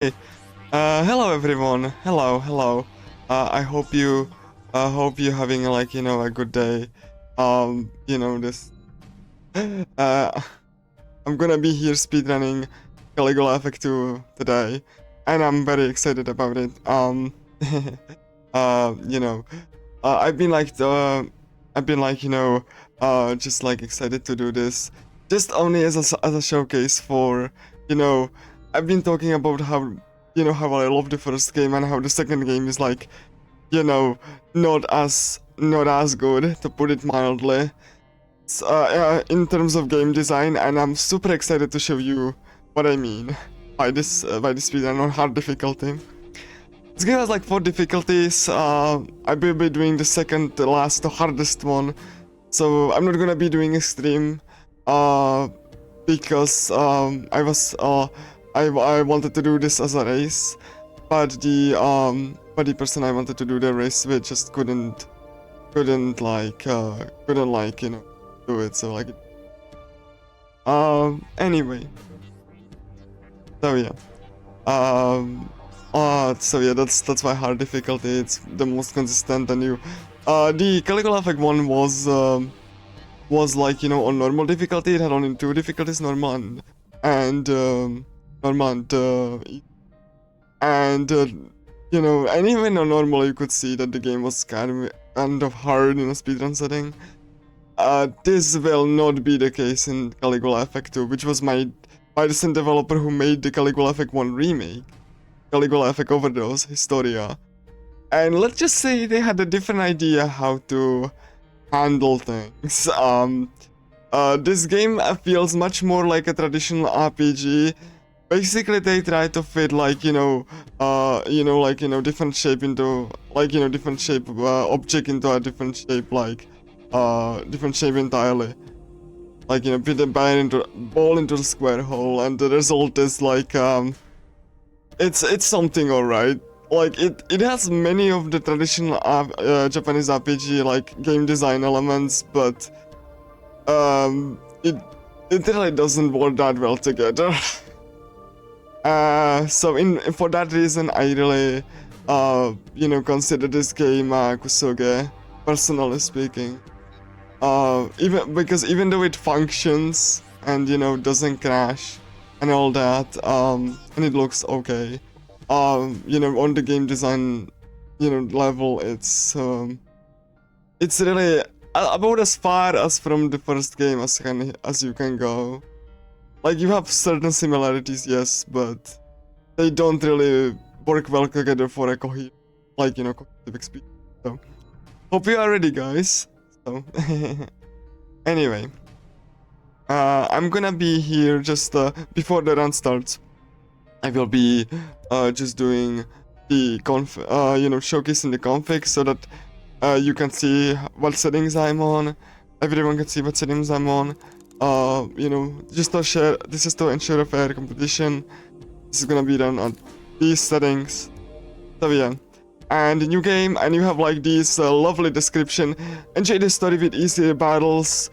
Hey, hello everyone. Hello. I hope you're having like a good day. This. Uh, I'm gonna be here speedrunning Caligula Effect 2 today, and I'm very excited about it. Uh, you know, I've been like just like excited to do this, just only as a showcase for you know. I've been talking about how I love the first game and how the second game is like you know not as good, to put it mildly. In terms of game design, and I'm super excited to show you what I mean by this speedrun on hard difficulty. This game has like 4 difficulties. I will be doing the second to last, the hardest one. So I'm not gonna be doing extreme, because I wanted to do this as a race, but the person I wanted to do the race with just couldn't do it. So like, anyway, so yeah, that's why hard difficulty. It's the most consistent, and the Caligula Effect one was like on normal difficulty. It had only 2 difficulties, normal and normal and even on normal you could see that the game was kind of hard in a speedrun setting. This will not be the case in Caligula Effect 2, which was made by the same developer who made the Caligula Effect 1 remake, Caligula Effect Overdose Historia. And let's just say they had a different idea how to handle things. This game feels much more like a traditional RPG. Basically, they try to fit different shape into different shape object into a different shape, different shape entirely. Fit the ball into the square hole, and the result is it's something alright. It has many of the traditional Japanese RPG game design elements, but it really doesn't work that well together. For that reason, I really consider this game kusoge, personally speaking. Even though it functions and doesn't crash and all that, and it looks okay, on the game design level, it's really about as far as from the first game as you can go. Like, you have certain similarities, yes, but they don't really work well together for a cohesive experience. So hope you are ready, guys. So anyway, I'm gonna be here just before the run starts. I will be just doing the showcasing the config so that you can see what settings I'm on. Everyone can see what settings I'm on. Just to share. This is to ensure a fair competition. This is gonna be done on these settings. So yeah. And new game, and you have like this lovely description. Enjoy the story with easier battles,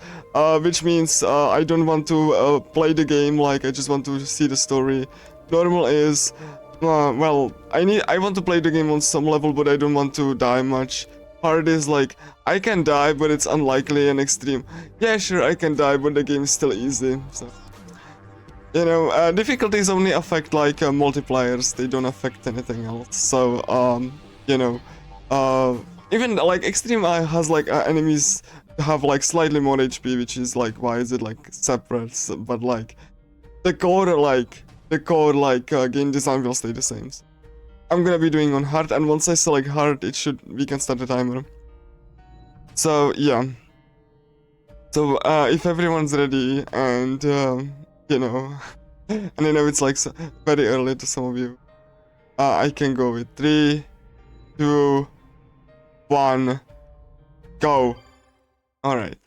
which means I don't want to play the game, I just want to see the story. Normal is, I want to play the game on some level, but I don't want to die much. Hard is I can die, but it's unlikely. And extreme, yeah, sure, I can die, but the game is still easy. So difficulties only affect multipliers, they don't affect anything else. So even extreme has enemies have slightly more HP, which is why is it separate, but the core game design will stay the same. So I'm gonna be doing on hard, and once I select hard, we can start the timer. So yeah. So if everyone's ready, and and I know it's very early to some of you, I can go with 3, 2, 1, go. Alright.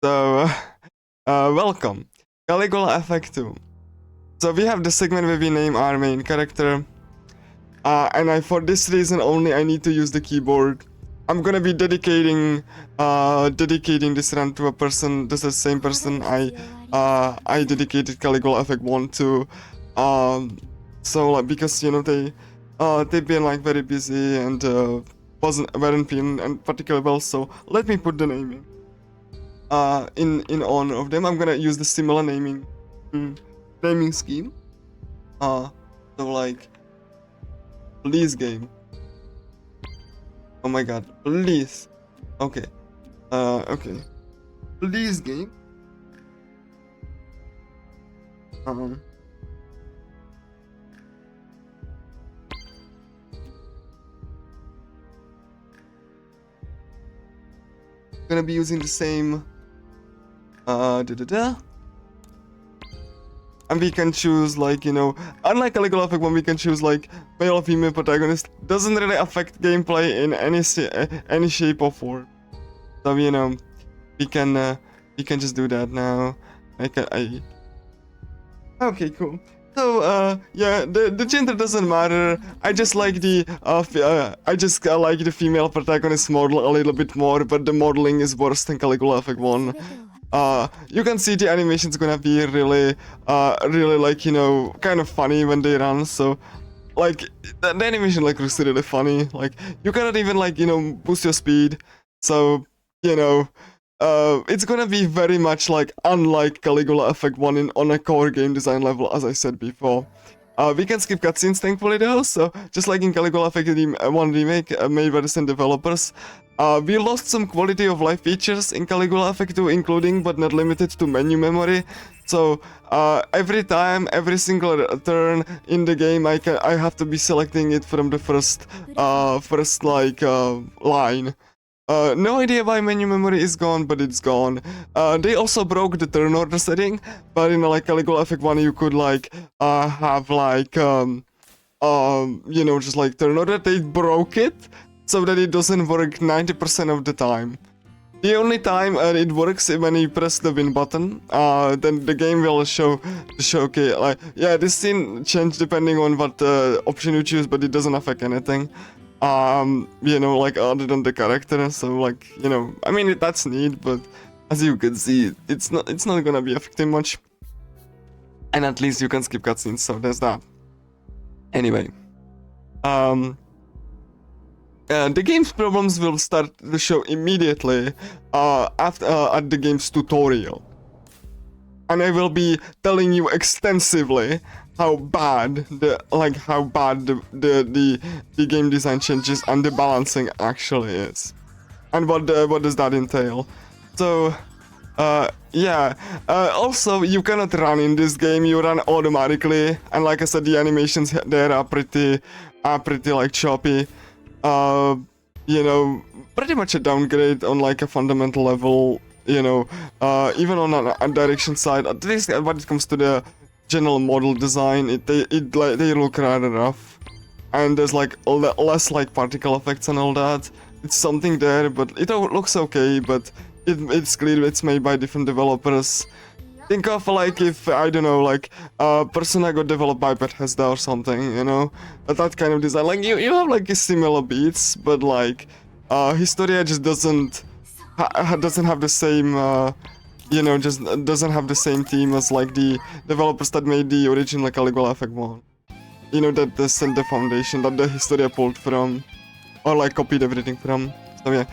So welcome. Caligula Effect 2. So we have the segment where we name our main character. And for this reason only, I need to use the keyboard. I'm gonna be dedicating this run to a person. This is the same person I dedicated Caligula Effect 1 to. So like because you know they've been like very busy and weren't feeling and particularly well. So let me put the name in honor of them. I'm gonna use the similar naming scheme. So like please game. Oh my god, please. Okay. Okay. Please game. Gonna be using the same and we can choose like, you know, unlike Caligula effect, when we can choose like male or female protagonist, doesn't really affect gameplay in any shape or form. So you know, we can just do that now. Okay, cool. So yeah, the gender doesn't matter. I just like the like the female protagonist model a little bit more, but the modeling is worse than Caligula effect 1. You can see the animation's gonna be really like, you know, kind of funny when they run. So like the animation like looks really funny. Like you cannot even like, you know, boost your speed. So you know, it's gonna be very much like unlike Caligula effect 1 on a core game design level, as I said before. We can skip cutscenes thankfully though, so just like in Caligula effect 1 remake made by the same developers, we lost some quality of life features in Caligula effect 2, including but not limited to menu memory. So every time, every single turn in the game, I have to be selecting it from the first like line. No idea why menu memory is gone, but it's gone. They also broke the turn order setting, but in like Caligula effect 1 you could like have like you know, just like turn order. They broke it so that it doesn't work 90% of the time. The only time it works is when you press the win button. Then the game will show okay, like, yeah, this scene changed depending on what option you choose, but it doesn't affect anything. You know, like other than the character. So like, you know, I mean that's neat, but as you can see, it's not gonna be affecting much. And at least you can skip cutscenes, so there's that. Anyway, the game's problems will start to show immediately after at the game's tutorial, and I will be telling you extensively how bad the game design changes and the balancing actually is, and what does that entail. So yeah, also you cannot run in this game, you run automatically, and like I said, the animations there are pretty like choppy. You know, pretty much a downgrade on like a fundamental level, you know, even on a direction side, at least when it comes to the general model design, they look rather rough, and there's like less like particle effects and all that. It's something there, but it looks okay, but it's clear it's made by different developers. Think of like if, I don't know, like Persona got developed by Bethesda or something, you know, that kind of design. Like you have like similar beats, but like Historia just doesn't have the same you know, just doesn't have the same theme as like the developers that made the original Caligula effect 1. You know, that the Center Foundation that the Historia pulled from, or like copied everything from. So yeah.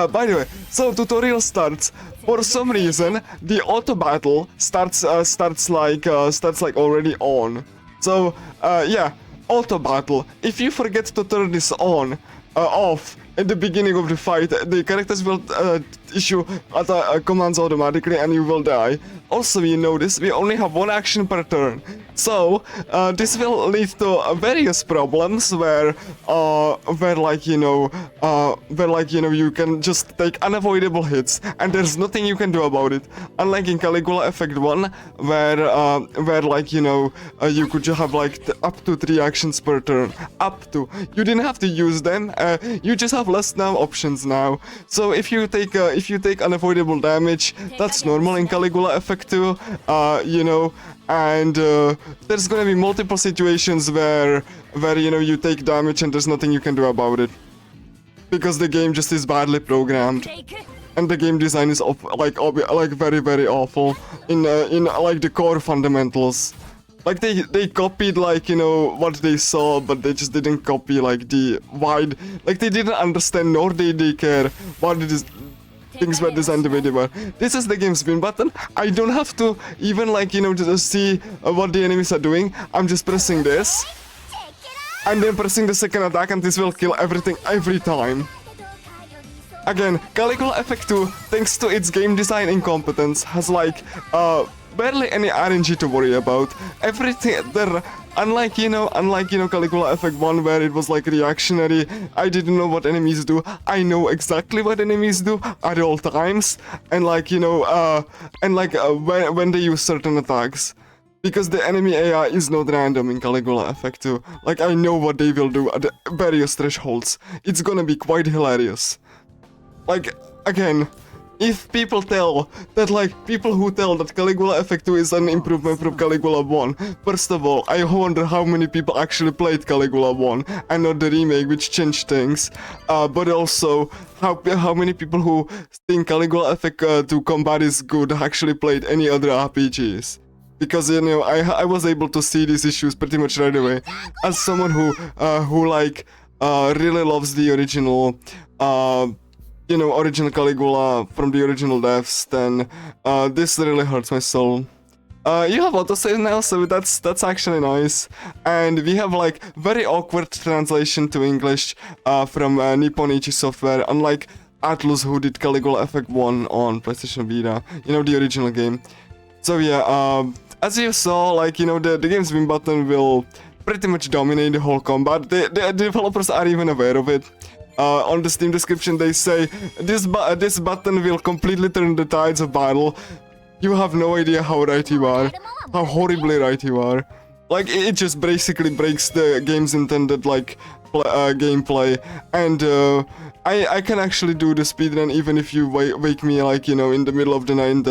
By the way, so tutorial starts. For some reason, the auto battle starts like already on. So yeah, auto battle. If you forget to turn this on, off at the beginning of the fight, the characters will issue commands automatically, and you will die. Also, you notice we only have one action per turn, so this will lead to various problems where like you know you can just take unavoidable hits, and there's nothing you can do about it. Unlike in Caligula effect 1, where like you know you could just have like up to 3 actions per turn. Up to, you didn't have to use them. You just have less now options now. So if you take unavoidable damage, that's normal in Caligula effect 2, you know, and there's gonna be multiple situations where you know you take damage and there's nothing you can do about it, because the game just is badly programmed, and the game design is like very awful in like the core fundamentals. Like they copied like, you know, what they saw, but they just didn't copy like the wide, like they didn't understand nor did they care what it is things were designed the way they were. This is the game's win button. I don't have to even like, you know, just see what the enemies are doing. I'm just pressing this and then pressing the second attack, and this will kill everything every time. Again, Caligula Effect 2, thanks to its game design incompetence, has like barely any RNG to worry about. Everything there, unlike you know Caligula Effect 1, where it was like reactionary. I didn't know what enemies do. I know exactly what enemies do at all times, and like you know when they use certain attacks. Because the enemy AI is not random in Caligula Effect 2. Like I know what they will do at various thresholds. It's gonna be quite hilarious. Like, again, if people tell that, like, people who tell that Caligula Effect 2 is an improvement from Caligula 1, first of all, I wonder how many people actually played Caligula 1 and not the remake, which changed things. But also, how many people who think Caligula Effect 2 combat is good actually played any other RPGs. Because, you know, I was able to see these issues pretty much right away. As someone who really loves the original, you know, original Caligula from the original devs, then this really hurts my soul. You have autosave now, so that's actually nice. And we have like very awkward translation to English from Nippon Ichi Software, unlike Atlus, who did Caligula Effect 1 on PlayStation Vita, you know, the original game. So yeah, as you saw, like, you know, the game's win button will pretty much dominate the whole combat. The developers are even aware of it. On the Steam description they say, this button will completely turn the tides of battle. You have no idea how right you are. How horribly right you are. Like, it just basically breaks the game's intended, like, gameplay. And I can actually do the speedrun even if you wake me, like, you know, in the middle of the night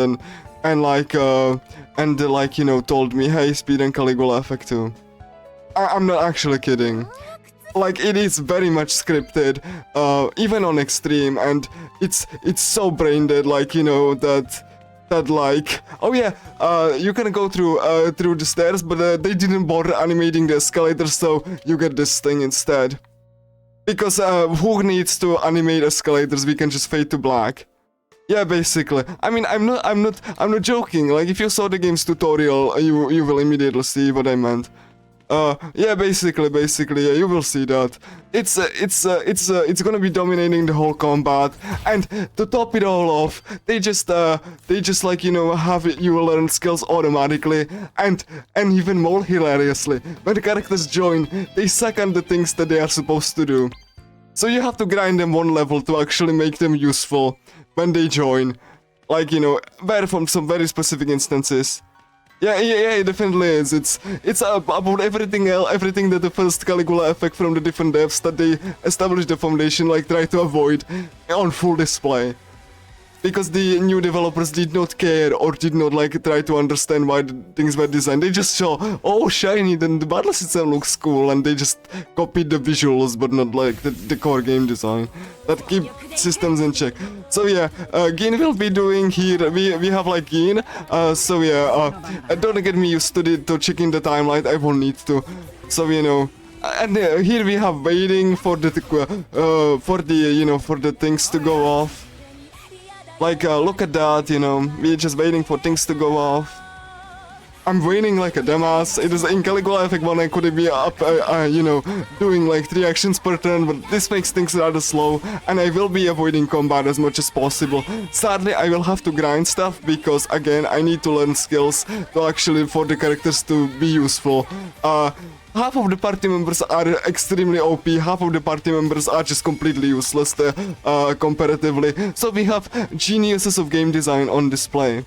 and like, you know, told me, hey, speedrun Caligula Effect 2. I'm not actually kidding. Like, it is very much scripted, even on extreme, and it's so brain dead, like, you know, that like, oh yeah, you can go through the stairs, but they didn't bother animating the escalator, so you get this thing instead. Because who needs to animate escalators? We can just fade to black. Yeah, basically. I mean, I'm not joking. Like, if you saw the game's tutorial, you will immediately see what I meant. Yeah, basically, yeah, you will see that. It's gonna be dominating the whole combat, and to top it all off, they just like, you know, have you learn skills automatically, and even more hilariously, when the characters join, they suck on the things that they are supposed to do. So you have to grind them one level to actually make them useful when they join, like, you know, from some very specific instances. Yeah, it definitely is. It's about everything else, everything that the first Caligula Effect from the different devs that they established the foundation, like, try to avoid on full display. Because the new developers did not care or did not, like, try to understand why the things were designed. They just saw, oh, shiny, then the battle system looks cool, and they just copied the visuals, but not, like, the core game design. That keep systems in check. So yeah, Gin will be doing here, we have, like, Gin, so yeah, don't get me used to checking the timeline, I won't need to. So, you know, and here we have waiting for the things to go off. Like, look at that, you know, we're just waiting for things to go off. I'm waiting like a dumbass. It is in Caligula Effect 1 I could be up, you know, doing like 3 actions per turn, but this makes things rather slow, and I will be avoiding combat as much as possible. Sadly, I will have to grind stuff, because, again, I need to learn skills to actually, for the characters to be useful. Half of the party members are extremely OP, half of the party members are just completely useless comparatively. So we have geniuses of game design on display.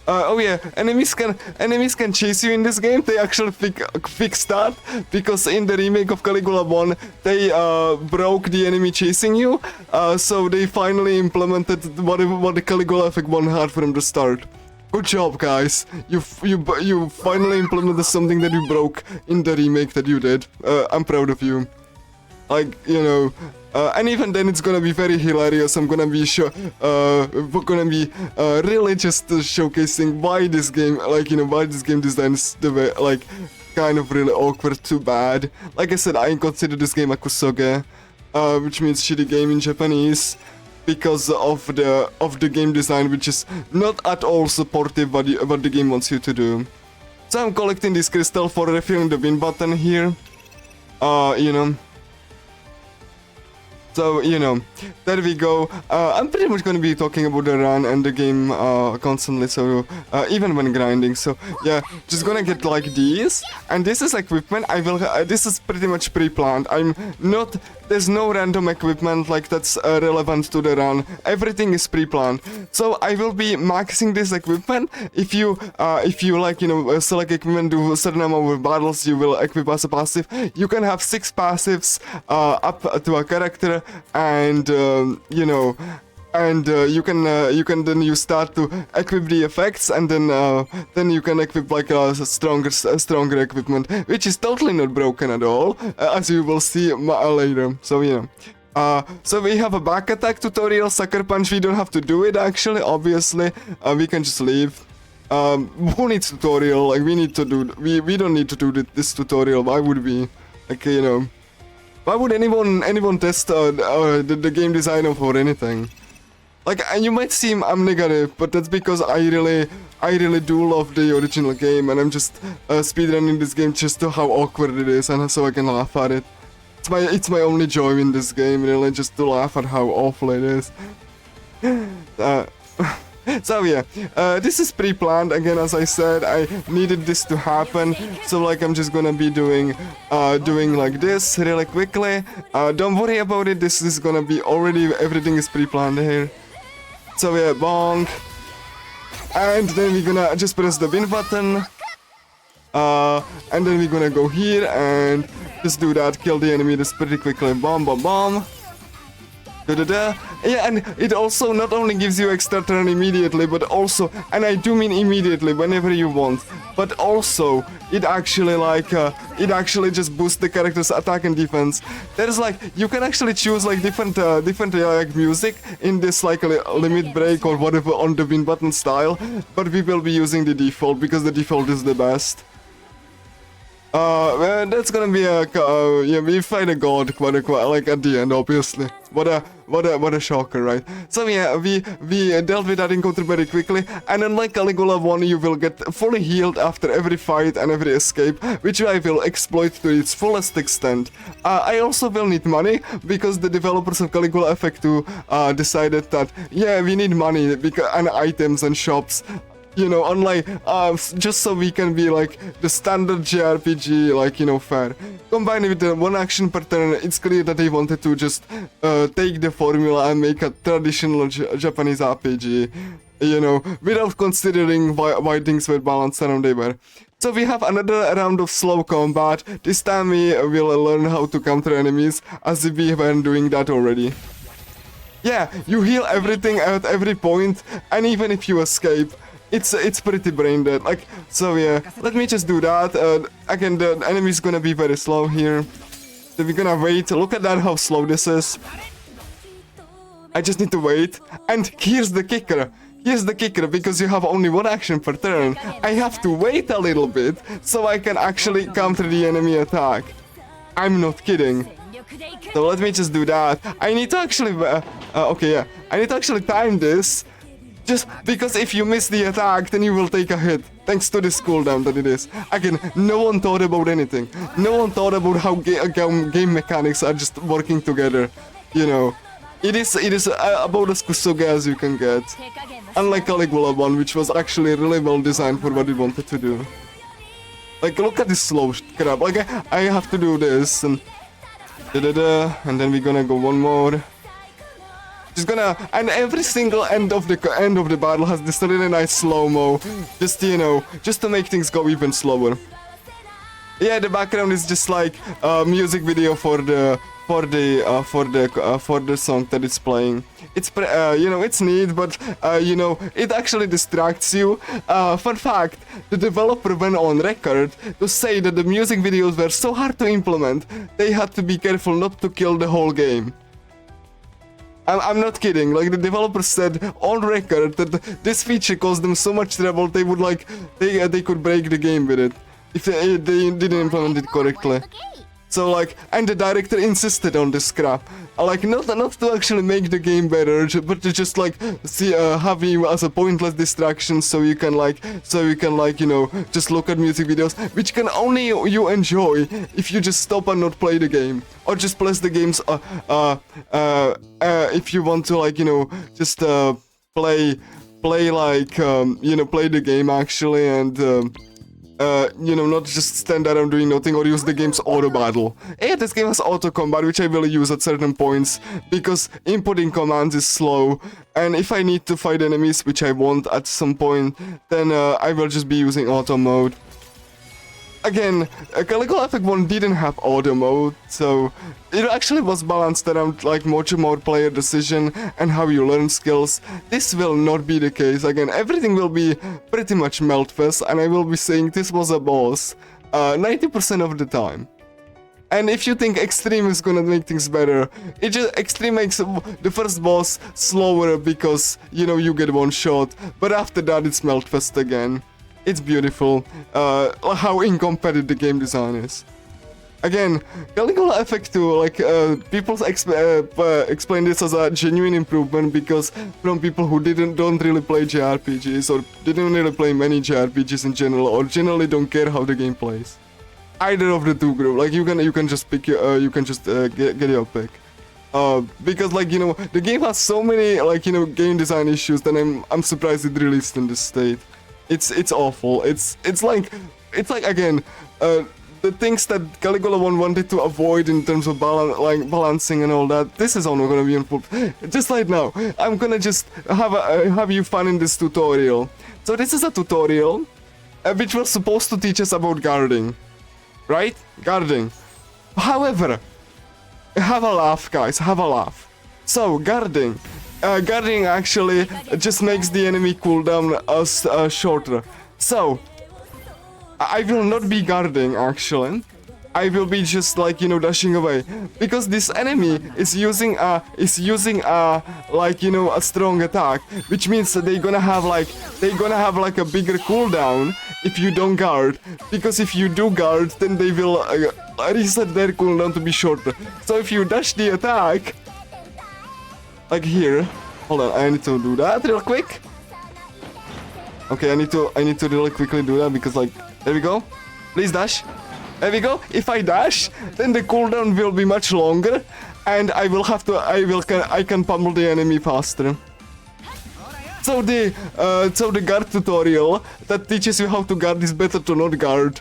Oh yeah, enemies can chase you in this game. They actually fixed that, because in the remake of Caligula 1 they broke the enemy chasing you, so they finally implemented what the Caligula Effect 1 had from the start. Good job, guys. You finally implemented something that you broke in the remake that you did. I'm proud of you. like, you know, and even then it's gonna be very hilarious. I'm gonna be really just showcasing why this game, like, you know, why this game designs the way, like, kind of really awkward, too bad. Like I said, I consider this game a kusoge, which means shitty game in Japanese, because of the game design, which is not at all supportive what the game wants you to do. So I'm collecting this crystal for refilling the win button here. You know. So, you know, there we go. I'm pretty much gonna be talking about the run and the game constantly, so even when grinding. So yeah, just gonna get like these, and this is equipment. I will. This is pretty much pre-planned. I'm not. There's no random equipment like that's relevant to the run. Everything is pre-planned. So I will be maxing this equipment. If you like, you know, select equipment, do a certain amount of battles, you will equip as a passive. You can have 6 passives up to a character, and you know, and you can then you start to equip the effects, and then you can equip like a stronger equipment, which is totally not broken at all, as you will see later. So you know. So we have a back attack tutorial, sucker punch. We don't have to do it actually, obviously. We can just leave. Who needs tutorial? Like, we need to do. We don't need to do this tutorial. Why would we? Like, you know. Why would anyone test the game design of or anything? Like, you might seem I'm negative, but that's because I really do love the original game, and I'm just speedrunning this game just to how awkward it is, and so I can laugh at it. It's my only joy in this game, really, just to laugh at how awful it is. So yeah, this is pre-planned. Again, as I said, I needed this to happen, so like I'm just gonna be doing like this really quickly. Don't worry about it. This is gonna be already, everything is pre-planned here. So yeah, bonk, and then we're gonna just press the win button, and then we're gonna go here and just do that, kill the enemy just pretty quickly. Bomb, bomb, bomb. Da-da-da. Yeah, and it also not only gives you extra turn immediately, but also, and I do mean immediately, whenever you want, but also it actually like it actually just boosts the character's attack and defense. There's like, you can actually choose like different like music in this like limit break or whatever on the win button style, but we will be using the default because the default is the best. That's gonna be a yeah, we fight a god quite like at the end, obviously. What a shocker, right? So yeah, we dealt with that encounter very quickly, and unlike Caligula 1, you will get fully healed after every fight and every escape, which I will exploit to its fullest extent. I also will need money, because the developers of Caligula Effect 2 decided that, yeah, we need money and items and shops. You know, unlike, just so we can be like the standard JRPG, like, you know, fair. Combined with the one action per turn, it's clear that they wanted to just take the formula and make a traditional Japanese RPG, you know, without considering why things were balanced around they were. So we have another round of slow combat. This time we will learn how to counter enemies, as if we weren't doing that already. Yeah, you heal everything at every point, and even if you escape, it's pretty brain dead. Like, so yeah, let me just do that. Again, the enemy's gonna be very slow here. So we're gonna wait. Look at that, how slow this is. I just need to wait. And here's the kicker. Here's the kicker, because you have only one action per turn. I have to wait a little bit so I can actually counter the enemy attack. I'm not kidding. So let me just do that. I need to actually okay, yeah, I need to actually time this. Just because if you miss the attack, then you will take a hit, thanks to this cooldown that it is. Again, no one thought about anything. No one thought about how game mechanics are just working together. You know, it is about as kusoge as you can get. Unlike Caligula 1, which was actually really well designed for what it wanted to do. Like, look at this slow crap. Like, I have to do this, and da-da-da, and then we're gonna go one more. Just gonna, and every single end of the battle has this really nice slow-mo, just, you know, just to make things go even slower. Yeah, the background is just like a music video for the song that it's playing. It's you know, it's neat, but you know, it actually distracts you. Fun fact: the developer went on record to say that the music videos were so hard to implement, they had to be careful not to kill the whole game. I'm not kidding. Like, the developer said on record that this feature caused them so much trouble they would like they could break the game with it if they didn't implement it correctly. So like, and the director insisted on this crap. Like, not to actually make the game better, but to just like see have you as a pointless distraction, so you can like you know, just look at music videos, which can only you enjoy if you just stop and not play the game, or just press the games if you want to, like, you know, just play like you know, play the game actually, and you know, not just stand around doing nothing, or use the game's auto battle. Yeah, this game has auto combat, which I will use at certain points, because inputting commands is slow, and if I need to fight enemies, which I won't at some point, then I will just be using auto mode. Again, Caligula Effect 1 didn't have auto mode, so it actually was balanced around like much more player decision and how you learn skills. This will not be the case. Again, everything will be pretty much Meltfest, and I will be saying this was a boss 90% of the time. And if you think Extreme is gonna make things better, it just Extreme makes the first boss slower because, you know, you get one shot, but after that it's Meltfest again. It's beautiful, how incompatible the game design is. Again, Caligula Effect 2, like, people explain this as a genuine improvement, because from people who don't really play JRPGs, or didn't really play many JRPGs in general, or generally don't care how the game plays. Either of the two group, like, you can just pick your, get your pick. Because, like, you know, the game has so many, like, you know, game design issues that I'm surprised it released in this state. It's awful. It's like again, the things that Caligula 1 wanted to avoid in terms of balancing and all that. This is all not gonna be improved. Just like now, I'm gonna just have you fun in this tutorial. So this is a tutorial, which was supposed to teach us about guarding, right? Guarding. However, have a laugh, guys. Have a laugh. So guarding. Guarding actually just makes the enemy cooldown shorter. So, I will not be guarding actually. I will be just, like, you know, dashing away, because this enemy is using a like, you know, a strong attack, which means that they're gonna have like a bigger cooldown if you don't guard, because if you do guard, then they will reset their cooldown to be shorter. So if you dash the attack, like here, hold on, I need to do that real quick. Okay, I need to really quickly do that, because, like, there we go. Please dash. There we go. If I dash, then the cooldown will be much longer, and I can pummel the enemy faster. So the guard tutorial that teaches you how to guard is better to not guard.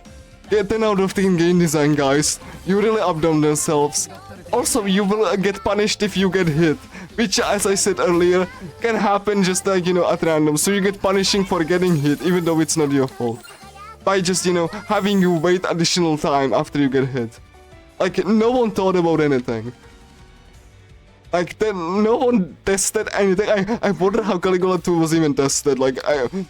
Yeah, 10 out of 10 game design, guys. You really up down themselves. Also, you will get punished if you get hit, which, as I said earlier, can happen just, like, you know, at random. So you get punishing for getting hit, even though it's not your fault, by just, you know, having you wait additional time after you get hit. Like, no one thought about anything. Like, no one tested anything. I wonder how Caligula 2 was even tested. Like,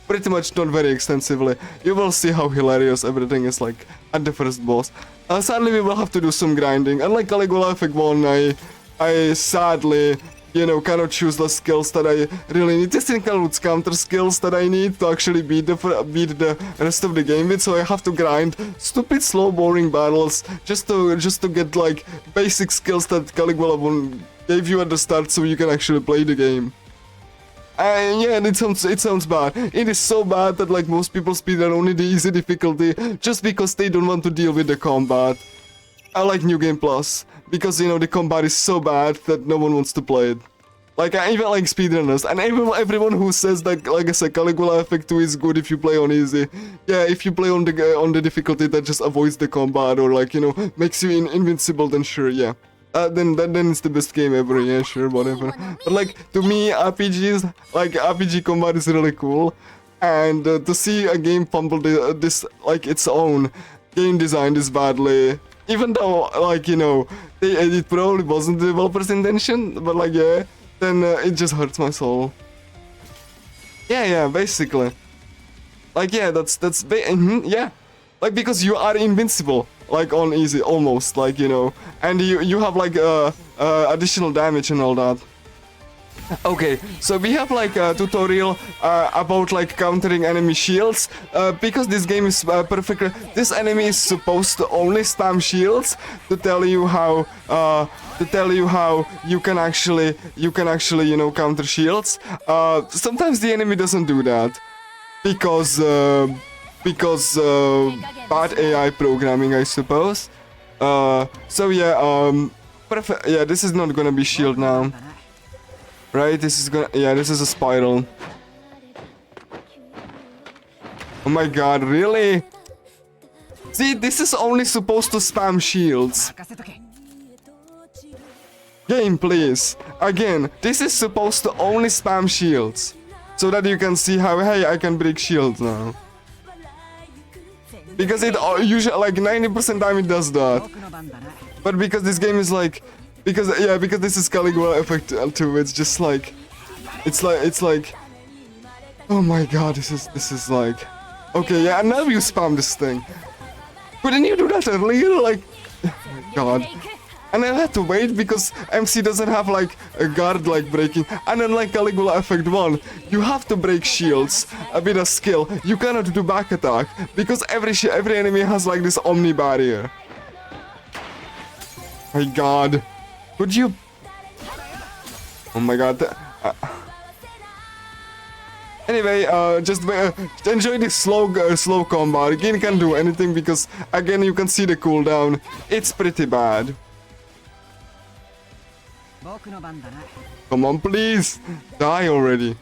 pretty much not very extensively. You will see how hilarious everything is, like, at the first boss. Sadly, we will have to do some grinding. Unlike Caligula Effect 1, I sadly, you know, cannot choose the skills that I really need. This includes counter skills that I need to actually beat the rest of the game with, so I have to grind stupid, slow, boring battles just to get, like, basic skills that Caligula 1 gave you at the start, so you can actually play the game. Yeah, and it sounds bad. It is so bad that, like, most people speedrun only the easy difficulty just because they don't want to deal with the combat. I like New Game Plus, because, you know, the combat is so bad that no one wants to play it. Like, I even like speedrunners, and everyone who says that, like I said, Caligula Effect 2 is good if you play on easy. Yeah, if you play on the difficulty that just avoids the combat, or, like, you know, makes you invincible, then sure, yeah. Then it's the best game ever, yeah, sure, whatever. But, like, to me, RPGs, like, RPG combat is really cool. And to see a game fumble this, like, its own, game designed this badly. Even though, like, you know, it probably wasn't the developer's intention, but like, yeah, then it just hurts my soul. Yeah, basically. Like, yeah, yeah. Like, because you are invincible, like, on easy, almost, like, you know, and you have, like, additional damage and all that. Okay, so we have like a tutorial about like countering enemy shields. Because this game is perfect. This enemy is supposed to only spam shields to tell you how you can actually you know counter shields. Sometimes the enemy doesn't do that because bad AI programming, I suppose. So yeah, perfect. Yeah, this is not gonna be shield now. Right, this is a spiral. Oh my god, really? See, this is only supposed to spam shields. Game, please. Again, this is supposed to only spam shields. So that you can see how, hey, I can break shields now. Because it usually, like 90% time it does that. But because this game is like... because this is Caligula effect too. It's just like, it's like, oh my god, this is like, okay, yeah, and now you spam this thing. Couldn't you do that earlier? Like, oh my god. And I had to wait because MC doesn't have like a guard like breaking. And unlike Caligula effect 1, you have to break shields with a skill. You cannot do back attack because every enemy has like this omni barrier. My god. Could you... Oh my god. Anyway, just enjoy this slow combat. Again, can't do anything because, again, you can see the cooldown. It's pretty bad. Come on, please. Die already.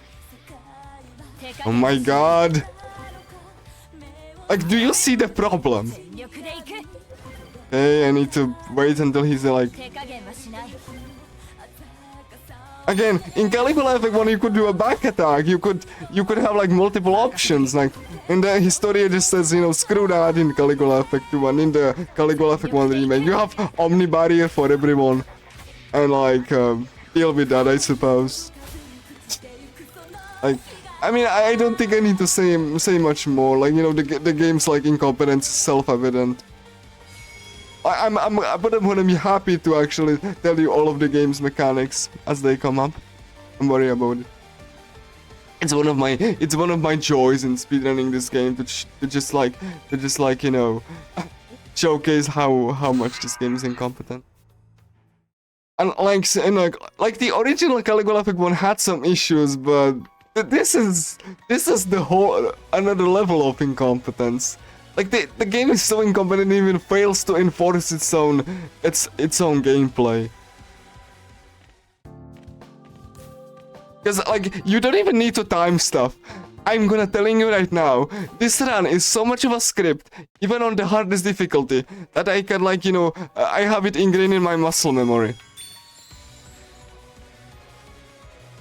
Oh my god. Like, do you see the problem? Okay, I need to wait until he's like... Again, in Caligula effect 1 you could do a back attack, you could have like multiple options, like in the Historia just says, you know, screw that in Caligula effect 1, in the Caligula effect 1 remake, you have omni barrier for everyone, and like, deal with that, I suppose. Like, I mean, I don't think I need to say much more, like, you know, the game's like incompetence is self-evident. But I'm gonna be happy to actually tell you all of the game's mechanics as they come up. Don't worry about it. It's one of my joys in speedrunning this game to just like you know showcase how much this game is incompetent. And like the original Caligula effect 1 had some issues, but this is the whole another level of incompetence. Like the game is so incompetent it even fails to enforce its own gameplay. Because like you don't even need to time stuff. I'm gonna telling you right now, this run is so much of a script, even on the hardest difficulty, that I can like, you know, I have it ingrained in my muscle memory.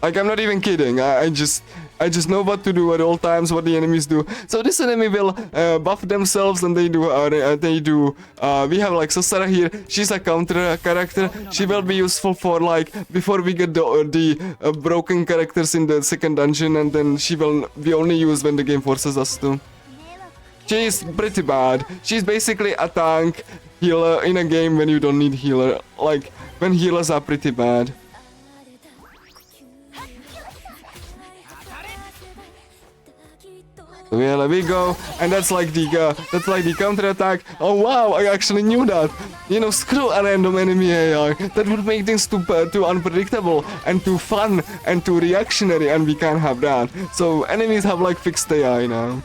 Like, I'm not even kidding, I just know what to do at all times, what the enemies do. So this enemy will buff themselves, and we have like Sasara here. She's a counter character. She will be useful for like before we get the broken characters in the second dungeon, and then she will be only used when the game forces us to. She's pretty bad. She's basically a tank healer in a game when you don't need healer. Like when healers are pretty bad. So yeah, there we go, and that's like the counter attack. Oh wow, I actually knew that. You know, screw a random enemy AI. That would make things too unpredictable and too fun and too reactionary, and we can't have that. So enemies have like fixed AI now.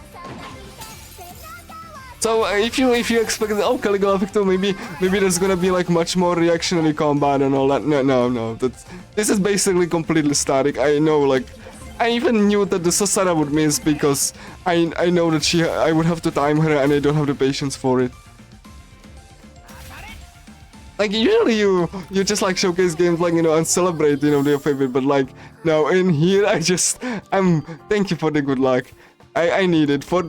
So if you expect, oh, Caligula effect 2, maybe there's gonna be like much more reactionary combat and all that. No. This is basically completely static. I know, like. I even knew that the Sasara would miss because I know that I would have to time her and I don't have the patience for it. Like usually you just like showcase games like, you know, and celebrate, you know, their favorite, but like no, in here thank you for the good luck. I need it for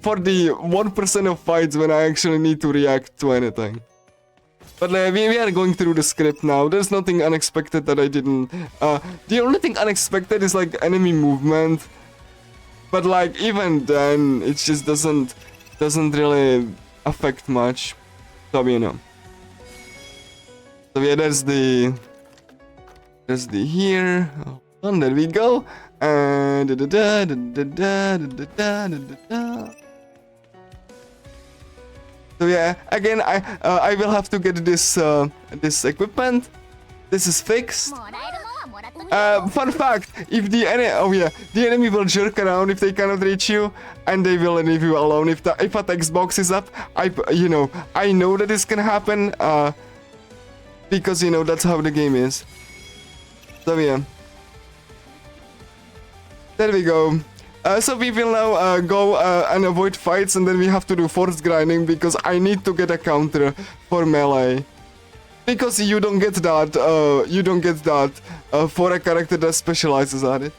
for the 1% of fights when I actually need to react to anything. But we are going through the script now. There's nothing unexpected that I didn't. The only thing unexpected is like enemy movement. But like even then, it just doesn't really affect much. So you know. So yeah, there's the here. Oh, there we go. And so yeah, again I will have to get this this equipment. This is fixed. Fun fact: if the enemy will jerk around if they cannot reach you, and they will leave you alone if a text box is up. I know that this can happen because that's how the game is. So yeah, there we go. So we will now go and avoid fights, and then we have to do force grinding because I need to get a counter for melee. Because you don't get that, for a character that specializes at it.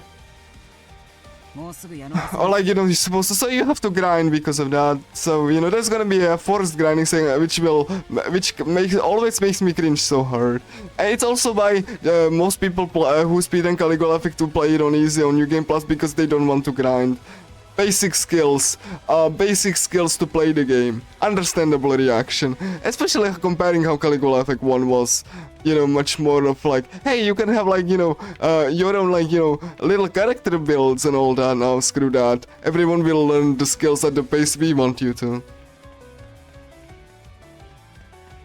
Or like, you're supposed to, so you have to grind because of that. So, there's gonna be a forced grinding thing, which always makes me cringe so hard. And it's also why most people who speedrun Caligula pick to play it on easy on New Game Plus because they don't want to grind. Basic skills to play the game. Understandable reaction. Especially comparing how Caligula Effect 1 was, much more of like, hey, you can have like, your own like, little character builds and all that. Now, screw that. Everyone will learn the skills at the pace we want you to.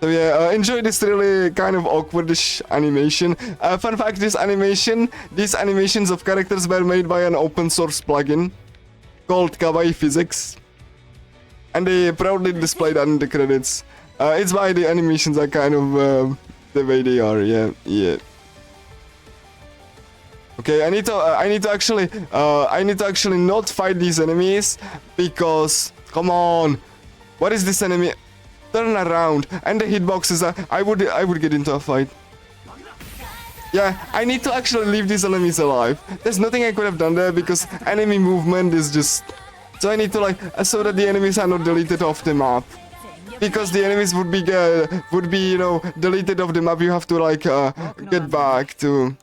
So yeah, enjoy this really kind of awkwardish animation. Fun fact, these animations of characters were made by an open source plugin called Kawaii Physics, and they proudly display that in the credits. It's why the animations are kind of the way they are. Yeah. Okay, I need to actually not fight these enemies because come on, what is this enemy? Turn around, and the hitboxes are. I would get into a fight. Yeah, I need to actually leave these enemies alive. There's nothing I could have done there because enemy movement is just... So I need to like... so that the enemies are not deleted off the map. Because the enemies would be deleted off the map, you have to like get back to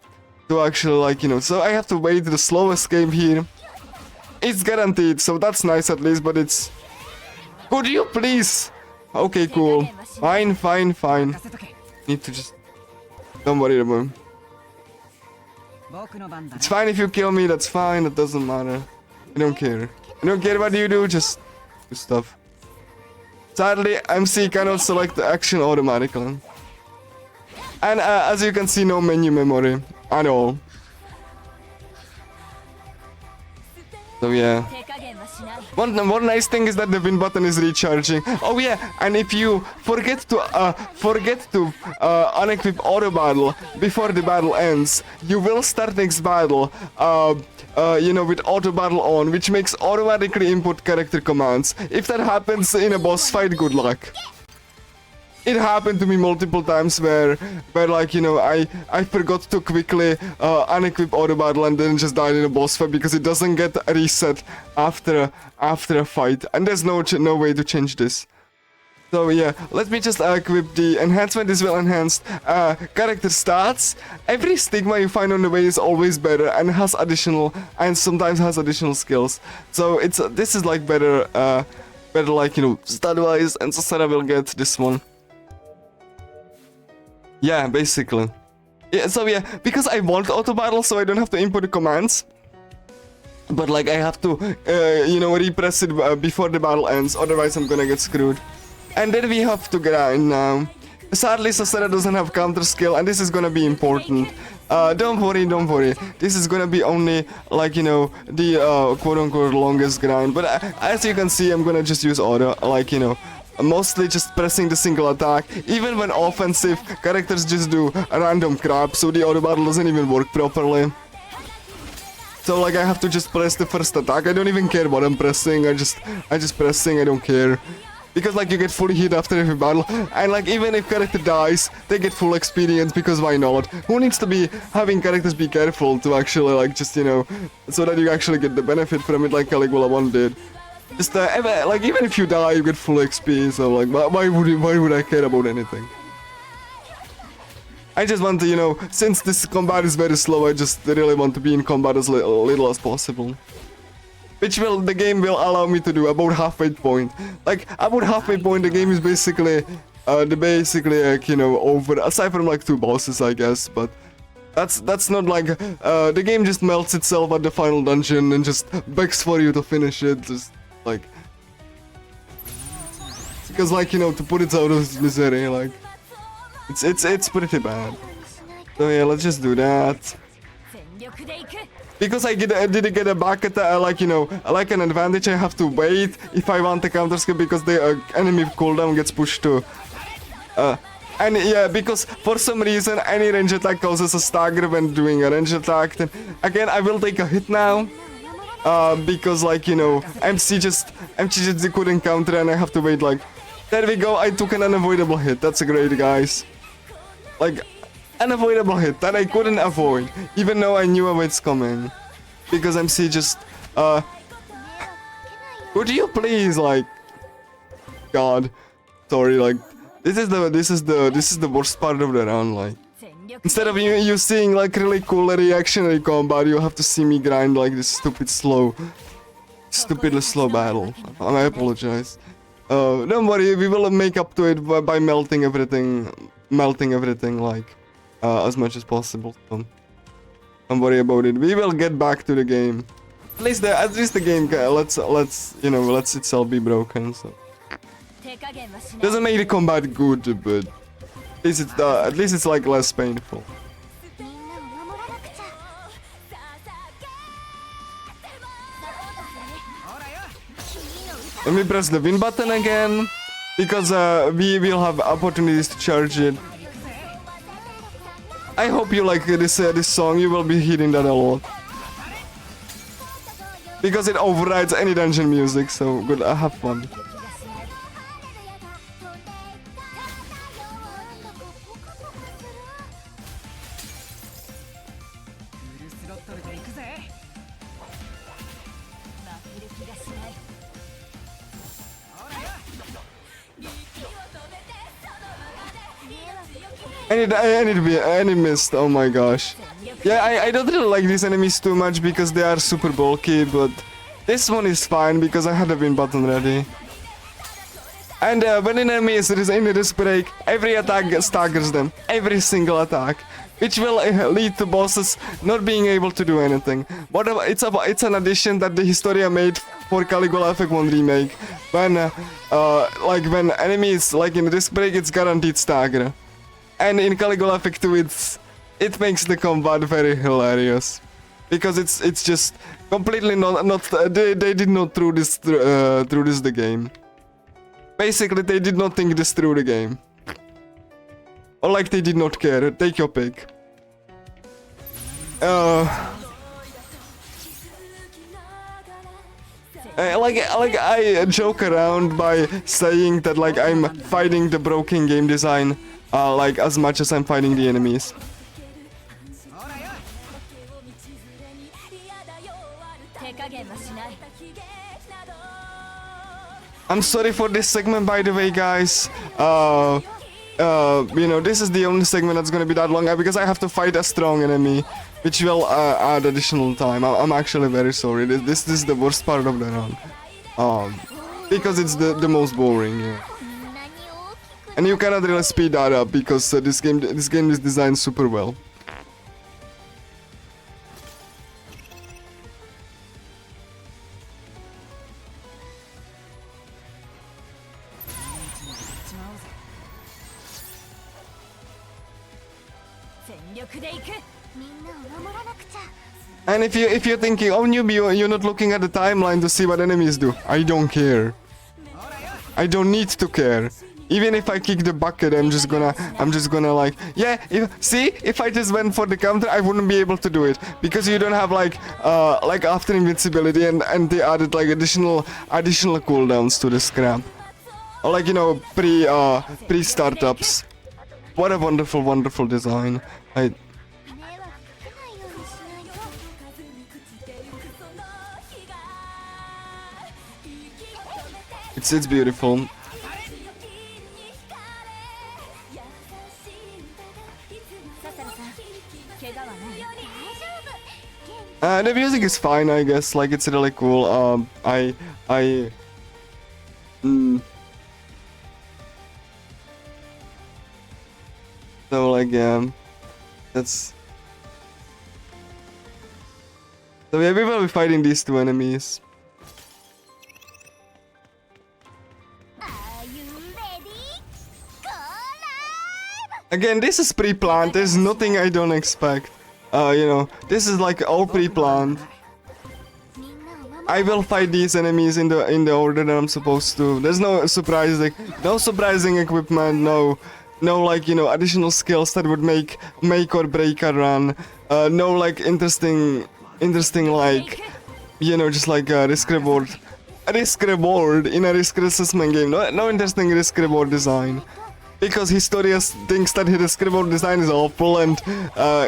actually like, So I have to wait the slowest game here. It's guaranteed, so that's nice at least, but it's... Could you please? Okay, cool. Fine. Need to just... Don't worry about it. It's fine if you kill me, that's fine, it doesn't matter. I don't care. I don't care what you do, just do stuff. Sadly, MC cannot select the action automatically. And as you can see, no menu memory at all. So yeah. One nice thing is that the win button is recharging. Oh yeah, and if you forget to unequip auto battle before the battle ends, you will start next battle with auto battle on, which makes automatically input character commands. If that happens in a boss fight, good luck. It happened to me multiple times where like, I forgot to quickly unequip auto battle and then just died in a boss fight because it doesn't get reset after a fight, and there's no way to change this. So yeah, let me just equip the enhancement. This will enhance character stats. Every stigma you find on the way is always better and sometimes has additional skills. So this is like better like, stat wise, and so Sarah will get this one. Yeah, basically. Yeah, so yeah, because I want auto battle, so I don't have to input the commands. But like I have to, repress it before the battle ends, otherwise I'm gonna get screwed. And then we have to grind now. Sadly, Sasera doesn't have counter skill, and this is gonna be important. Don't worry. This is gonna be only like, the quote-unquote longest grind. But as you can see, I'm gonna just use auto, like, mostly just pressing the single attack. Even when offensive, characters just do a random crap, so the auto battle doesn't even work properly. So like I have to just press the first attack. I don't even care what I'm pressing. I just pressing. I don't care. Because like you get fully hit after every battle, and like even if character dies, they get full experience, because why not? Who needs to be having characters be careful to actually like just, so that you actually get the benefit from it like Caligula 1 did. Just like even if you die, you get full XP. So like, why would I care about anything? I just want to, you know, since this combat is very slow, I just really want to be in combat as little as possible. Which the game will allow me to do about halfway point. Like about halfway point, the game is basically, like, you know, over. Aside from like 2 bosses, I guess, but that's not like the game just melts itself at the final dungeon and just begs for you to finish it. Just like because, like, you know, to put it out of misery, like it's pretty bad. So yeah, let's just do that. Because I didn't get a back attack, like, you know, like an advantage, I have to wait if I want to counter skip because the enemy cooldown gets pushed to. And yeah, because for some reason any range attack causes a stagger when doing a range attack. Then again, I will take a hit now. Because, like, you know, MC just couldn't counter and I have to wait. Like, there we go. I took an unavoidable hit. That's great, guys. Like, unavoidable hit that I couldn't avoid, even though I knew it's coming. Because MC just, could you please, like, God, sorry, like, this is the worst part of the round, like. Instead of you seeing like really cool reactionary combat, you have to see me grind like this stupidly slow battle. I apologize. Don't worry, we will make up to it by melting everything like as much as possible. So don't worry about it. We will get back to the game. At least the game let's itself be broken. So doesn't make the combat good, but at least it's like less painful. Let me press the win button again, because we will have opportunities to charge it. I hope you like this song. You will be hearing that a lot, because it overrides any dungeon music. So good, have fun. Any missed, oh my gosh. Yeah, I don't really like these enemies too much because they are super bulky, but this one is fine because I had a win button ready. And when an enemy is in this break, every attack staggers them, every single attack, which will lead to bosses not being able to do anything. But it's an addition that the Historia made for Caligula Effect 1 remake. When when enemies like in this break, it's guaranteed stagger. And in Caligula Effect 2, it makes the combat very hilarious, because it's just completely not they did not through this the game. Basically, they did not think this through the game, or like they did not care. Take your pick. Like I joke around by saying that like I'm fighting the broken game design. Like as much as I'm fighting the enemies. I'm sorry for this segment, by the way, guys. You know, this is the only segment that's gonna be that long because I have to fight a strong enemy, which will add additional time. I'm actually very sorry. This is the worst part of the round. Because it's the most boring. Yeah. And you cannot really speed that up because this game is designed super well. And if you're thinking, oh newbie, you're not looking at the timeline to see what enemies do. I don't care. I don't need to care. Even if I kick the bucket, I'm just gonna like, yeah, if I just went for the counter, I wouldn't be able to do it. Because you don't have like after invincibility and they added like additional cooldowns to the scrap. Or like, you know, pre-startups. What a wonderful design. It's beautiful. The music is fine, I guess. Like, it's really cool. So like, that's. So yeah, we will be fighting these two enemies. Again, this is pre-planned. There's nothing I don't expect. You know, this is like all pre-planned. I will fight these enemies in the order that I'm supposed to. There's no surprising equipment. No, like, you know, additional skills that would make or break a run. No, like, interesting, like, you know, just like risk reward in a risk assessment game. No interesting risk reward design. Because Historia thinks that his risk reward design is awful, and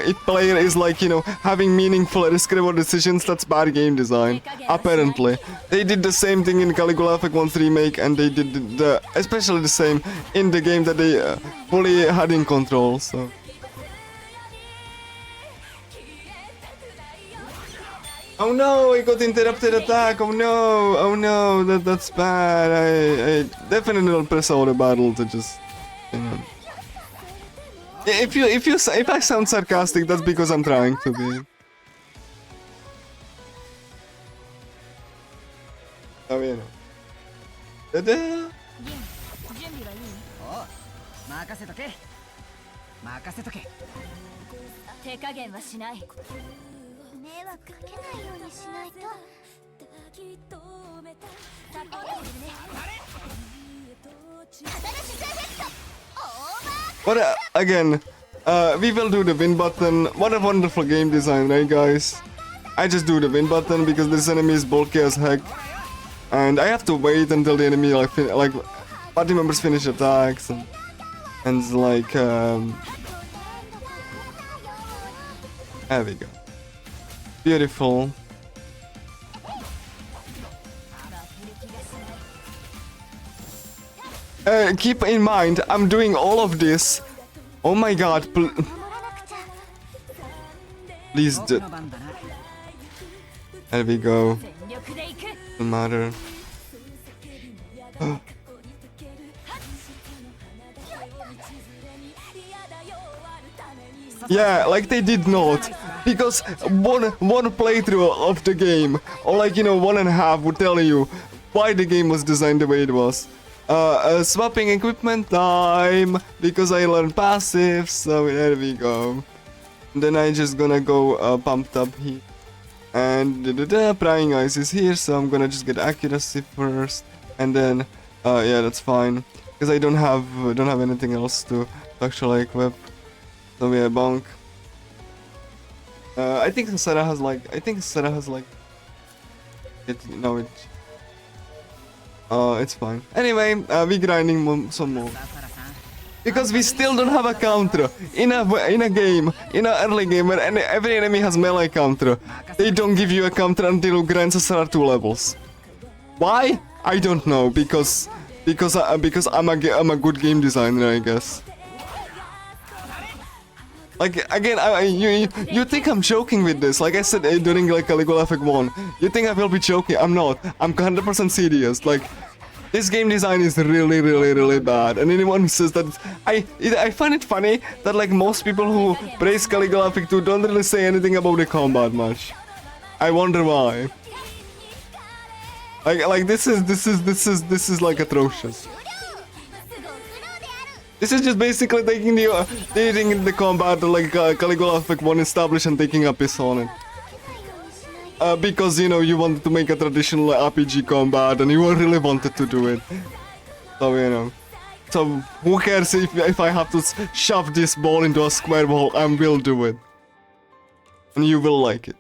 if player is like, you know, having meaningful risk reward decisions, that's bad game design. Apparently, they did the same thing in Caligula FX1's remake, and they did especially the same in the game that they fully had in control. So. Oh no, I got interrupted attack. Oh no, that's bad. I definitely don't press auto battle to just. If I sound sarcastic, that's because I'm trying to be. Oh, you know. Ta-da! But again, we will do the win button. What a wonderful game design, right, guys? I just do the win button because this enemy is bulky as heck, and I have to wait until the enemy like party members finish attacks and like there we go. Beautiful. Keep in mind, I'm doing all of this. Oh my god, please do. There we go. Doesn't matter. Yeah, like they did not. Because one playthrough of the game, or like, you know, 1.5 would tell you why the game was designed the way it was. Swapping equipment time, because I learned passive, so there we go. And then I just gonna go pumped up here. And prying eyes is here, so I'm gonna just get accuracy first, and then yeah, that's fine, because I don't have anything else to actually equip. So yeah, bonk. I think Sarah has like it's fine. Anyway, we grinding some more. Because we still don't have a counter in a game, in an early game where every enemy has melee counter. They don't give you a counter until you grind Sarah 2 levels. Why? I don't know. Because I'm a good game designer, I guess. Like, again, you think I'm joking with this? Like I said during like Caligula FX1, you think I will be joking? I'm not. I'm 100% serious. Like, this game design is really bad. And anyone who says that, I find it funny that like most people who praise Caligula FX2 don't really say anything about the combat much. I wonder why. Like this is like atrocious. This is just basically taking the combat like Caligula FX1 established and taking a piss on it. Because, you know, you wanted to make a traditional RPG combat and you really wanted to do it. So, you know. So, who cares if I have to shove this ball into a square hole, I will do it. And you will like it.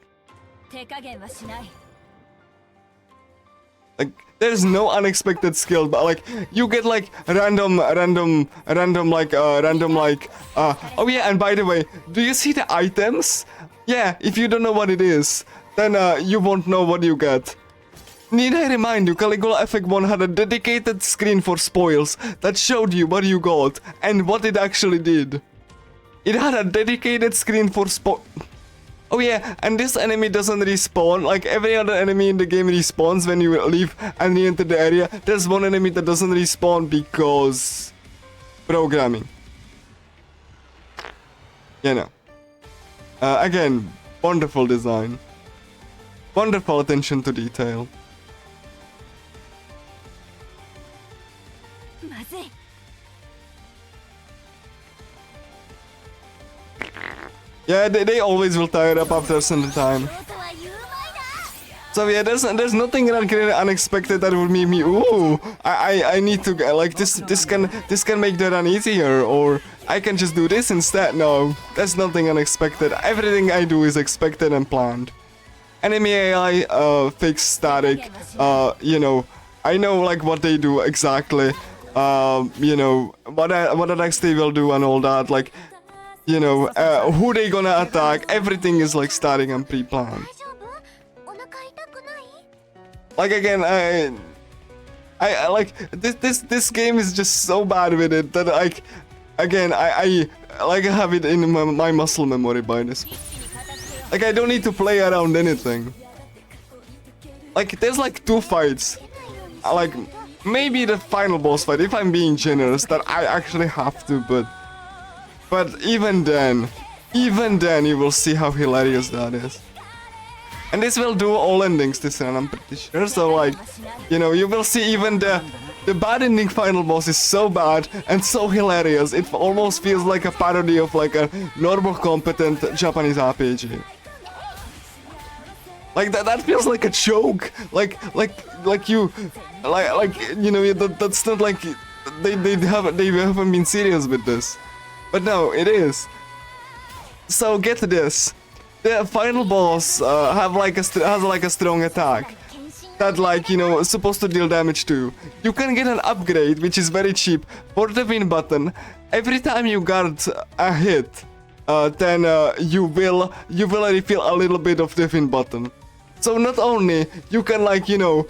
Like, there's no unexpected skill, but like, you get like random like, oh yeah, and by the way, do you see the items? Yeah, if you don't know what it is, then you won't know what you get. Need I remind you, Caligula Effect 1 had a dedicated screen for spoils that showed you what you got and what it actually did. It had a dedicated screen for Oh yeah, and this enemy doesn't respawn, like every other enemy in the game respawns when you leave and re-enter the area. There's one enemy that doesn't respawn because... programming. You know. Again, wonderful design. Wonderful attention to detail. Yeah, they always will tire up after a certain time. So yeah, there's nothing really unexpected that would make me ooh. I need to like this can make the run easier, or I can just do this instead. No, there's nothing unexpected. Everything I do is expected and planned. Enemy AI fixed static. You know, I know like what they do exactly. You know what attacks they will do and all that. Like. You know, who they gonna attack, everything is like starting and pre-planned. Like again, I like this game is just so bad with it that like again I like have it in my muscle memory by this. Like I don't need to play around anything. Like there's like 2 fights, like maybe the final boss fight if I'm being generous that I actually have to, but even then you will see how hilarious that is. And this will do all endings this run, I'm pretty sure. So like, you know, you will see even the bad ending final boss is so bad and so hilarious. It almost feels like a parody of like a normal competent Japanese RPG. Like that feels like a joke. Like you know, that's not like they haven't been serious with this. But no, it is. So get this. The final boss has like a strong attack that like, you know, is supposed to deal damage to. You can get an upgrade which is very cheap for the win button. Every time you guard a hit, then you will refill a little bit of the win button. So not only you can like, you know,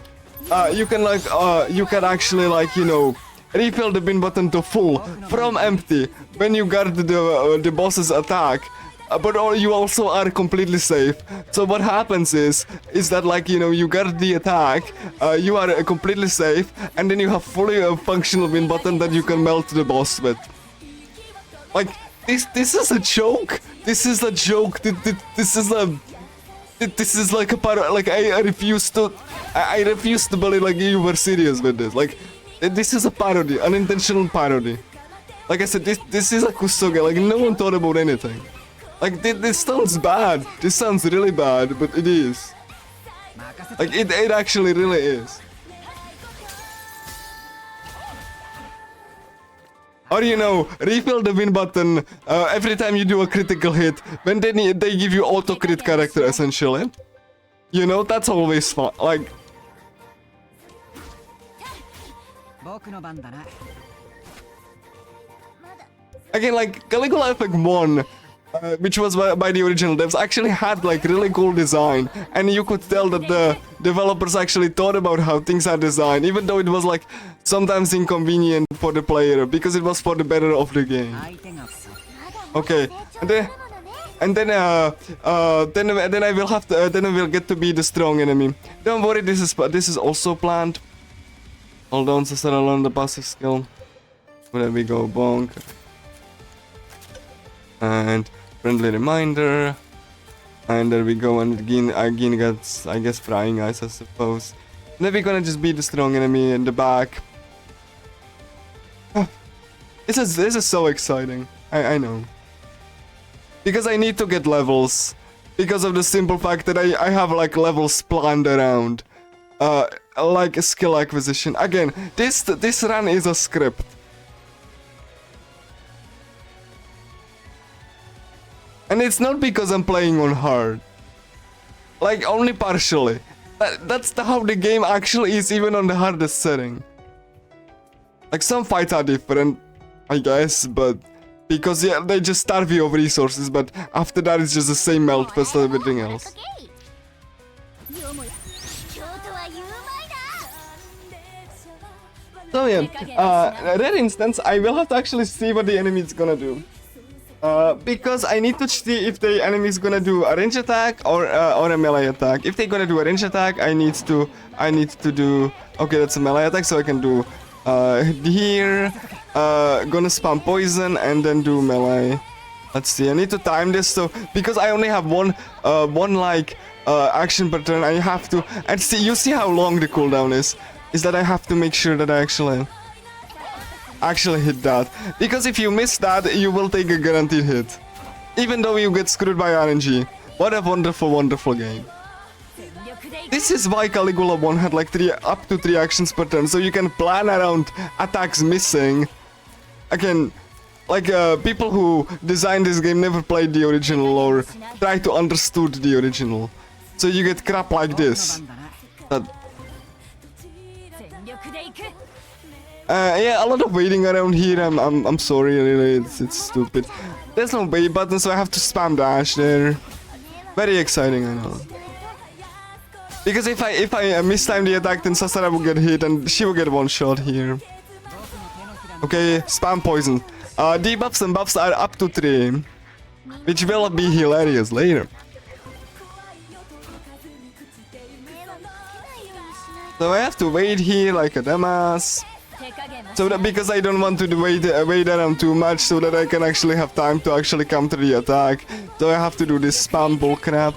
you can actually like, you know, refill the win button to full from empty when you guard the boss's attack, but you also are completely safe. So what happens is that like, you know, you guard the attack, you are completely safe, and then you have fully functional win button that you can melt the boss with. Like this is a joke. This is a joke. This is like a part. Like I refuse to believe like you were serious with this. Like. This is a parody, unintentional parody. Like I said, this is a kusoge, like no one thought about anything. Like this sounds bad, this sounds really bad, but it is. Like it actually really is. Or you know, refill the win button every time you do a critical hit, when they give you auto crit character essentially. You know, that's always fun, like... Again, like, Caligula Effect 1, which was by the original devs, actually had like really cool design, and you could tell that the developers actually thought about how things are designed, even though it was like sometimes inconvenient for the player, because it was for the better of the game. Okay, and then I will have to, then I will get to be the strong enemy. Don't worry, this is also planned. Hold on, so I learn the passive skill. There we go, bonk. And friendly reminder. And there we go, and again gets, I guess, frying eyes, I suppose. And then we're gonna just beat the strong enemy in the back. This is so exciting. I know. Because I need to get levels. Because of the simple fact that I have like levels planned around. Like a skill acquisition. Again, this run is a script. And it's not because I'm playing on hard. Like, only partially. That's how the game actually is, even on the hardest setting. Like, some fights are different, I guess, but... Because, yeah, they just starve you of resources, but after that it's just the same melt fest as everything else. So yeah, that instance, I will have to actually see what the enemy is gonna do. Because I need to see if the enemy is gonna do a range attack or a melee attack. If they're gonna do a range attack, I need to do. Okay, that's a melee attack, so I can do here. Gonna spam poison and then do melee. Let's see. I need to time this so because I only have one like action per turn. I have to and see. You see how long the cooldown is. Is that I have to make sure that I actually hit that. Because if you miss that, you will take a guaranteed hit. Even though you get screwed by RNG. What a wonderful, wonderful game. This is why Caligula 1 had like up to 3 actions per turn. So you can plan around attacks missing. Again, like people who designed this game never played the original or try to understood the original. So you get crap like this. Yeah, a lot of waiting around here. I'm sorry, really, it's stupid. There's no wait button, so I have to spam dash there. Very exciting, I know. Because if I mistime the attack, then Sasara will get hit and she will get one shot here. Okay, spam poison. Debuffs and buffs are up to 3, which will be hilarious later. So I have to wait here like a dumbass. So that because I don't want to wait around too much so that I can actually have time to actually counter the attack. So I have to do this spam bullcrap.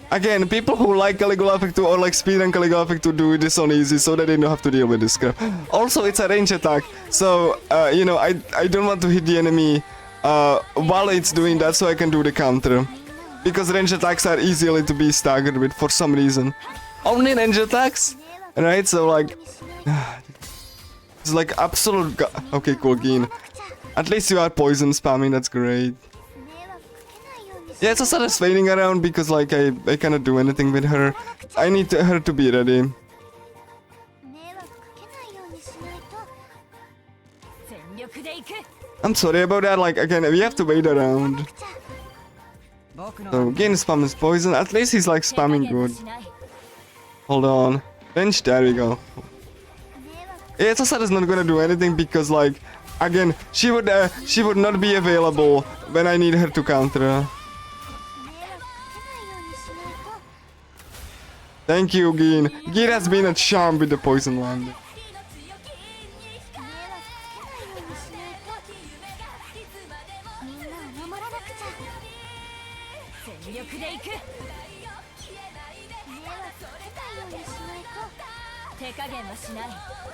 Again, people who like Caligula Effect 2 or like speedrun Caligula Effect 2 do this on easy so that they don't have to deal with this crap. Also, it's a range attack, so you know, I don't want to hit the enemy while it's doing that so I can do the counter. Because range attacks are easily to be staggered with for some reason. Only range attacks? Right, so like... It's like absolute... Okay, cool, Geen. At least you are poison spamming, that's great. Yeah, it's also just waiting around because like I cannot do anything with her. I need her to be ready. I'm sorry about that, like again, we have to wait around. So, Geen spam is poison, at least he's like spamming good. Hold on. Bench, there we go. Yeah, Sasara is not gonna do anything because like, again, she would not be available when I need her to counter. Thank you, Geen. Geen has been a charm with the poison land.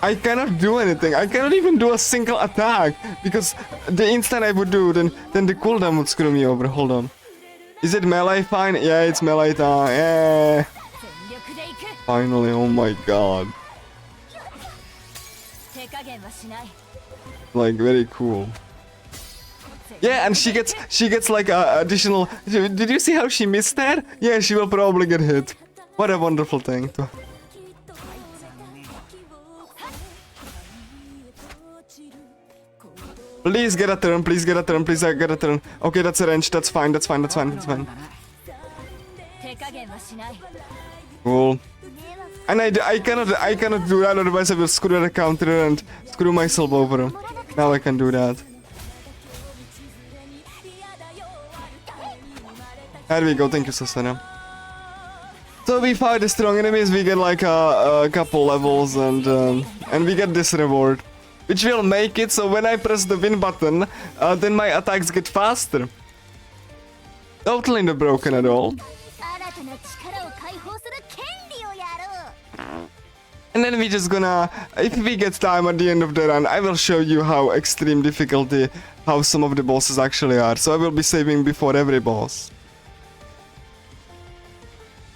I cannot do anything. I cannot even do a single attack because the instant I would do, then the cooldown would screw me over. Hold on. Is it melee fine? Yeah, it's melee time. Yeah. Finally, oh my god. Like very cool. Yeah, and she gets like additional. Did you see how she missed that? Yeah, she will probably get hit. What a wonderful thing. Please get a turn, please get a turn, please get a turn. Okay, that's a range, that's fine, that's fine, that's fine, that's fine. Cool. And I cannot do that, otherwise I will screw the counter and screw myself over. Now I can do that. There we go, thank you, Sasana. So we fight the strong enemies, we get like a couple levels and we get this reward. Which will make it so when I press the win button, then my attacks get faster. Totally not broken at all. And then we just gonna, if we get time at the end of the run, I will show you how extreme difficulty, how some of the bosses actually are. So I will be saving before every boss.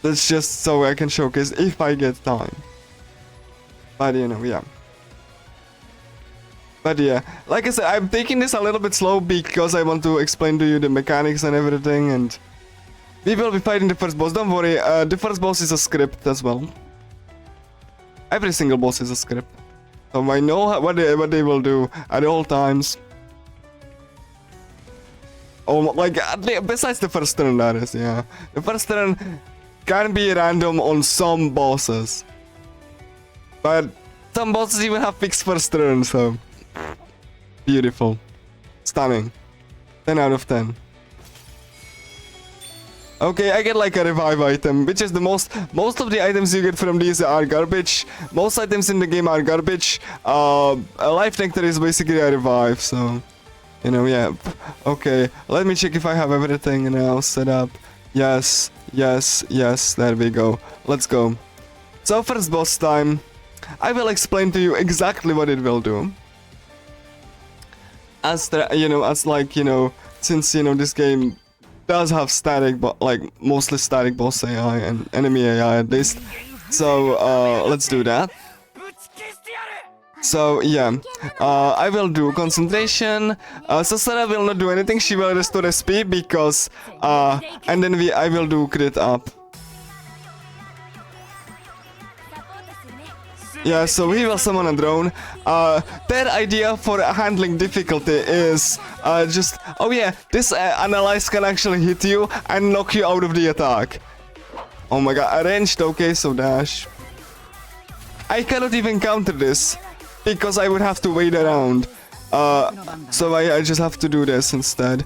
That's just so I can showcase if I get time. But you know, yeah. But yeah, like I said, I'm taking this a little bit slow because I want to explain to you the mechanics and everything, and we will be fighting the first boss. Don't worry, the first boss is a script as well. Every single boss is a script, so I know what they will do at all times. Oh, like besides the first turn, that is, yeah. The first turn can be random on some bosses, but some bosses even have fixed first turn, so beautiful, stunning, 10 out of 10. Okay, I get like a revive item, which is the most of the items you get from these are garbage. Most items in the game are garbage. A life nectar is basically a revive, so you know, yeah. Okay, let me check if I have everything now set up. Yes, yes, yes, there we go. Let's go. So first boss time. I will explain to you exactly what it will do. As you know, since you know this game does have static, but like mostly static boss AI and enemy AI at least. So let's do that. So yeah, I will do concentration. So Sarah will not do anything. She will restore SP because and then I will do crit up. Yeah, so he will summon a drone. Their idea for handling difficulty is just... Oh yeah, this analyze can actually hit you and knock you out of the attack. Oh my god, arranged, okay, so dash. I cannot even counter this, because I would have to wait around. So I just have to do this instead.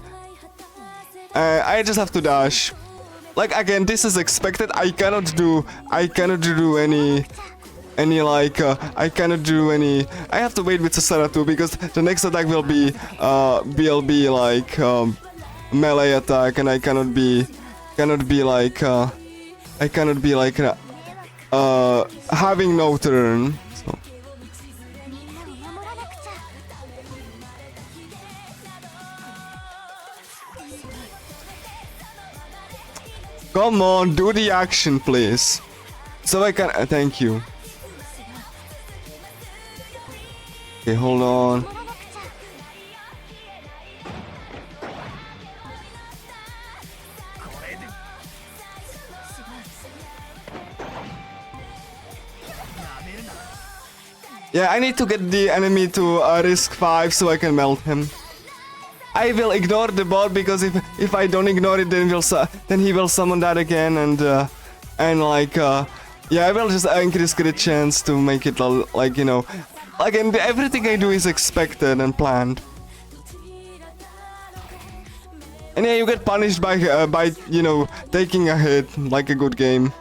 I just have to dash. Like, again, this is expected. I cannot do any like I cannot do any. I have to wait with Sasara too because the next attack will be like melee attack, and I cannot be like having no turn. So. Come on, do the action, please. So I can. Thank you. Okay, hold on. Yeah, I need to get the enemy to risk 5 so I can melt him. I will ignore the bot because if I don't ignore it, then he will summon that again, and like yeah, I will just increase crit chance to make it like, you know. Again, everything I do is expected and planned. And yeah, you get punished by you know, taking a hit, like a good game.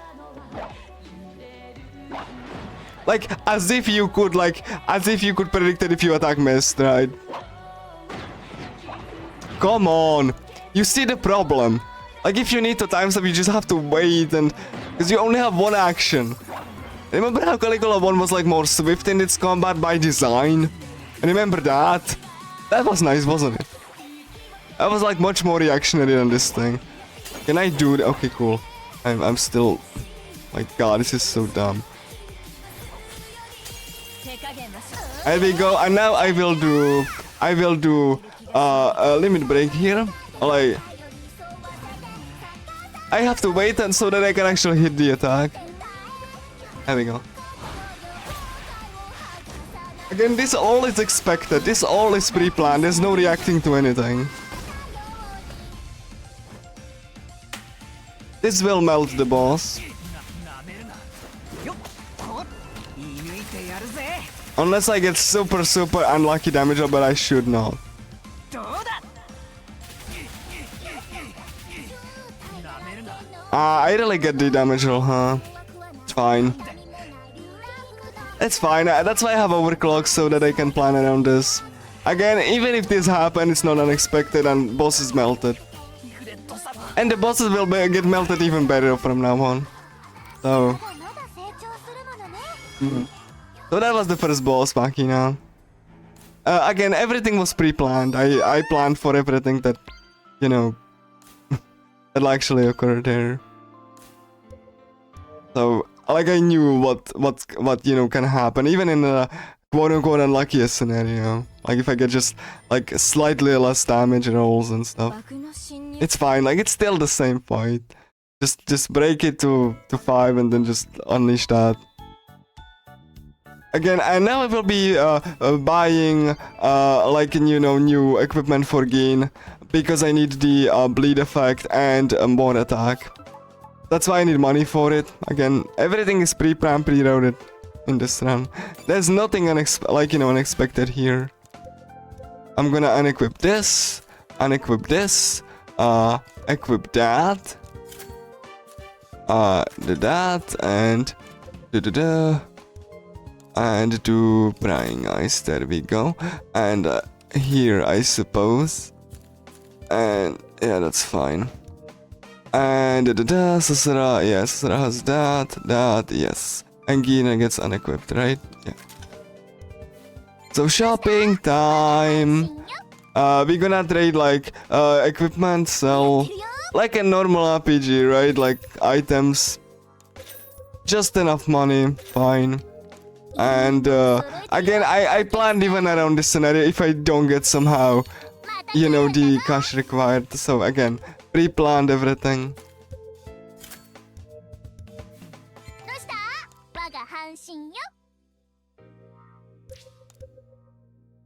Like, as if you could predict it if you attack missed, right? Come on! You see the problem. Like, if you need to time stop, you just have to wait, and... because you only have one action. Remember how Caligula 1 was like more swift in its combat by design? Remember that? That was nice, wasn't it? That was like much more reactionary than this thing. Can I do it? Okay, cool. I'm still... My god, this is so dumb. There we go, and now I will do a limit break here. Like... I have to wait and so that I can actually hit the attack. There we go. Again, this all is expected. This all is pre-planned. There's no reacting to anything. This will melt the boss. Unless I get super unlucky damage, but I should not. I really get the damage roll, huh? It's fine. It's fine, that's why I have overclock, so that I can plan around this. Again, even if this happens, it's not unexpected and boss is melted. And the bosses will get melted even better from now on. So... So that was the first boss, Machina. Again, everything was pre-planned. I planned for everything that, you know, that actually occurred here. So, like, I knew what you know can happen, even in a quote-unquote unluckiest scenario. Like, if I get just like slightly less damage rolls and stuff, it's fine. Like, it's still the same fight. Just break it to 5 and then just unleash that. Again, and now I will be buying like, you know, new equipment for Gin because I need the bleed effect and more attack. That's why I need money for it. Again, everything is pre-planned, pre-loaded. in this run. There's nothing unexpected here. I'm gonna unequip this, equip that, do that, and and do prying eyes. There we go. And here, I suppose. And yeah, that's fine. And Sasara, yeah, Sasara has that, yes. And Gina gets unequipped, right? Yeah. So shopping time. We're gonna trade like equipment, sell like a normal RPG, right? Like items. Just enough money, fine. And again, I planned even around this scenario if I don't get somehow, you know, the cash required. So again, pre-planned everything.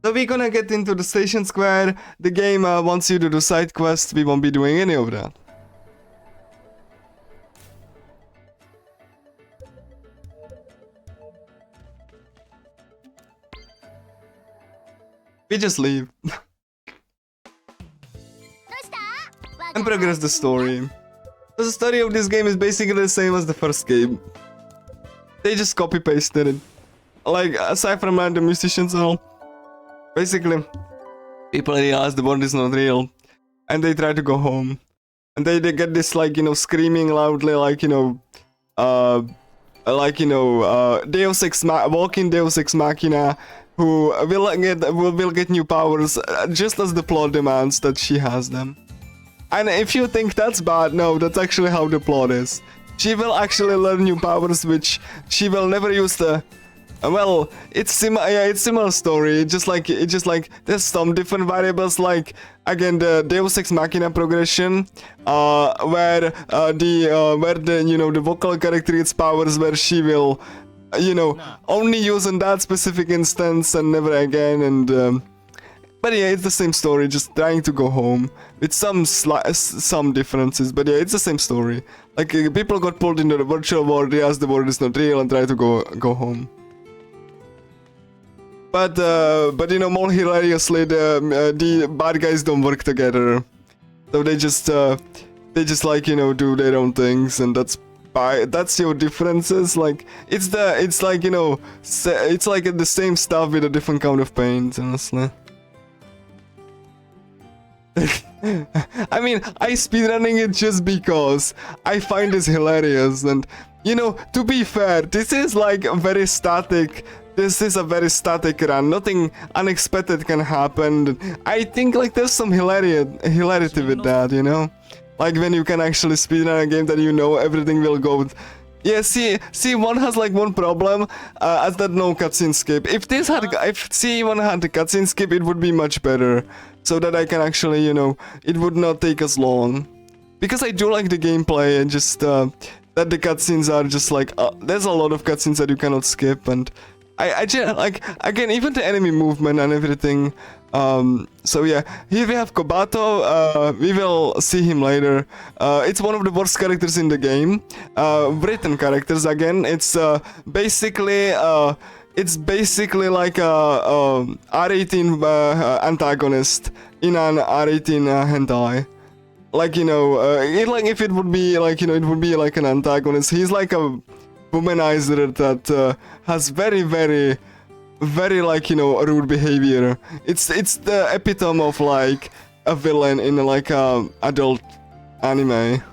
So we're gonna get into the station square. The game wants you to do side quests. We won't be doing any of that. We just leave. And progress the story. So the story of this game is basically the same as the first game. They just copy-pasted it. Like, aside from random musicians and all. Basically, people realize the world is not real. And they try to go home. And they get this, like, you know, screaming loudly, like, you know, Deus Ex walking Deus Ex Machina, who will get new powers just as the plot demands that she has them. And if you think that's bad, no, that's actually how the plot is. She will actually learn new powers which she will never use the... Well, it's similar story. It's just like there's some different variables, like again the Deus Ex Machina progression, where the vocal character gets powers where she will, only use in that specific instance and never again. And but yeah, it's the same story, just trying to go home with some differences. But yeah, it's the same story. Like people got pulled into the virtual world, realize the world is not real, and try to go home. But more hilariously, the bad guys don't work together, so they just do their own things, and that's your differences. Like it's like the same stuff with a different kind of paint, honestly. I mean, I speedrunning it just because I find this hilarious, and to be fair, this is like a very static. This is a very static run. Nothing unexpected can happen. I think like there's some hilarity with that, like when you can actually speedrun a game that everything will go. Yeah, see, one has like one problem, as that no cutscene skip. If C1 had the cutscene skip, it would be much better, so that I can actually, it would not take us long. Because I do like the gameplay, and just that the cutscenes are just like there's a lot of cutscenes that you cannot skip, and I just like, again, even the enemy movement and everything. So yeah, here we have Kobato. We will see him later. It's one of the worst characters in the game. Written characters again. It's basically like a R18 antagonist in an R18 hentai. Like like if it would be like it would be like an antagonist. He's like a womanizer that has very like rude behavior. It's the epitome of like a villain in like a adult anime,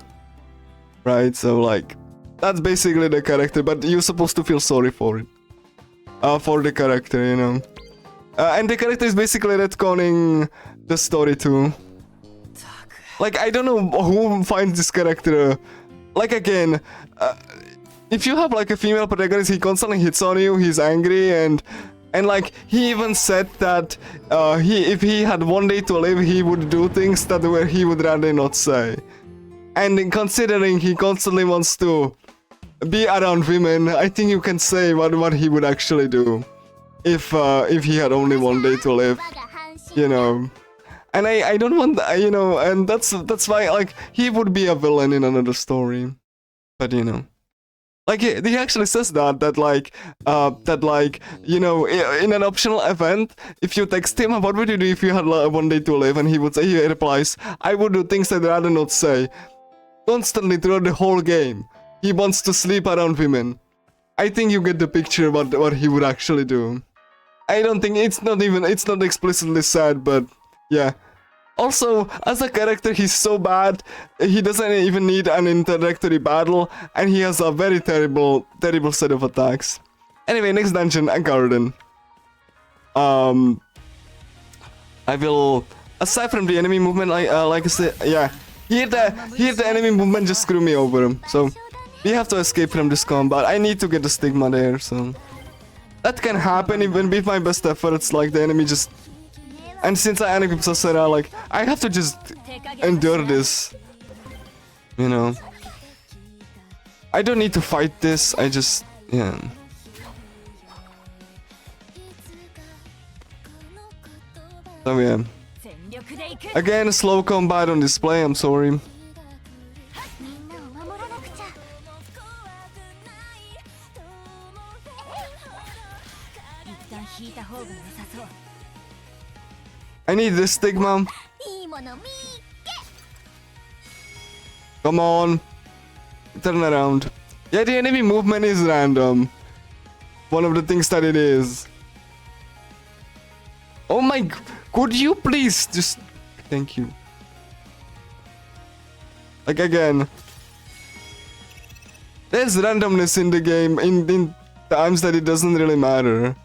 right? So like that's basically the character, but you're supposed to feel sorry for it, for the character, and the character is basically retconning the story too. Like I don't know who finds this character. Like again, if you have like a female protagonist, he constantly hits on you, he's angry, and like he even said that if he had one day to live, he would do things that he would rather not say. And considering he constantly wants to be around women, I think you can say what he would actually do if he had only one day to live, And I don't want, and that's why like he would be a villain in another story, but Like he actually says that like you know, in an optional event, if you text him, what would you do if you had like, 1 day to live, and he replies, I would do things I'd rather not say. Constantly throughout the whole game, he wants to sleep around women. I think you get the picture what he would actually do. I don't think it's not explicitly said, but yeah. Also, as a character, he's so bad, he doesn't even need an introductory battle, and he has a very terrible set of attacks. Anyway, next dungeon, a garden. I will, aside from the enemy movement, like I said, yeah, here the enemy movement just screw me over, so we have to escape from this combat. I need to get the stigma there, so that can happen even with my best efforts, like the enemy just... And since I unequip Sasera, like, I have to just endure this. You know. I don't need to fight this, I just... yeah. So yeah. Again, slow combat on display, I'm sorry. I need this stigma. Come on. Turn around. Yeah, the enemy movement is random. One of the things that it is. Oh my... Could you please just... Thank you. Like again. There's randomness in the game in times that it doesn't really matter.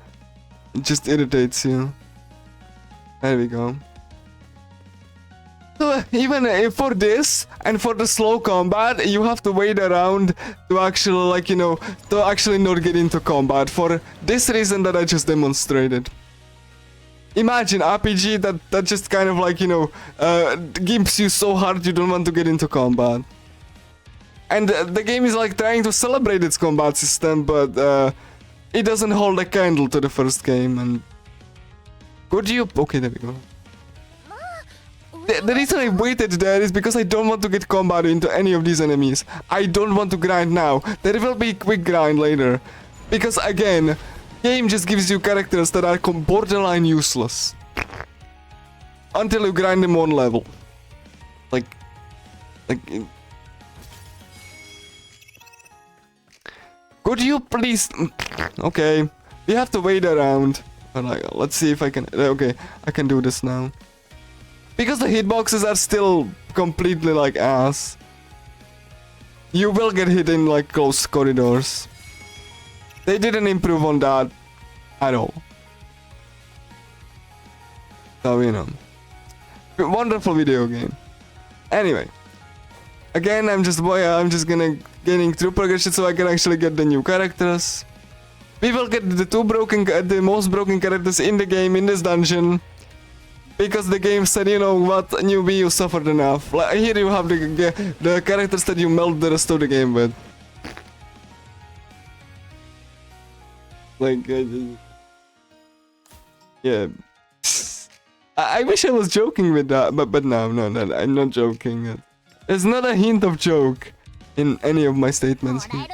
It just irritates you. There we go. So even for this and for the slow combat, you have to wait around to actually, like, you know, to actually not get into combat for this reason that I just demonstrated. Imagine RPG that just kind of, like, you know, gimps you so hard you don't want to get into combat. And the game is like trying to celebrate its combat system, but it doesn't hold a candle to the first game. And could you... Okay, there we go. The reason I waited there is because I don't want to get combat into any of these enemies. I don't want to grind now. There will be quick grind later. Because again, game just gives you characters that are borderline useless. Until you grind them one level. Like... Could you please... Okay. We have to wait around. Like, let's see if I can... Okay, I can do this now. Because the hitboxes are still completely like ass. You will get hit in like close corridors. They didn't improve on that at all. So, you know. Wonderful video game. Anyway. Again, I'm just getting through progression so I can actually get the new characters. We will get the most broken characters in the game in this dungeon. Because the game said, you know what, newbie, you suffered enough. Like, here you have the characters that you melt the rest of the game with. Like, yeah. I wish I was joking with that, but no, I'm not joking. There's not a hint of joke in any of my statements here.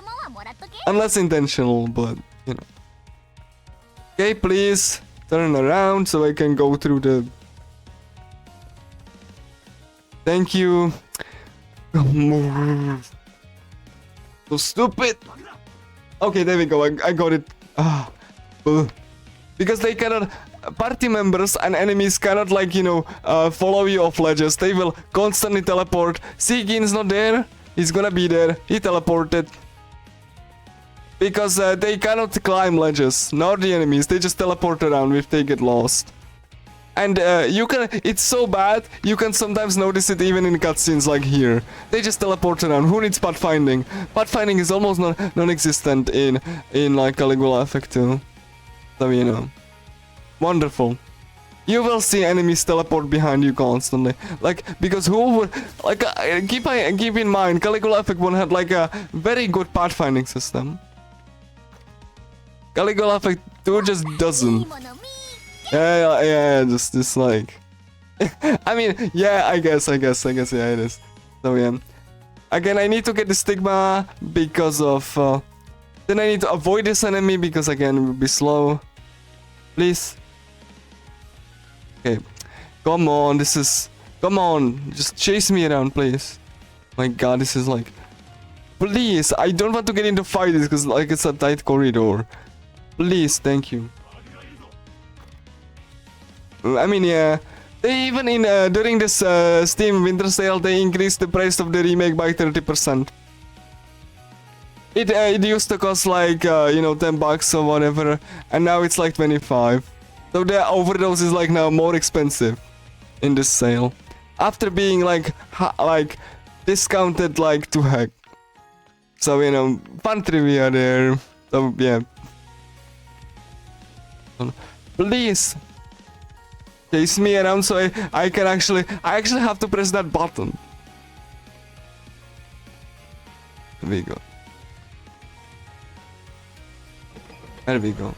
Unless intentional, but, you know. Okay, please, turn around so I can go through the... Thank you. So stupid. Okay, there we go. I got it. Because they cannot... Party members and enemies cannot, like, you know, follow you off ledges. They will constantly teleport. Sigin's not there. He's gonna be there. He teleported. Because they cannot climb ledges. Nor the enemies. They just teleport around if they get lost. And you can... It's so bad, you can sometimes notice it even in cutscenes like here. They just teleport around. Who needs pathfinding? Pathfinding is almost non-existent in like Caligula Effect 2. So, you know. Wonderful. You will see enemies teleport behind you constantly. Like, because who would... Like, keep in mind, Caligula Effect 1 had like a very good pathfinding system. Caligula Effect 2 just doesn't. Yeah, just like... I mean, yeah, I guess, yeah, it is. So, yeah. Again, I need to get the stigma because of Then I need to avoid this enemy because again it will be slow. Please. Okay. Come on, this is... Come on, just chase me around, please. My god, this is like... Please, I don't want to get into fights because like it's a tight corridor. Please, thank you. I mean, yeah. They even in during this Steam Winter Sale, they increased the price of the remake by 30%. It used to cost like you know, $10 or whatever, and now it's like 25. So the overdose is like now more expensive in this sale, after being like discounted like to heck. So you know, fun trivia there. So yeah. Please chase me around so I can actually have to press that button. There we go. There we go.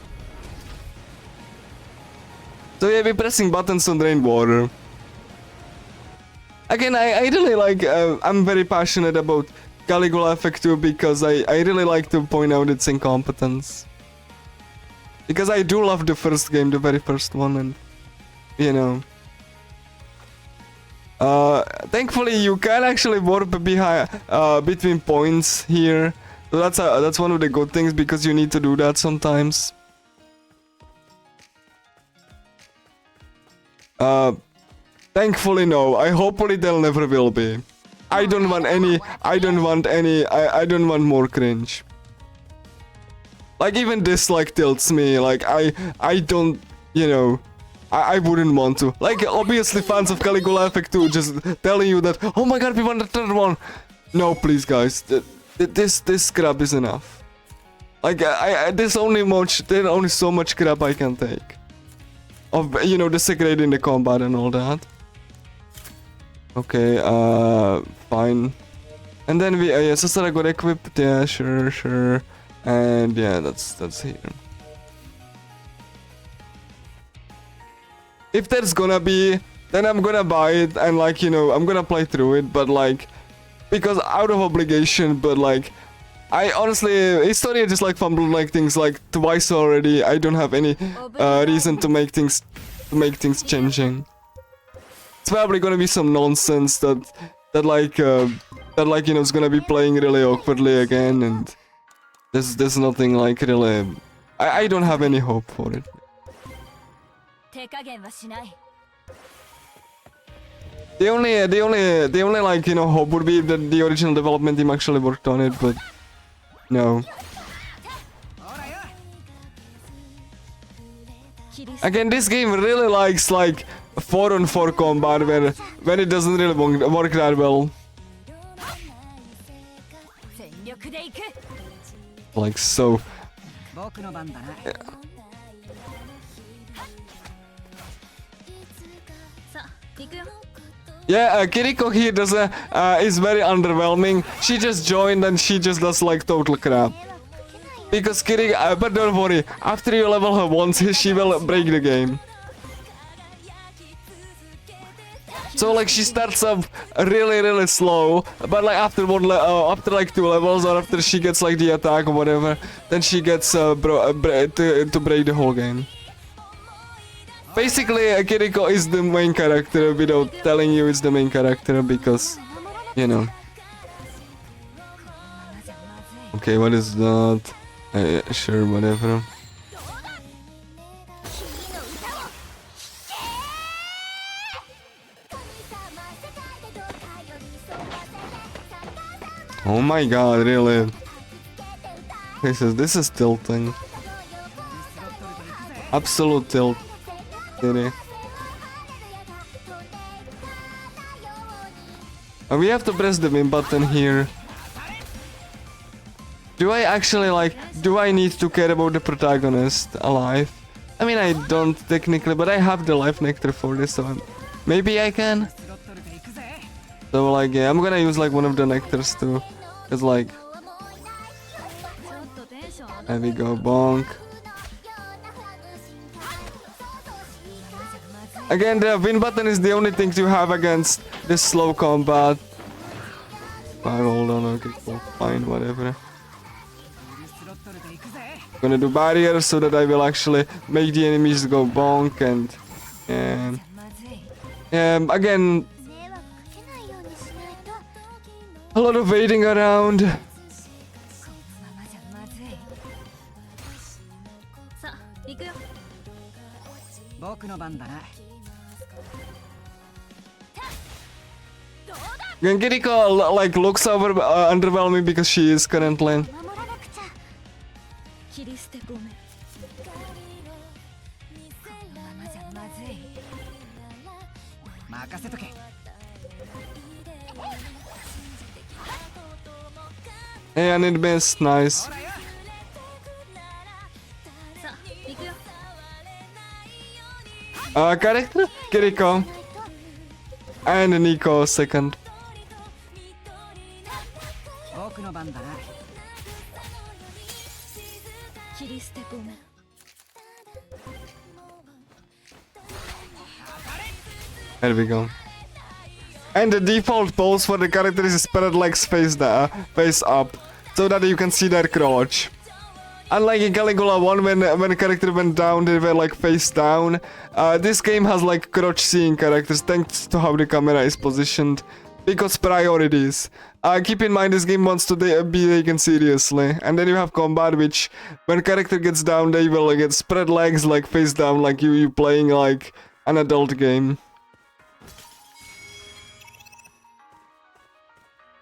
So yeah, we're pressing buttons to drain water. Again, I really like, I'm very passionate about Caligula Effect 2 because I really like to point out its incompetence. Because I do love the first game, the very first one, and you know. Thankfully you can actually warp behind, between points here. So that's one of the good things because you need to do that sometimes. Thankfully no. Hopefully there never will be. I don't want more cringe. Like even this like tilts me. Like I don't, you know, I wouldn't want to. Like obviously fans of Caligula Effect 2 just telling you that, oh my god, we want the third one. No, please guys. This crap is enough. Like there's only so much crap I can take. Of, you know, desecrating the combat and all that. Okay, fine. And then we yeah, Sasara got equipped. Yeah, sure. And yeah, that's here. If there's gonna be, then I'm gonna buy it and like, you know, I'm gonna play through it, but like, because out of obligation, but like, I honestly, Historia just like fumbled like things like twice already. I don't have any reason to make things changing. It's probably gonna be some nonsense that like you know, is gonna be playing really awkwardly again, and there's nothing like really. I don't have any hope for it. The only like, you know, hope would be that the original development team actually worked on it, but no. Again, this game really likes like 4-on-4 combat when it doesn't really work that well. Like so. Yeah, Kiriko here is very underwhelming. She just joined and she just does like total crap. Because Kiriko, but don't worry, after you level her once, she will break the game. So like she starts up really slow, but like after like 2 levels, or after she gets like the attack or whatever, then she gets to break the whole game. Basically, Kiriko is the main character without telling you it's the main character because, you know. Okay, what is that? Sure, whatever. Oh my god, really? This is tilting. Absolute tilt. Really. We have to press the win button here. Do I actually like... Do I need to care about the protagonist alive? I mean, I don't technically, but I have the life nectar for this, so maybe I can? So like, yeah, I'm gonna use like one of the nectars too. Cause like... There we go, bonk. Again, the win button is the only thing you have against this slow combat. Hold on, okay, cool, fine, whatever. Gonna do barriers so that I will actually make the enemies go bonk and again a lot of waiting around. 僕の番だな。 Gengiriko like looks underwhelming because she is currently. 切り捨てごめん。このままじゃまずい。任せとけ。 Hey, and it missed. Nice. さあ、行くよ。 Character Kiriko and Nico second. 僕の番だな。 切り捨てごめん。 There we go. And the default pose for the character is spread legs face up, so that you can see their crotch. Unlike in Caligula 1, when a character went down, they were like face down. This game has like crotch seeing characters thanks to how the camera is positioned. Because priorities. Keep in mind this game wants to be taken seriously. And then you have combat, which when character gets down, they will get spread legs like face down, like you playing like an adult game.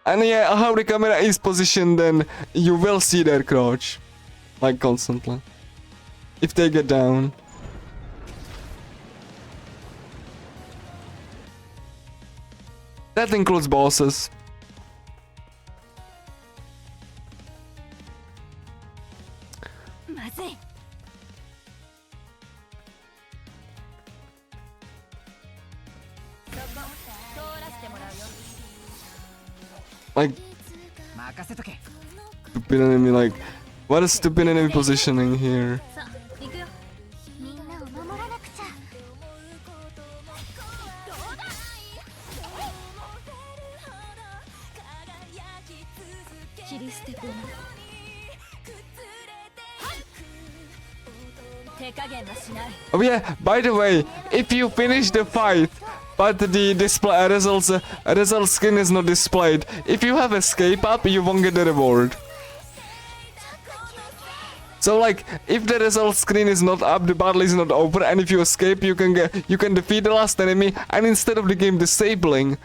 And yeah, how the camera is positioned, then you will see their crotch. Like constantly. If they get down. That includes bosses. Like, 任せとけ。 stupid enemy, like, what is stupid enemy positioning here? さあ、行くよ。みんなを守らなくちゃ。切り捨てごめん。手加減はしない。 Oh yeah, by the way, if you finish the fight, but the display result screen is not displayed, if you have escape up, you won't get the reward. So like, if the result screen is not up, the battle is not over, and if you escape, you can defeat the last enemy, and instead of the game disabling,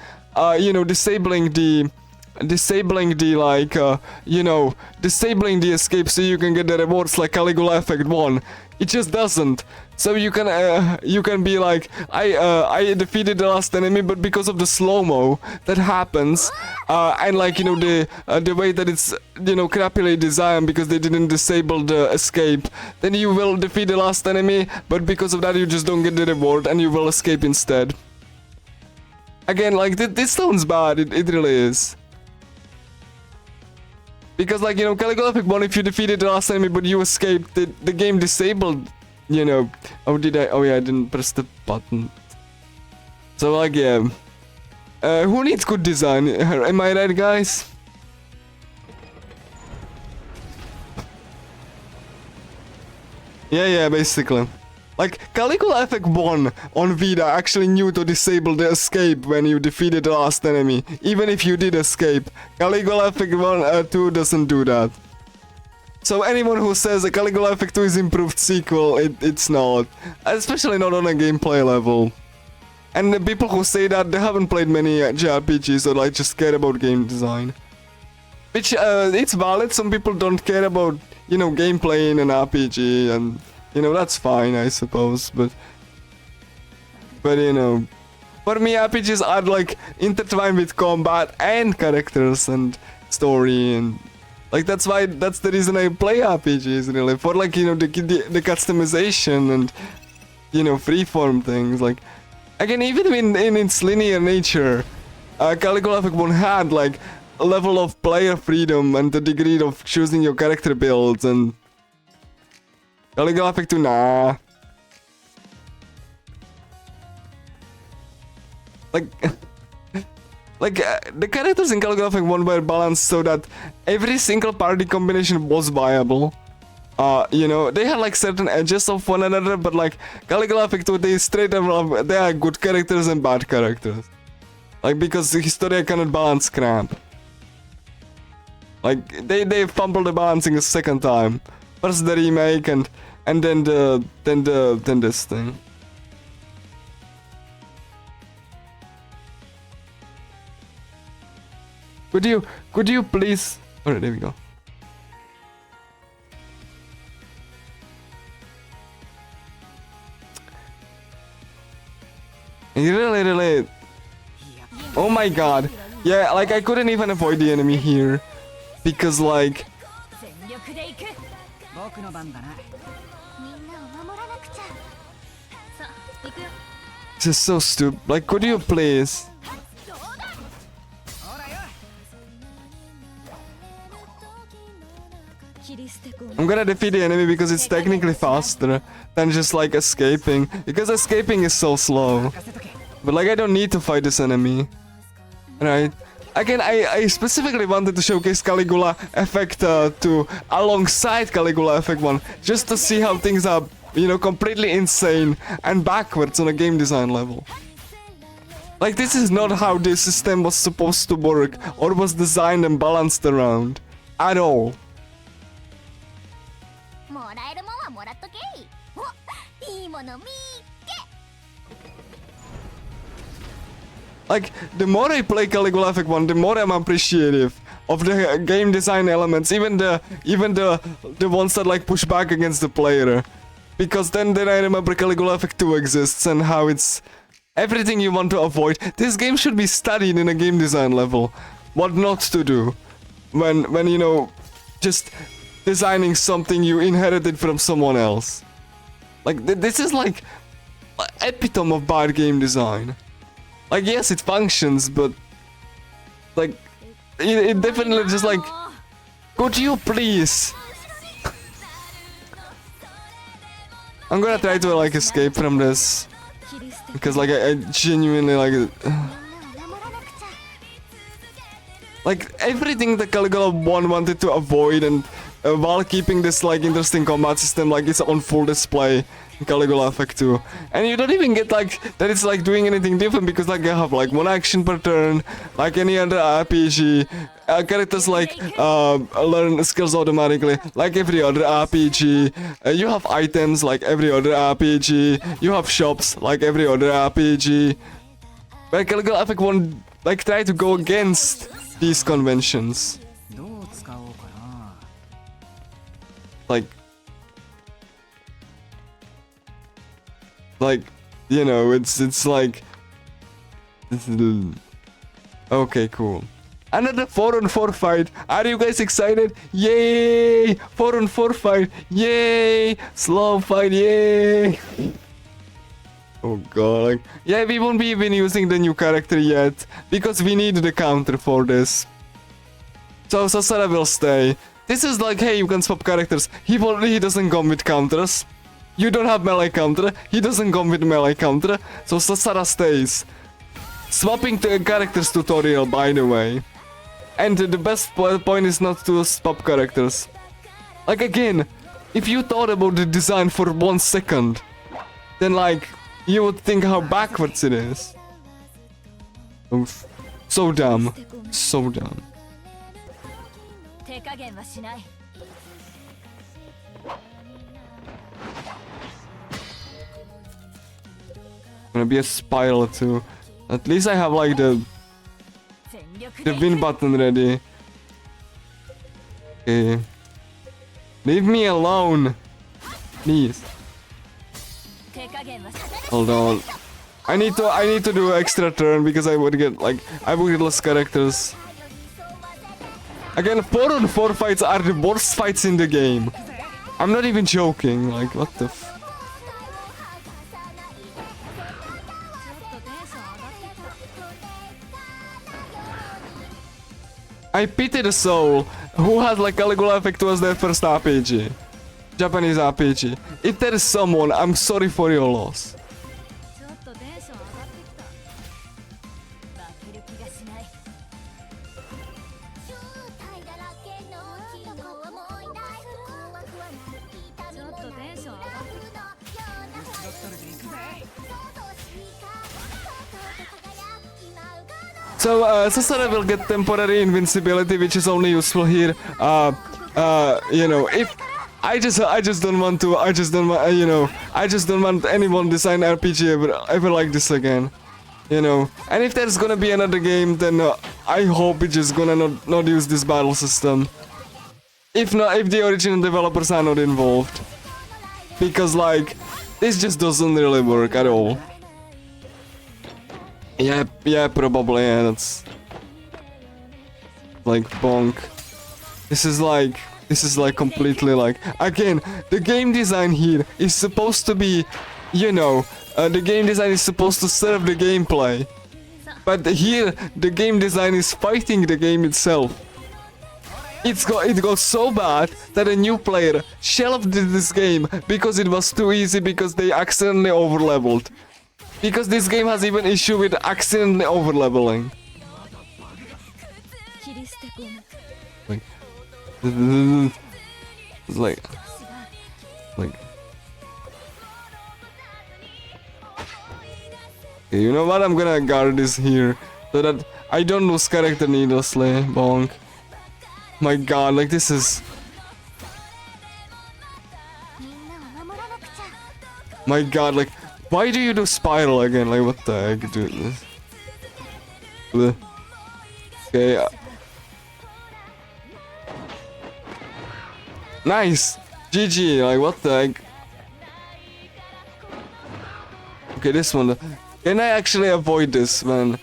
disabling the escape so you can get the rewards like Caligula Effect 1. It just doesn't. So you can be like, I defeated the last enemy, but because of the slow-mo that happens, and like, the way that it's, crappily designed because they didn't disable the escape, then you will defeat the last enemy, but because of that you just don't get the reward and you will escape instead. Again, like, this sounds bad, it really is. Because, like, Caligula Effect 1, if you defeated the last enemy but you escaped, the game disabled, oh yeah, I didn't press the button. So, like, yeah. Who needs good design? Am I right, guys? Yeah, basically. Like, Caligula Effect 1 on Vita actually knew to disable the escape when you defeated the last enemy, even if you did escape. Caligula Effect 2 doesn't do that. So anyone who says a Caligula Effect 2 is improved sequel, it's not. Especially not on a gameplay level. And the people who say that, they haven't played many JRPGs or like just care about game design. Which, it's valid, some people don't care about, gameplay in an RPG, and, that's fine, I suppose, but, for me, RPGs are, like, intertwined with combat and characters and story, and, like, that's the reason I play RPGs, really, for, like, the customization and, freeform things, like, again, even in its linear nature, Caligula Effect 1 had, like, a level of player freedom and the degree of choosing your character builds, and Caligula Effect 2, nah. Like, the characters in Caligula Effect 1 were balanced so that every single party combination was viable. you know, they had like certain edges of one another, but like Caligula Effect 2, they straight up, they are good characters and bad characters. Like, because the Historia cannot balance crap. Like, they fumbled the balancing a second time. First the remake and then this thing. Could you please? Alright, there we go. Really. Oh my god. Yeah, like I couldn't even avoid the enemy here. Because like... 全力で行く僕の番だなみんなを守らなくちゃさあ行くよ This is so stupid. Like, could you please? どうだほらよ切り捨て込む I'm gonna defeat the enemy because it's technically faster than just like escaping. Because escaping is so slow. 任せとけ But like I don't need to fight this enemy. Right? Again, I specifically wanted to showcase Caligula Effect 2 alongside Caligula Effect 1. Just to see how things are, you know, completely insane and backwards on a game design level. Like, this is not how this system was supposed to work or was designed and balanced around. At all. もらえるもんはもらっとけいおいいもの見っけ Like, the more I play Caligula Effect 1, the more I'm appreciative of the game design elements, even the ones that like push back against the player. Because then I remember Caligula Effect 2 exists and how it's everything you want to avoid. This game should be studied in a game design level. What not to do when you know, just designing something you inherited from someone else. Like, this is like epitome of bad game design. Like, yes, it functions, but like it definitely just like, could you please? I'm gonna try to like escape from this because like I genuinely like it. みんなを守らなくちゃ Like everything that Caligula 1 wanted to avoid, and while keeping this like interesting combat system like it's on full display in Caligula Effect 2. And you don't even get like that it's like doing anything different because like you have like one action per turn, like any other RPG. Characters like learn skills automatically, like every other RPG. You have items like every other RPG. You have shops like every other RPG. But Caligula Effect 1 like try to go against these conventions. どう使おうかな Like, you know, it's like, okay, cool. Another 4-on-4 fight. Are you guys excited? Yay! 4-on-4 fight. Yay! Slow fight. Yay! Oh god. Like, yeah, we won't be even using the new character yet because we need the counter for this. So Sasara will stay. This is like, hey, you can swap characters. He doesn't come with counters. You don't have melee counter. He doesn't come with melee counter. So Sasara stays. Swapping the characters tutorial, by the way. And the best point is not to swap characters. Like, again, if you thought about the design for 1 second, then like, you would think how backwards it is. Oof. So dumb. So dumb. 手加減はしない Gonna be a spiral too. At least I have like the 全力 the で win button ready. Okay. Leave me alone. Please. 手加減はしない Hold on. I need to do extra turn because I would get less characters. Again, 4-on-4 fights are the worst fights in the game. I'm not even joking. Like, what the f... ちょっとテンション上がってきた I pity the soul who had like Caligula Effect was their first RPG. Japanese RPG. If there is someone, I'm sorry for your loss. ちょっとテンション上がってきた負ける気がしない正体だらけの希望を思い出すふわふわな So Sasara will get temporary invincibility, which is only useful here. You know, if I just don't want to. I just don't want. You know, I just don't want anyone design RPG ever like this again. You know, and if there's gonna be another game, then I hope it's just gonna not use this battle system. If not, if the original developers are not involved, because like this just doesn't really work at all. Yeah, probably. Yeah, that's like bonk. This is like completely like, again, the game design here is supposed to be, you know, the game design is supposed to serve the gameplay. But here, the game design is fighting the game itself. It got so bad that a new player shelved this game because it was too easy, because they accidentally overleveled. Because this game has even issue with accidentally overleveling. Like, okay, you know what? I'm gonna guard this here so that I don't lose character needlessly. Bonk. My god, like this is. My god, like, why do you do spiral again? Like, what the heck, dude? Bleh. Okay. Nice! GG, like, what the heck? Okay, this one. Can I actually avoid this, man?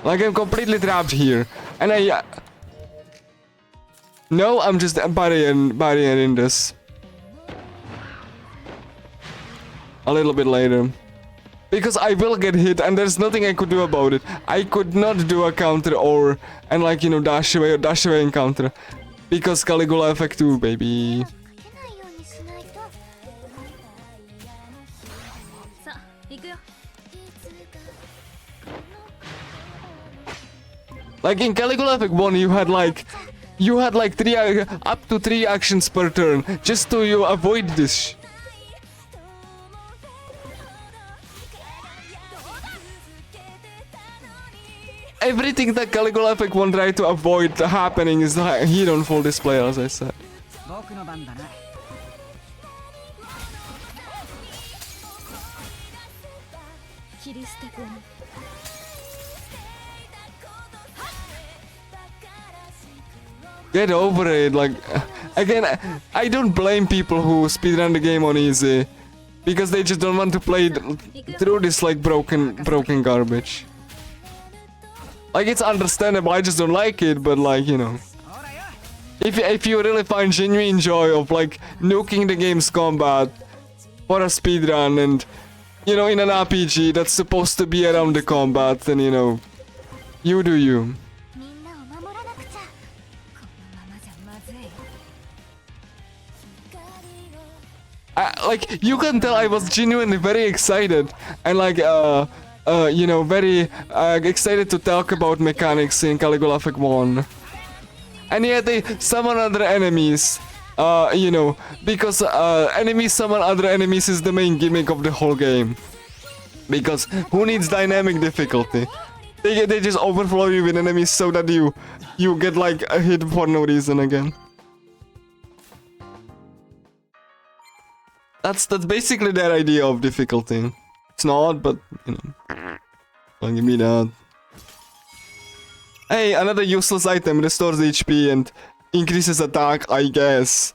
Like, I'm completely trapped here. And I... No, I'm just barriering this. A little bit later. Because I will get hit and there's nothing I could do about it. I could not do a counter or... And like, you know, dash away and counter. Because Caligula effect 2, baby. Like in Caligula effect 1, you had like up to 3 actions per turn just to you avoid this. Everything that Caligula effect 1 tried to avoid happening is here on full display, as I said. Get over it, like, again, I don't blame people who speedrun the game on easy, because they just don't want to play through this, like, broken garbage. Like, it's understandable, I just don't like it, but like, you know. If you really find genuine joy of, like, nuking the game's combat for a speedrun and, you know, in an RPG that's supposed to be around the combat, then, you know, you do you. Like, you can tell I was genuinely very excited and like, you know, very excited to talk about mechanics in Caligula Effect 1. And yet they summon other enemies, you know, because enemies summon other enemies is the main gimmick of the whole game. Because who needs dynamic difficulty? They just overflow you with enemies so that you get like a hit for no reason again. That's basically their idea of difficulty. It's not, but you know. Don't give me that. Hey, another useless item restores HP and increases attack, I guess.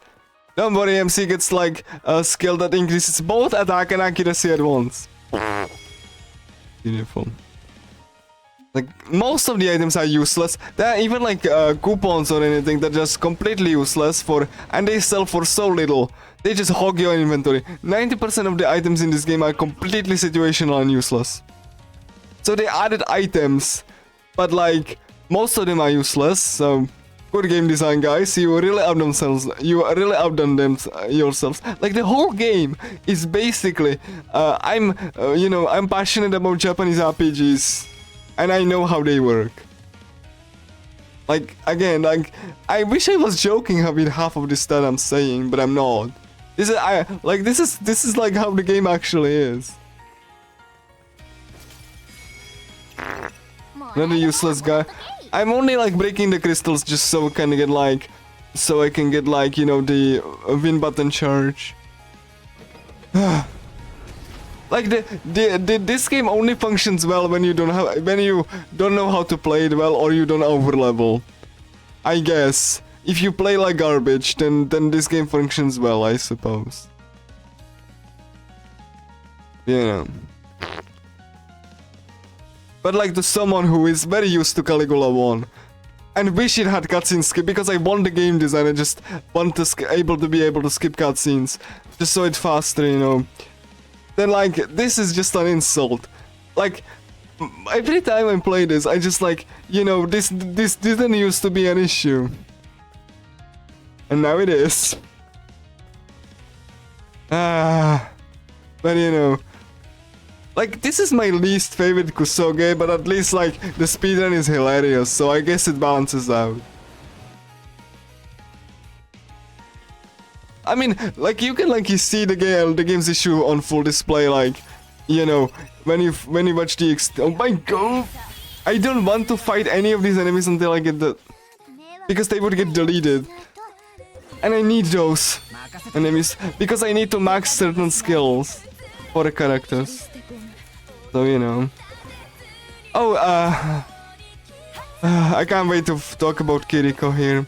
Don't worry, MC gets like a skill that increases both attack and accuracy at once. Beautiful. Like, most of the items are useless. There are even like coupons or anything that are just completely useless and they sell for so little. They just hog your inventory. 90% of the items in this game are completely situational and useless. So they added items, but like, most of them are useless, so good game design, guys. You really outdone themselves. You really outdone them yourselves. Like, the whole game is basically, you know, I'm passionate about Japanese RPGs, and I know how they work. Like, again, like, I wish I was joking with half of this that I'm saying, but I'm not. This is like how the game actually is. Not a useless guy. I'm only like breaking the crystals just so I can get like, you know, the win button charge. Like this game only functions well when you don't know how to play it well or you don't overlevel. I guess if you play like garbage, then this game functions well, I suppose. Yeah. But like to someone who is very used to Caligula 1 and wish it had cutscene skip, because I want the game design, I just want to able to skip cutscenes just so it's faster, you know. Then like this is just an insult. Like every time I play this, I just like, you know, this didn't used to be an issue, and now it is. But you know, like this is my least favorite Kusoge, but at least like the speedrun is hilarious, so I guess it balances out. I mean, like you can like you see the game's issue on full display, like, you know, when you watch the oh my god, I don't want to fight any of these enemies until I get the, because they would get deleted, and I need those enemies because I need to max certain skills for the characters. So you know. Oh, I can't wait to talk about Kiriko here.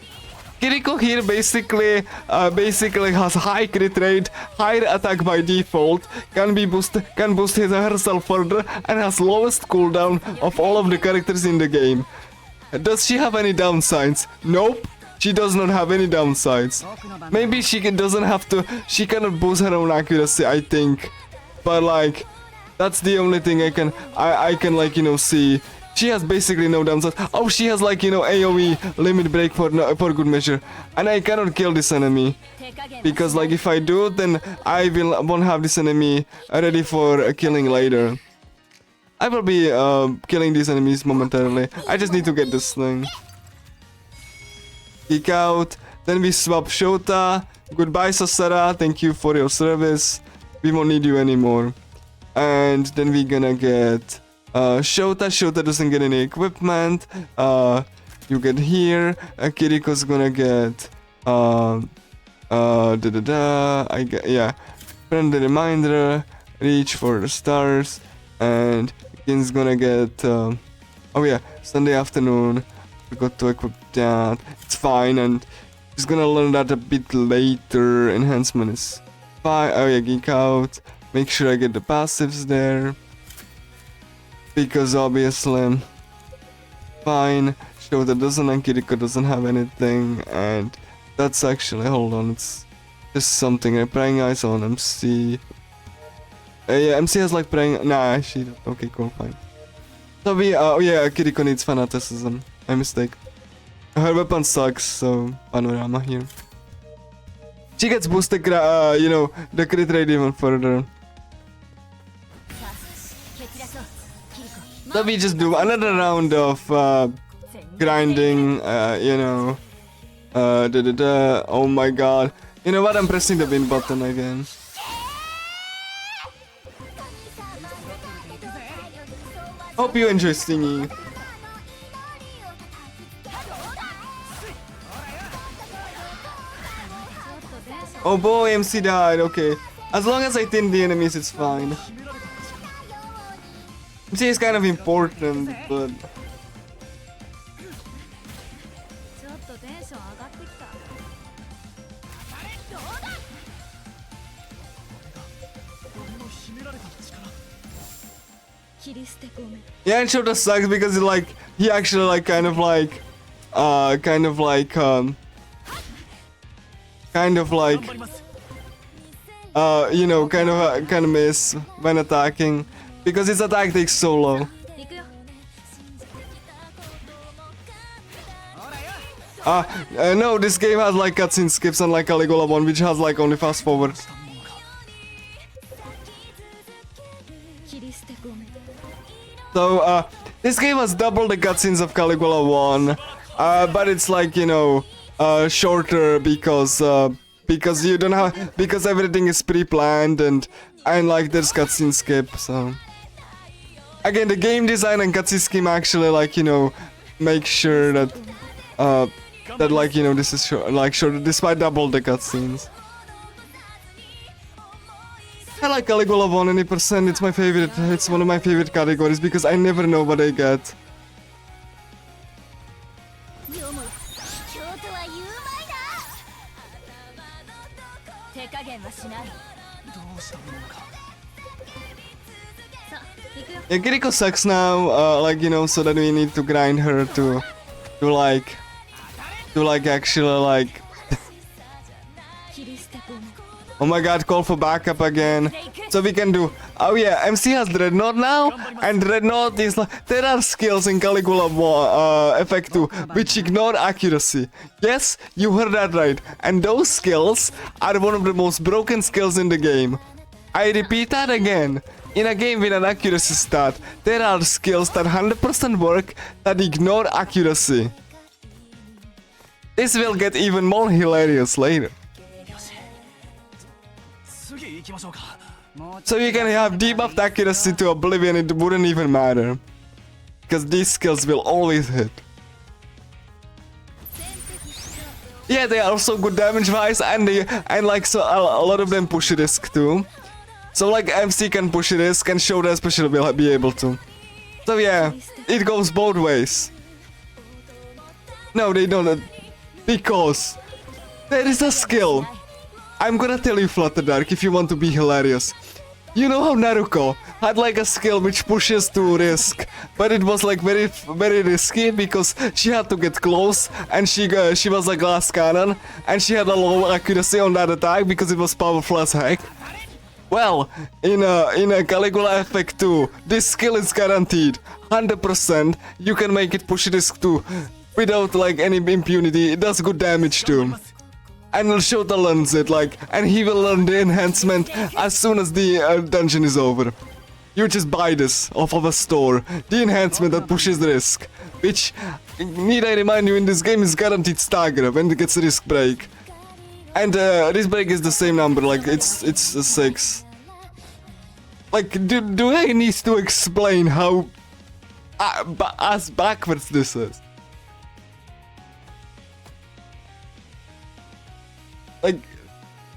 Kiriko here basically has high crit rate, higher attack by default, can boost herself further, and has lowest cooldown of all of the characters in the game. Does she have any downsides? Nope, she does not have any downsides. Maybe she cannot boost her own accuracy, I think, but like that's the only thing I can like, you know, see. She has basically no downsides. Oh, she has like, you know, AoE limit break for good measure, and I cannot kill this enemy because like if I do, then I won't have this enemy ready for killing later. I will be killing these enemies momentarily. I just need to get this thing. Kick out. Then we swap Shota. Goodbye, Sasara. Thank you for your service. We won't need you anymore. And then we're gonna get Shota doesn't get any equipment. You get here. Kiriko's gonna get I get, yeah, friendly reminder, reach for the stars, and Kin's gonna get oh yeah, Sunday afternoon. Forgot to equip that. It's fine, and he's gonna learn that a bit later. Enhancement is fine. Oh yeah, geek out. Make sure I get the passives there, because obviously fine. Shota doesn't, and Kiriko doesn't have anything, and that's actually, hold on, it's just something. Praying eyes on MC. Yeah, MC has like praying. Nah, she. Okay, cool, fine. So we oh yeah, Kiriko needs fanaticism. My mistake. Her weapon sucks, so panorama here. She gets boosted, you know, the crit rate even further. So we just do another round of grinding, you know. Oh my god. You know what? I'm pressing the win button again. Hope you enjoy singing. Oh boy, MC died. Okay. As long as I thin the enemies, it's fine. MC is kind of important, but... Yeah, and Shota sucks because he actually you know, kind of miss when attacking because his attack takes so low. No, this game has like cutscene skips unlike Caligula 1, which has like only fast forward. So, this game has double the cutscenes of Caligula 1, but it's like, you know, shorter because you don't have, because everything is pre-planned and like there's cutscene skip, so. again, the game design and cutscene scheme actually, like, you know, make sure that, that, like, you know, this is sure, like, sure, despite double the cutscenes. I like Caligula 100%, it's my favorite, it's one of my favorite categories because I never know what I get. 世も卑怯とは言うまいな。手加減はしない。どうしたものか。さあ、行くよ。 Yeah, Kiriko sucks now, like, you know, so that we need to grind her to actually, like, 切り捨て込む。 oh my god, call for backup again. So we can do, oh yeah, MC has Dreadnought now, and Dreadnought is like, there are skills in Caligula Effect 2 which ignore accuracy. Yes, you heard that right, and those skills are one of the most broken skills in the game. I repeat that again. In a game with an accuracy stat, there are skills that 100% work that ignore accuracy. This will get even more hilarious later. 次行きましょうか。 So you can have debuffed accuracy to oblivion, it wouldn't even matter. Because these skills will always hit. Yeah, they are also good damage wise, and like, so a lot of them push risk too. So like MC can push risk and Shoda especially will be able to. So yeah, it goes both ways. No, they don't. Because there is a skill. I'm gonna tell you, Flutter Dark, if you want to be hilarious. You know how Naruko had like a skill which pushes to risk, but it was like very risky because she had to get close and she was a glass cannon and she had a low accuracy on that attack because it was powerful as heck. Well, in a Caligula Effect 2, this skill is guaranteed 100%. You can make it push risk too without like any impunity. It does good damage too. And Shota learns it, like, and he will learn the enhancement as soon as the dungeon is over. You just buy this off of a store, the enhancement that pushes risk, which, need I remind you, in this game is guaranteed stagger when it gets risk break. And risk break is the same number, like, it's 6. Like, do I need to explain how as backwards this is? Like,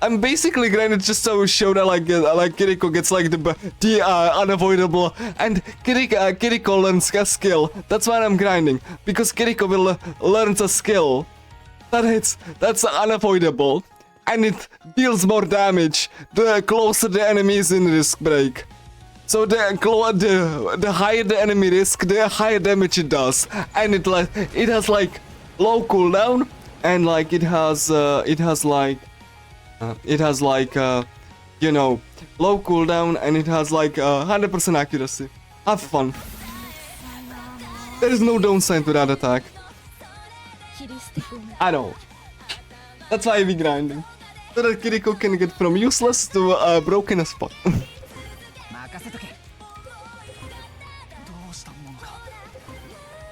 I'm basically grinding just so Shoda like Kiriko gets like the unavoidable, and Kiriko learns a skill. That's why I'm grinding, because Kiriko will learns a skill that's unavoidable, and it deals more damage the closer the enemy is in risk break. So the higher the enemy risk, the higher damage it does, and it has like low cooldown. And like it has like you know, low cooldown, and it has like 100% accuracy. Have fun. There is no downside to that attack. 切り捨て込む。 At all. That's why we grinding. So that Kiriko can get from useless to broken as fuck. 任せとけ。どうしたものか。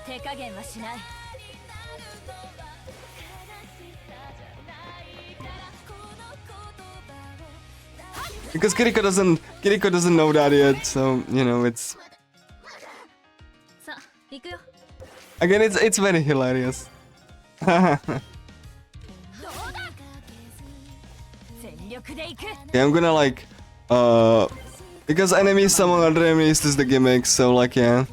手加減はしない。 Because Kiriko doesn't know that yet, so you know it's さあ、行くよ。 again it's very hilarious. どうだ。全力で行く。 Yeah, I'm gonna like because enemies summon other enemies is the gimmick, so like yeah.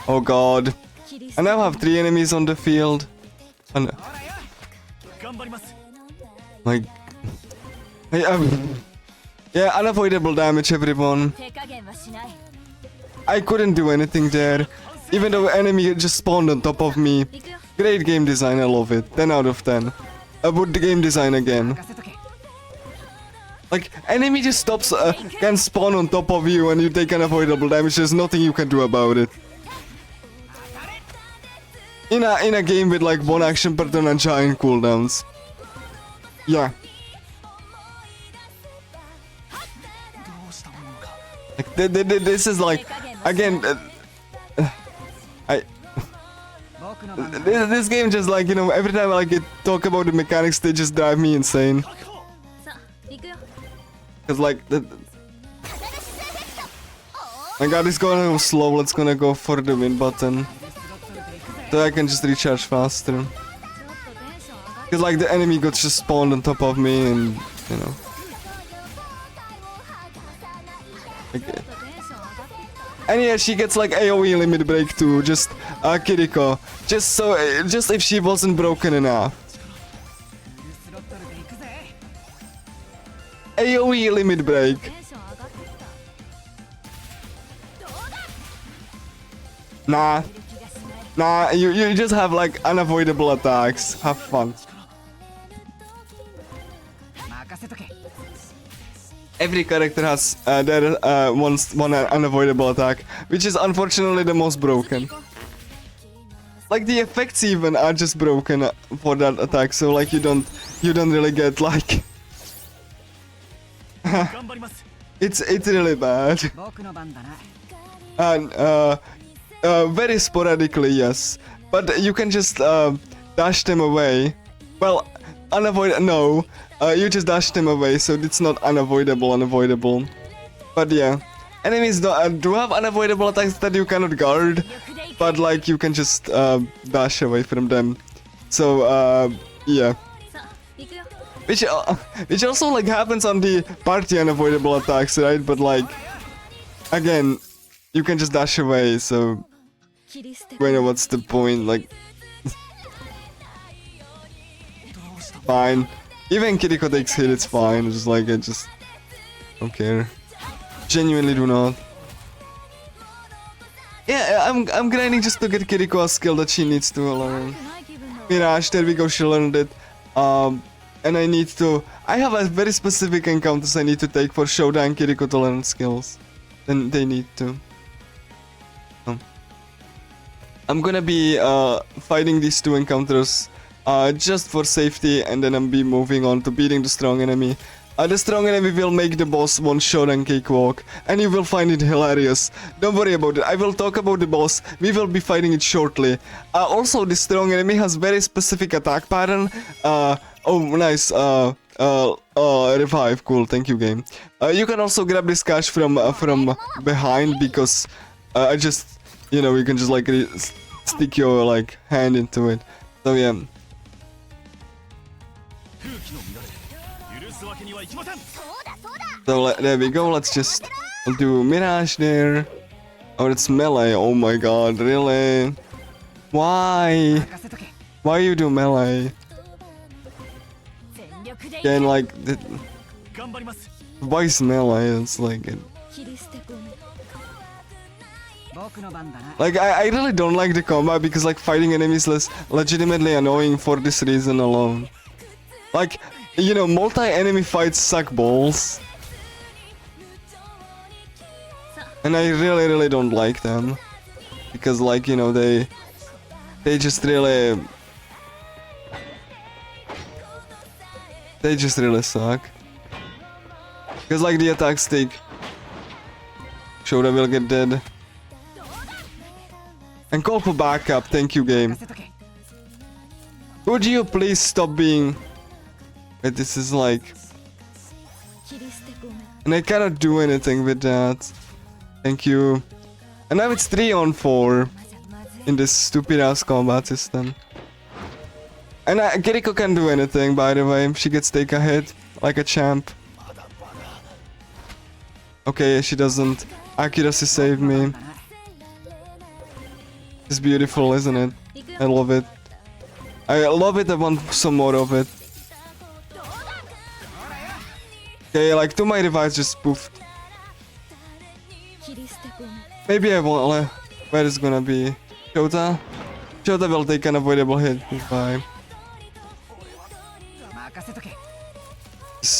Oh god. 切り捨 I て。 now have 3 enemies on the field. And ほらよ。頑張ります。 like yeah, unavoidable damage everyone. 手加減はしない。 I couldn't do anything there. Even though enemy just spawned on top of me. 行くよ。 Great game design, I love it. 10 out of 10. I would the game design again. 任せとけ。 Like, enemy just stops, can spawn on top of you and you take unavoidable damage. There's nothing you can do about it. In a game with like 1 action per turn and giant cooldowns. Yeah. どうしたものか。 Like, this is like, again, 僕の番だ。 this game just like, you know, every time I like talk about the mechanics, they just drive me insane. さあ、行くよ。 Cause like, My god, it's gonna go slow. Let's gonna go for the win button. So I can just recharge faster. ちょっとテンション上がっ Cause like the enemy got just spawned on top of me and you know. Okay. ちょっとテンション上がってきた And yeah, she gets like AoE limit break too. Just Kiriko. Just if she wasn't broken enough. フルスロットルで行くぜ AoE limit break. テンション上がってきた Nah, いる気がしない nah. You just have like unavoidable attacks. Have fun. 任せとけ Every character has their one unavoidable attack, which is unfortunately the most broken. Like the effects even are just broken for that attack, so like you don't really get like 頑張ります it's really bad. 僕の番だな And very sporadically, yes. But you can just dash them away. Well, no. You just dash them away, so it's not unavoidable. But yeah. Enemies do have unavoidable attacks that you cannot guard. But like, you can just dash away from them. So, yeah. さあ行くよ Which also like happens on the party unavoidable attacks, right? But like, again, you can just dash away, so 切り捨て wait, what's the point? Like, どうした fine. Even Kiriko takes hit, it's fine. It's just like, I just don't care. Genuinely do not. Yeah, I'm grinding just to get Kiriko a skill that she needs to learn. ない気分だわ Mirage, there we go, she learned it. And I need to... I have a very specific encounters I need to take for Shoda and Kiriko to learn skills. Then they need to. I'm gonna be fighting these two encounters just for safety, and then I'll be moving on to beating the strong enemy. The strong enemy will make the boss one shot and cakewalk, and you will find it hilarious. Don't worry about it, I will talk about the boss, we will be fighting it shortly. Also, the strong enemy has very specific attack pattern. Oh, nice, revive, cool, thank you game. You can also grab this cash from behind, because I just... You know, you can just like stick your like hand into it. So yeah. 空気の乱れ許すわけにはいきません So there we go. Let's just do Mirage there. Oh, it's melee. Oh my god, really? Why? 任せとけ Why you do melee? 全力で Again, like, 頑張ります why is melee? It's like, 切り捨て込む僕の番だな like I really don't like the combat because like fighting enemies is legitimately annoying for this reason alone. Like, you know, multi-enemy fights suck balls. And I really don't like them. Because like, you know, they just really... They just really suck. Because like the attack stick... Shoda will get dead. And call for backup, thank you game. 任せとけ Would you please stop being... Wait, this is like... 切り捨て込む And I cannot do anything with that. Thank you. And now it's 3 on 4 まじゃまずい in this stupid ass combat system. And Kiriko can do anything, by the way. She gets take a hit like a champ. Okay, she doesn't. Accuracy saved me. It's beautiful, isn't it? 行く I よ love it. I love it, I want some more of it. Okay, like 2 my revives just poofed. 切り捨て込む Maybe I won't. Where is gonna be? Shota? Shota will take an avoidable hit. Goodbye. 任せとけ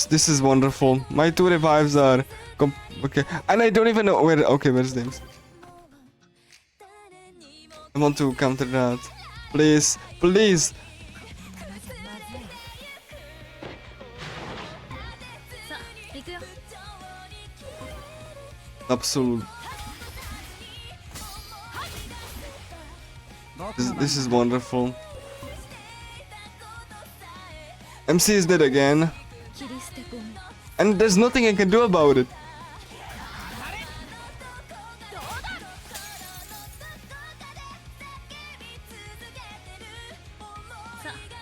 This is wonderful. My 2 revives are... okay. And I don't even know where... Okay, where's James? I want to counter that. Please. Please. まじゃまずいさあ行くよ Absolute. 僕の番 This is wonderful. MC is dead again. 切り捨て込む And there's nothing I can do about it.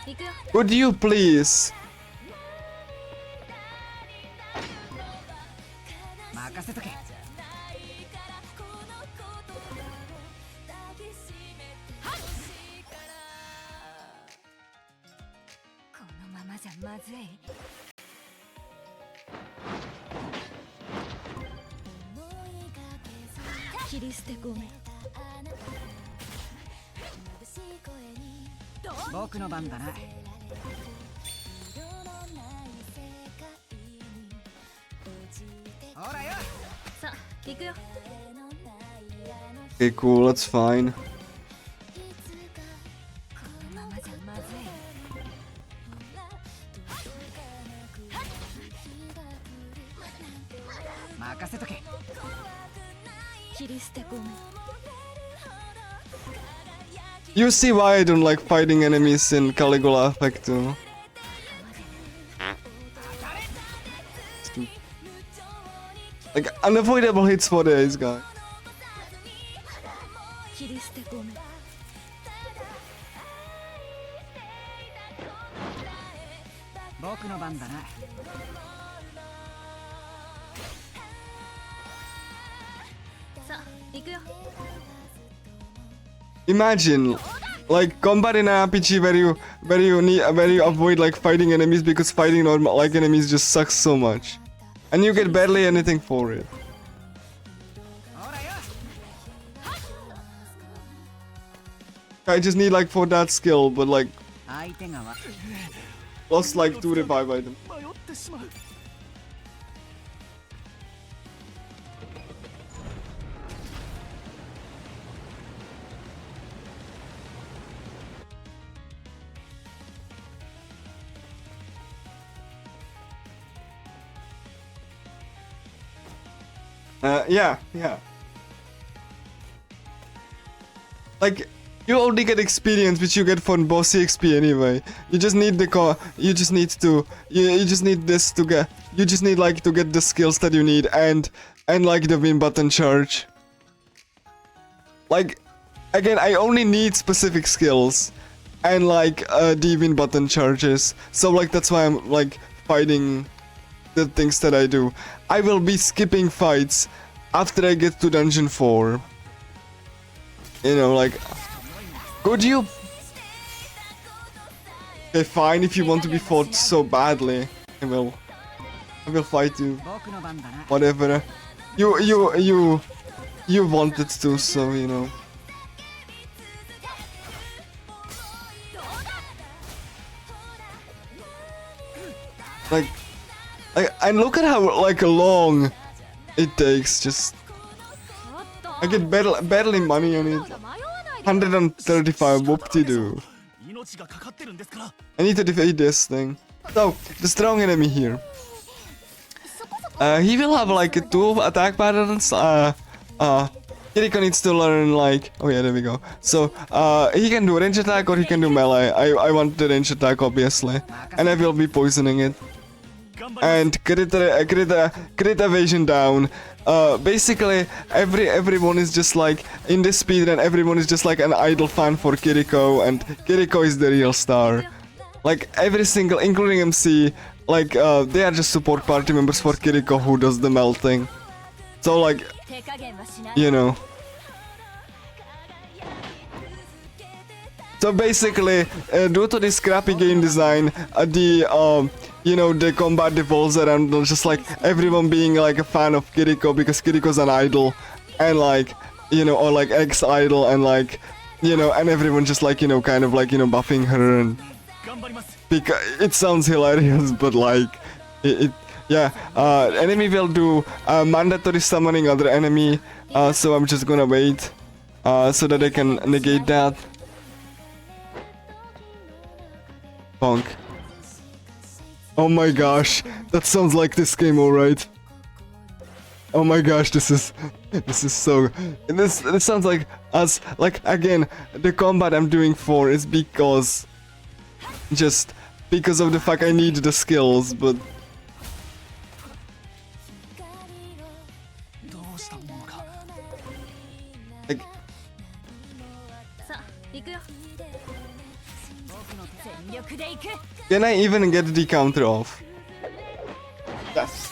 行くよ。 Would you please? 任せとけ。このままじゃまずい。切り捨てごめん。僕の番だな。ほらよ。さあ行くよ。 Okay, cool, that's fine. このままじゃまずい。任せとけ。切り捨てごめん。 You see why I don't like fighting enemies in Caligula effect too. Like unavoidable hits for this guy. 切り捨てごめん。僕の番だな。さあ行くよ。 Imagine, like combat in an RPG where you avoid like fighting enemies because fighting normal like enemies just sucks so much, and you get barely anything for it. ほらよ。 I just need like for that skill, but like 相手がわ。 lost like 2 revive items. 迷ってしまう。Yeah. Like, you only get experience which you get from bossy XP anyway. You just need the you just need this to get, you just need like to get the skills that you need and like the win button charge. Like, again, I only need specific skills and like the win button charges. So like that's why I'm like fighting the things that I do. I will be skipping fights after I get to dungeon 4. You know, like, could you? Okay, fine, if you want to be fought so badly, I will fight you. 僕の番だな。 Whatever. You wanted to, so you know. Like, and look at how like long it takes. Just I get barely money on it. 135. Whoop-de-doo. 命がかかってるんですから。 I need to defeat this thing. So, the strong enemy here. He will have like 2 attack patterns. Kiriko needs to learn like... Oh yeah, there we go. So, he can do range attack or he can do melee. I want the range attack, obviously. And I will be poisoning it. And crit evasion down. Basically, everyone is just like... In this speedrun, everyone is just like an idle fan for Kiriko. And Kiriko is the real star. Like, every single, including MC, like, they are just support party members for Kiriko who does the melting. So, like, you know. So basically, due to this crappy game design, you know, the combat revolves around just like everyone being like a fan of Kiriko because Kiriko's an idol, and like, you know, or like ex-idol, and like, you know, and everyone just like, you know, kind of like, you know, buffing her, and because it sounds hilarious, but like, yeah, enemy will do mandatory summoning other enemy, so I'm just gonna wait, so that I can negate that. Bonk. Oh my gosh, that sounds like this game, alright. Oh my gosh, this is so... This sounds like us, like, again, the combat I'm doing for is because... Just because of the fact I need the skills, but... どうしたものか。 Like, さあ行くよ。僕の手全力で行く Can I even get the counter off? Yes.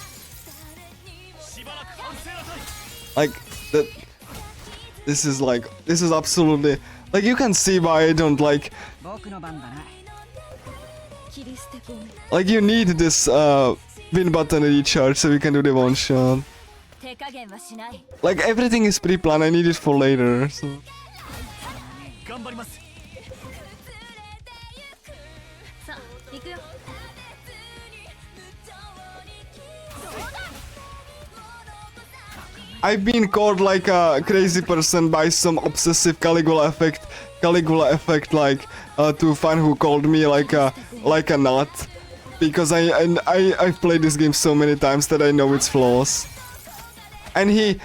しばらく反省なさい Like that. This is absolutely like you can see why I don't like 僕の番だな。切り捨て込め like you need this win button recharge so you can do the one shot. 手加減はしない Like everything is pre-planned. I need it for later. So 頑張ります さあ行くよ I've been called like a crazy person by some obsessive Caligula effect like two fan who called me like a nut because I've played this game so many times that I know its flaws. And he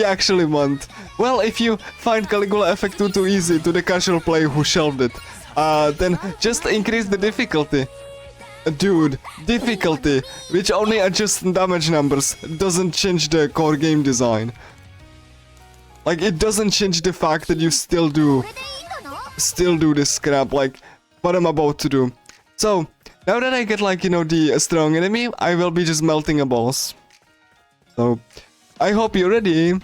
actually went. Well, if you find Caligula effect too easy to the casual player who shelved it, then just increase the difficulty. Dude, difficulty, which only adjusts damage numbers, doesn't change the core game design. Like, it doesn't change the fact that you still do this crap, like, what I'm about to do. So, now that I get, like, you know, the strong enemy, I will be just melting a boss. So, I hope you're ready.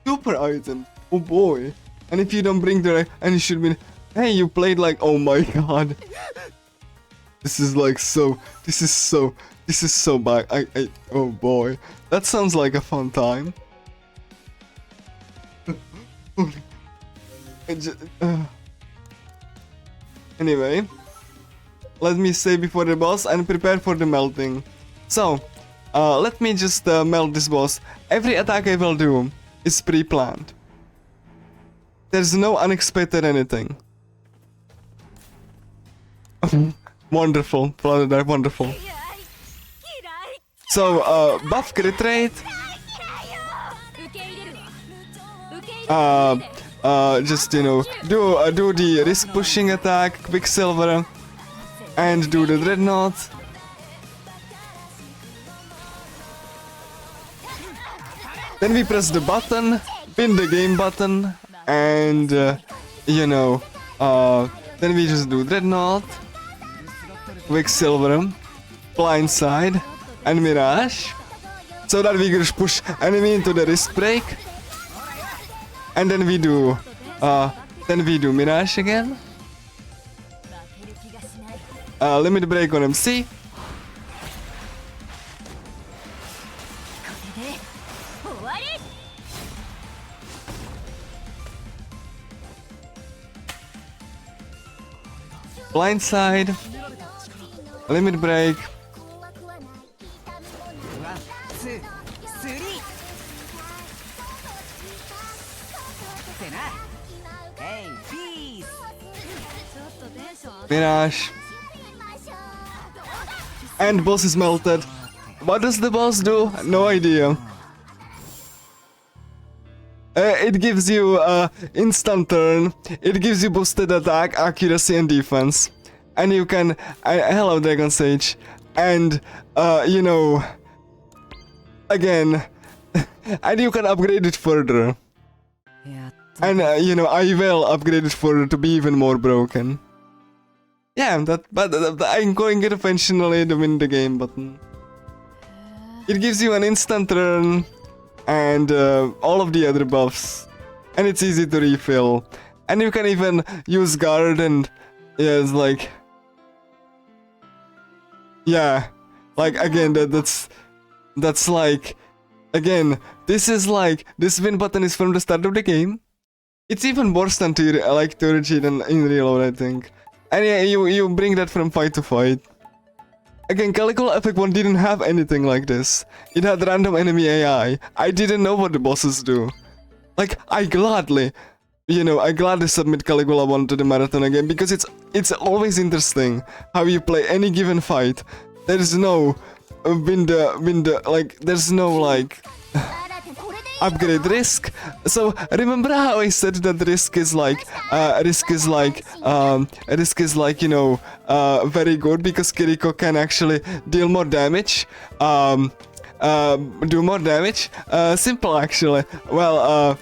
Super item, oh boy. And if you don't bring the and you should be hey, you played like oh my god. This is like so this is so bad. I oh boy. That sounds like a fun time. Anyway, let me say before the boss and prepare for the melting. So, let me just melt this boss. Every attack I will do is pre-planned. There's no unexpected anything. Wonderful, Flooded, wonderful. So, buff crit rate. 受け入れるわ受け入れる Just you know, do the risk pushing attack, Quicksilver, and do the dreadnought. Then we press the button, pin the game button, and you know, then we just do dreadnought, Quicksilver, blindside, and mirage, so that we can just push enemy into the risk break. And then we do Mirage again. 負ける気がしない Limit break on MC. これで終わり Blindside. Limit break. ワン、ツー、スリー。ってな。ヘイ、ピース。ちょっとテンション上が Mirage. And boss is melted. What does the boss do? No idea. It gives you instant turn. It gives you boosted attack, accuracy, and defense. And you can hello Dragon Sage. And you know, again, and you can upgrade it further. やっ And you know, I will upgrade it further to be even more broken. Yeah, but I'm going to eventually to win the game button. It gives you an instant turn and all of the other buffs, and it's easy to refill. And you can even use guard and yeah, it's like yeah, like again that's like again this is like this win button is from the start of the game. It's even worse than like Turgy than in real life, I think. And yeah, you bring that from fight to fight. Again, Caligula Epic 1 didn't have anything like this. It had random enemy AI. I didn't know what the bosses do. Like, I gladly submit Caligula 1 to the marathon again because it's always interesting how you play any given fight. There's no there's no like upgrade risk. So remember how I said that risk is like you know very good because Kiriko can actually deal more damage, do more damage. Simple actually. Well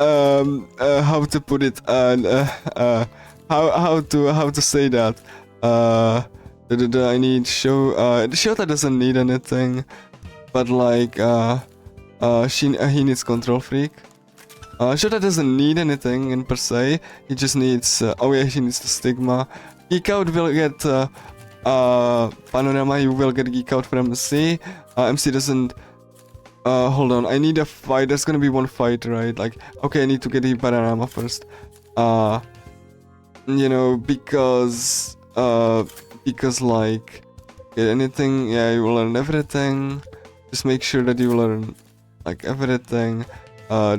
how to put it, how to say that, I need Shota doesn't need anything, but like, he needs Control Freak. Shota doesn't need anything in per se, he just needs, oh yeah, he needs the Stigma. Geek Out will get, Panorama, you will get Geek Out from MC. MC doesn't, hold on, I need a fight, there's gonna be one fight, right? Like, okay, I need to get the Panorama first. You know, because like, get anything, yeah, you will learn everything. Just make sure that you learn, like, everything. Yeah,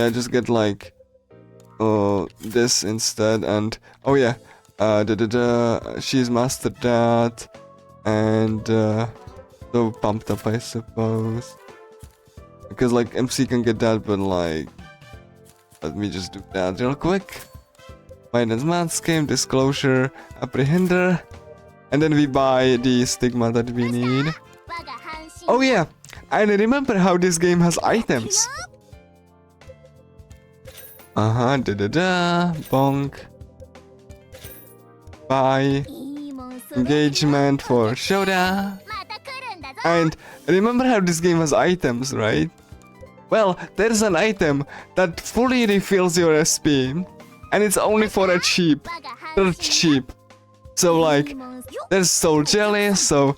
just get, like, this instead, and, oh yeah, she's mastered that, and, so pumped up, I suppose. Because, like, MC can get that, but, like, let me just do that real quick. Minus Maths Game, Disclosure, Apprehender, and then we buy the Stigma that we need. Oh yeah, and remember how this game has items. Bonk. Buy. Engagement for Shoda. And remember how this game has items, right? Well, there's an item that fully refills your SP. And it's only for a cheap. Dirt cheap. So like, there's Soul Jelly, so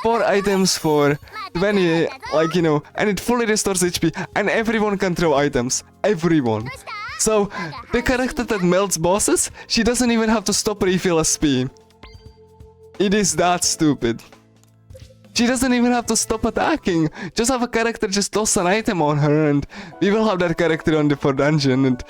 4 items for 20, like, you know, and it fully restores HP, and everyone can throw items. Everyone. So, the character that melts bosses, she doesn't even have to stop refill SP. It is that stupid. She doesn't even have to stop attacking. Just have a character just toss an item on her, and we will have that character on the 4th dungeon, and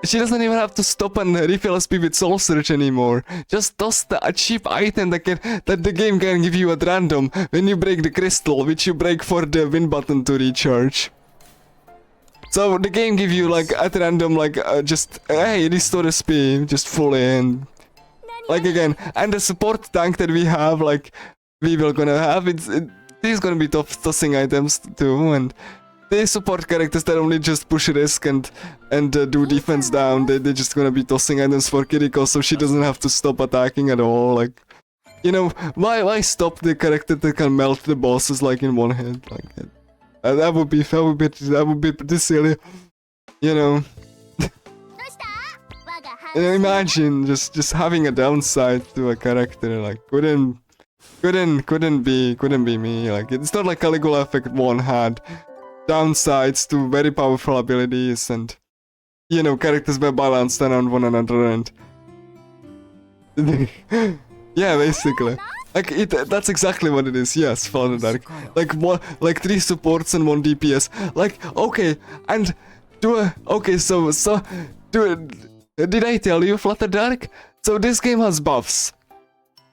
she doesn't even have to stop and refill SP with Soul Search anymore. Just toss a cheap item that the game can give you at random when you break the crystal, which you break for the win button to recharge. So the game give you like at random, like just hey, restore SP just fully, and like again, and the support tank that we have, like we will gonna have he's gonna be tossing items too, and they support characters that only just push risk and do defense down. They're just gonna be tossing items for Kiriko, so she doesn't have to stop attacking at all. Like, you know, why stop the character that can melt the bosses like in one hit? Like that would be pretty silly, you know. Imagine just having a downside to a character, like couldn't be me. Like, it's not like Caligula Effect 1 had downsides to very powerful abilities, and you know, characters were balanced around one another, and yeah, basically, like that's exactly what it is. Yes, Flutter Dark, like 3 supports and 1 DPS. Like, okay, and did I tell you, Flutter Dark? So this game has buffs.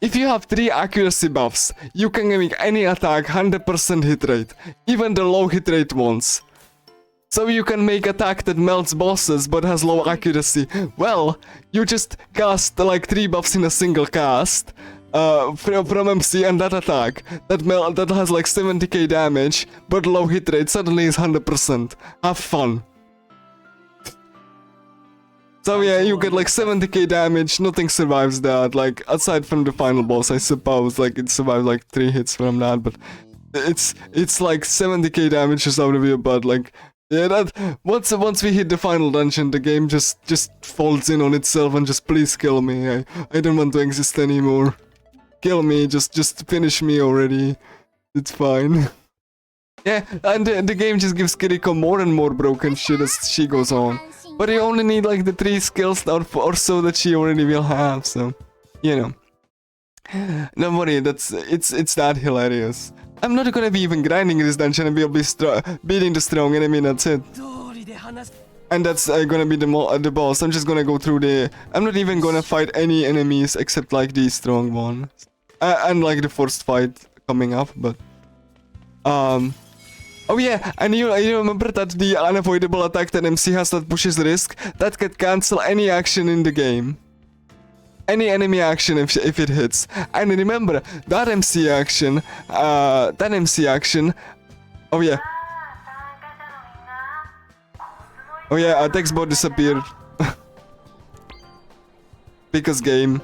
If you have 3 accuracy buffs, you can make any attack 100% hit rate, even the low hit rate ones. So you can make attack that melts bosses but has low accuracy. Well, you just cast like 3 buffs in a single cast from MC, and that attack that has like 70k damage but low hit rate suddenly is 100%. Have fun. So yeah, you get like 70k damage, nothing survives that, like, aside from the final boss, I suppose, like, it survives like 3 hits from that, but it's like 70k damage just out of your butt, like, yeah, that, once we hit the final dungeon, the game just folds in on itself and just, please kill me, I don't want to exist anymore. Kill me, just finish me already, it's fine. Yeah, and the game just gives Kiriko more and more broken shit as she goes on. But you only need like the 3 skills or so that she already will have, so, you know. Don't worry, it's that hilarious. I'm not gonna be even grinding in this dungeon, and we'll be beating the strong enemy, and that's it. And that's gonna be the boss. I'm just gonna go through I'm not even gonna fight any enemies except like the strong one. And like the first fight coming up, but... Oh yeah, and you remember that the unavoidable attack that MC has that pushes risk, that can cancel any action in the game. Any enemy action if it hits. And remember, that MC action, oh yeah. Oh yeah, text bar disappeared. Because game.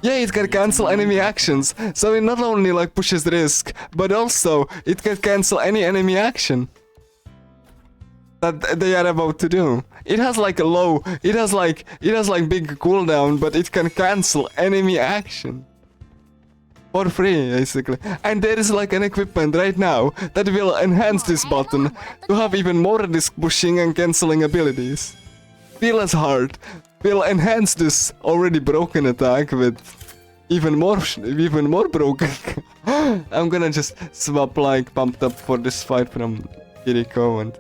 Yeah, it can cancel enemy actions, so it not only like pushes risk, but also it can cancel any enemy action that they are about to do. It has like a low, it has like big cooldown, but it can cancel enemy action for free, basically. And there is like an equipment right now that will enhance this button to have even more risk pushing and cancelling abilities. Feel as hard. Will enhance this already broken attack with even more broken. I'm gonna just swap like pumped up for this fight from Kiriko, and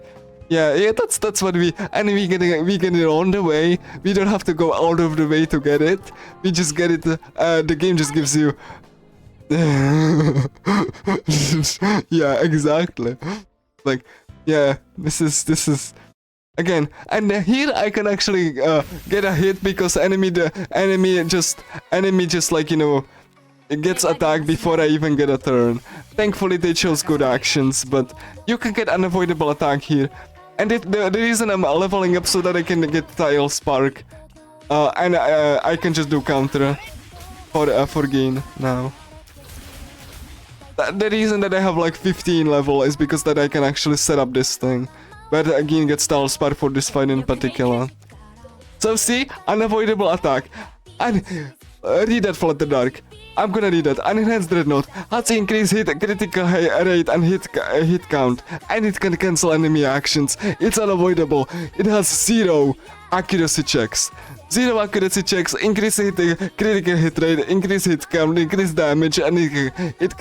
yeah, that's what we get it on the way. We don't have to go out of the way to get it. We just get it. The game just gives you. Yeah, exactly. Like, yeah, this is. Again, and here I can actually get a hit because enemy just like, you know, it gets attacked before I even get a turn. Thankfully they chose good actions, but you can get unavoidable attack here. And the reason I'm leveling up so that I can get Tile Spark, and I can just do counter for gain now. The reason that I have like 15 level is because that I can actually set up this thing. But again, get Tile Spark for this fight in particular. So see, unavoidable attack. And read that Flutter Dark. I'm gonna read that. Unenhanced Dreadnought has increased hit critical rate and hit count, and it can cancel enemy actions. It's unavoidable. It has 0 accuracy checks. 0 accuracy checks, increase critical hit rate, increase hit count, increase damage, and it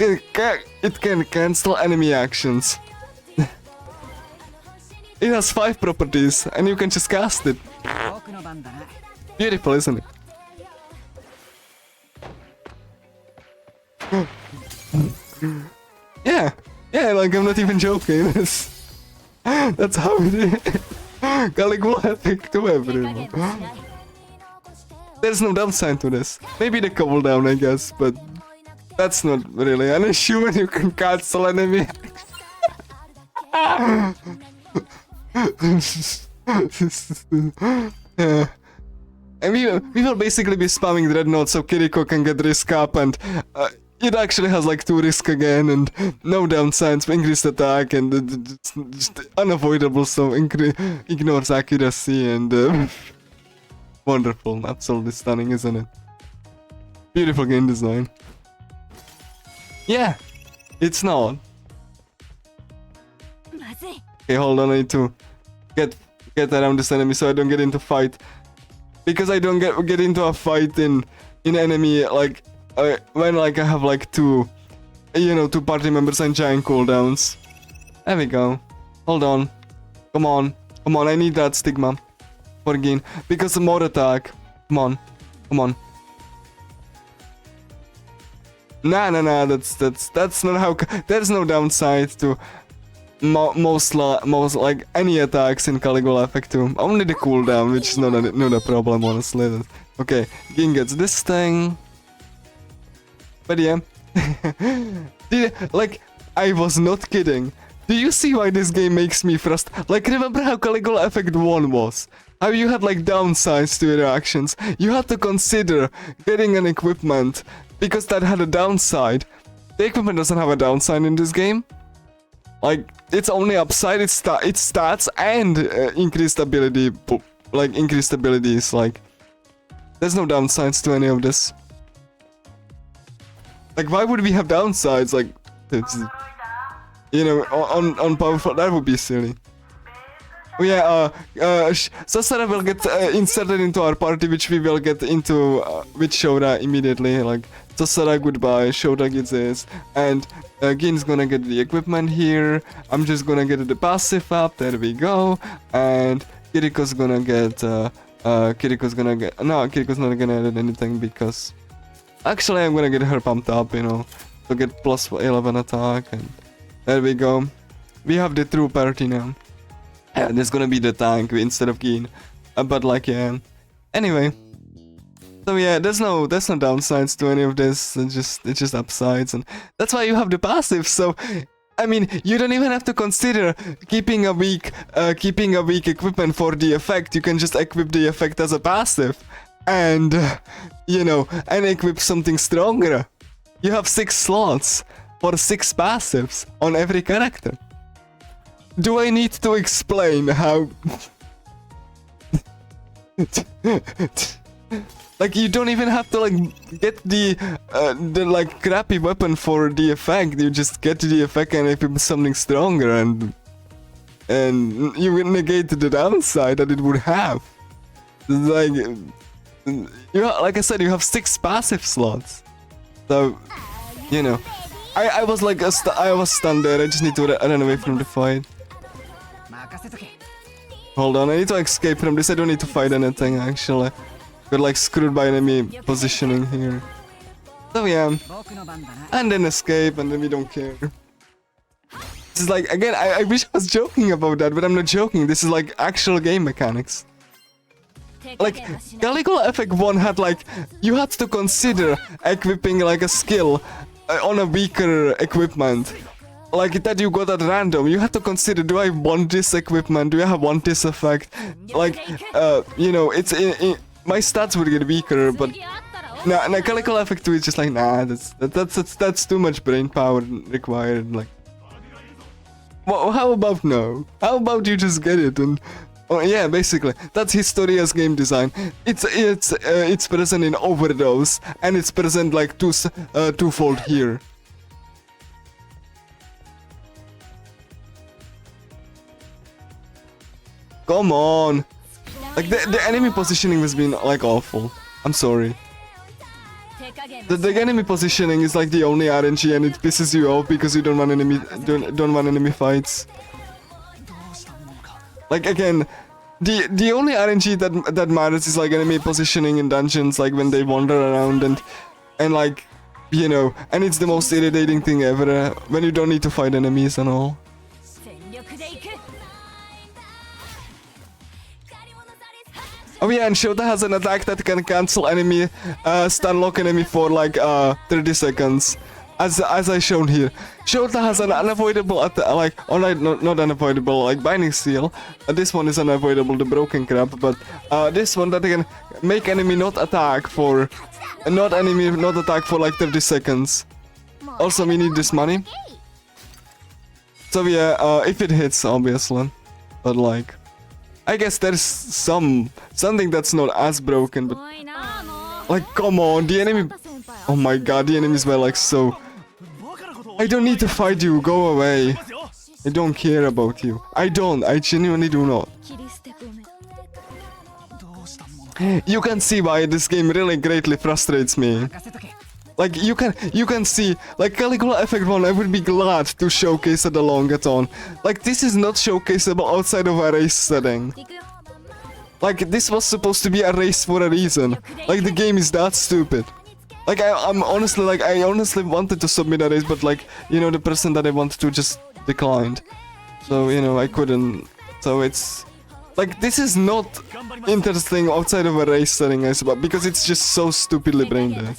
can cancel enemy actions. It has 5 properties, and you can just cast it. Beautiful, isn't it? Yeah, like I'm not even joking. That's how it is. Caligula epic to everyone. There's no downside to this. Maybe the cooldown, I guess, but that's not really an issue when you can cancel enemy. Yeah. And we will basically be spamming Dreadnought so Kiriko can get risk up, and it actually has like 2 risk again and no downsides, increased attack, and just unavoidable, so ignores accuracy, and wonderful, absolutely stunning, isn't it? Beautiful game design. Yeah, it's not. Okay, hold on, I need to get around this enemy so I don't get into fight. Because I don't get into a fight in enemy, like, when like I have like 2 party members and giant cooldowns. There we go. Hold on. Come on, I need that stigma for gain. Because more attack. Come on. Nah, that's not how, there's no downside to most like any attacks in Caligula effect too. Only the cooldown, which is not a problem, honestly. Okay, Ging gets this thing. But yeah. Like, I was not kidding. Do you see why this game makes me frustrated? Like, remember how Caligula Effect 1 was? How you had like downsides to your actions. You had to consider getting an equipment because that had a downside. The equipment doesn't have a downside in this game. Like, it's only upside, its stats and increased ability. Like, increased abilities, like, there's no downsides to any of this. Like, why would we have downsides? Like, it's, you know, on powerful, that would be silly. Oh yeah, Sasara will get inserted into our party, which we will get into with Shoda immediately. Like, Sasara goodbye, Shoda gets this, and Gin's gonna get the equipment here. I'm just gonna get the passive up, there we go, and Kiriko's gonna get, Kiriko's not gonna add anything because, actually I'm gonna get her pumped up, you know, to get plus 11 attack, and there we go. We have the true party now. Yeah, there's gonna be the tank instead of Gin. But like, yeah. Anyway. So yeah, there's no downsides to any of this. It's just upsides, and that's why you have the passive. So I mean, you don't even have to consider keeping a weak equipment for the effect. You can just equip the effect as a passive, and you know, and equip something stronger. You have 6 slots for 6 passives on every character. Do I need to explain how? Like, you don't even have to like get the like crappy weapon for the effect. You just get the effect and equip something stronger, and you negate the downside that it would have. Like, like I said, you have 6 passive slots. So, you know, I was like I was stunned there. I just need to run away from the fight. Hold on, I need to escape from this. I don't need to fight anything actually. Got like screwed by enemy positioning here. So yeah, and then escape, and then we don't care. This is like, again, I wish I was joking about that, but I'm not joking. This is like actual game mechanics. Like, Caligula Effect 1 had like, you had to consider equipping like a skill on a weaker equipment. Like that you got at random. You had to consider, do I want this equipment? Do I want this effect? Like, you know, it's my stats would get weaker, but nah, Caligula Effect 2 is just like, nah, that's too much brain power required. Like, well, how about no? How about you just get it and, oh yeah, basically that's Historia's game design. It's present in Overdose, and it's present like twofold here. Come on! Like, the enemy positioning has been like awful. I'm sorry. The enemy positioning is like the only RNG, and it pisses you off because you don't want enemy fights. Like, again, the only RNG that matters is like enemy positioning in dungeons, like when they wander around and like, you know, and it's the most irritating thing ever when you don't need to fight enemies and all. Oh yeah, and Shota has an attack that can cancel enemy, stun lock enemy for like 30 seconds. As I shown here. Shota has an unavoidable attack, like, or like, not unavoidable, like Binding Seal. This one is unavoidable, the broken crap, but this one that can make enemy not attack for like 30 seconds. Also, we need this money. So yeah, if it hits, obviously. But like, I guess there's something that's not as broken, but like, come on, the enemy. Oh my god, the enemies were like so. I don't need to fight you, go away. I don't care about you. I genuinely do not. You can see why this game really greatly frustrates me. Like, you can see, like, Caligula Effect 1, I would be glad to showcase at the Longathon. Like, this is not showcaseable outside of a race setting. Like, this was supposed to be a race for a reason. Like, the game is that stupid. Like, I'm honestly, like, I honestly wanted to submit a race, but, like, you know, the person that I wanted to just declined. So, you know, I couldn't. So it's... Like, this is not interesting outside of a race setting, I suppose, because it's just so stupidly brain dead.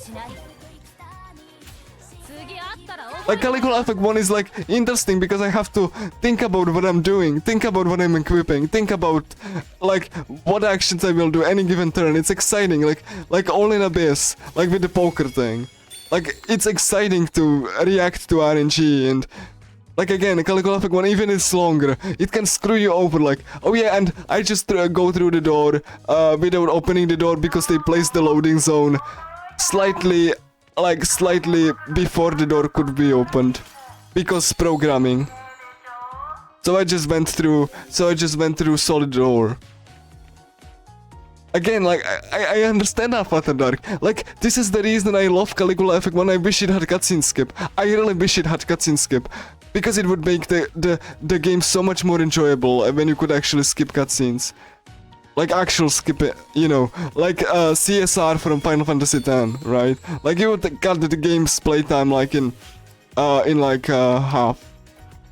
Like, Caligula Effect 1 is, like, interesting because I have to think about what I'm doing, think about what I'm equipping, think about, like, what actions I will do any given turn. It's exciting, like All in Abyss, like with the poker thing. Like, it's exciting to react to RNG, and, like, again, Caligula Effect 1, even it's longer, it can screw you over, like, oh yeah, and I just go through the door without opening the door because they placed the loading zone slightly before the door could be opened, because programming. So I just went through solid door. Again, like, I understand After Dark. Like, this is the reason I love Caligula Effect 1. I wish it had cutscene skip. I really wish it had cutscene skip, because it would make the game so much more enjoyable when you could actually skip cutscenes. Like, actual skip it, you know, like CSR from Final Fantasy X, right? Like, you would cut the game's playtime like in like half,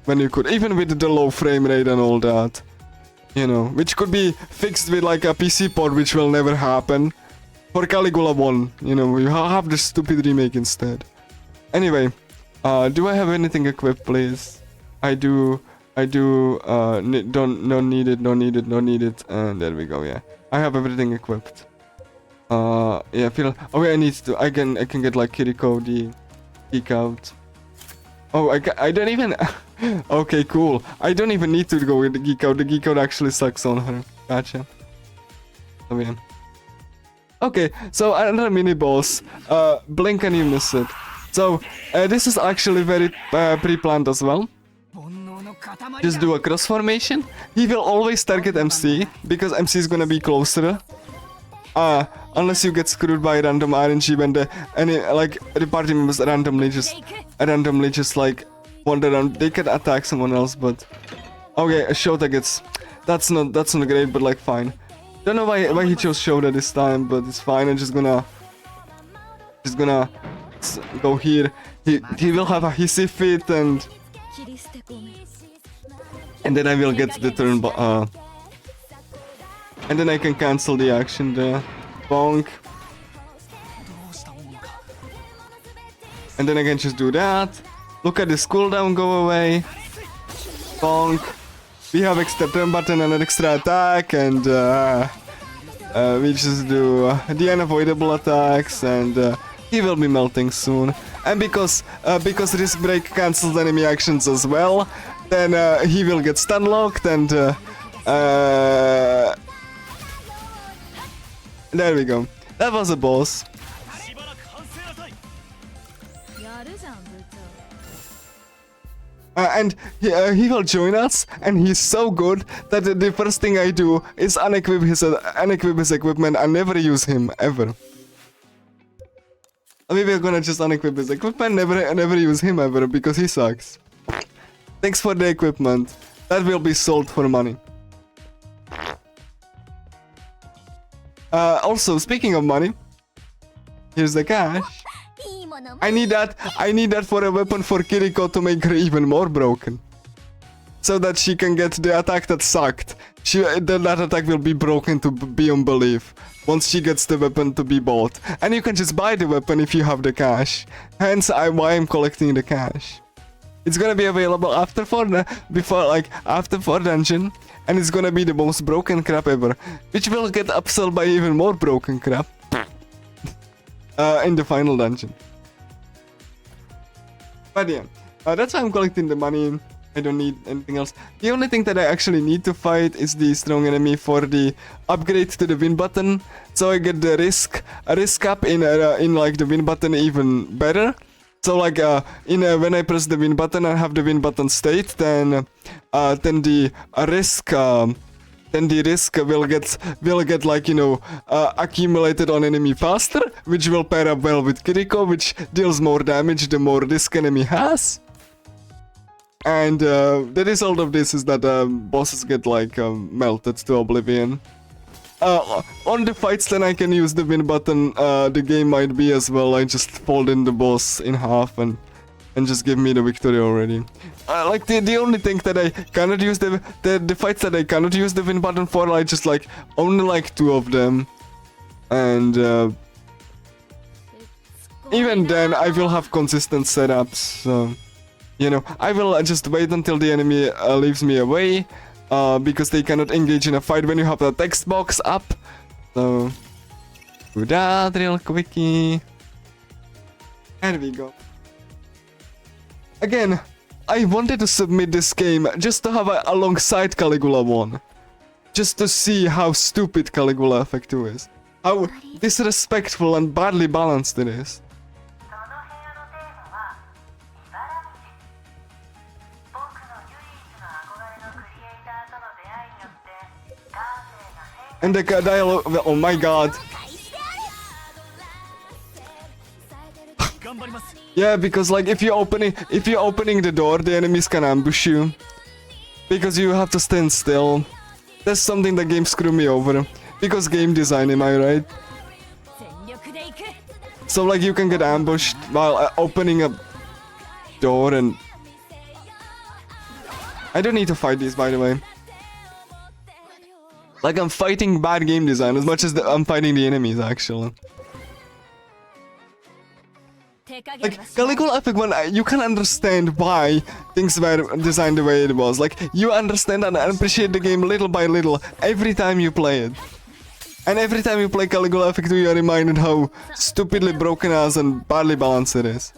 when you could, even with the low frame rate and all that, you know, which could be fixed with like a PC port, which will never happen. For Caligula 1, you know, you have the stupid remake instead. Anyway, do I have anything equipped, please? I do, don't need it, and there we go, yeah. I have everything equipped. Yeah, feel, okay, I can get like Kiriko, the geek out. Oh, I don't even, okay, cool. I don't even need to go with the geek out actually sucks on her. Gotcha. Oh yeah. Okay, so another mini boss, blink and you miss it. So, this is actually very pre-planned as well. Just do a cross formation. He will always target MC, because MC is gonna be closer. Unless you get screwed by random RNG when the party members randomly just like wander around. They can attack someone else, but okay, Shota gets, that's not great, but like fine. Don't know why he chose Shota this time, but it's fine. I'm just gonna go here. He will have a hissy fit, and then I will get the turn, and then I can cancel the action there. Bonk. And then I can just do that. Look at this cooldown go away. Bonk. We have extra turn button and an extra attack, and we just do the unavoidable attacks, and he will be melting soon. And because Risk Break cancels enemy actions as well, then he will get stun locked, and there we go. That was a boss. しばらく反省なさい やるじゃん部長 And he will join us, and he's so good that the first thing I do is unequip his equipment. I never use him ever. Maybe we're gonna just unequip his equipment, never use him ever, because he sucks. Thanks for the equipment. That will be sold for money. Also, speaking of money, here's the cash. I need that for a weapon for Kiriko to make her even more broken. So that she can get the attack that sucked. That attack will be broken to beyond belief once she gets the weapon to be bought. And you can just buy the weapon if you have the cash. Hence why I'm collecting the cash. It's gonna be available after 4 dungeon, and it's gonna be the most broken crap ever, which will get upsold by even more broken crap in the final dungeon. But yeah, that's why I'm collecting the money. I don't need anything else. The only thing that I actually need to fight is the strong enemy for the upgrade to the win button, so I get the risk up in like the win button even better. So like when I press the win button and have the win button state, then the risk will get like, you know, accumulated on enemy faster, which will pair up well with Kiriko, which deals more damage the more risk enemy has. And the result of this is that bosses get like melted to oblivion. On the fights, then I can use the win button. The game might be as well. I just fold in the boss in half and just give me the victory already. Like the only thing that I cannot use the fights that I cannot use the win button for, I just like only like 2 of them, and even then I will have consistent setups. So you know, I will just wait until the enemy leaves me away. Because they cannot engage in a fight when you have the text box up. So, do that real quickie. There we go. Again, I wanted to submit this game just to have alongside Caligula 1. Just to see how stupid Caligula Effect 2 is. How disrespectful and badly balanced it is. And the dialogue, oh my god. 頑張ります Yeah, because like if you're opening the door, the enemies can ambush you. Because you have to stand still. That's something the game screwed me over. Because game design, am I right? 全力で行く So like you can get ambushed while opening a door, and I don't need to fight these, by the way. Like I'm fighting bad game design as much as I'm fighting the enemies actually. Like, Caligula Epic 1, you can understand why things were designed the way it was. Like, you understand and appreciate the game little by little every time you play it. And every time you play Caligula Epic 2, you're reminded how stupidly broken ass and badly balanced it is.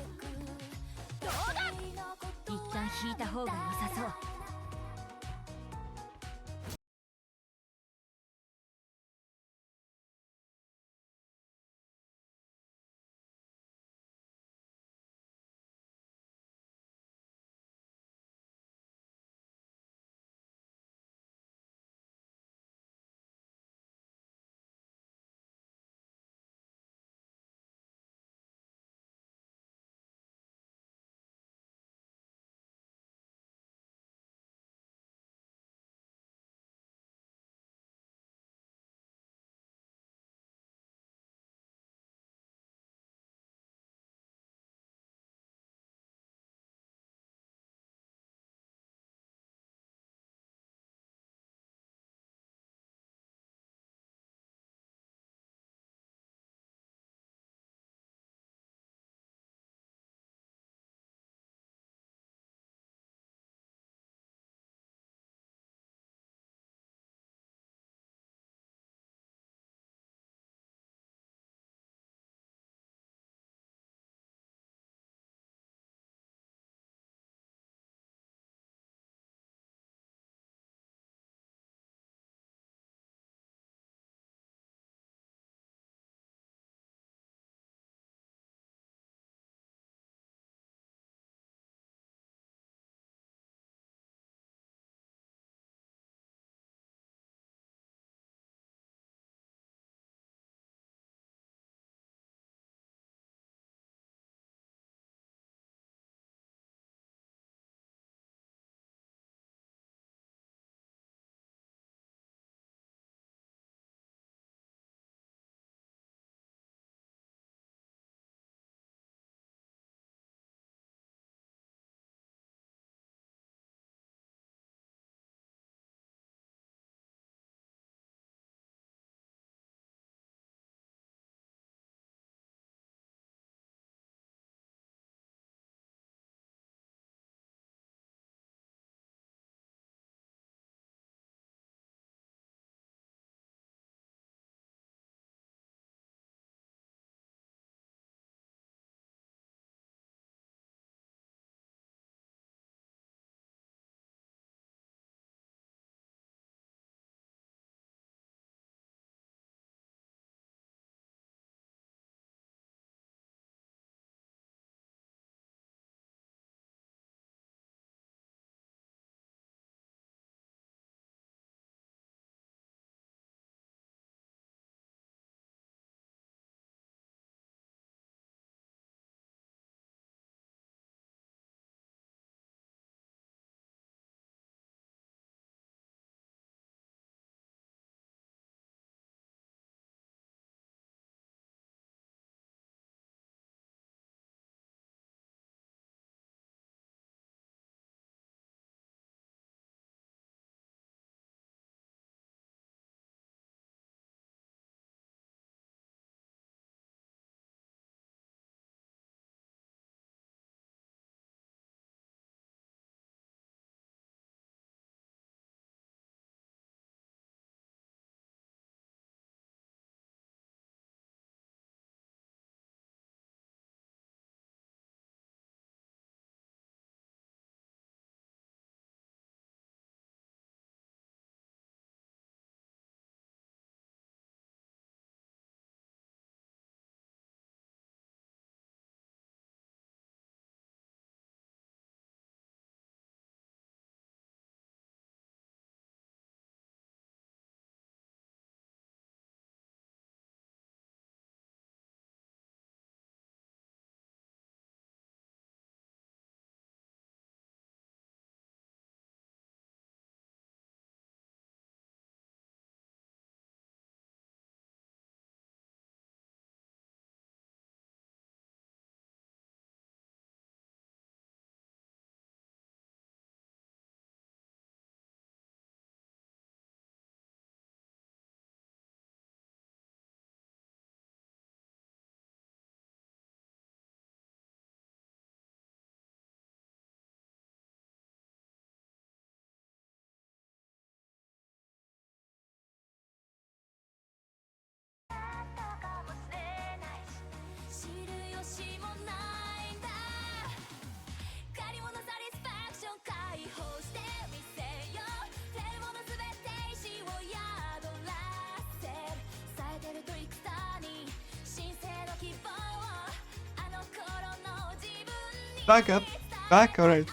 Back up. Back? Alright.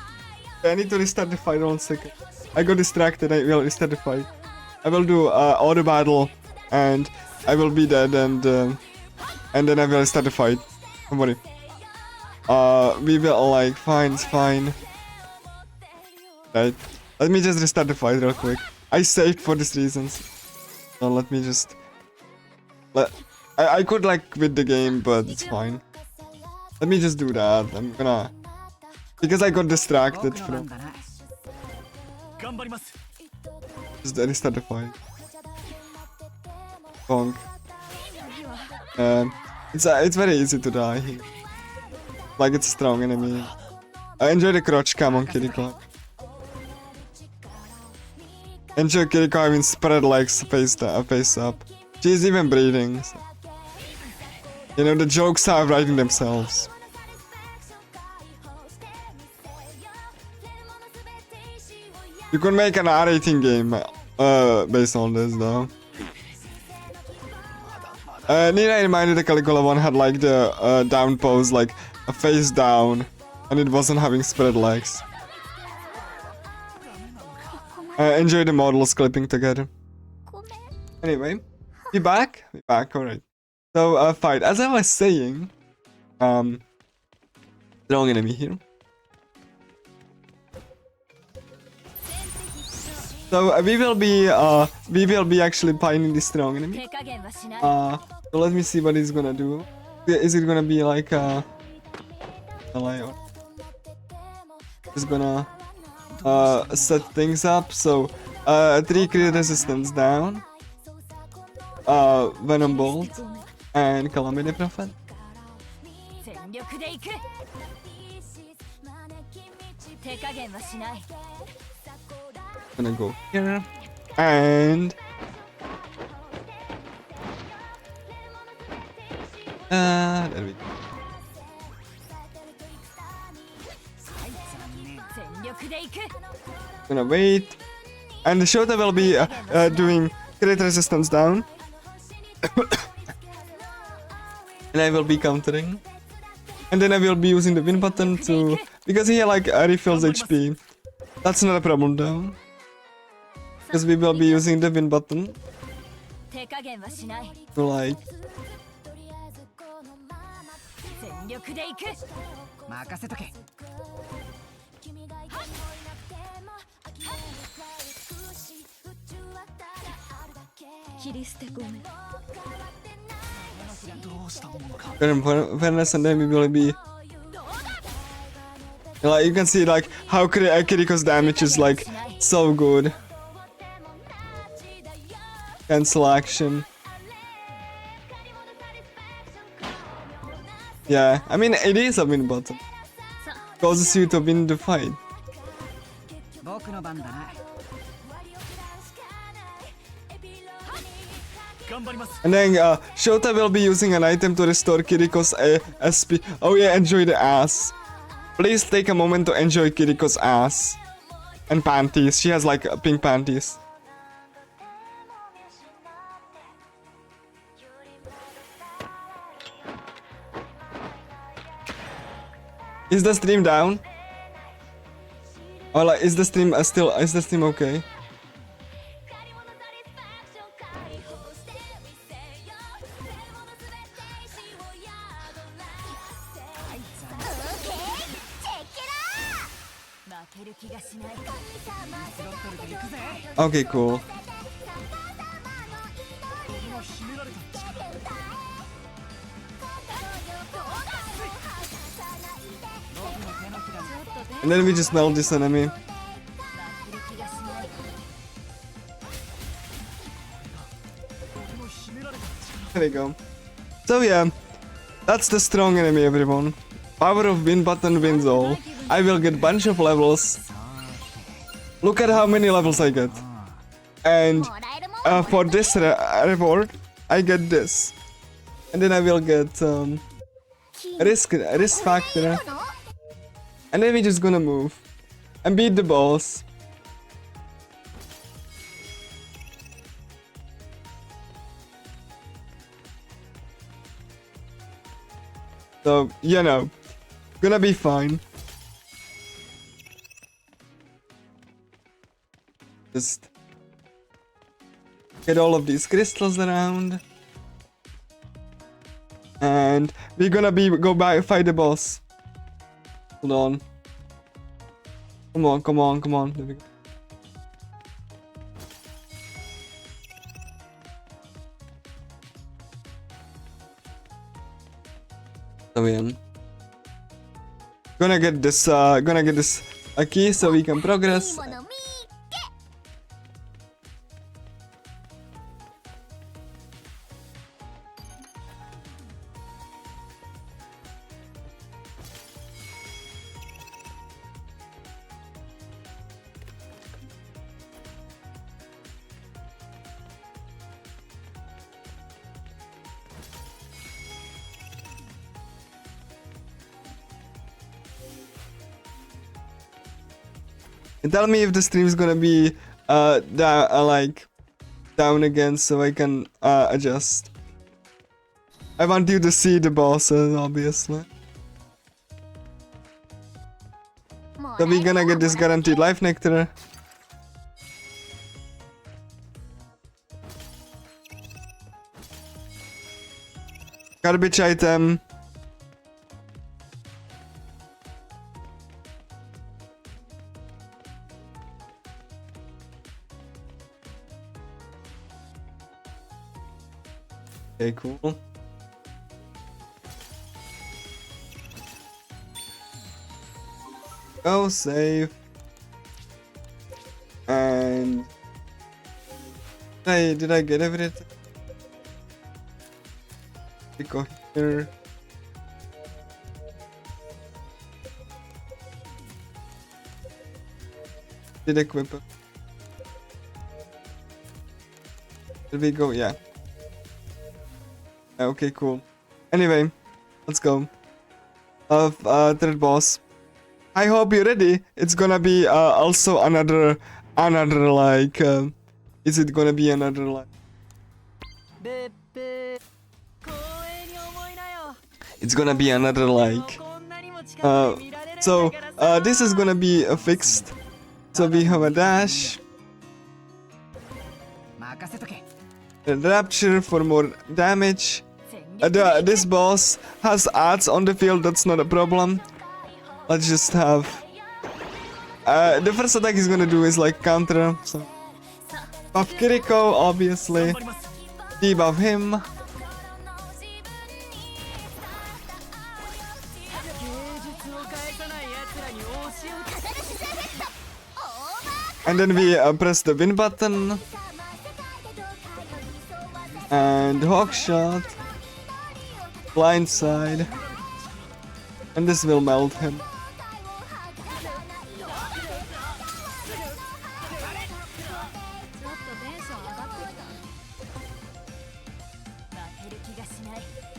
I need to restart the fight 1 second. I got distracted, I will restart the fight. I will do auto battle and I will be dead and then I will start the fight. Don't worry. We will like fine, it's fine. Right. Let me just restart the fight real quick. I saved for these reasons. So let me just I could like quit the game, but it's fine. Let me just do that. I'm gonna because I got distracted from just restart the fight. Bonk. It's very easy to die here. Like it's a strong enemy. Enjoy the crotch, come on Kiriko. Enjoy Kiriko having spread legs face up. She's even breathing. So. You know, the jokes are writing themselves. You could make an R18 game based on this though. Nina reminded the Caligula one had like the down pose, like a face down, and it wasn't having spread legs. Enjoy the models clipping together. Anyway, we back? We back, alright. So, fight. As I was saying, strong enemy here. So we will be actually fighting this strong enemy. So let me see what he's gonna do. Is it gonna be like He's gonna set things up. So 3 crit resistance down, Venom Bolt, and Calamity Prophet. Gonna go here and there we go. Gonna wait, and the Shota will be doing crit resistance down, and I will be countering, and then I will be using the win button to because he like refills HP. That's not a problem though, because we will be using the win button to like. In fairness, and then we will be like you can see like how Kiriko's damage is like so good. Cancel action. Yeah, I mean it is a win button. Causes you to win the fight. And then Shota will be using an item to restore Kiriko's SP. Oh yeah, enjoy the ass. Please take a moment to enjoy Kiriko's ass. And panties. She has like pink panties. Is the stream down? Or like, is the stream is the stream okay? Okay, cool. And then we just melt this enemy. There we go. So yeah, that's the strong enemy, everyone. Power of win button wins all. I will get bunch of levels. Look at how many levels I get. And for this reward, I get this. And then I will get risk factor. And then we're just gonna move. and beat the boss. So, you know, gonna be fine. Just get all of these crystals around. And we're gonna go back fight the boss. Hold on. Come on, come on, come on. There we go. So yeah. Gonna get this key so we can progress. And tell me if the stream's gonna be like down again so I can adjust. I want you to see the bosses, obviously. So we're gonna get this guaranteed life nectar. Garbage item. Okay, cool. Go save. And did I get everything? We go here. Did equip it? Did we go? Yeah. Okay, cool. Anyway, let's go. Third boss. I hope you're ready. It's gonna be also another like. Is it gonna be another like? It's gonna be another like. So this is gonna be fixed. So we have a dash. A rapture for more damage. This boss has ads on the field, that's not a problem. Let's just have... the first attack he's gonna do is like counter, so... Buff Kiriko, obviously. Debuff him. And then we press the win button. And Hawkshot. Blindside. And this will melt him.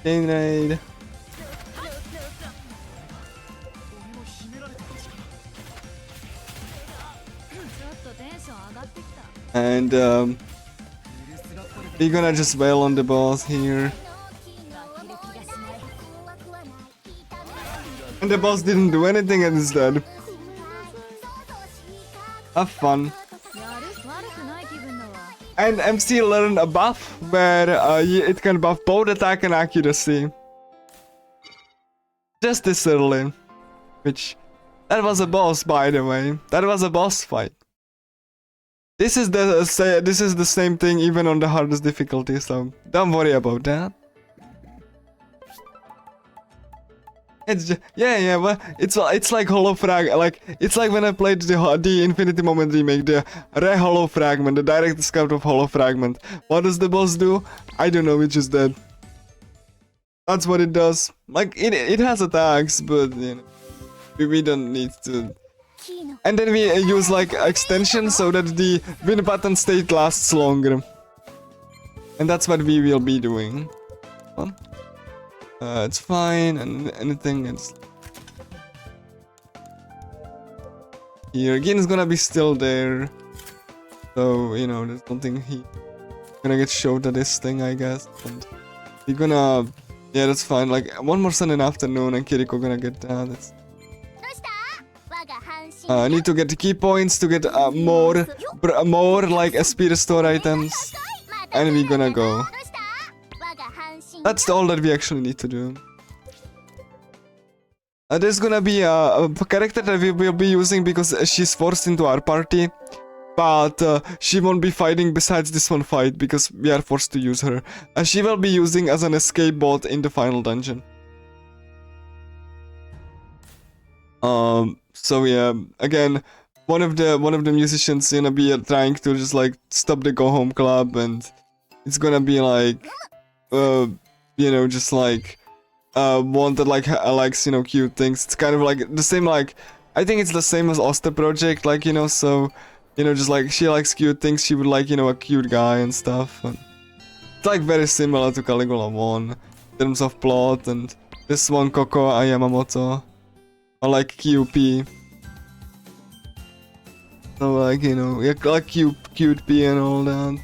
Chain raid. And we're gonna just wail on the boss here. And the boss didn't do anything and is dead. Have fun. And MC learned a buff where it can buff both attack and accuracy. Just this early. Which... That was a boss, by the way. That was a boss fight. This is the same thing even on the hardest difficulty, so don't worry about that. It's just, yeah, well, it's like Hollow Frag, like it's like when I played the Infinity Moment remake, the Hollow Fragment, the direct scout of Hollow Fragment. What does the boss do? I don't know, it's just dead. That's what it does. Like it has attacks, but you know, we don't need to. And then we use like extension so that the win button state lasts longer. And that's what we will be doing. Well, it's fine, and anything else. here. Gin is gonna be still there. So, you know, there's something he gonna get showed at this thing, I guess. And we're gonna... Yeah, that's fine. Like, one more sun in the afternoon and Kiriko gonna get that. That's... I need to get the key points to get more like SP restore items. And we're gonna go. That's all that we actually need to do. There's gonna be a character that we will be using because she's forced into our party. But she won't be fighting besides this one fight because we are forced to use her. She will be using as an escape bot in the final dungeon. So yeah, again, one of the musicians gonna be trying to just like stop the go home club, and it's gonna be like, you know, just like one that like likes, you know, cute things. It's kind of like the same, like I think it's the same as Oster Project, like, you know, so. You know, just like, she likes cute things, she would like, you know, a cute guy and stuff. And it's like very similar to Caligula 1 in terms of plot, and this one, Koko Yamamoto, or like QP. So like, you know, yeah, like cute P and all that.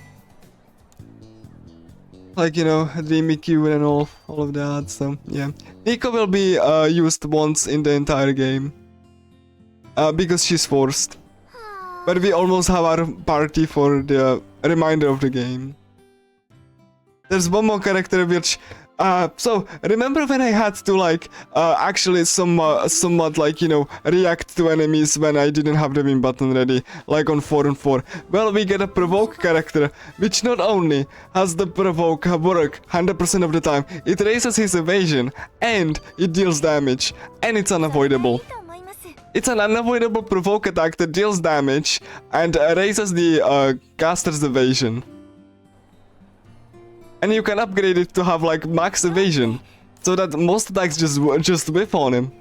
Like, you know, Dreamy Q and all of that, so yeah. Nico will be used once in the entire game. Because she's forced. But we almost have our party for the remainder of the game. There's one more character which... so, remember when I had to like, actually somewhat like, you know, react to enemies when I didn't have the win button ready, like on 4 on 4? Well, we get a provoke character, which not only has the provoke work 100% of the time, it raises his evasion, and it deals damage, and it's unavoidable. It's an unavoidable provoke attack that deals damage and raises the caster's evasion. And you can upgrade it to have like max evasion, so that most attacks just whiff on him.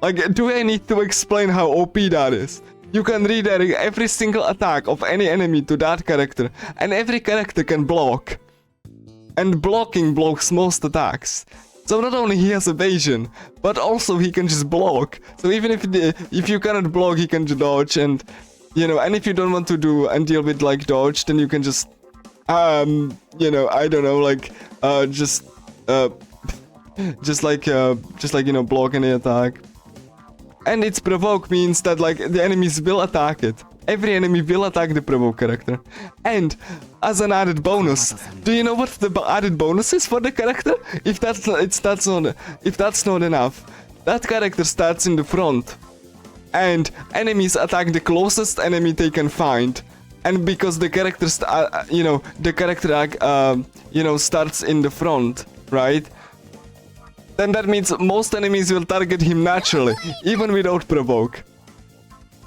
Like, do I need to explain how OP that is? You can redirect every single attack of any enemy to that character, and every character can block. And blocking blocks most attacks. So not only he has evasion, but also he can just block. So even if you cannot block, he can dodge, and you know, and if you don't want to do and deal with like dodge, then you can just you know, I don't know, like just like you know, block any attack. And its provoke means that like the enemies will attack it. Every enemy will attack the provoke character. And as an added bonus, do you know what the added bonus is for the character? If that's not enough, that character starts in the front, and enemies attack the closest enemy they can find. And because the character, you know, the character, you know, starts in the front, right? Then that means most enemies will target him naturally, even without provoke.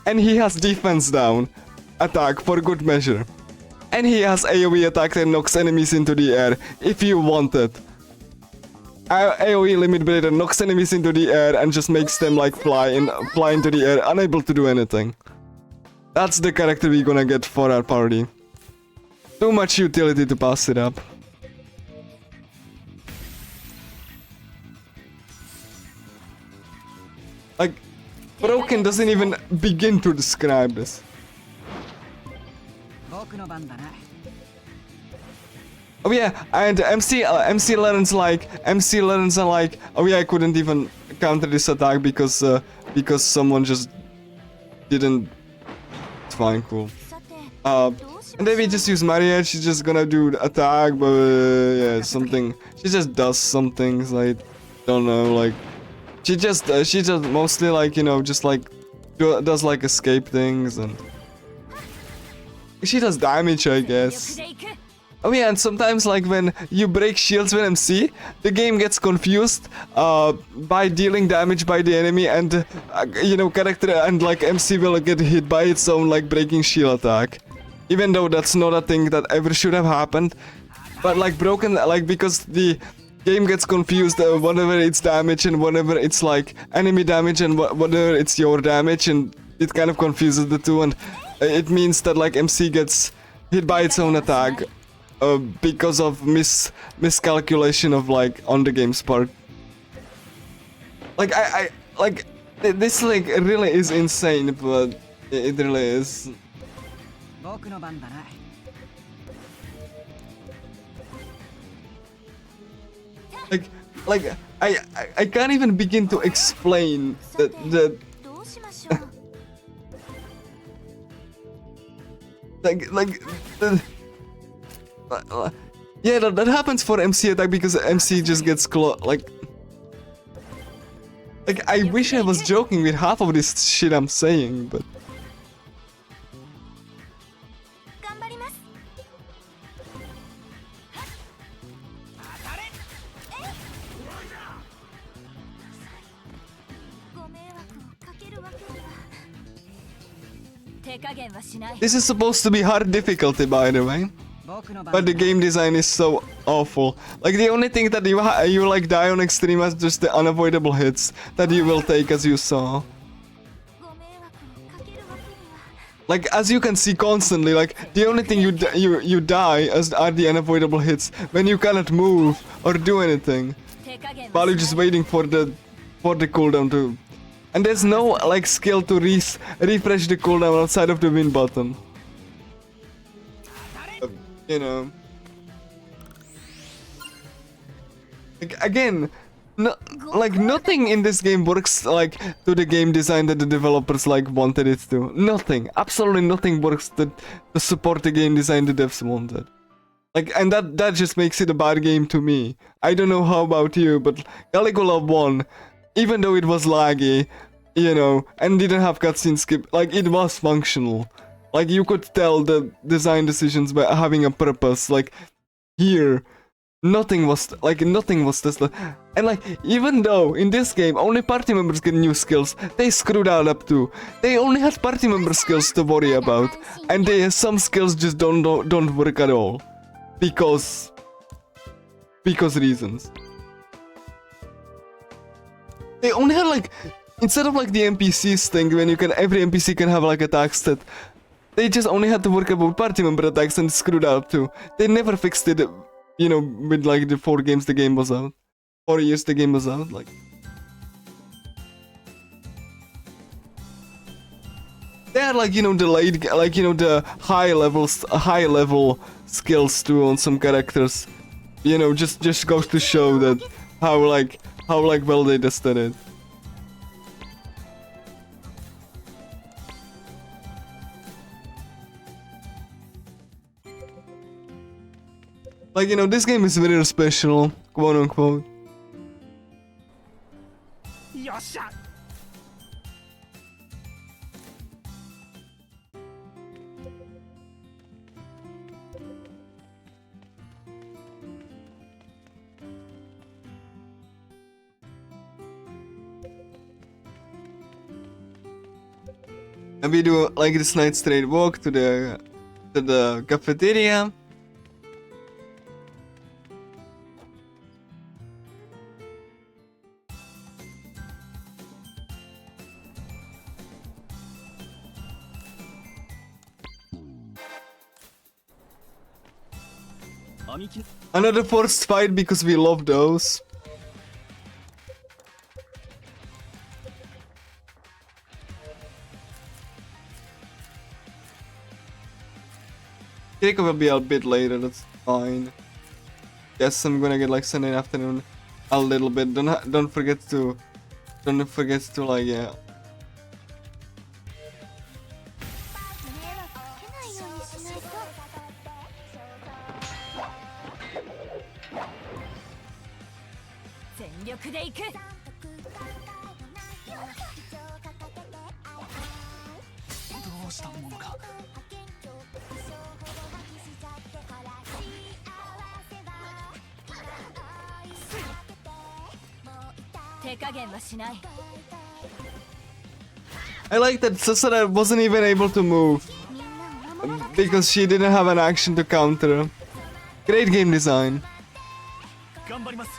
And he has defense down attack for good measure. And he has AoE attack that knocks enemies into the air, if you want it. AoE limit breaker knocks enemies into the air and just makes them like fly into the air, unable to do anything. That's the character we're gonna get for our party. Too much utility to pass it up. Like, Broken doesn't even begin to describe this. Oh yeah, and MC learns like, oh yeah, I couldn't even counter this attack because someone just didn't. It's fine, cool. And then we just use Maria. She's just gonna do the attack, but yeah, something. She just does some things, like, don't know, like. She just mostly like, you know, just like does like escape things, and she does damage, I guess. Oh yeah, and sometimes like when you break shields with MC, the game gets confused by dealing damage by the enemy, and you know, character and like MC will get hit by its own like breaking shield attack, even though that's not a thing that ever should have happened. But like Broken, like, because the game gets confused whenever it's damage and whenever it's like enemy damage and whenever it's your damage, and it kind of confuses the two, and it means that like MC gets hit by its own attack because of miscalculation of like on the game's part. Like This like really is insane, but it really is. 僕の番だな。 Like I can't even begin to explain that どうしましょう yeah, that happens for MC attack because MC just gets like I wish I was joking with half of this shit I'm saying, but 頑張りますご迷惑をかけるわけには手加減はしない this is supposed to be hard difficulty, by the way. 僕の番 But the game design is so awful. Like the only thing that you like die on extreme is just the unavoidable hits that you will take, as you saw. ご迷惑をかけるわけには Like as you can see constantly, like the only thing you die as are the unavoidable hits when you cannot move or do anything 手加減 while は you're し just ない waiting for the cooldown to. And there's no like skill to refresh the cooldown outside of the win button. You know. Like, again, no, like nothing in this game works like to the game design that the developers like wanted it to. Nothing, absolutely nothing works to support the game design the devs wanted. Like, and that just makes it a bad game to me. I don't know how about you, but Caligula 1, even though it was laggy, you know, and didn't have cutscene skip, like it was functional. Like you could tell the design decisions by having a purpose. Like here, nothing was tested. And like even though in this game only party members get new skills, they screwed that up too. They only had party member skills to worry about, and some skills just don't work at all because reasons. They only had like, instead of like the NPCs thing when every NPC can have like attack stat, they just only had to work about party member attacks and screwed up too. They never fixed it, you know, with like the 4 games the game was out. 4 years the game was out, like. They had like, you know, delayed, like, you know, the high level skills too on some characters. You know, just goes to show that how well they tested it. Like, you know, this game is very special, quote unquote. よっしゃ And we do like this night straight walk to the cafeteria. Another forced fight because we love those. Kiriko will be a bit later, that's fine. Guess I'm gonna get like Sunday afternoon a little bit. Don't forget to like, yeah. 迷惑かけないようにしないと全力で行くどうしたものか手加減はしない I like that Sasara wasn't even able to move みんなを守らなく because she didn't have an action to counter. Great game design. 頑張ります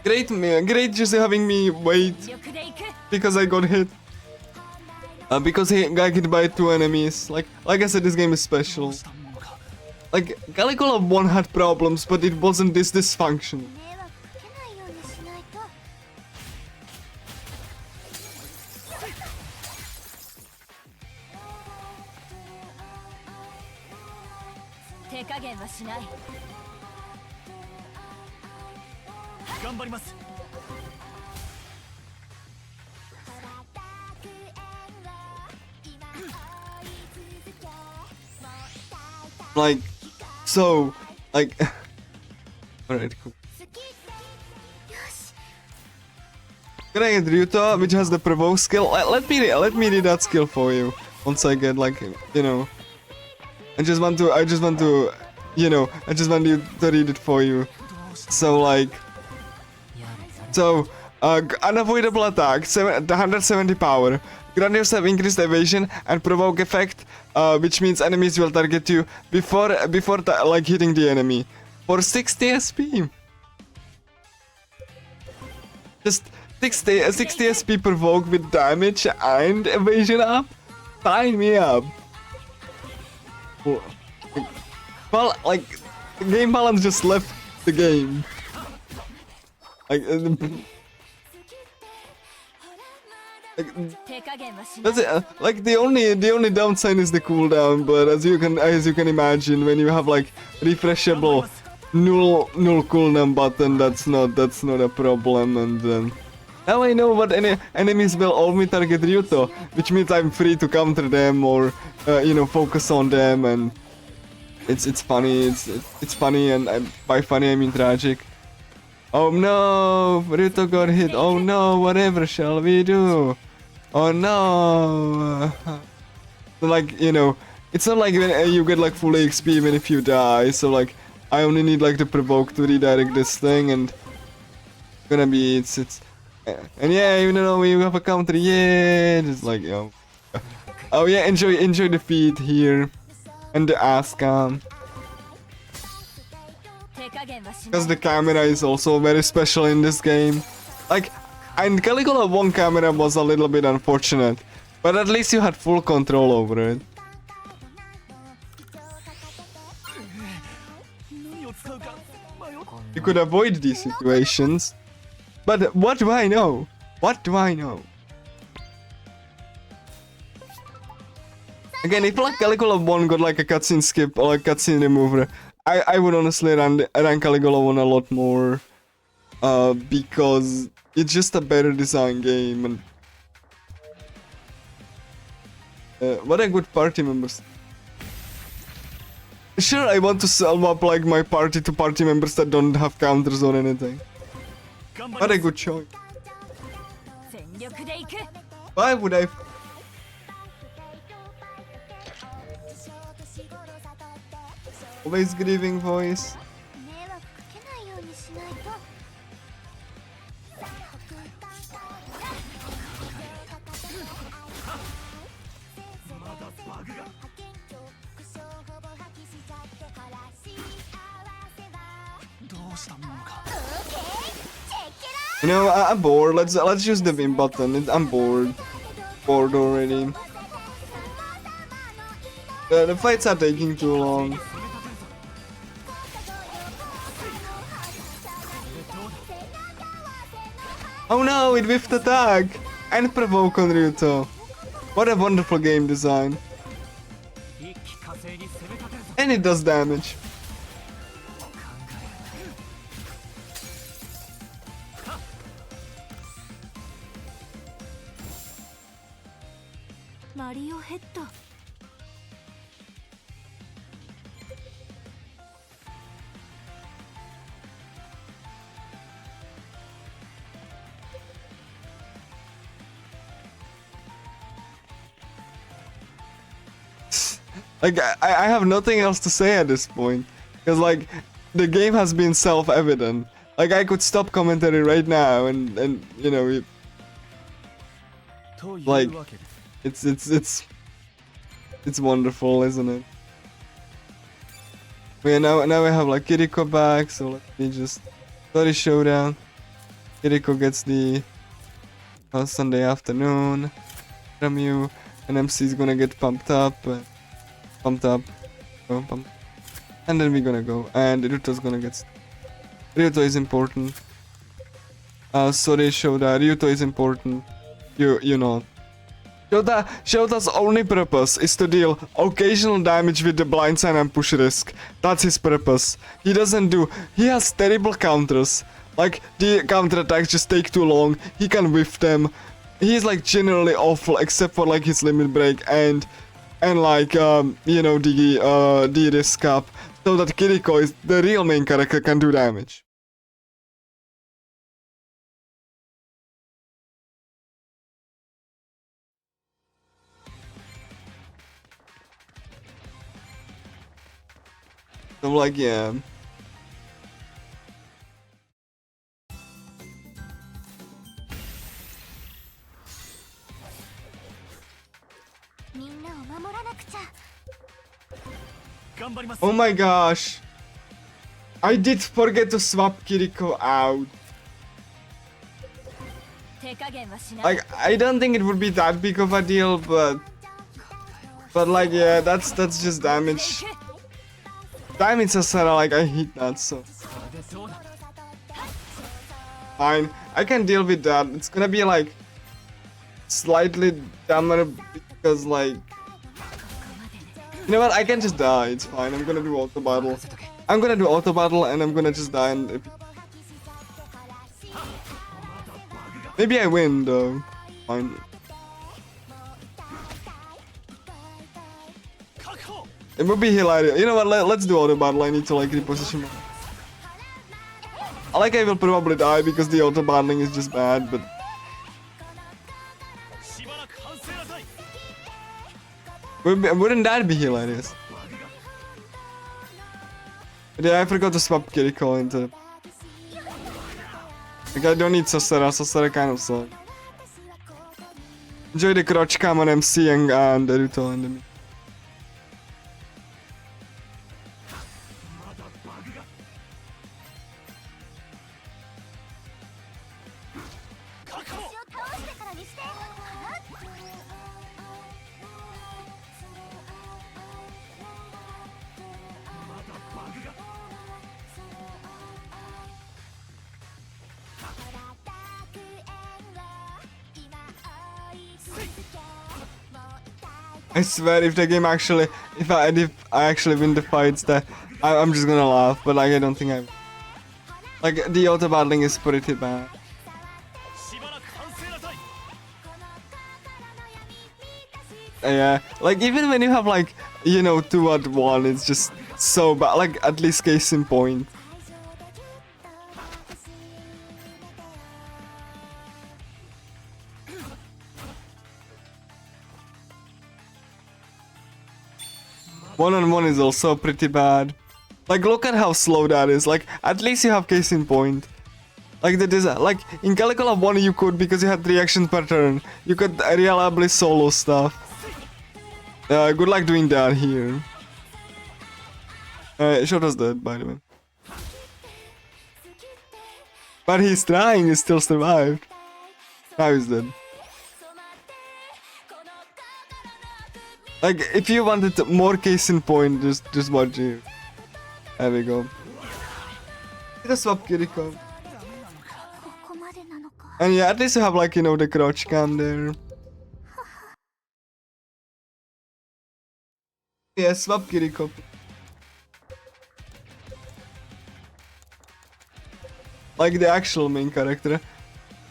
Great, man. Great just having me wait 全力で行く because I got hit. Because he got hit by 2 enemies. Like I said, this game is ど special. うしたものか like Caligula 1 had problems, but it wasn't this dysfunction. 迷惑かけないようにしないと。手加減はしない。頑張ります。 Like, so, like, alright, cool. Can I get Ryuto, which has the provoke skill? Let me read that skill for you. Once I get, like, you know, I just want to, you know, I just want you to read it for you. So, like, so, unavoidable attack, 170 power. Grant yourself increased evasion and provoke effect, which means enemies will target you before like hitting the enemy for 60 SP. Just 60 SP provoke with damage and evasion up. Sign me up. Well, like game balance just left the game. Like. That's it. Like the only downside is the cooldown, but as you can imagine, when you have like refreshable null cooldown button, that's not a problem. And now I know what enemies will only target Ryuto, which means I'm free to counter them or you know, focus on them, and it's funny. It's funny, and by funny I mean tragic. Oh no, Ryuto got hit. Oh no, whatever shall we do? Oh no! Like, you know, it's not like when you get like full XP even if you die, so like, I only need like to provoke to redirect this thing, and gonna be, it's, and yeah, even though we have a counter, yeah, just like, you know. Oh yeah, enjoy the feed here, and the ass cam. Because the camera is also very special in this game. Like, and Caligula 1 camera was a little bit unfortunate, but at least you had full control over it. You could avoid these situations, but what do I know? What do I know? Again, if like Caligula 1 got like a cutscene skip or like cutscene remover, I would honestly run Caligula 1 a lot more, because it's just a better design game, and what a good party members. Sure, I want to sell up like my party to party members that don't have counters or anything. What a good choice. Why would I? Always grieving voice. You know, I'm bored. Let's use the win button. I'm bored. Bored already. The fights are taking too long. Oh no, it whiffed attack! And provoke on Ryuto. What a wonderful game design. And it does damage. Mario head. Like, I have nothing else to say at this point. Because, like, the game has been self-evident. Like, I could stop commentary right now and you know, like, it's wonderful, isn't it? Yeah, now we have, like, Kiriko back, so let me just... Story Showdown. Kiriko gets the... Sunday afternoon from you, and MC is gonna get pumped up. Pumped up. Oh, And then we're gonna go. And Ryuto's gonna get... Ryuto is important. Sorry, Shoda. Ryuto is important. You know. Shoda's only purpose is to deal occasional damage with the blind sign and push risk. That's his purpose. He doesn't do... He has terrible counters. Like, the counter attacks just take too long. He can whiff them. He's like generally awful except for like his limit break and like you know, the risk up. So that Kiriko is the real main character, can do damage. So like, yeah. Oh my gosh. I did forget to swap Kiriko out. Like, I don't think it would be that big of a deal, but like, yeah, that's just damage. Damage Sasara, like, I hate that, so fine, I can deal with that. It's gonna be like slightly dumber because like, you know what, I can just die, it's fine. I'm gonna do auto battle. I'm gonna do auto battle and I'm gonna just die and maybe I win though. Fine. It would be hilarious. You know what, let's do auto battle. I need to like reposition my... I will probably die because the auto battling is just bad, but... Wouldn't that be hilarious? But yeah, I forgot to swap Kiriko into... Like, I don't need Sasara. Sasara kind of sucks. Enjoy the crotch cam on MC and Naruto and me. I swear, if the game actually, if I actually win the fights, that I'm just gonna laugh. But like, I don't think I. Like, the auto battling is pretty bad. Yeah, like even when you have like, you know, 2-1, it's just so bad. Like, at least case in point. One-on-one is also pretty bad. Like, look at how slow that is. Like, at least you have case in point. Like, like in Caligula 1 you could, because you had 3 actions per turn. You could reliably solo stuff. Good luck doing that here. Shoto's dead, by the way. But he's trying, he still survived. Now he's dead. Like, if you wanted more case in point, just watch here. There we go. Just swap Kiriko. And yeah, at least you have like, you know, the crouch cam there. Yeah, swap Kiriko. Like the actual main character.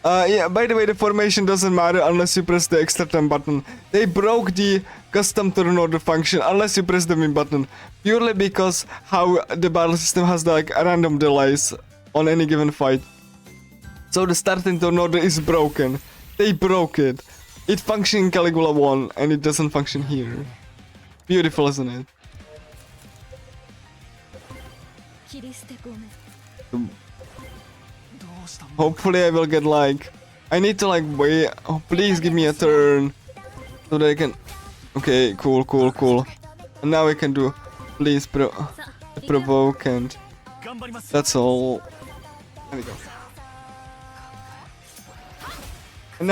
Yeah, by the way, the formation doesn't matter unless you press the extra time button. They broke the custom turn order function unless you press the win button. Purely because how the battle system has like random delays on any given fight. So the starting turn order is broken. They broke it. It functioned in Caligula 1 and it doesn't function here. Beautiful, isn't it? Hopefully I will get like... I need to like wait... Oh, please give me a turn. So that I can... Okay, cool, cool, cool. And now I can do... Please provoke and... That's all. There we go. And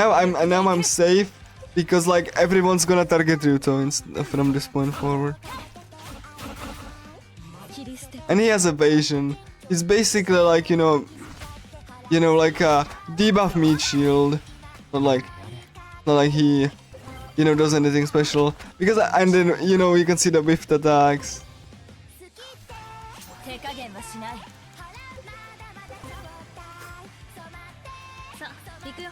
now I'm safe. Because like everyone's gonna target Ryuto from this point forward. and he has evasion. He's basically like, like a debuff meat shield. Not like he, does anything special. Because, and then, you can see the whiffed attacks. 手加減はしない。さあ行くよ。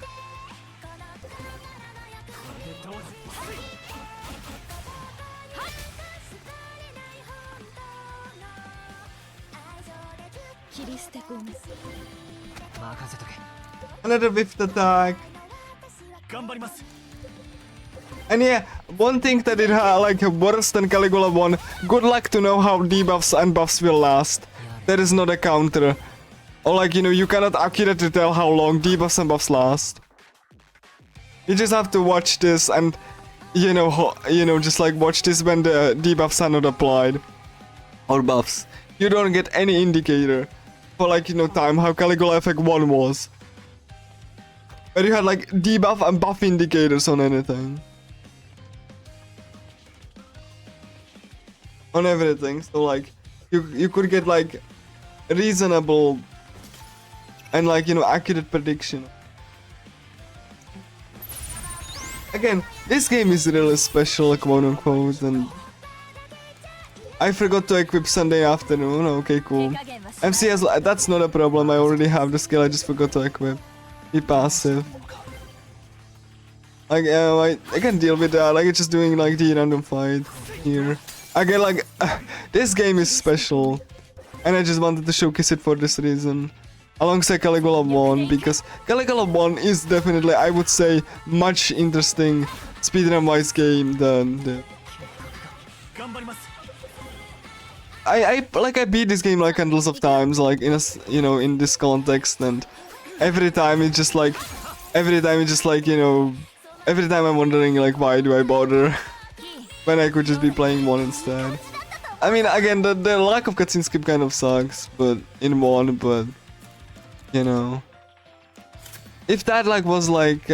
切り捨てゴム。任せとけ。 Another whiffed attack. 頑張ります。 And yeah, one thing that it like worse than Caligula 1, good luck to know how debuffs and buffs will last. There is not a counter. Or like, you cannot accurately tell how long debuffs and buffs last. You just have to watch this and, just like watch this when the debuffs are not applied. Or buffs. You don't get any indicator for like, time how Caligula effect 1 was. Where you had like debuff and buff indicators on anything. On everything, so like you could get like reasonable and like accurate prediction. Again, this game is really special, quote unquote, and I forgot to equip Sunday afternoon. Okay, cool. MCS, that's not a problem. I already have the skill. I just forgot to equip. Be passive. Like I can deal with that. Like it's just doing like the random fight here. Again, like, this game is special, and I just wanted to showcase it for this reason, alongside Caligula 1, because Caligula 1 is definitely, I would say, much interesting speedrun-wise game than the... I beat this game like endless of times, like in a, in this context, and every time it's just like, every time I'm wondering like, why do I bother? When I could just be playing 1 instead. I mean, again, the lack of cutscene skip kind of sucks, but in 1, but if that like was like,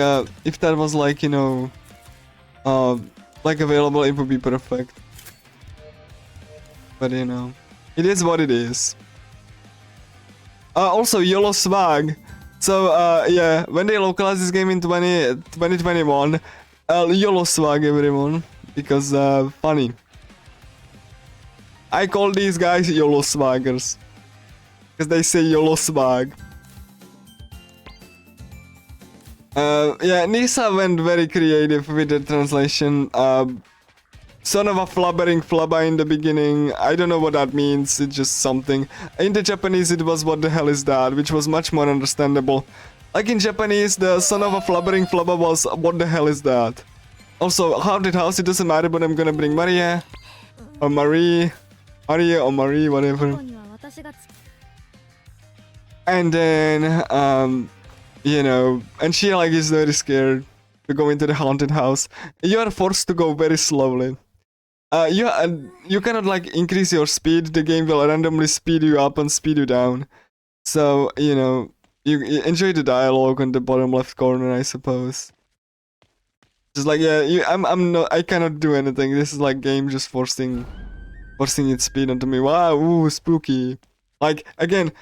like available, it would be perfect. But it is what it is. Also, YOLO swag. So yeah, when they localize this game in 2021, YOLO swag, everyone. Because funny. I call these guys YOLO swaggers. Because they say YOLO swag. Yeah, Nisa went very creative with the translation. Son of a flubbering flubber in the beginning. I don't know what that means, it's just something. In the Japanese it was what the hell is that, which was much more understandable. Like in Japanese, the son of a flubbering flubber was what the hell is that. Also, haunted house, it doesn't matter, but I'm gonna bring Maria. Or Marie. Maria or Marie, whatever. And then, and she like is very scared to go into the haunted house. You are forced to go very slowly. You cannot like increase your speed, the game will randomly speed you up and speed you down. So, you enjoy the dialogue on the bottom left corner, I suppose. Just like, yeah, I cannot do anything. This is like game just forcing its speed onto me. Wow, ooh, spooky. Like, again,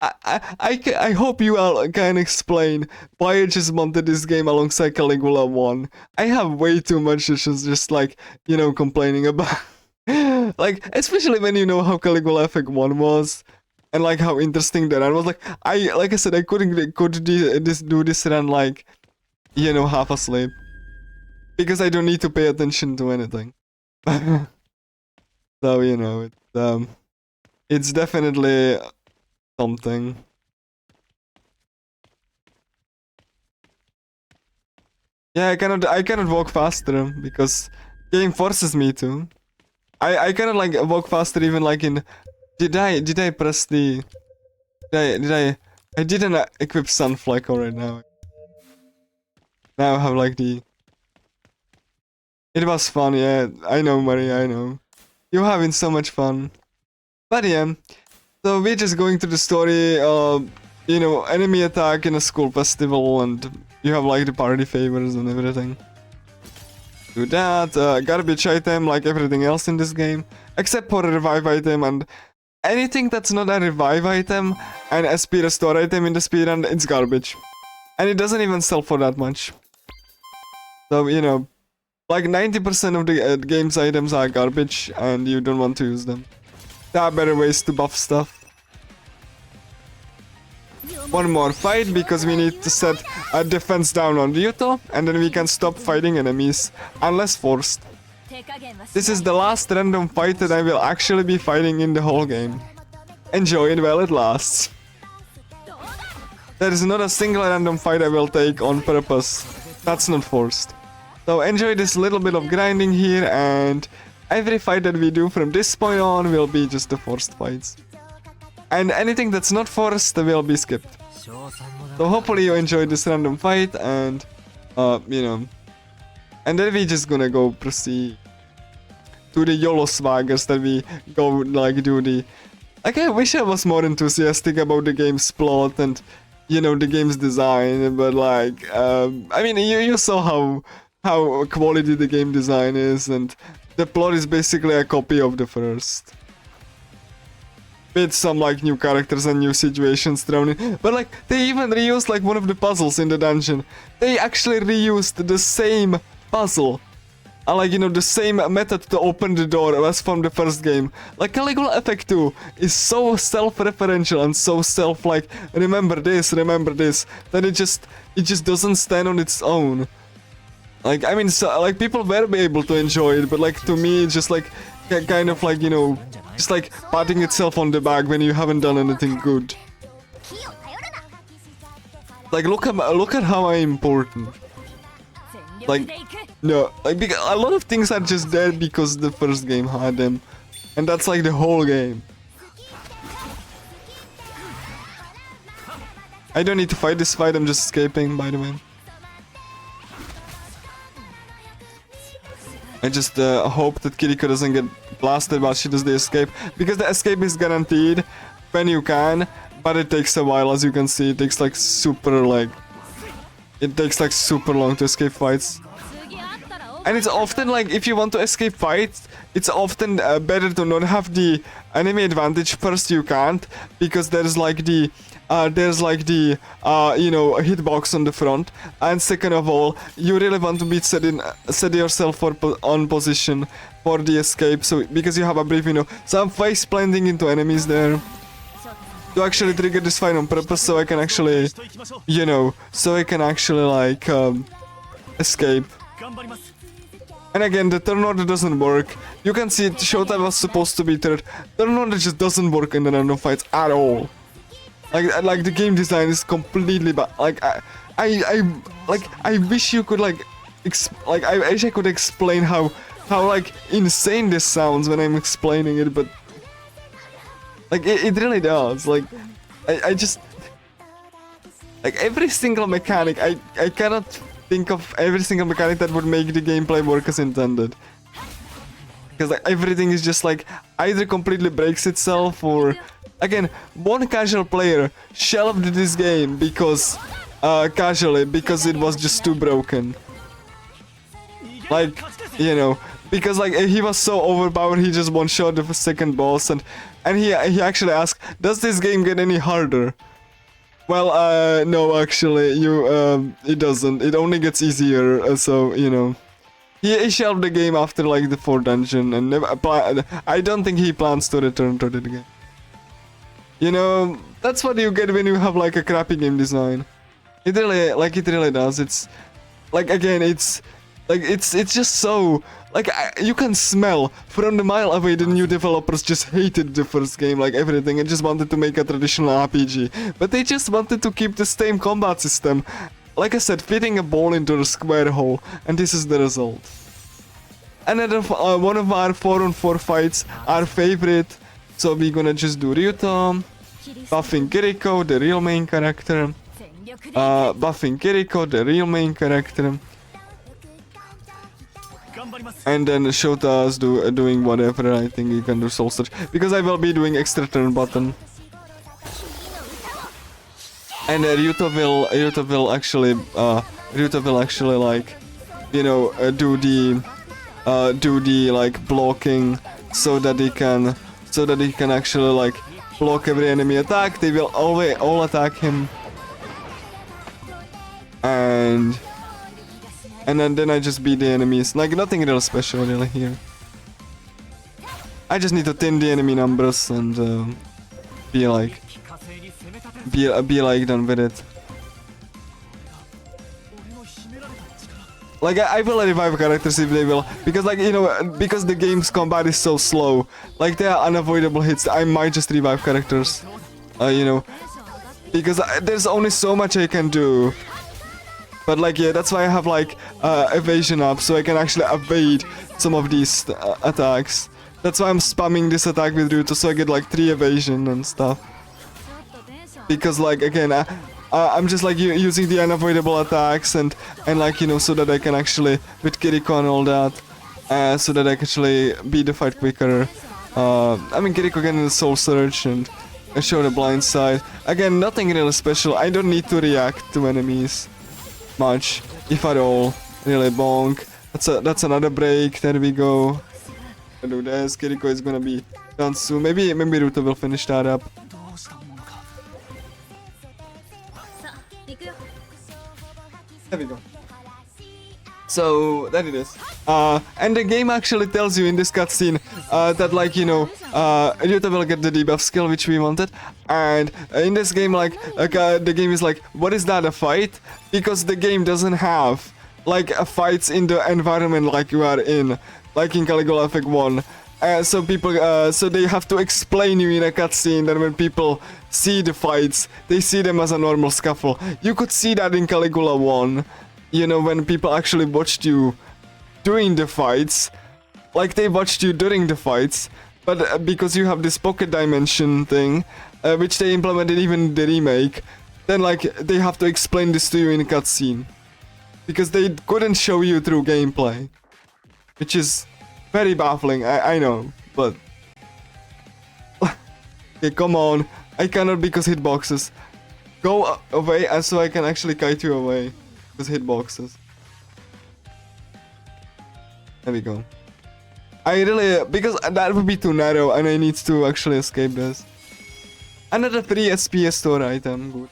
I hope you all can explain why I just wanted this game alongside Caligula 1. I have way too much issues just like, complaining about. Like, especially when you know how Caligula Effect 1 was. And like how interesting that run was. Like I said, I could do this run like, half asleep. Because I don't need to pay attention to anything. So, it's definitely something. Yeah, I cannot walk faster because game forces me to. I cannot like walk faster even like in. Did I press the? I didn't equip Sunfleck right now. Now I have like the. It was fun, yeah. I know, Maria, I know. You're having so much fun. But yeah. So we're just going through the story, enemy attack in a school festival, and you have like the party favors and everything. Do that, garbage item like everything else in this game, except for a revive item, and anything that's not a revive item and SP restore item in the speedrun, it's garbage. And it doesn't even sell for that much. So, you know, like 90% of the game's items are garbage and you don't want to use them. There are better ways to buff stuff. One more fight because we need to set a defense down on Ryuto and then we can stop fighting enemies unless forced. This is the last random fight that I will actually be fighting in the whole game. Enjoy it while it lasts. There is not a single random fight I will take on purpose. That's not forced. So enjoy this little bit of grinding here, and every fight that we do from this point on will be just the forced fights. And anything that's not forced will be skipped. So hopefully you enjoyed this random fight, and you know, and then we just gonna go proceed to the YOLO swaggers that we go like do the... Like, I wish I was more enthusiastic about the game's plot and, you know, the game's design, but like, I mean, you saw how quality the game design is, and the plot is basically a copy of the first. With some like new characters and new situations thrown in. But like, they even reused like one of the puzzles in the dungeon. They actually reused the same puzzle. Like, you know, the same method to open the door as from the first game. Like, Caligula Effect 2 is so self-referential and so like, remember this, that it just doesn't stand on its own. Like, I mean, so, like, people were able to enjoy it, but like, to me, it's just like, kind of like, you know, just like patting itself on the back when you haven't done anything good. Like, look at how I'm important. Like, no, like, because a lot of things are just there because the first game had them. And that's like the whole game. I don't need to fight this fight, I'm just escaping, by the way. I just hope that Kiriko doesn't get blasted while she does the escape. Because the escape is guaranteed when you can, but it takes a while, as you can see. It takes like super long to escape fights. And it's often like, if you want to escape fights, it's often better to not have the enemy advantage. First, you can't, because there's like the you know, hitbox on the front. And second of all, you really want to be set yourself on position for the escape, so because you have a brief, you know, so I'm face planting into enemies there to actually trigger this fight on purpose, so I can actually, you know, like escape. And again, the turn order doesn't work. You can see Showtime was supposed to be third. Turn order just doesn't work in the random fights at all. Like the game design is completely bad. Like I wish you could like I wish I could explain how like insane this sounds when I'm explaining it, but like it really does. Like I just like every single mechanic, I cannot think of every single mechanic that would make the gameplay work as intended. Because like, everything is just like either completely breaks itself, or again, one casual player shelved this game because casually because it was just too broken. Like, you know, because like he was so overpowered, he just one-shot the second boss, and he actually asked, does this game get any harder? Well, no, actually, it doesn't. It only gets easier, so, you know. He shelved the game after, like, the 4th dungeon, and I don't think he plans to return to the game. You know, that's what you get when you have, like, a crappy game design. It really does. It's, like, again, it's just so... Like, you can smell from the mile away the new developers just hated the first game, like everything, and just wanted to make a traditional RPG. But they just wanted to keep the same combat system. Like I said, fitting a ball into a square hole, and this is the result. Another one of our 4-on-4 fights, our favorite. So we're gonna just do Ryuto, buffing Kiriko, the real main character. Buffing Kiriko, the real main character. And then Shota's doing whatever. I think you can do soul search, because I will be doing extra turn button. And Ryuto will actually like, you know, do the like blocking so that so that he can actually like block every enemy attack. They will always all attack him. And then I just beat the enemies. Like nothing real special really here. I just need to thin the enemy numbers and be like done with it. Like I will revive characters if they will, because like you know, because the game's combat is so slow, like there are unavoidable hits. I might just revive characters, you know, because there's only so much I can do. But like yeah, that's why I have like evasion up, so I can actually evade some of these attacks. That's why I'm spamming this attack with Ruto, so I get like 3 evasion and stuff. Because like again, I'm just like using the unavoidable attacks and like you know, so that I can actually with Kiriko and all that, so that I can actually beat the fight quicker. I mean Kiriko getting the Soul Surge and show the blind side. Again, nothing really special. I don't need to react to enemies much, if at all. Really bonk. That's another break. There we go. I do this. Kiriko is gonna be done soon. Maybe Ruto will finish that up. There we go. So that it is. And the game actually tells you in this cutscene that like you know Ryuta will get the debuff skill which we wanted, and in this game like the game is like, what is that, a fight? Because the game doesn't have like fights in the environment like you are in, like in Caligula Effect 1. So people, so they have to explain you in a cutscene that when people see the fights, they see them as a normal scuffle. You could see that in Caligula 1, you know, when people actually watched you during the fights, like they watched you during the fights, but because you have this pocket dimension thing, which they implemented even in the remake, then like they have to explain this to you in a cutscene, because they couldn't show you through gameplay, which is very baffling, I know, but... Okay, come on. I cannot because hitboxes. Go away and so I can actually kite you away. Because hitboxes. There we go. I really... Because that would be too narrow and I need to actually escape this. Another 3 SPS store item, good.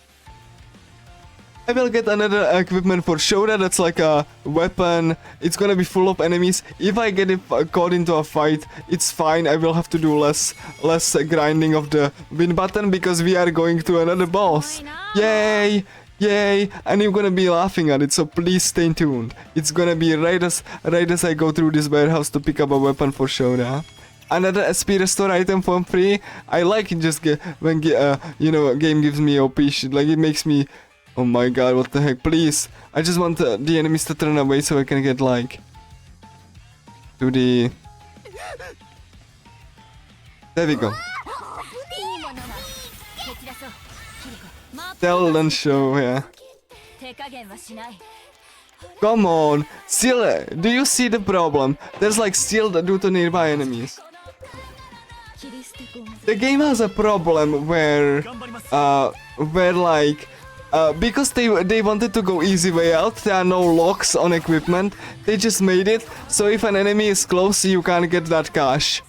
I will get another equipment for Shoda, that's like a weapon. It's gonna be full of enemies. If I get it caught into a fight, it's fine. I will have to do less grinding of the win button because we are going to another boss. Yay! Yay! And you're gonna be laughing at it, so please stay tuned. It's gonna be right as I go through this warehouse to pick up a weapon for Shoda. Another SP restore item for free. I like it just when you know, a game gives me OP shit. Like it makes me... Oh my god, what the heck, please. I just want the enemies to turn away so I can get like... to the... There we go. Tell and show, yeah. Come on. Still, do you see the problem? There's like still due to nearby enemies. The game has a problem where like... because they wanted to go easy way out, there are no locks on equipment, they just made it so if an enemy is close you can't get that cash.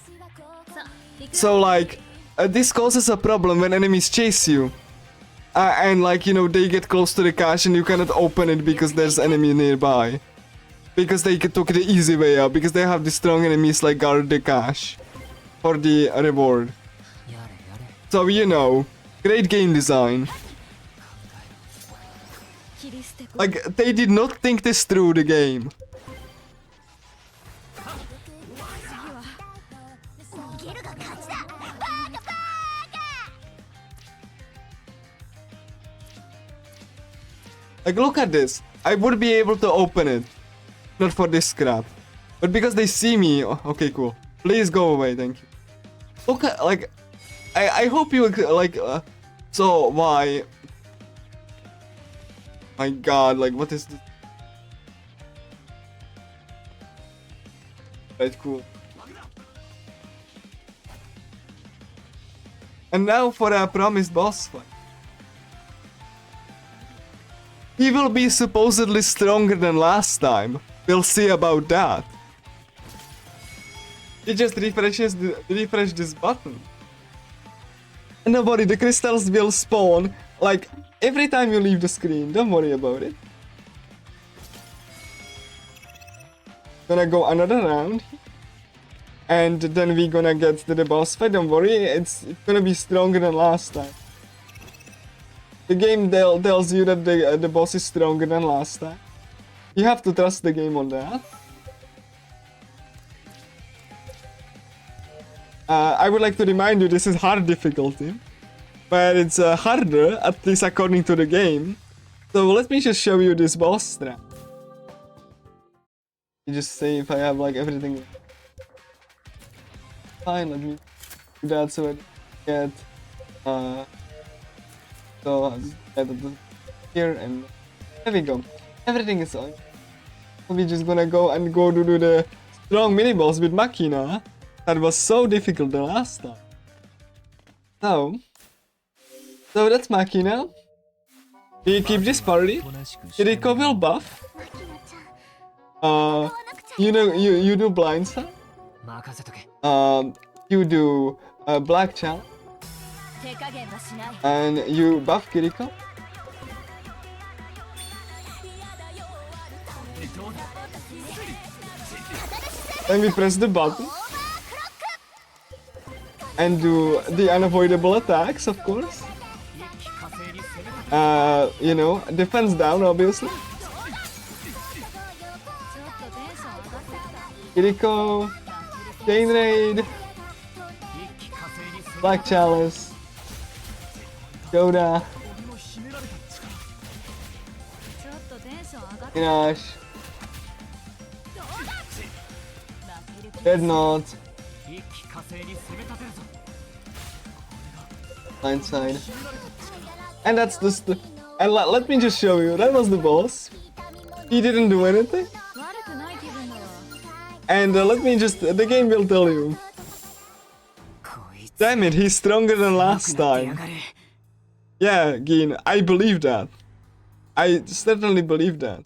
So like, this causes a problem when enemies chase you. And like, you know, they get close to the cache and you cannot open it because there's enemy nearby. Because they took the easy way out, because they have the strong enemies like guard the cache for the reward. So you know, great game design. Like, they did not think this through the game. Like, look at this. I would be able to open it. Not for this crap. But because they see me... Oh, okay, cool. Please go away, thank you. Look at, like... I hope you, like... so, why... My god, like, what is this? Right, cool. And now for a promised boss fight. He will be supposedly stronger than last time. We'll see about that. It just refresh this button. And don't worry, the crystals will spawn like every time you leave the screen. Don't worry about it. Gonna go another round. And then we're gonna get to the boss fight. Don't worry, it's gonna be stronger than last time. The game tells you that the boss is stronger than last time. You have to trust the game on that. I would like to remind you this is hard difficulty, but it's harder, at least according to the game. So let me just show you this boss strat. You just say if I have like everything. Fine, let me do that so I get here, and there we go. Everything is on. We're just gonna go to do the strong mini boss with Machina. That was so difficult the last time. So that's Machina. Do you keep this party? Kiriko will buff. You do blind stuff. You do black channel. And you buff Kiriko. Then we press the button. And do the unavoidable attacks, of course. You know, defense down, obviously. Kiriko, Chain Raid, Black Chalice, Yoda, Inash, Dead Knot, Blindside, and that's just the. And let me just show you. That was the boss. He didn't do anything. And let me just. The game will tell you. Damn it, he's stronger than last time. Yeah, Gin, I believe that. I certainly believe that.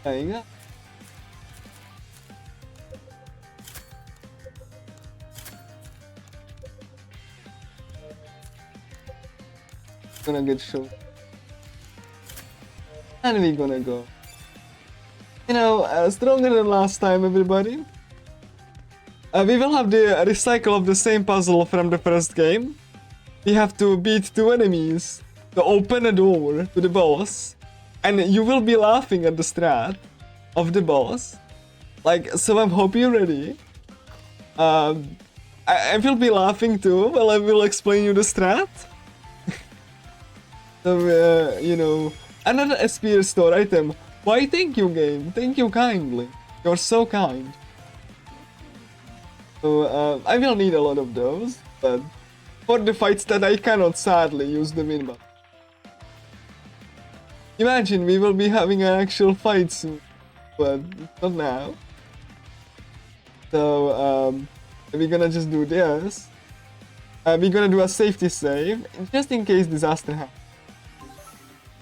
Hang on. Gonna get shown. And we're gonna go. You know, stronger than last time, everybody. We will have the recycle of the same puzzle from the first game. We have to beat 2 enemies to open a door to the boss. And you will be laughing at the strat of the boss. Like, so I hope you're ready. I will be laughing too, while I will explain you the strat. So, you know, another SPS store item. Why thank you, game? Thank you kindly. You're so kind. So, I will need a lot of those, but for the fights that I cannot sadly use the min button. Imagine we will be having an actual fight soon, but not now. So, we're gonna just do this. We're gonna do a safety save, just in case disaster happens.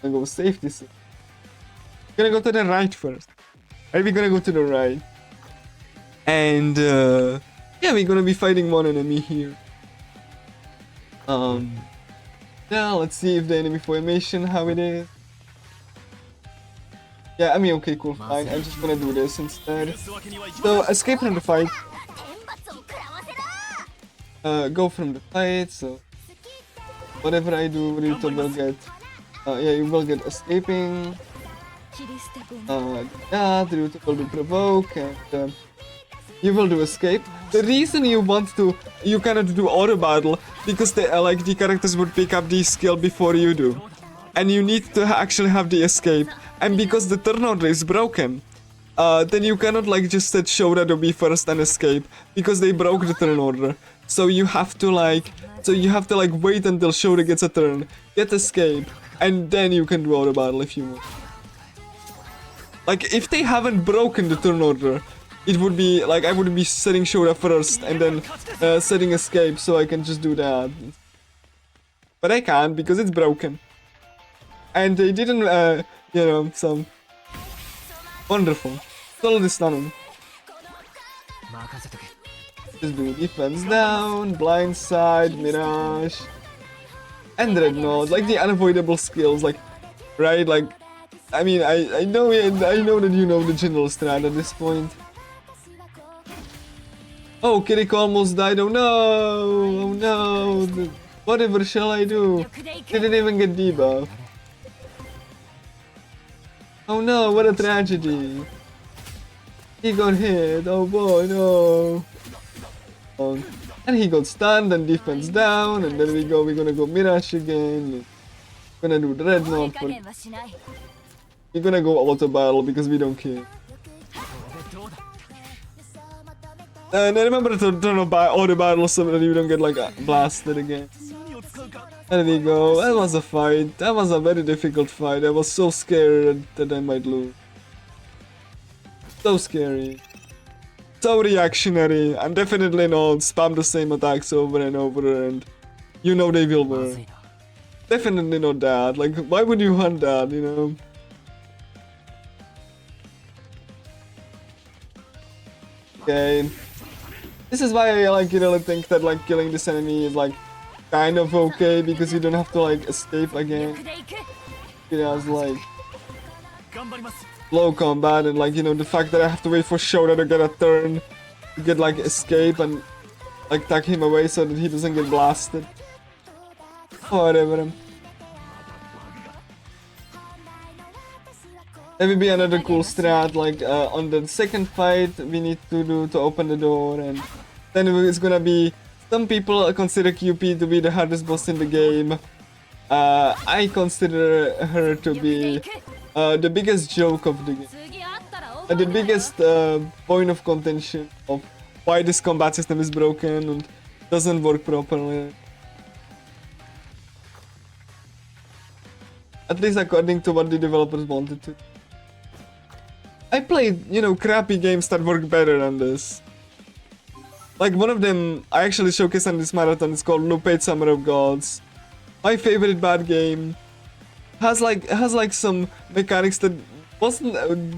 We're gonna go safety save. We're gonna go to the right first. Right, we're gonna go to the right. And, yeah, we're gonna be fighting one enemy here. Yeah, let's see if the enemy formation, how it is. Yeah, I mean, okay, cool, fine. I'm just gonna do this instead. So, escape from the fight. Go from the fight, so... Whatever I do, Ryuto will get... yeah, you will get escaping. Yeah, Ryuto will do provoke, and... you will do escape. The reason you want to... You cannot do auto battle, because the, like, the characters would pick up the skill before you do. And you need to actually have the escape. And because the turn order is broken, then you cannot like just set Shoda to be first and escape, because they broke the turn order. So you have to like wait until Shoda gets a turn, get escape, and then you can do auto battle if you want. Like if they haven't broken the turn order, it would be like I would be setting Shoda first and then setting escape so I can just do that. But I can't because it's broken. And they didn't, you know, so wonderful. Totally stunning. 任せとけ Just do defense down, blind side, mirage, and dreadnought, like the unavoidable skills, like, right? Like, I mean, I know that you know the general strat at this point. Oh, Kiriko almost died. Oh no! Oh no! Whatever shall I do? Didn't even get debuff. Oh no! What a tragedy! He got hit. Oh boy, no! And he got stunned and defense down, and then we're gonna go Mirage again. We're gonna do Dreadnought. 加減はしない We're gonna go auto battle because we don't care. どうだ And remember to turn on auto battle so that you don't get like blasted again. 何を使うか There we go. That was a fight. That was a very difficult fight. I was so scared that I might lose. So scary. So reactionary. I'm definitely not spam the same attacks over and over and you know they will ま work. ずいな Definitely not that. Like, why would you hunt that, you know? Okay. This is why I like, really think that like killing this enemy is like kind of okay because you don't have to like escape again. でいく It has like 頑張ります low combat and like, you know, the fact that I have to wait for Shoda to get a turn to get like escape and like tuck him away so that he doesn't get blasted. Whatever. That would be another cool strat, like on the second fight we need to do to open the door, and then it's gonna be, some people consider QP to be the hardest boss in the game. I consider her to be the biggest joke of the game. 次あったら The biggest point of contention of why this combat system is broken and doesn't work properly. At least according to what the developers wanted to. I played, you know, crappy games that work better than this. Like one of them I actually showcased on this marathon, it's called Lupate Summer of Gods. My favorite bad game. Has like some mechanics that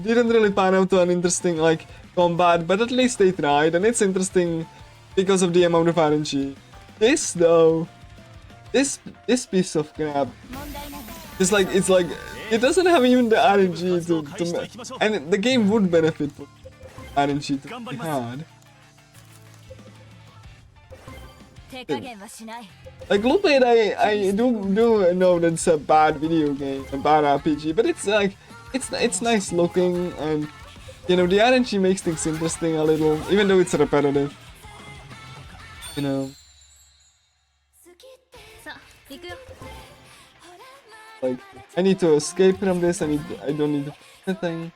didn't really pan out to an interesting like combat, but at least they tried, and it's interesting because of the amount of RNG. This though, this piece of crap, 問題ない it's like it doesn't have even the RNG to and the game would benefit from RNG to be had. 手加減はしない Like Lupate, I do know that it's a bad video game, a bad RPG, but it's like it's nice looking, and you know the RNG makes things interesting a little, even though it's repetitive. You know, さあ行くよ like I need to escape from this. I don't need anything.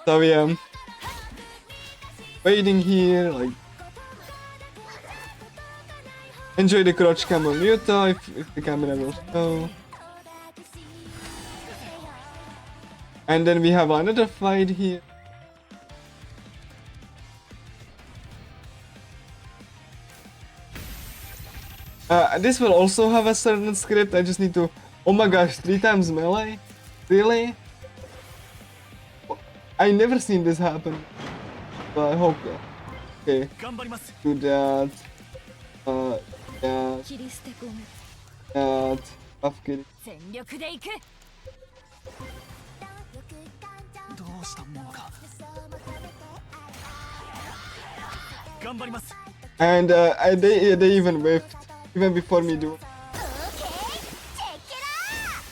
So yeah, waiting here, like. Enjoy the crotch cam on Muto if the camera will show. And then we have another fight here. This will also have a certain script. I just need to. Oh my gosh, 3 times melee? Really? I never seen this happen. But I hope. Okay, 頑張ります do that. Yeah, 切り捨て込む that. Buff kill. 全力でいくどうしたものか頑張ります And they even whiffed, even before me do.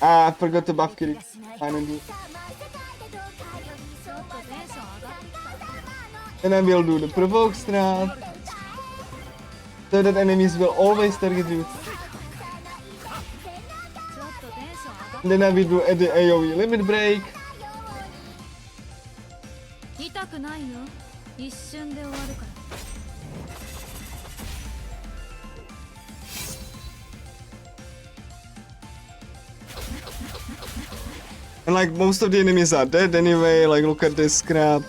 Ah, I forgot to buff Kiri. Finally. ちょっとテンション上がってきた Then I will do the provoke strat. So that enemies will always target you. ちょっとテンション上がっ And then I will do the AoE limit break. 痛くないよ一瞬で終わるから And like most of the enemies are dead anyway. Like look at this crap.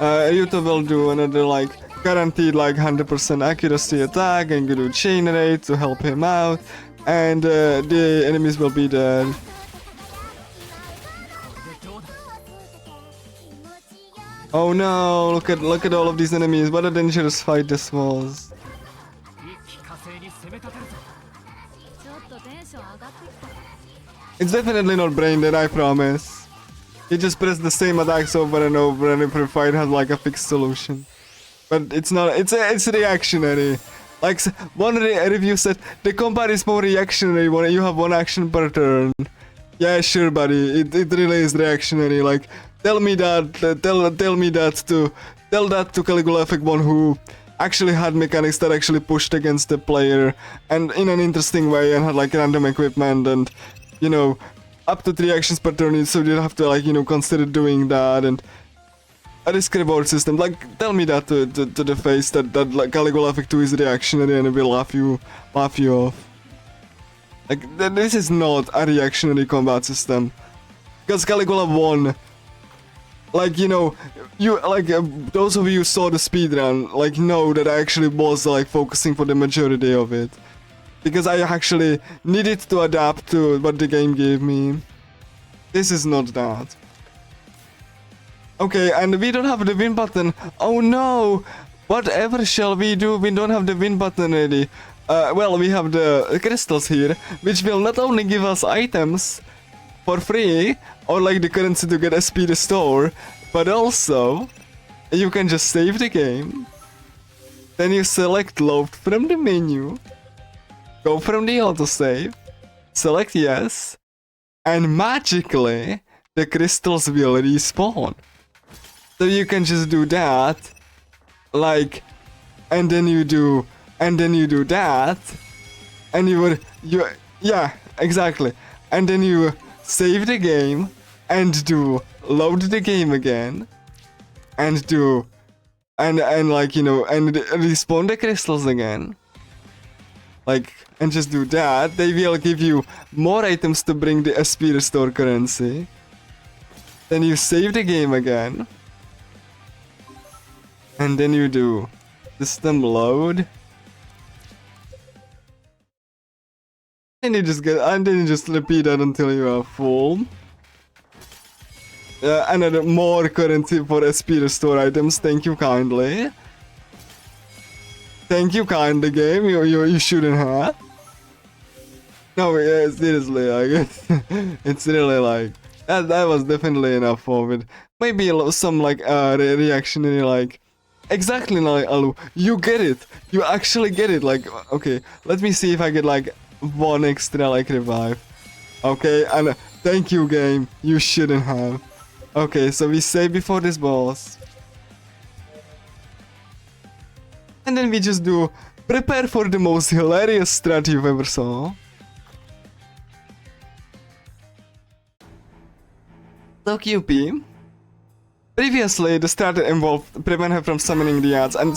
Ryuto will do another like guaranteed like 100% accuracy attack and do chain raid to help him out, and the enemies will be dead. でどうだ Oh no! Look at all of these enemies. What a dangerous fight this was. 一気火星に攻め立てるぞ ちょっとテンション上がってきた It's definitely not brain dead, I promise. You just press the same attacks over and over, and every fight has like a fixed solution. But it's not. It's reactionary. Like one review said, the combat is more reactionary when you have one action per turn. Yeah, sure, buddy. It really is reactionary. Like, tell me that. Tell me that to. Tell that to Caligula Effect One, who actually had mechanics that actually pushed against the player, and in an interesting way, and had like random equipment, and you know, up to 3 actions per turn. So you have to like consider doing that, and a risk reward system. Like, tell me that to the face that like Caligula Effect 2 is reactionary and it will laugh you off. Like, this is not a reactionary combat system. Because Caligula 1, like, you like, those of you who saw the speedrun, like, know that I actually was, like, focusing for the majority of it. Because I actually needed to adapt to what the game gave me. This is not that. Okay, and we don't have the win button. Oh no! Whatever shall we do? We don't have the win button ready. Well, we have the crystals here, which will not only give us items for free, or like the currency to get SP restore, but also you can just save the game. Then you select load from the menu, go from the autosave, select yes, and magically the crystals will respawn. So you can just do that, like, and then you do that, and yeah, exactly. And then you save the game, and do load the game again, and do, and like, and respawn the crystals again. Like, and just do that. They will give you more items to bring the SP restore currency. Then you save the game again. And then you do system load. And you just repeat that until you are full. Another more currency for SP restore items. Thank you kindly. Thank you kindly, game. You shouldn't have. No, yeah, seriously, I guess it's really like that was definitely enough of it. Maybe some like reactionary like. Exactly, like, Alu, you get it. You actually get it. Like, okay, let me see if I get like one extra like revive. Okay, and thank you, game. You shouldn't have. Okay, so we save before this boss. And then we just do prepare for the most hilarious strat you've ever saw. So QP. Previously, the strat involved prevent her from summoning the ads, and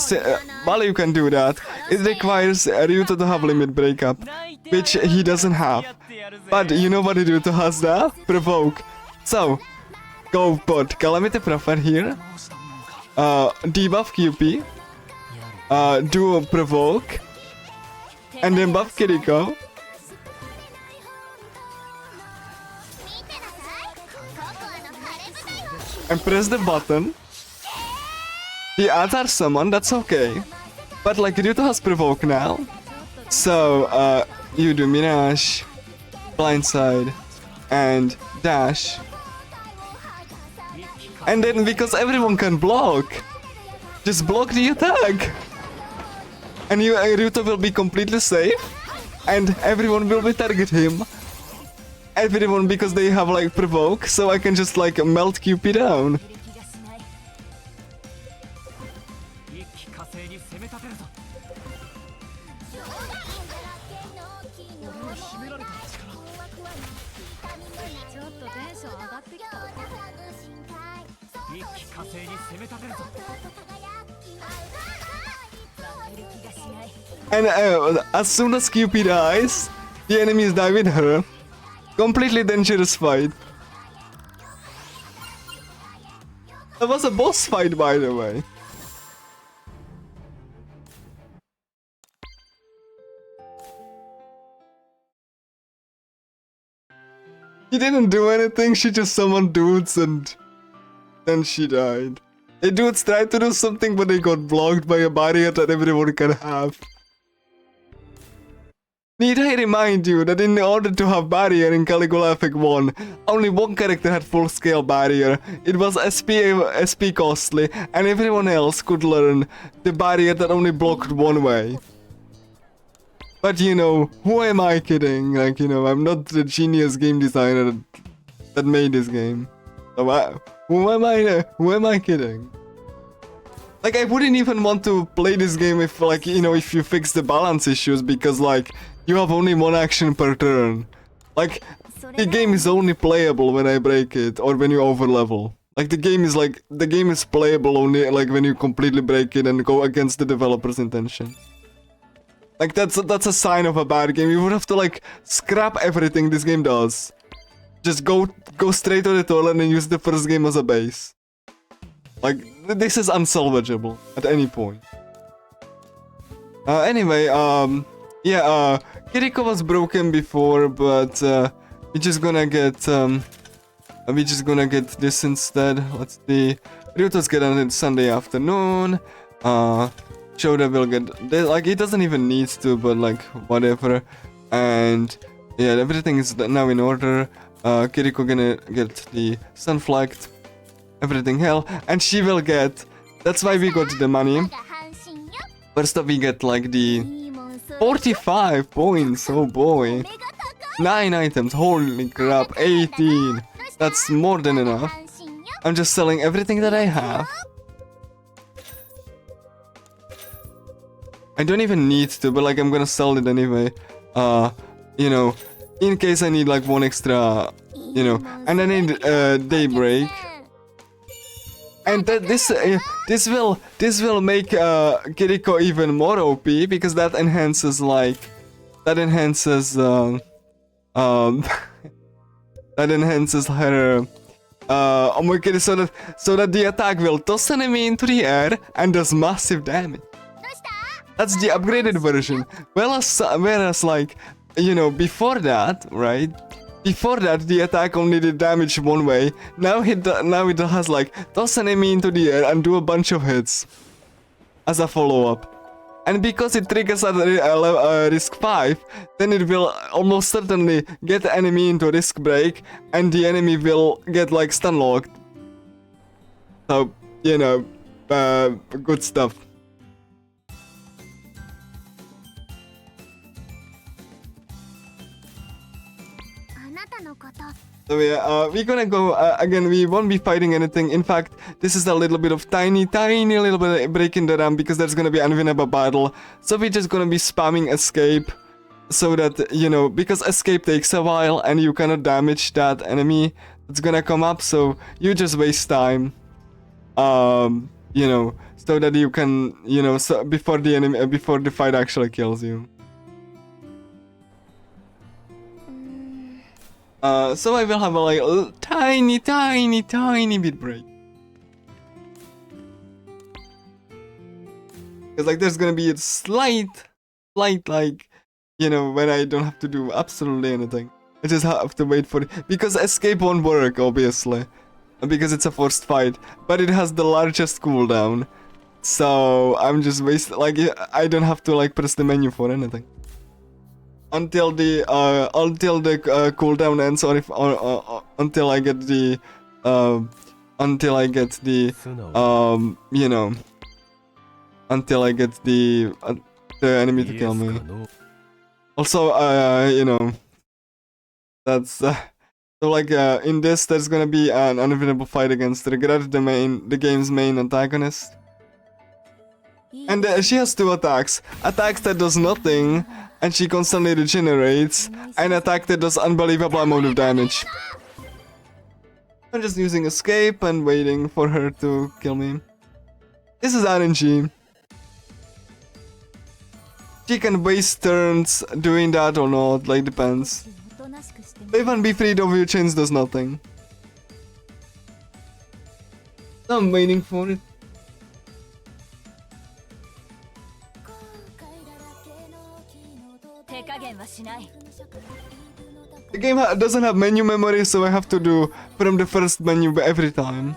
while you can do that, it requires Ryuto to have limit breakup, which he doesn't have. But you know what Ryuto has there? Provoke. So, go put Calamity Prophet here, debuff QP, do Provoke, and then buff Kiriko. And press the button. The ads are summoned, that's okay. But like Ryuto has Provoke now. So you do Mirage, Blindside, and Dash. And then because everyone can block, just block the attack. And Ryuto will be completely safe. And everyone will be target him. Everyone because they have like Provoke, so I can just like melt QP down. 一気火星に攻め立てるぞ俺の秘められた力ちょっとテンション上がってきた一気火星に攻め立てるぞ And as soon as QP dies, the enemies die with her. Completely dangerous fight. That was a boss fight, by the way. She didn't do anything, she just summoned dudes and then she died. The dudes tried to do something but they got blocked by a barrier that everyone can have. Need I remind you that in order to have barrier in Caligula Epic 1, only one character had full-scale barrier. It was SP costly, and everyone else could learn the barrier that only blocked one way. But you know, who am I kidding? Like, you know, I'm not the genius game designer that made this game. So who am I kidding? Like, I wouldn't even want to play this game if, like, you know, if you fix the balance issues, because, like, you have only one action per turn. Like, the game is only playable when I break it, or when you overlevel. Like, the game is playable only, like, when you completely break it and go against the developer's intention. Like, that's a sign of a bad game. You would have to, like, scrap everything this game does. Just go straight to the toilet and use the first game as a base. Like, this is unsalvageable at any point. Anyway, yeah, Kiriko was broken before, but we're just gonna get this instead. Let's see. Ryuto's get on it Sunday afternoon. Shoda will get this. Like, it doesn't even need to, but like whatever. And yeah, everything is now in order. Kiriko gonna get the sun flagged. Everything hell, and she will get. That's why we got the money. First up, we get like the 45 points. Oh boy, 9 items. Holy crap, 18. That's more than enough. I'm just selling everything that I have. I don't even need to, but like I'm gonna sell it anyway. You know, in case I need like one extra, you know, and I need daybreak. And that this will make Kiriko even more OP, because that enhances like that enhances that enhances her oh my god, so that the attack will toss enemy into the air and does massive damage. That's the upgraded version. Whereas like, you know, before that, right? Before that, the attack only did damage one way. Now it has like toss enemy into the air and do a bunch of hits as a follow-up. And because it triggers at risk 5, then it will almost certainly get the enemy into risk break, and the enemy will get like stun locked. So, you know, good stuff. So yeah, we're gonna go, again, we won't be fighting anything. In fact, this is a little bit of tiny little bit of breaking the RAM, because there's gonna be unwinnable battle. So we're just gonna be spamming escape, so that, you know, because escape takes a while and you cannot damage that enemy that's gonna come up, so you just waste time. You know, so that you can, you know, so before the fight actually kills you. So I will have a like tiny bit break. Because like there's gonna be a slight like, you know, when I don't have to do absolutely anything. I just have to wait for it. Because escape won't work, obviously. Because it's a forced fight. But it has the largest cooldown. So I'm just wasting, like, I don't have to like press the menu for anything. Until the cooldown ends, or if until I get the you know, until I get the enemy to kill me. Also, you know, that's so like in this there's gonna be an unwinnable fight against Regret, the game's main antagonist. And she has 2 attacks. Attacks that does nothing, and she constantly regenerates, and attack that does unbelievable amount of damage. I'm just using escape and waiting for her to kill me. This is RNG. She can waste turns doing that or not, like depends. Even B3 W chains does nothing. I'm waiting for it. The game doesn't have menu memory, so I have to do from the first menu every time.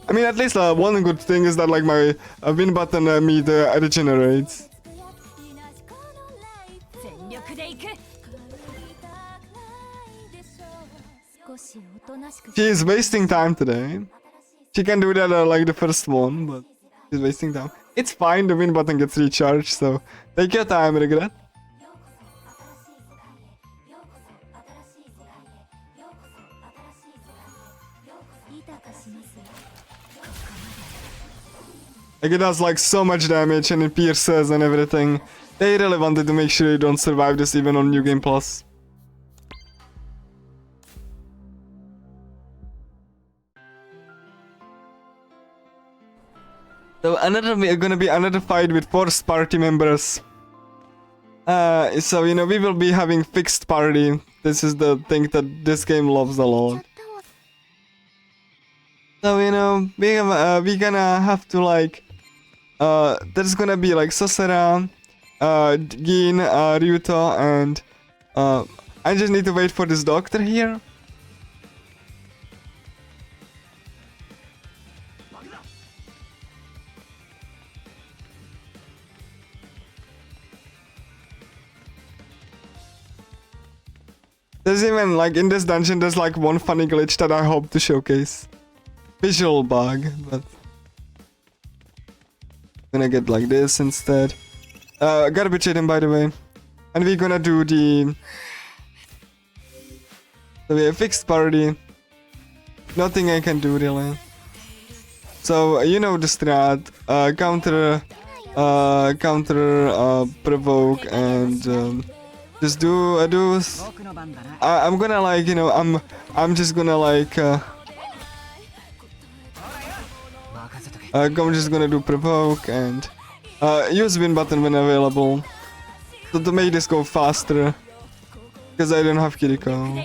I mean, at least one good thing is that like my win button meter regenerates. She is wasting time today. She can do that like the first one, but she's wasting time. It's fine, the win button gets recharged, so take your time, regret. Like it does like so much damage and it pierces and everything. They really wanted to make sure you don't survive this even on New Game Plus. So gonna be another fight with forced party members. So you know we will be having fixed party. This is the thing that this game loves a lot. So you know we gonna have to like there's gonna be like Sosera, Gin, Ryuto, and I just need to wait for this doctor here. There's even like in this dungeon there's like one funny glitch that I hope to showcase. Visual bug, but gonna get like this instead. Garbage item by the way. And we're gonna do the so we have fixed party. Nothing I can do really. So you know the strat, counter, provoke, and just do I'm gonna like you know I'm just gonna like I'm just gonna do provoke and use win button when available, so to make this go faster, because I don't have Kiriko.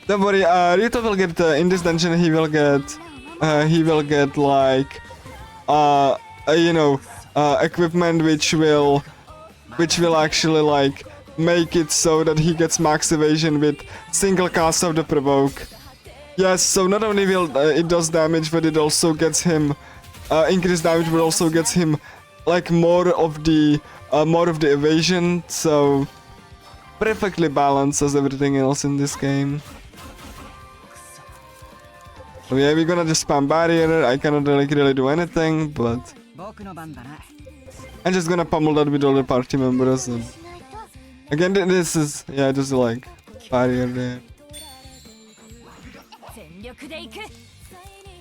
Don't worry, Ryuto will get in this dungeon. He will get like you know equipment which will actually like make it so that he gets max evasion with single cast of the provoke. Yes, so not only will it does damage, but it also gets him increased damage, but also gets him like more of the evasion. So perfectly balanced as everything else in this game. So yeah, we're gonna just spam barrier. I cannot really do anything, but I'm just gonna pummel that with all the party members. And again, this is yeah, just like barrier there.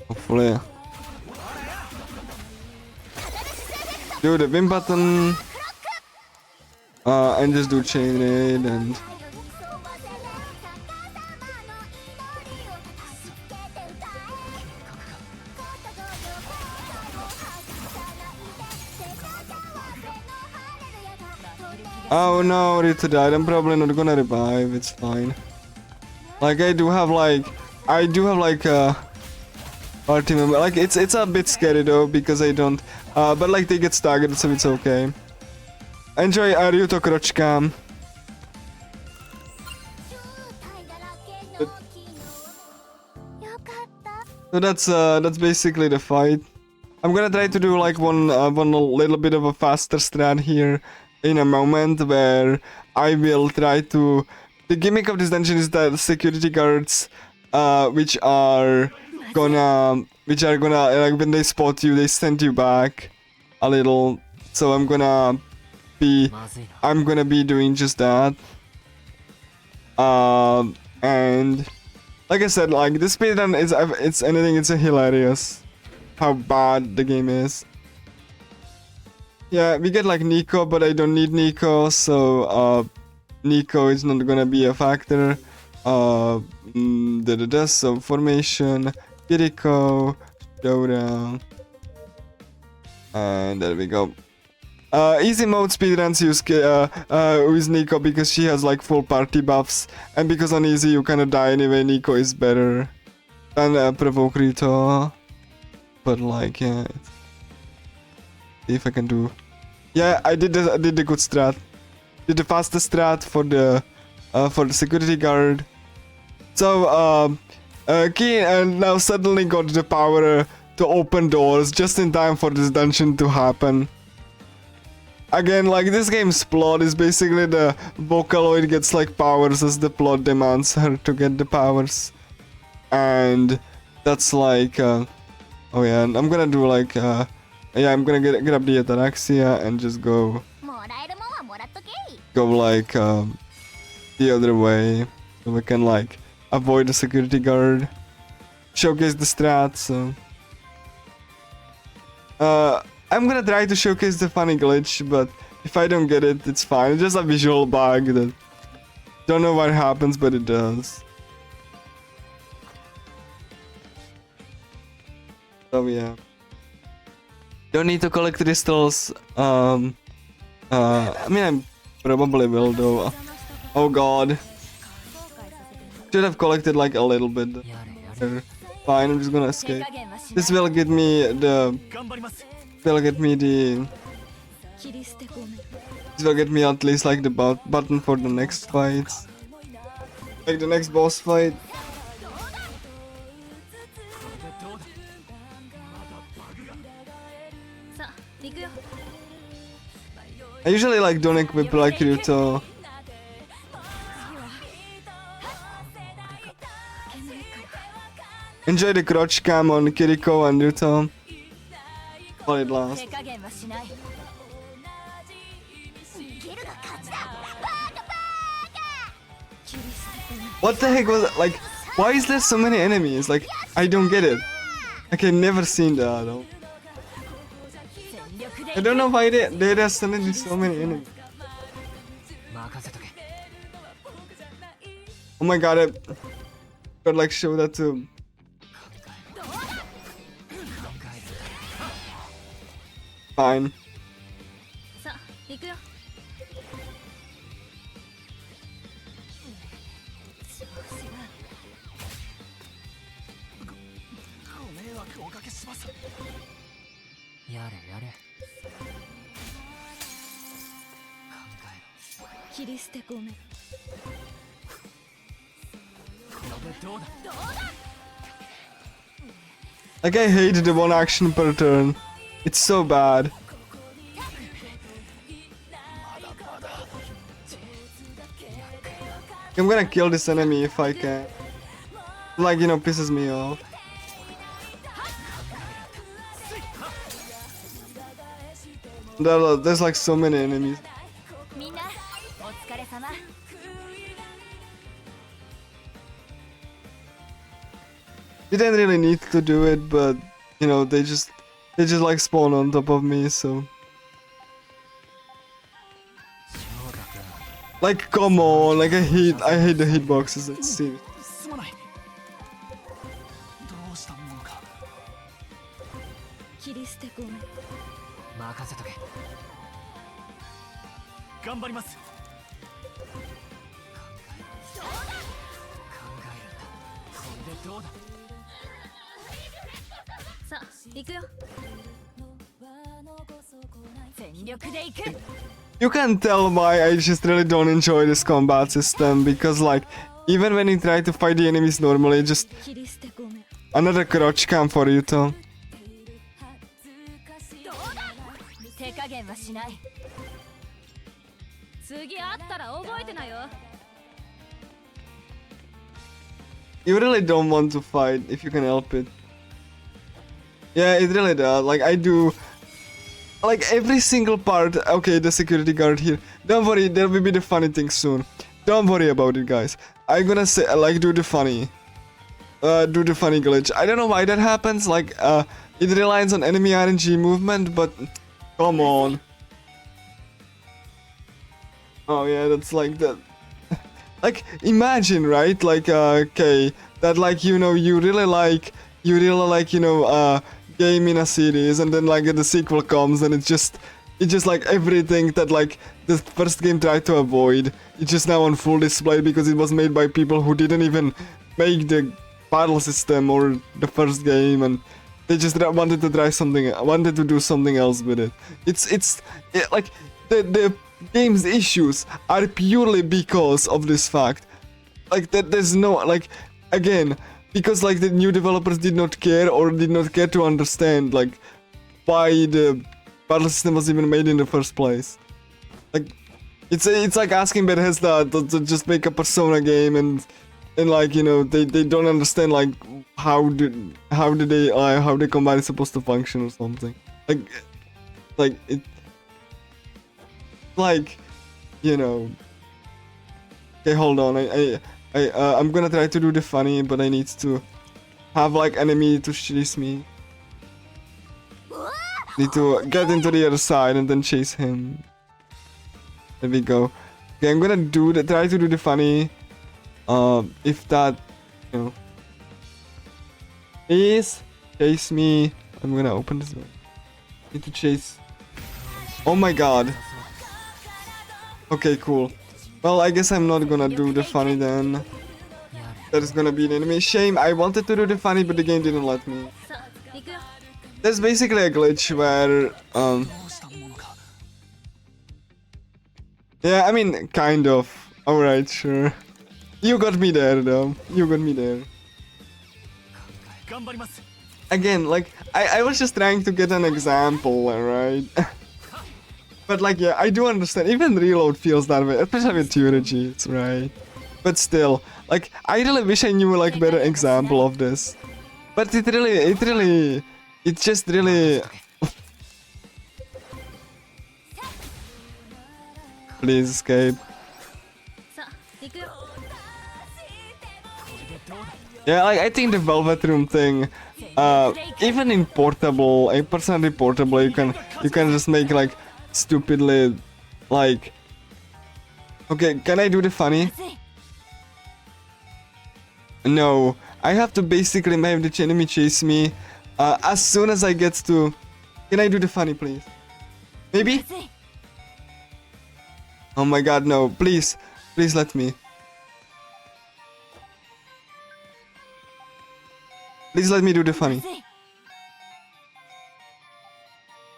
Hopefully. Do the win button. And just do chain raid and oh no, Rita died. I'm probably not gonna revive. It's fine. Like I do have like a party member. Like it's a bit scary though because I don't. But like they get staggered, so it's okay. Enjoy Ryuto Krochka. So that's basically the fight. I'm gonna try to do like one little bit of a faster strat here in a moment where I will try to. The gimmick of this dungeon is that security guards, which are gonna like when they spot you, they send you back a little. So I'm gonna be doing just that. And like I said, like this speedrun it's hilarious how bad the game is. Yeah, we get like Nico, but I don't need Nico, so Nico is not gonna be a factor. So formation, Kiriko, showdown. And there we go. Easy mode speedruns use Nico because she has like full party buffs, and because on easy you kinda die anyway. Nico is better than Provoke Rito, but like yeah. See if I can do. Yeah, I did the good strat. Did the fastest strat for the security guard. So Keen now suddenly got the power to open doors just in time for this dungeon to happen. Again, like this game's plot is basically the Vocaloid gets like powers as the plot demands her to get the powers, and that's like oh yeah, and I'm gonna do like yeah, I'm gonna get up the Ataraxia and just go like the other way, so we can like avoid the security guard, showcase the strats. So I'm gonna try to showcase the funny glitch, but if I don't get it, it's fine. It's just a visual bug that don't know what happens, but it does. So yeah, don't need to collect crystals. I mean, I probably will though. Oh god, should have collected like a little bit. Fine, I'm just gonna escape. This will get me the. Will get me the. This will get me at least like the button for the next fight, like the next boss fight. I usually like don't equip like Ryuto. Enjoy the crotch cam on Kiriko and Ryuto. While it lasts. What the heck was it? Like, why is there so many enemies? Like, I don't get it. Like, I never seen that though. I don't know why there are suddenly so many enemies. Oh my god, I could like show that to. Fine. Like I hate the one action per turn. It's so bad. I'm gonna kill this enemy if I can. Like, you know, pisses me off. There's like so many enemies. Didn't really need to do it, but you know, they just like spawn on top of me, so. Like, come on, like I hate the hitboxes, it's serious. You can tell why I just really don't enjoy this combat system, because like, even when you try to fight the enemies normally, just another crotch cam for you too. You really don't want to fight if you can help it. Yeah, it really does. Like, I do. Like, every single part. Okay, the security guard here. Don't worry, there will be the funny thing soon. Don't worry about it, guys. I'm gonna say, like, do the funny glitch. I don't know why that happens. Like, it relies on enemy RNG movement, but come on. Oh yeah, that's like that. Like, imagine, right? Like, okay, that like, you know, you really like you really like, you know, game in a series, and then like the sequel comes, and it's just like everything that like the first game tried to avoid. It's just now on full display because it was made by people who didn't even make the battle system or the first game, and they just wanted to try something, wanted to do something else with it. Like the game's issues are purely because of this fact. Like that, there's no like, again, because like the new developers did not care or did not care to understand like why the battle system was even made in the first place. Like it's like asking Bethesda to just make a Persona game, and like, you know, they don't understand like how the combat is supposed to function or something. Like it, like, you know. Okay, hold on. I'm gonna try to do the funny, but I need to have like enemy to chase me. Need to get into the other side and then chase him. There we go. Okay, I'm gonna try to do the funny. If that, you know. Please chase me. I'm gonna open this door. Need to chase. Oh my god. Okay, cool. Well, I guess I'm not gonna do the funny then. There's gonna be an enemy. Shame, I wanted to do the funny, but the game didn't let me. There's basically a glitch where, yeah, I mean, kind of. Alright, sure. You got me there, though. You got me there. Again, like, I was just trying to get an example, right? But like, yeah, I do understand. Even Reload feels that way, especially with Turgy, right? But still, like, I really wish I knew like better example of this. But it just really. Please escape. Yeah, like I think the Velvet Room thing, even in portable, personally portable, you can just make like stupidly, like. Okay, can I do the funny? No, I have to basically have the enemy chase me as soon as I get to. Can I do the funny, please? Maybe? Oh my god, no, please let me. Please let me do the funny.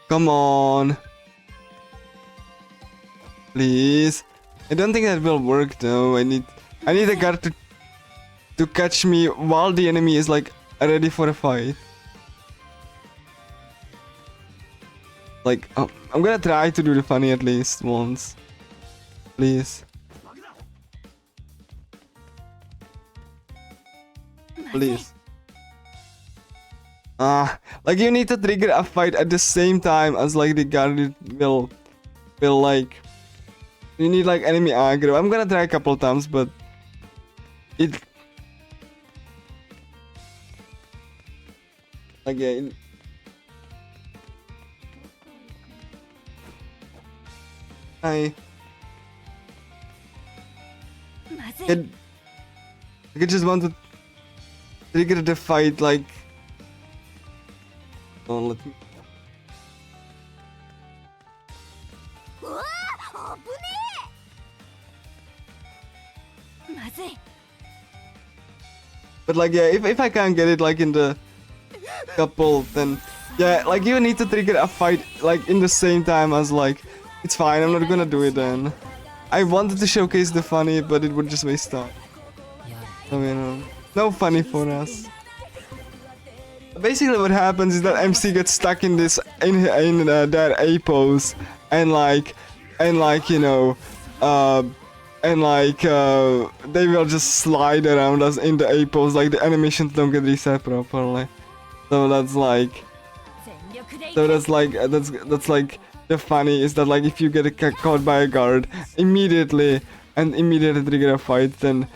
Come on. Please. I don't think that will work though. I need a guard to catch me while the enemy is like ready for a fight. Like, I'm gonna try to do the funny at least once. Please. Please. Like you need to trigger a fight at the same time as like the guard will like. You need like enemy aggro. I'm gonna try a couple times, but it. Again. I just want to trigger the fight like. Oh, let me. But like, yeah, if I can't get it like in the couple, then yeah, like you need to trigger a fight like in the same time as like. It's fine, I'm not gonna do it then. I wanted to showcase the funny, but it would just waste time. So, you know, no funny for us. Basically what happens is that MC gets stuck in this, in their A pose, and like, you know, they will just slide around us in the A pose, like the animations don't get reset properly. So that's like, that's like, the funny is that like if you get caught by a guard immediately trigger a fight, then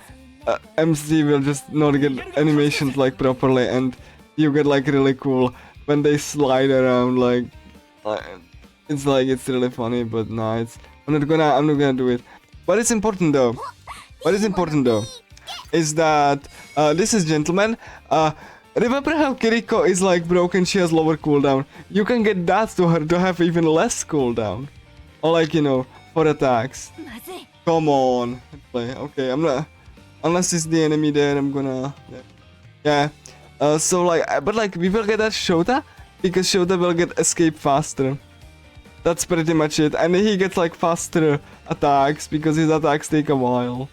MC will just not get animations like properly, and you get like really cool when they slide around like it's really funny, but no, I'm not gonna do it. What is important though is that this is gentlemen, Remember how Kiriko is like broken, she has lower cooldown? You can get that to her to have even less cooldown. Or like, you know, for attacks. まずい Come on. Play. Okay, I'm not... Unless it's the enemy there, I'm gonna... Yeah. So like, but like, we will get that Shota, because Shota will get escape faster. That's pretty much it. And he gets like faster attacks, because his attacks take a while.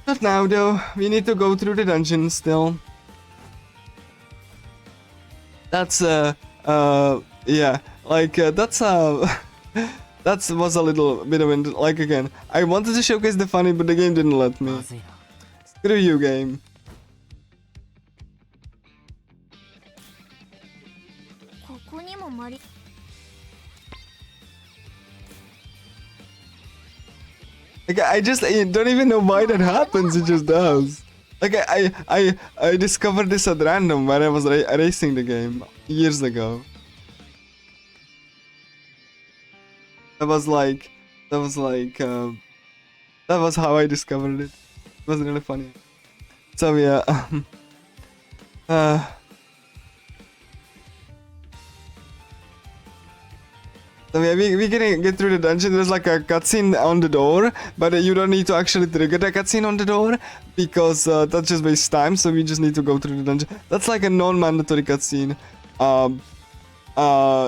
Not now though, we need to go through the dungeon still. That's yeah, like that's that was a little bit of an, like again, I wanted to showcase the funny, but the game didn't let me. まずいな Screw you, game. ここにもマリ Like I just don't even know why that happens. It just does. Like I discovered this at random when I was racing the game years ago. That was how I discovered it. It was really funny. So yeah. So yeah, we can get through the dungeon. There's like a cutscene on the door, but you don't need to actually trigger the cutscene on the door because that just wastes time. So we just need to go through the dungeon. That's like a non-mandatory cutscene,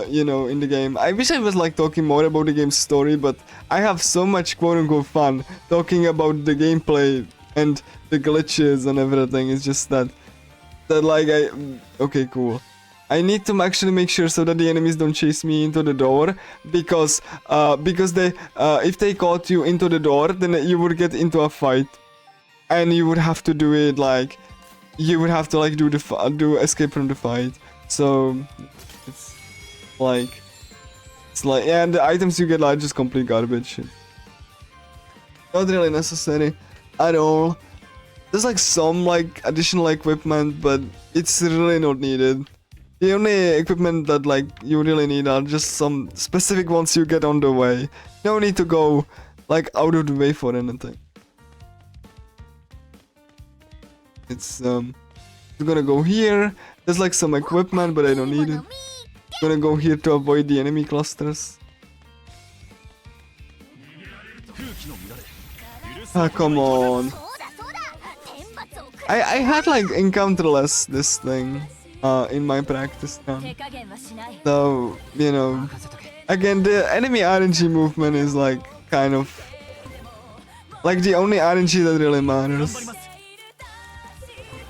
you know, in the game. I wish I was like talking more about the game's story, but I have so much quote-unquote fun talking about the gameplay and the glitches and everything. It's just that like okay, cool. I need to actually make sure so that the enemies don't chase me into the door, because they if they caught you into the door, then you would get into a fight, and you would have to do it like you would have to like do escape from the fight. So it's like yeah, and the items you get are just complete garbage. Not really necessary at all. There's like some like additional equipment, but it's really not needed. The only equipment that like you really need are just some specific ones you get on the way. No need to go like out of the way for anything. It's gonna go here. There's like some equipment, but I don't need it. Gonna go here to avoid the enemy clusters. Ah, come on. そうだそうだ天罰を食 I had like encounter less this thing in my practice now. 手加減はしない So, you know, 任せとけ again, the enemy RNG movement is like kind of like the only RNG that really 頑張 matters. ります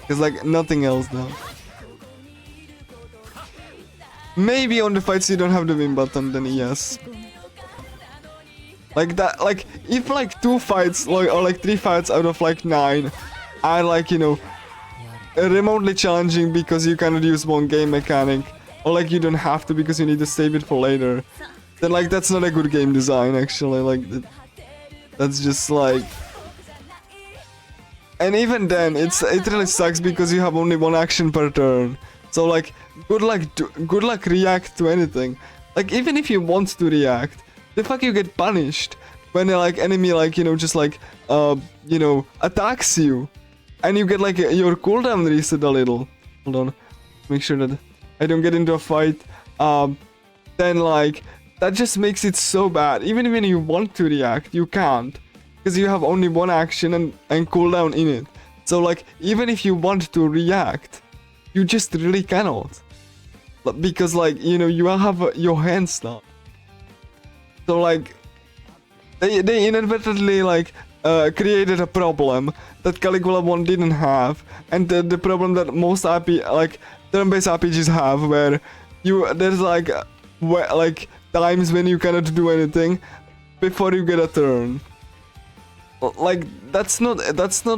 Because like nothing else though. Maybe on the fights you don't have the win button, then yes. Like that, like if like 2 fights like, or like 3 fights out of like 9 are like, you know, remotely challenging because you cannot use one game mechanic, or like you don't have to because you need to save it for later, then like that's not a good game design actually. Like that's just like, and even then it really sucks because you have only one action per turn. So like good luck react to anything. Like even if you want to react, the fuck you get punished when like enemy like, you know, just like you know, attacks you. And you get like your cooldown reset a little. Hold on. Make sure that I don't get into a fight. Then like, that just makes it so bad. Even when you want to react, you can't. Because you have only one action and cooldown in it. So like, even if you want to react, you just really cannot. Because like, you know, you have your hands now. So like, they inadvertently like, created a problem that Caligula 1 didn't have, and the problem that most like turn-based RPGs have, where there's like times when you cannot do anything before you get a turn. Like that's not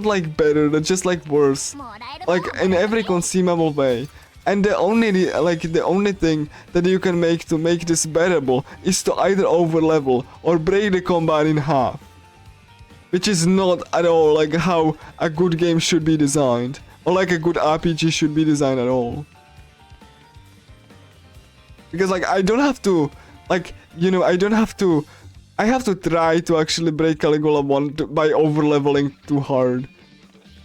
like better, that's just like worse, もらえる like in every conceivable way. And the only thing that you can make to make this bearable is to either overlevel or break the combat in half. Which is not at all like how a good game should be designed, or like a good RPG should be designed at all. Because like I don't have to, like, you know, I have to try to actually break Caligula 1 by overleveling too hard.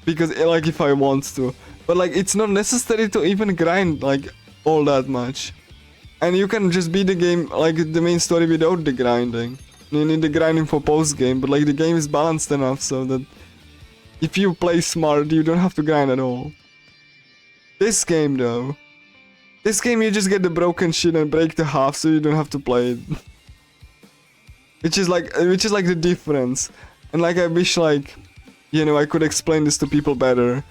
because like if I want to, but like it's not necessary to even grind like all that much, and you can just beat the game like the main story without the grinding. You need the grinding for post game, but like the game is balanced enough so that if you play smart, you don't have to grind at all. This game though, this game you just get the broken shit and break the half so you don't have to play it. which is like the difference. And like I wish like, you know, I could explain this to people better.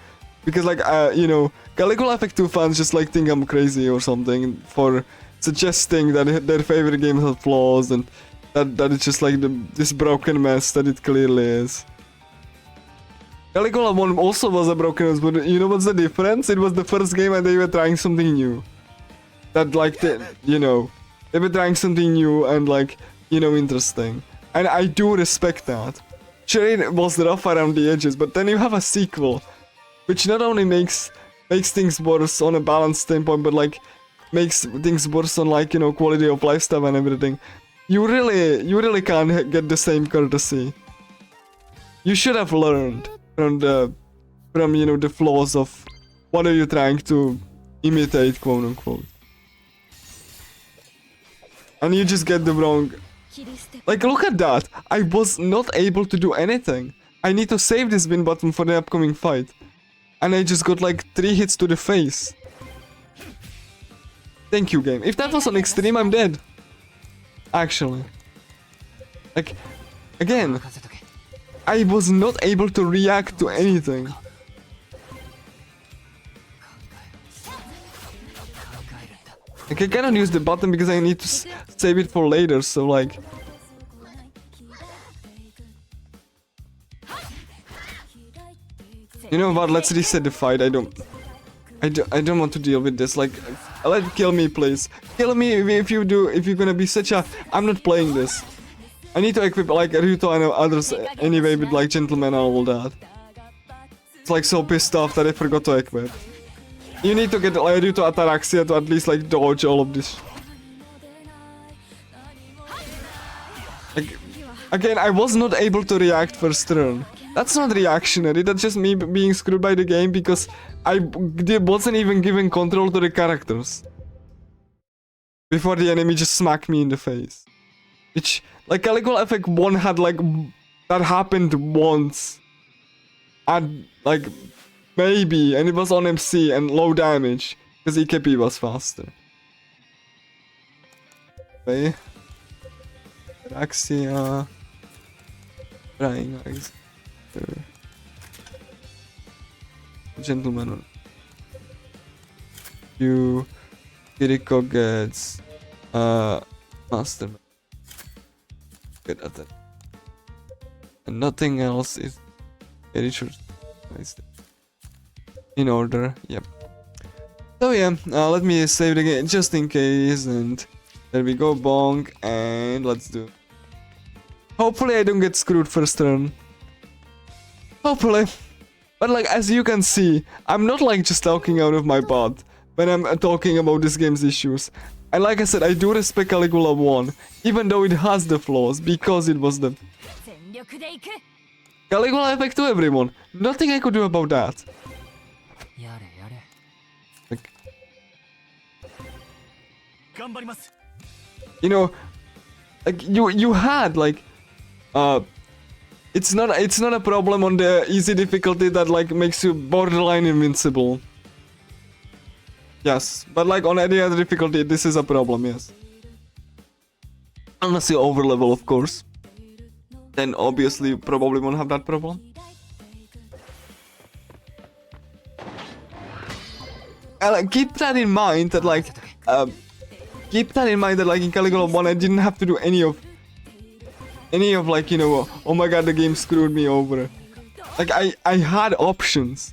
Because like, you know, Caligula Effect 2 fans just like think I'm crazy or something for suggesting that their favorite game has flaws and that it's just like this broken mess that it clearly is. Caligula 1 also was a broken mess, but you know what's the difference? It was the first game and they were trying something new. That like, you know, they were trying something new and like, you know, interesting. And I do respect that. Sure, it was rough around the edges, but then you have a sequel, which not only makes things worse on a balance standpoint, but like makes things worse on like, you know, quality of life stuff and everything. You really can't get the same courtesy. You should have learned from you know the flaws of what are you trying to imitate, quote unquote. And you just get the wrong. Like, look at that! I was not able to do anything. I need to save this win button for the upcoming fight. And I just got like 3 hits to the face. Thank you, game. If that was on extreme, I'm dead. Actually. Like, again, I was not able to react to anything. Like, I cannot use the button because I need to save it for later, so like... You know what, let's reset the fight. I don't want to deal with this. Like, kill me, please. Kill me if you're gonna be such a... I'm not playing this. I need to equip like Ryuto and others anyway with like Gentleman and all that. It's like so pissed off that I forgot to equip. You need to get like Ryuto Ataraxia to at least like dodge all of this. Like, again, I was not able to react first turn. That's not reactionary, that's just me being screwed by the game because I wasn't even given control to the characters. Before the enemy just smacked me in the face. Which, like, Caligula Effect 1 had, like, that happened once. And, like, maybe, and it was on MC and low damage. Because EKP was faster. Okay. Axia. Trying, guys. Gentleman. You Kiriko gets Masterman. Good at that. And nothing else is very sure. In order, yep. So yeah, let me save the game just in case, and there we go, bong, and let's do. Hopefully I don't get screwed first turn. Hopefully. But like, as you can see, I'm not like just talking out of my butt when I'm talking about this game's issues. And like I said, I do respect Caligula 1, even though it has the flaws, because it was the... Caligula Effect to everyone. Nothing I could do about that. Like... You know, like you had like... It's not a problem on the easy difficulty that like makes you borderline invincible. Yes, but like on any other difficulty this is a problem, yes. Unless you overlevel, of course. Then obviously you probably won't have that problem. And like, keep that in mind that like in Caligula 1 I didn't have to do any of like, you know, oh my god, the game screwed me over. Like, I had options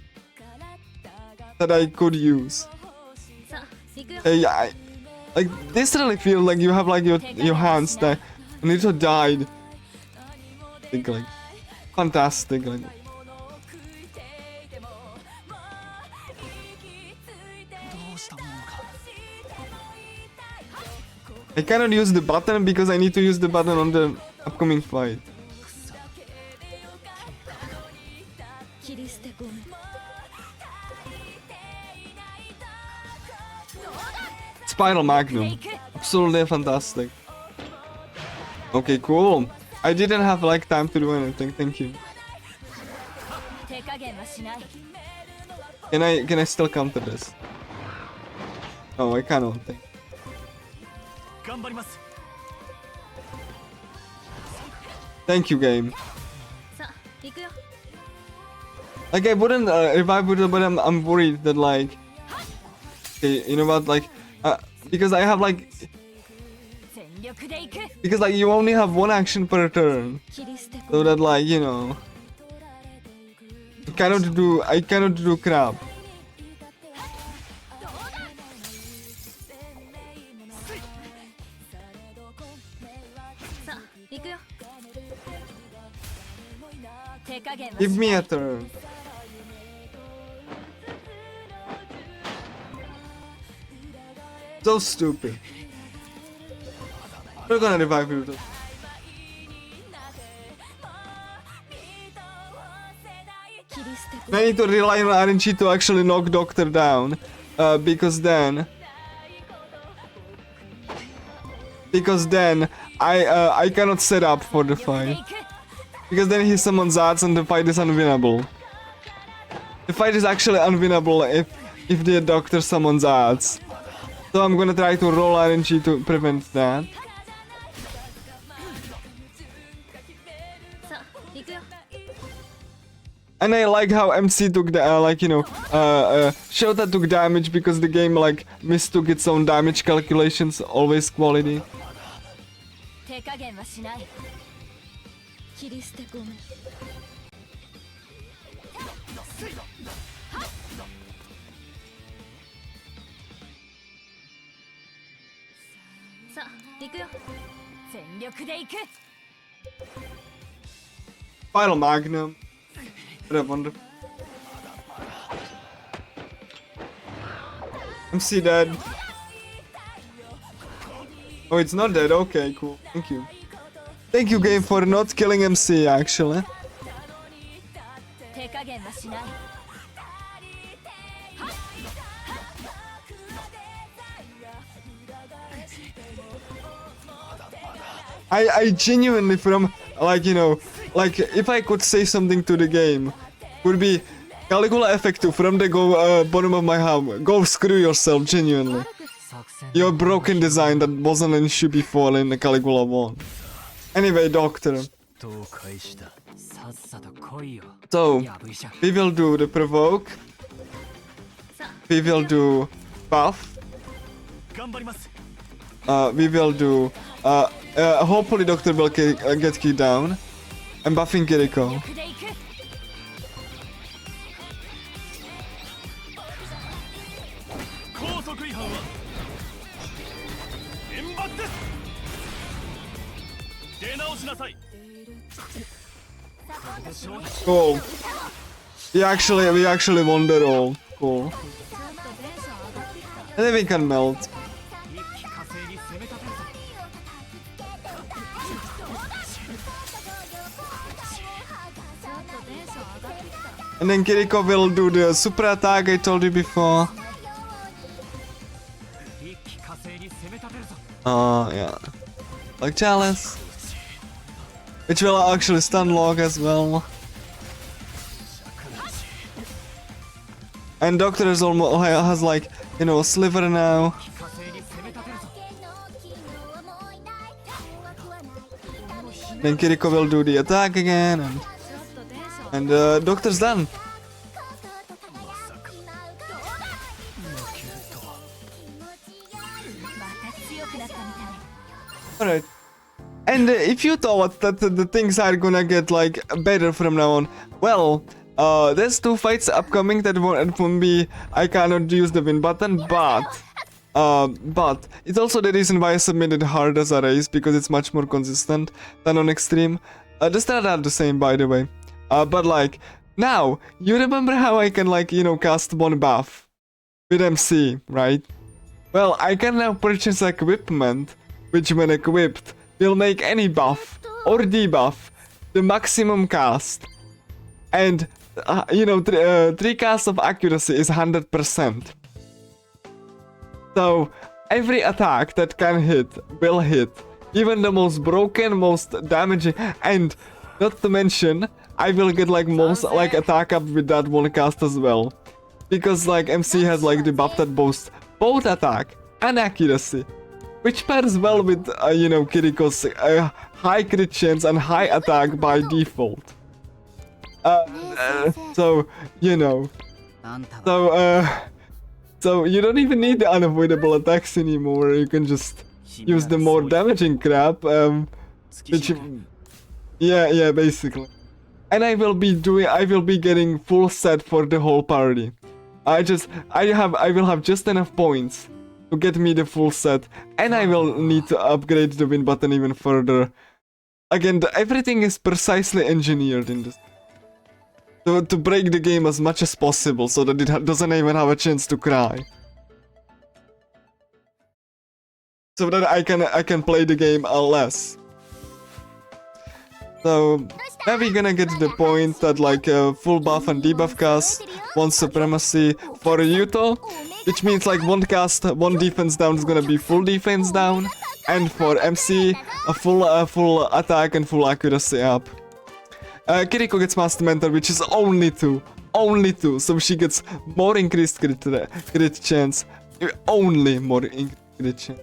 that I could use. Like, this really feels like you have like your hands that Nito died. I think like, fantastic. Like. I cannot use the button because I need to use the button on the upcoming fight. Spiral Magnum. Absolutely fantastic. Okay, cool. I didn't have like time to do anything. Thank you. 手加減はしない Can I still counter this? Oh, I cannot. 頑張ります Thank you, game. さあ行くよ Like I wouldn't revive with it, but I'm worried that like, okay, you know what? Like, because I have like, 全力で行く because like you only have one action per turn, 切り捨て so that like you know, I cannot do crap. さあ行くよ手加減は Give me a turn. So stupid. We're gonna revive you. Though. 切り捨て I need to rely on RNG to actually knock Doctor down, because then I cannot set up for the で fight. 行く Because then he summons Zats and the fight is unwinnable. The fight is actually unwinnable if the Doctor summons Zats. So I'm gonna try to roll RNG to prevent that. さあ行くよ And I like how MC took the Shota took damage because the game like mistook its own damage calculations, always quality. 手加減はしない切り捨てごめんさあ行くよ全力で行く Final Magnum. What a wonder. MC dead. Oh, it's not dead. Okay, cool. Thank you. Thank you, game, for not killing MC, actually. 手加減はしない I genuinely from, like, you know, like, if I could say something to the game, would be Caligula effective from the bottom of my heart. Go screw yourself, genuinely. 作戦 Your broken design that wasn't an issue before in the Caligula 1. Anyway, Doctor. どう開始ださっさと来いよ So, やぶ医者 we will do the provoke. さあ We will do buff. 頑張ります We will do. Hopefully, Doctor will get keyed down. I'm buffing Kiriko. 全力で行く 高速違反は厳罰です出直しなさい Cool. We actually won the roll. Cool. ちょっとテンション上がってきた And then we can melt. 一気火星に攻め立てるぞ ちょっとテンション上がってきた And then Kiriko will do the super attack I told you before. 一気火星に攻め立てるぞ Yeah. Like Chalice. Which will actually stun Log as well. And Doctor has almost has like, you know, a sliver now. 火星に攻め立てるぞ Then Kiriko will do the attack again, ちょっとテンション and Doctor's done. また強くなったみたい Alright. And if you thought that the things are gonna get like better from now on, well, there's 2 fights upcoming that won't be. I cannot use the win button, but it's also the reason why I submitted hard as a race, because it's much more consistent than on extreme. The stats are the same, by the way. But like now, you remember how I can, like, you know, cast one buff with MC, right? Well, I can now purchase equipment, which when equipped will make any buff or debuff the maximum cast. And you know, 3 casts of accuracy is 100%. So every attack that can hit will hit. Even the most broken, most damaging, and not to mention, I will get like most like attack up with that one cast as well. Because like MC has like the buff that boasts both attack and accuracy. Which pairs well with, you know, Kiriko's high crit chance and high attack by default. So, you know. So you don't even need the unavoidable attacks anymore. You can just use the more damaging crap. Which, yeah, basically. And I will be getting full set for the whole party. I will have just enough points to get me the full set, and I will need to upgrade the win button even further. Again, everything is precisely engineered in this. To break the game as much as possible so that it doesn't even have a chance to cry. So that I can play the game less. So now we're gonna get to the point that like full buff and debuff cast, one supremacy for Yuto, which means like one cast, one defense down is gonna be full defense down, and for MC a full attack and full accuracy up. Kiriko gets Master Mentor, which is only 2, so she gets more increased crit chance, only more increased crit chance.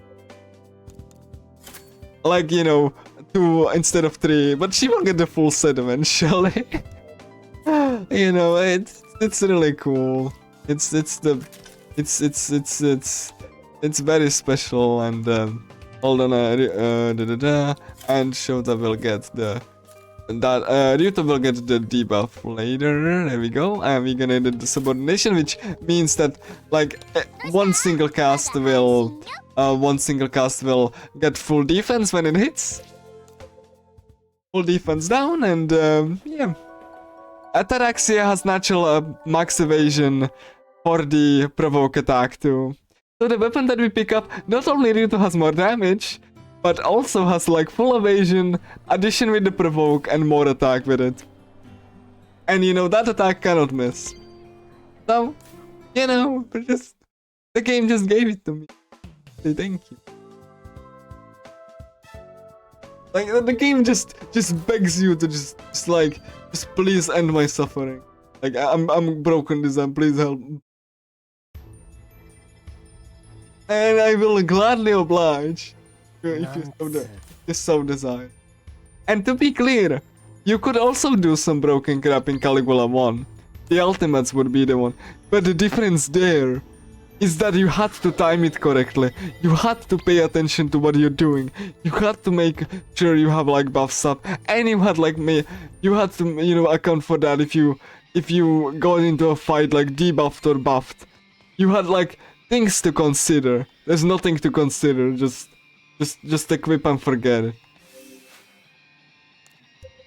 Like, you know, 2 instead of 3, but she will get the full set eventually. You know, it's really cool. It's very special, and hold on, and Shota will get Ryuto will get the debuff later. There we go. And we're gonna do the subordination, which means that like one single cast will get full defense when it hits. Full defense down, and yeah. Ataraxia has natural max evasion for the provoke attack too. So the weapon that we pick up, not only Ryuto has more damage, but also has like full evasion, addition with the provoke, and more attack with it. And you know, that attack cannot miss. So, you know, the game just gave it to me. Say thank you. Like, the game just begs you to just please end my suffering. Like, I'm broken this time, please help. And I will gladly oblige. If you so desire. And to be clear, you could also do some broken crap in Caligula 1. The ultimates would be the one. But the difference there is that you had to time it correctly. You had to pay attention to what you're doing. You had to make sure you have like buffs up. And you had like you had to, you know, account for that if you got into a fight like debuffed or buffed. You had like things to consider. There's nothing to consider, just equip and forget it.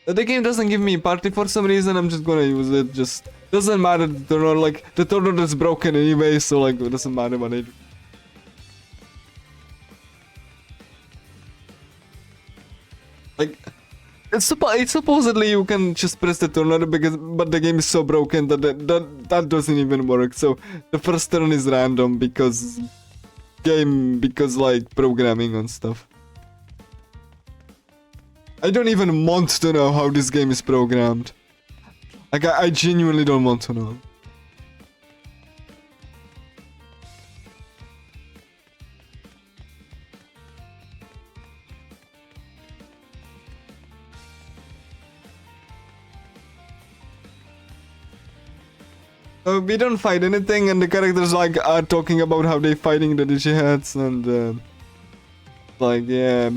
The game doesn't give me party for some reason, I'm just gonna use it, just doesn't matter, the tornado is broken anyway, so like it doesn't matter what I do. Like, it's supposedly you can just press the tornado but the game is so broken that that doesn't even work, so the first turn is random because like programming and stuff. I don't even want to know how this game is programmed. Like, I genuinely don't want to know. We don't fight anything, and the characters like are talking about how they fighting the Digiheads, and like, yeah,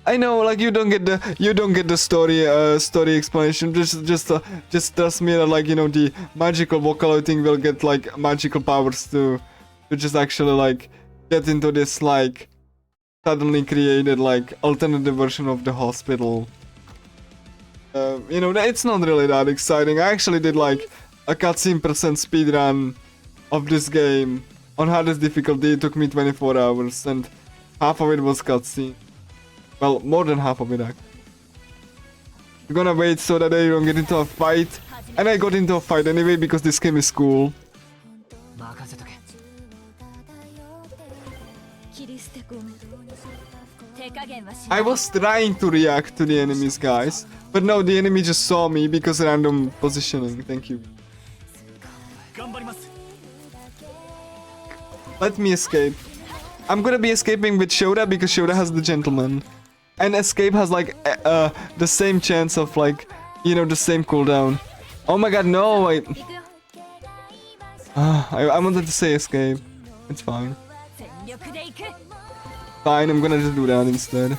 I know, like you don't get the story explanation. Just trust me that, like, you know, the magical Vocaloid thing will get like magical powers to just actually like get into this like suddenly created like alternative version of the hospital. You know, it's not really that exciting. I actually did like a cutscene percent speedrun of this game on hardest difficulty. It took me 24 hours and half of it was cutscene. Well, more than half of it actually. We're gonna wait so that I don't get into a fight. And I got into a fight anyway because this game is cool. 切り捨て込む手加減はし I was trying to react to the enemies, guys, but no, the enemy just saw me because random positioning. Thank you. 頑張ります Let me escape. I'm gonna be escaping with Shoda because Shoda has the gentleman. And escape has like the same chance of like, you know, the same cooldown. Oh my god, no! 行くよ I wanted to say escape. It's fine. 全力で行く Fine, I'm gonna just do that instead.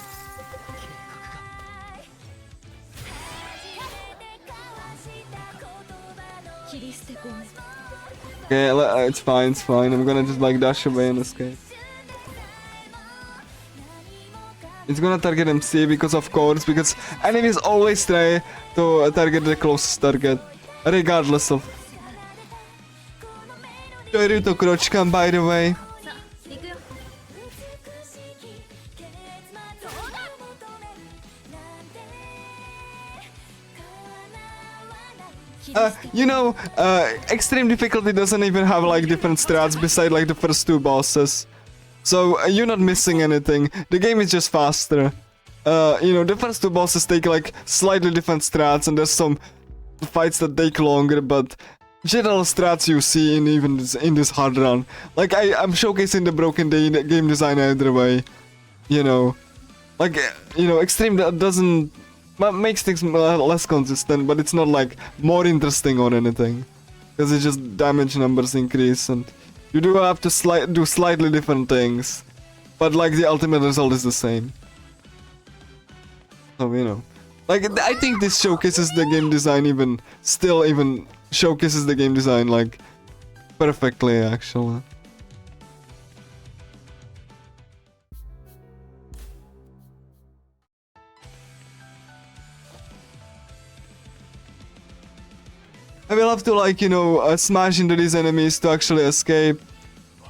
Okay, it's fine, it's fine. I'm gonna just like dash away and escape. It's gonna target MC because of course, because enemies always try to target the closest target, regardless of. Naruto Krochkan, by the way. さあ行くよ You know, extreme difficulty doesn't even have like different strats beside like the first two bosses. So you're not missing anything. The game is just faster. You know, the first two bosses take like slightly different strats and there's some fights that take longer, but general strats you see in even in this hard run. Like I'm showcasing the broken game design either way. You know, like you know, extreme doesn't makes things less consistent, but it's not like more interesting or anything, because it's just damage numbers increase and you do have to do slightly different things, but like the ultimate result is the same. So you know, like I think this showcases the game design even showcases the game design like perfectly actually. I will have to like, you know, smash into these enemies to actually escape.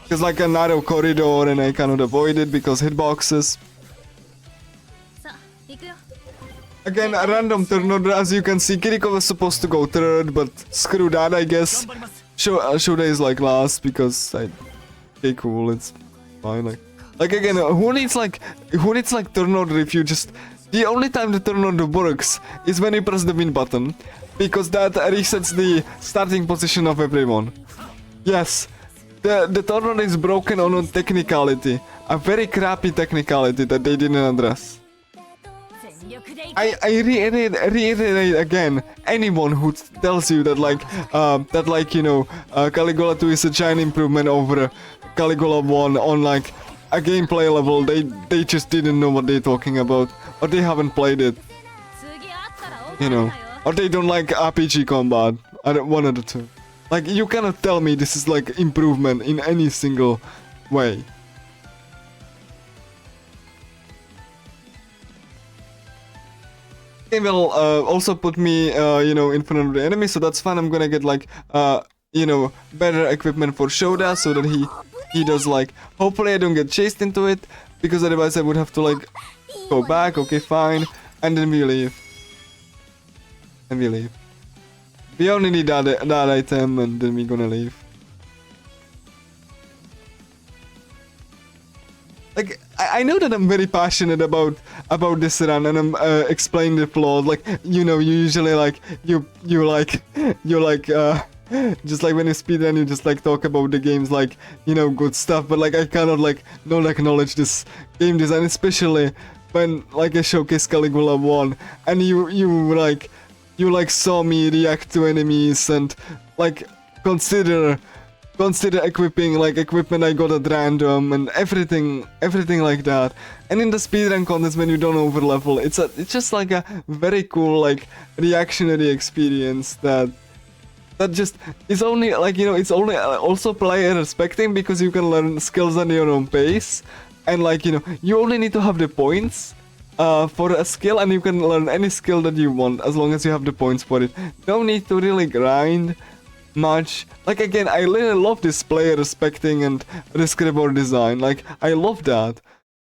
Because like a narrow corridor and I cannot avoid it because hitboxes. さあ行くよ Again, a random turn order. As you can see, Kiriko was supposed to go third, but screw that, I guess. 頑張ります Shoda is like last because okay, cool, it's fine. Like again, who needs like turn order if you just... The only time the turn order works is when you press the win button, because that resets the starting position of everyone. Yes, the turn order is broken on a technicality, a very crappy technicality that they didn't address. 全力で行く I reiterate again, anyone who tells you that like you know Caligula 2 is a giant improvement over Caligula 1 on like a gameplay level, they just didn't know what they're talking about, or they haven't played it, 次あったら you 怒る know, なよ or they don't like RPG combat. One of the two. Like you cannot tell me this is like improvement in any single way. It will also put me, you know, in front of the enemy, so that's fine. I'm gonna get like, you know, better equipment for Shoda, so that he does like. Hopefully, I don't get chased into it, because otherwise I would have to like go back. Okay, fine, and then we leave. And we leave. We only need that item, and then we're gonna leave. Like, I know that I'm very passionate about this run, and I'm explaining the flaws. Like, you know, you usually like you just like when you speedrun, you just like talk about the game's like, you know, good stuff. But like I cannot like not acknowledge this game design, especially when like I showcase Caligula 1, and you saw me react to enemies and like consider equipping like equipment I got at random and everything like that. And in the speedrun contest, when you don't overlevel, it's just like a very cool like reactionary experience that just is only like, you know, it's only also player respecting, because you can learn skills at your own pace, and like, you know, you only need to have the points for a skill, and you can learn any skill that you want as long as you have the points for it. No need to really grind much. Like again, I really love this player respecting and risk reward design. Like I love that.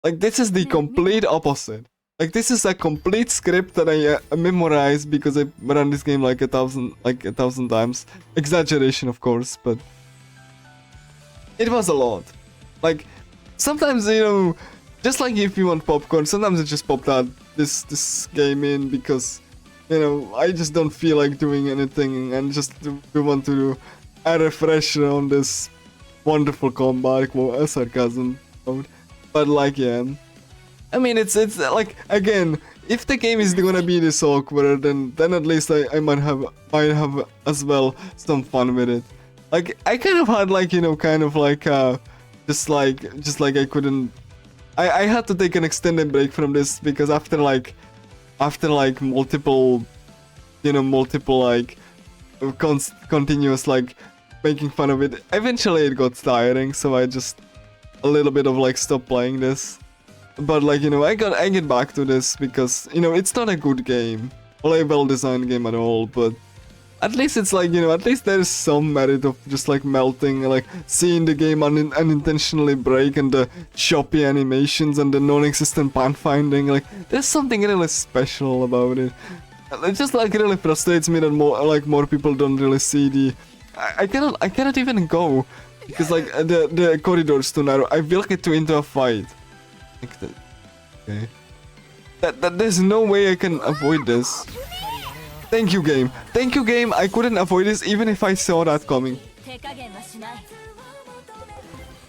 Like this is the complete opposite. Like this is a complete script that I memorized because I ran this game like a thousand times. Exaggeration, of course, but it was a lot. Like sometimes, you know, just like if you want popcorn, sometimes I just pop that this game in because, you know, I just don't feel like doing anything and just we want to do a refresher on this wonderful combat, sarcasm. But like, yeah, I mean, it's like, again, if the game is gonna be this awkward, then at least I might have as well some fun with it. Like, I kind of had like, you know, kind of like just like I couldn't. I had to take an extended break from this because after like multiple, you know, like continuous like making fun of it, eventually it got tiring, so I just a little bit of like stop playing this. But like, you know, I get back to this because, you know, it's not a good game or a well-designed game at all, but at least it's like, you know, at least there's some merit of just like melting, like seeing the game unintentionally break and the choppy animations and the non-existent pathfinding. Like, there's something really special about it. It just like really frustrates me that more people don't really see the. I cannot even go because like the corridor's too narrow. I will get into a fight. Like that. Okay. That there's no way I can avoid this. Thank you, game. Thank you, game. I couldn't avoid this even if I saw that coming.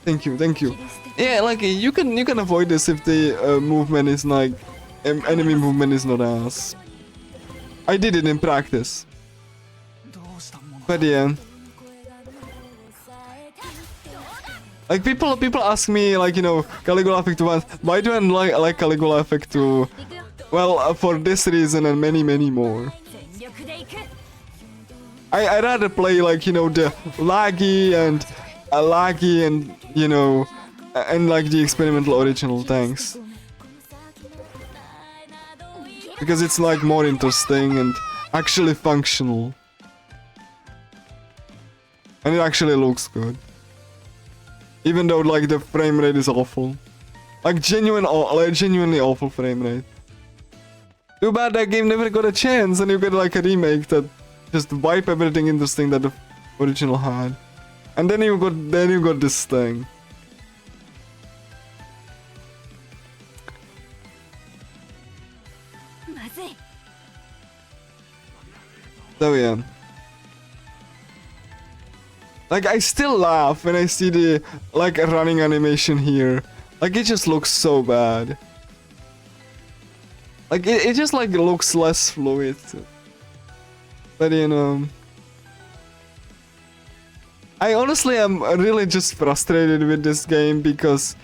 Thank you. Yeah, like you can avoid this if the movement is like enemy movement is not ass. I did it in practice. But yeah. Like people ask me like, you know, Caligula Effect 1, why do I like Caligula Effect 2? Well, for this reason and many more. I rather play like, you know, the laggy and you know, and like the experimental original tanks. Because it's like more interesting and actually functional. And it actually looks good. Even though like the frame rate is awful. Like genuinely awful frame rate. Too bad that game never got a chance and you get like a remake that just wipe everything interesting that the original had. And then you got this thing. So yeah. Like I still laugh when I see the like running animation here. Like it just looks so bad. Like it just like looks less fluid. But you know, I honestly am really just frustrated with this game because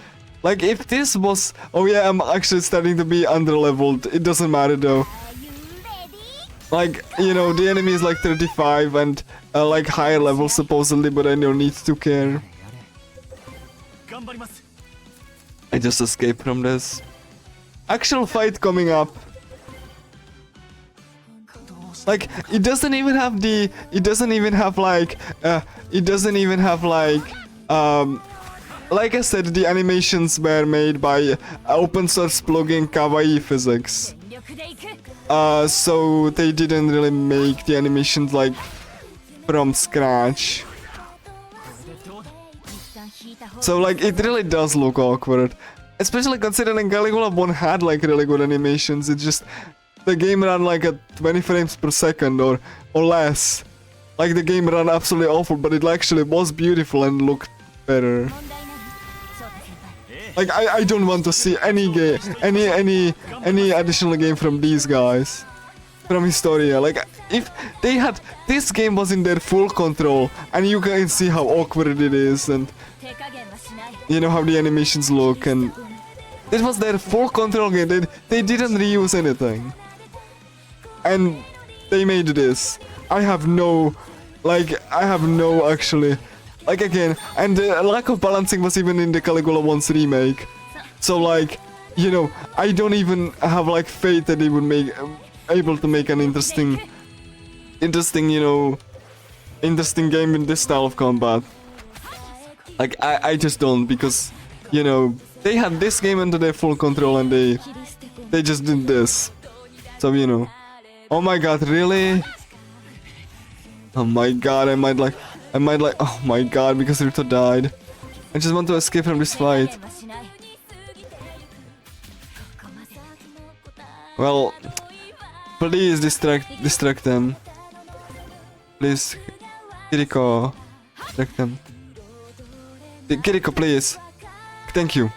like if this was, oh yeah, I'm actually starting to be underleveled. It doesn't matter though. Like, you know, the enemy is like 35 and like higher level supposedly, but I don't need to care. I just escaped from this. Actual fight coming up. Like, it doesn't even have the, like I said, the animations were made by open source plugin Kawaii Physics. So they didn't really make the animations like from scratch. So like it really does look awkward. Especially considering Caligula 1 had like really good animations. It's just the game ran like at 20 frames per second or less. Like the game ran absolutely awful, but it actually was beautiful and looked better. Like I don't want to see any game, any additional game from these guys, from Historia. Like if they had, this game was in their full control, and you can see how awkward it is, and you know how the animations look, and this was their full control game. They didn't reuse anything, and they made this. I have no actually. Like again, and the lack of balancing was even in the Caligula 1's remake. So like, you know, I don't even have like faith that they would make able to make an interesting, you know, interesting game in this style of combat. Like I just don't, because, you know, they had this game under their full control and they just did this. So you know, oh my god, really? Oh my god, I might like, oh my god, because Rito died. I just want to escape from this fight. Well, please distract them. Please, Kiriko, distract them. Kiriko, please. Thank you.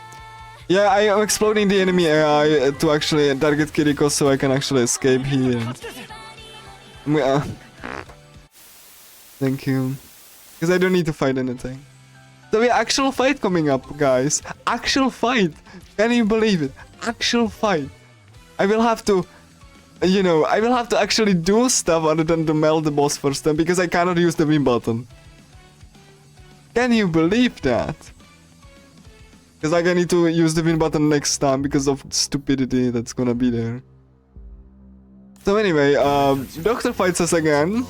Yeah, I am exploding the enemy AI to actually target Kiriko so I can actually escape here. Thank you. Because I don't need to fight anything. So yeah, actual fight coming up, guys. Actual fight. Can you believe it? Actual fight. I will have to, you know, I will have to actually do stuff other than to melt the boss first time because I cannot use the win button. Can you believe that? Because like I need to use the win button next time because of stupidity that's gonna be there. So anyway, Doctor fights us again.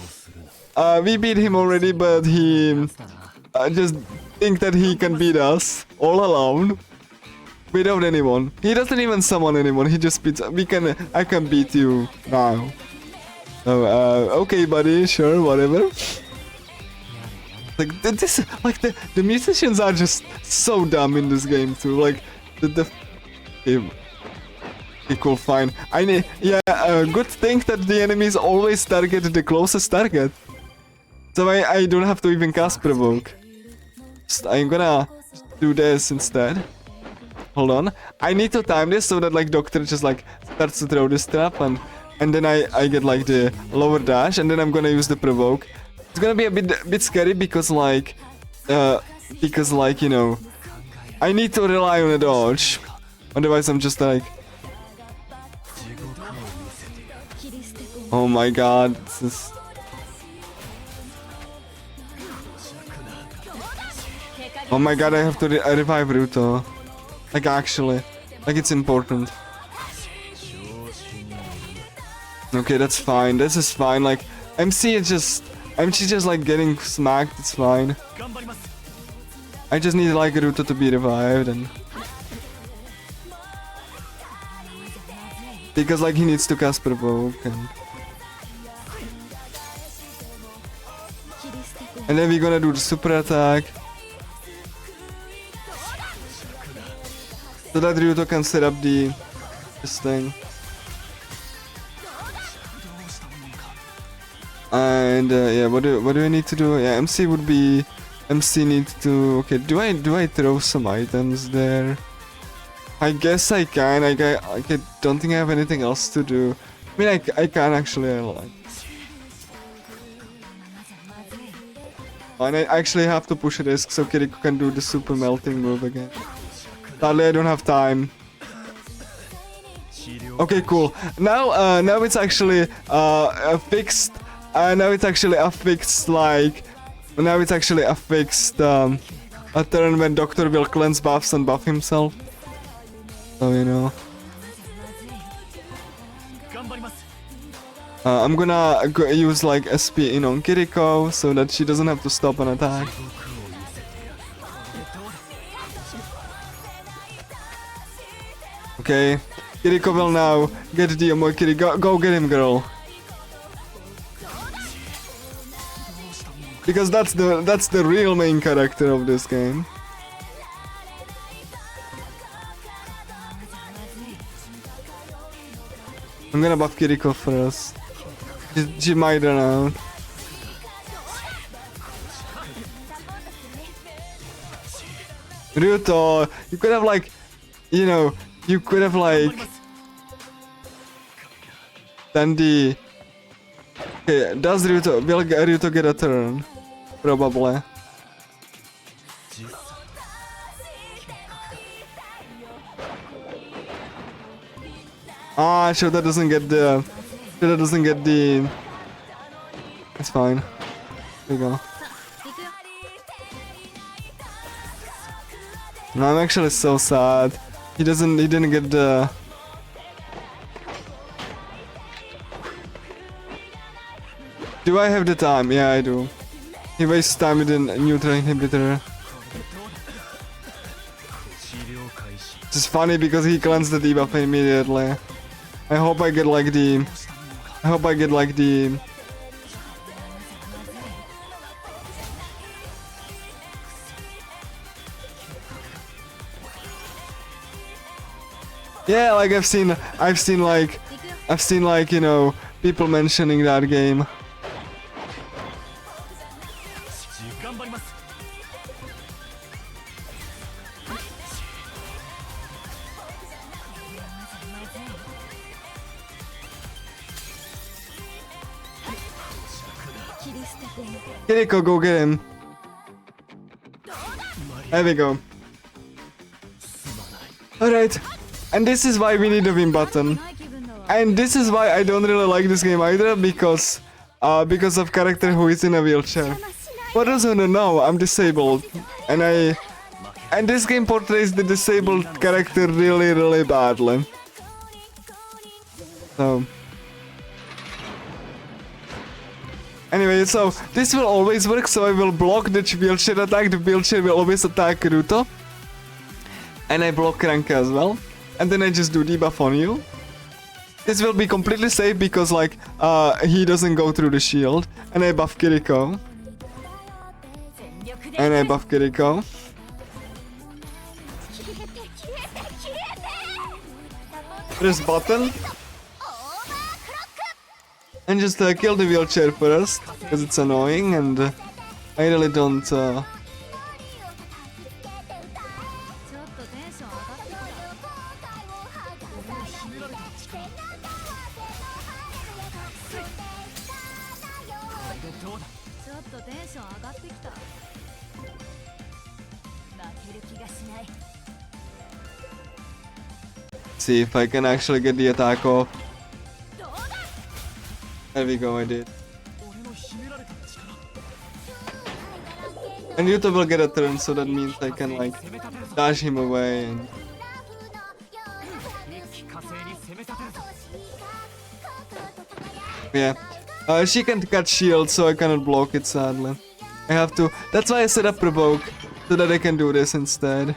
We beat him already, but he just think that he can beat us all alone without anyone. He doesn't even summon anyone. He just beats. I can beat you now. So okay, buddy. Sure, whatever. Like this, like the musicians are just so dumb in this game too. Like okay, cool, fine. I need, yeah, good thing that the enemies always target the closest target. So I don't have to even cast provoke. I'm gonna do this instead. Hold on. I need to time this so that like Doctor just like starts to throw this trap and then I get like the lower dash and then I'm gonna use the provoke. It's gonna be a bit scary because like you know, I need to rely on a dodge. Otherwise I'm just like, oh my god, this is... Oh my god, I have to revive Ruto. Like actually, like it's important. Okay, that's fine. This is fine. Like MC just like getting smacked. It's fine. I just need like Ruto to be revived and because like he needs to cast provoke and then we're gonna do the super attack. So that Ryuto can set up this thing. And yeah, what do I need to do? Yeah, MC needs to, okay, do I throw some items there? I guess I can. I don't think I have anything else to do. I mean, I can actually, and I actually have to push a risk so Kiriko can do the super melting move again. Sadly, I don't have time. Okay, cool. Now it's actually fixed. Now it's actually a fixed like. Now it's actually a fixed a turn when Doctor will cleanse buffs and buff himself. So you know. I'm gonna use like SP in on Kiriko so that she doesn't have to stop an attack. Okay, Kiriko will now get the Omokiri. Go get him, girl. Because that's the real main character of this game. I'm gonna buff Kiriko first. She might run out. Ryuto, you could have like, you know, you could have like done the... Okay, will Ryuto get a turn? Probably. Ah, sure that doesn't get the... It's fine. There you go. No, I'm actually so sad. He didn't get the... Do I have the time? Yeah, I do. He wastes time with the neutral inhibitor. It's just funny because he cleansed the debuff immediately. I hope I get like the... Yeah, like I've seen like, you know, people mentioning that game. 頑張ります。 Kiriko, go get him. There we go. Alright. And this is why we need a win button. And this is why I don't really like this game either, because of character who is in a wheelchair. For those who don't know, I'm disabled. And this game portrays the disabled character really, really badly. So... Anyway, so this will always work, so I will block the wheelchair attack, the wheelchair will always attack Ruto. And I block Ranka as well. And then I just do debuff on you. This will be completely safe because like, he doesn't go through the shield. And I buff Kiriko. And I buff Kiriko. Press button. And just kill the wheelchair first, because it's annoying and I really don't... ちょっとテンション上がってきた。ちょっとテンション上がってきた。負ける気がしない。 See if I can actually get the attack off. There we go, I did. And Yuta will get a turn, so that means I can like dash him away and... Yeah. She can't cut shield, so I cannot block it sadly. I have to... That's why I set up provoke, so that I can do this instead.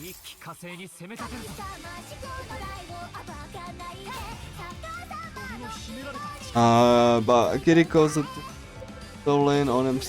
一気火星に攻め立てるぞ。 But Kiriko's stolen on him.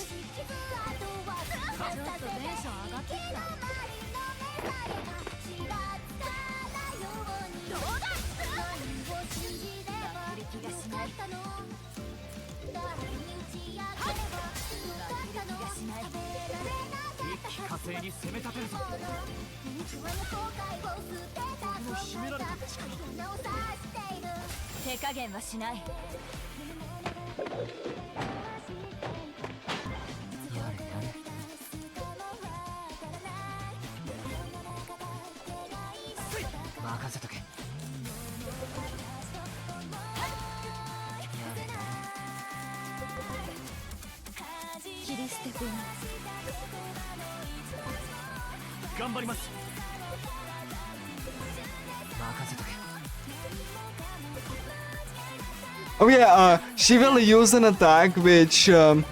Oh yeah, she will use an attack which will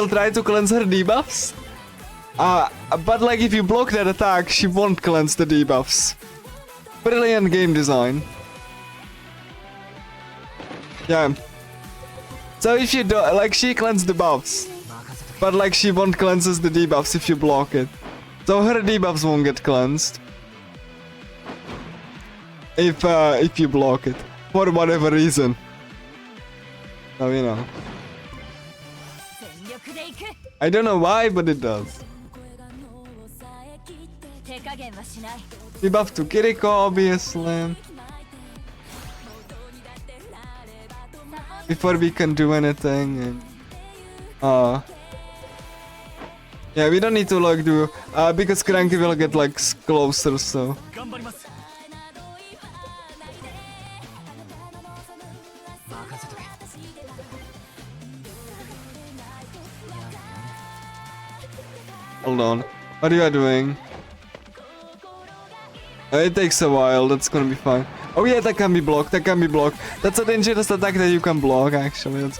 try to cleanse her debuffs. But like if you block that attack, she won't cleanse the debuffs. Brilliant game design. Yeah. So if you do, like she cleanses the buffs, but like she won't cleanses the debuffs if you block it. So her debuffs won't get cleansed if you block it for whatever reason. So you know. I don't know why, but it does. Debuff to Kiriko, obviously. Before we can do anything. And, yeah, we don't need to like do because Cranky will get like closer, so. Hold on. What are you doing? It takes a while, that's gonna be fine. Oh yeah, that can be blocked, that can be blocked. That's a dangerous attack that you can block, actually. It's...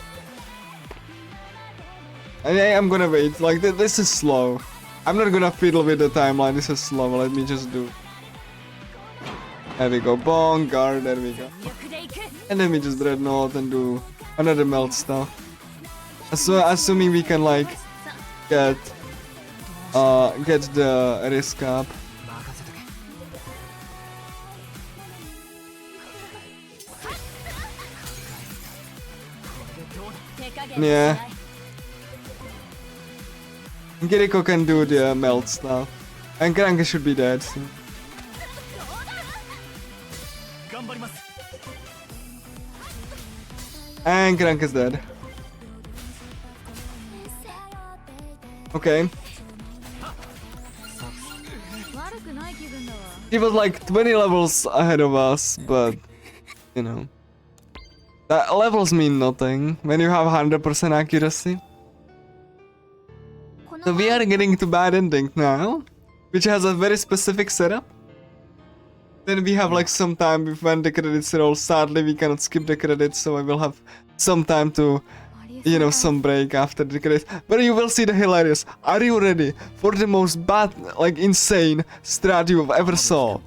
I'm gonna wait, like, this is slow. I'm not gonna fiddle with the timeline, this is slow, let me just do it. There we go. Bong, guard, there we go. 力でいく And then we just dreadnought and do another melt stuff. So assuming we can like get the risk up. 任せとけ 手加減 Yeah. しない Kiriko can do the melt stuff. And Kranka should be dead soon. 頑張ります And Kranka's dead. Okay. 悪くない気分だわ He was like 20 levels ahead of us, but you know. That levels mean nothing when you have 100% accuracy. So we are getting to bad ending now, which has a very specific setup. Then we have like some time when the credits roll. Sadly, we cannot skip the credits, so I will have some time to, you know, some break after the credits. But you will see the hilarious. Are you ready for the most bad, like insane strat you've ever saw?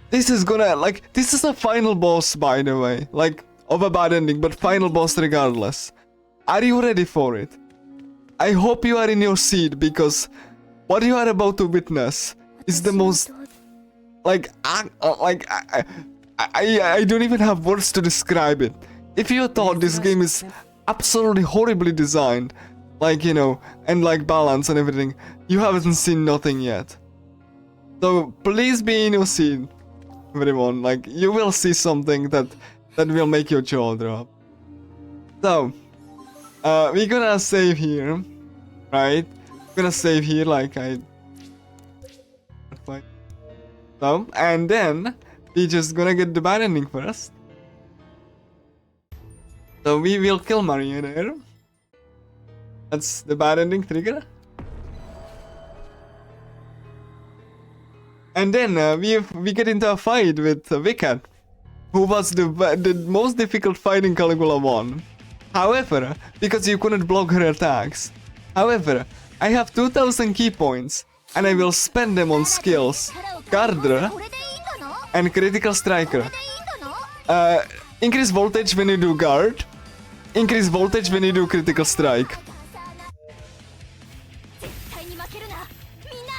This is gonna, like, this is a final boss, by the way. Like, of a bad ending, but final boss regardless. Are you ready for it? I hope you are in your seat, because what you are about to witness is the most, like, I don't even have words to describe it. If you thought this game is absolutely horribly designed, like, you know, and like balance and everything, you haven't seen nothing yet. So please be in your seat, everyone. Like, you will see something that will make your jaw drop. So, we're gonna save here, right? We're gonna save here, like so, and then we're just gonna get the bad ending first. So we will kill Maria there. That's the bad ending trigger. And then we get into a fight with Wicked, who was the most difficult fight in Caligula 1. However, because you couldn't block her attacks. However, I have 2000 key points, and I will spend them on skills Guarder and Critical Striker. Increase voltage when you do Guard. Increase voltage when you do Critical Strike. 絶対に負けるなみんな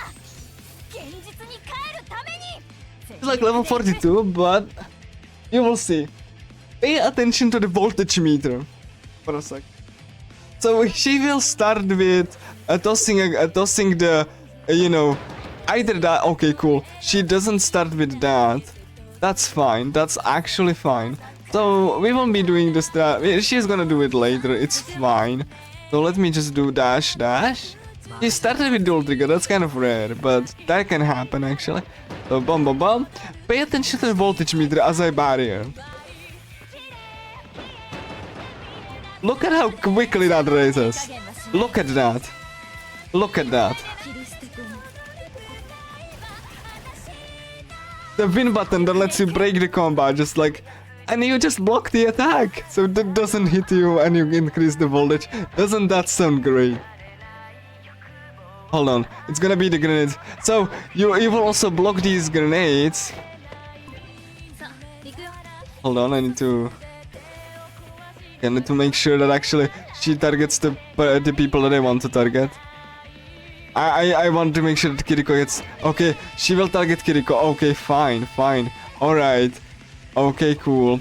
現実に帰るために It's like level 42, but you will see. Pay attention to the voltage meter for a sec. So she will start with tossing the, you know, either that. Okay, cool. She doesn't start with that. That's fine. That's actually fine. So we won't be doing this. She's gonna do it later. It's fine. So let me just do dash dash. She started with dual trigger. That's kind of rare, but that can happen actually. So bum bum bum. Pay attention to the voltage meter as a barrier. Look at how quickly that raises. Look at that. Look at that. The win button that lets you break the combat, just like, and you just block the attack, so that doesn't hit you and you increase the voltage. Doesn't that sound great? Hold on, it's gonna be the grenades. So you will also block these grenades. Hold on, I need to make sure that actually she targets the people that I want to target. I want to make sure that Kiriko gets... Okay, she will target Kiriko. Okay, fine. Alright. Okay, cool.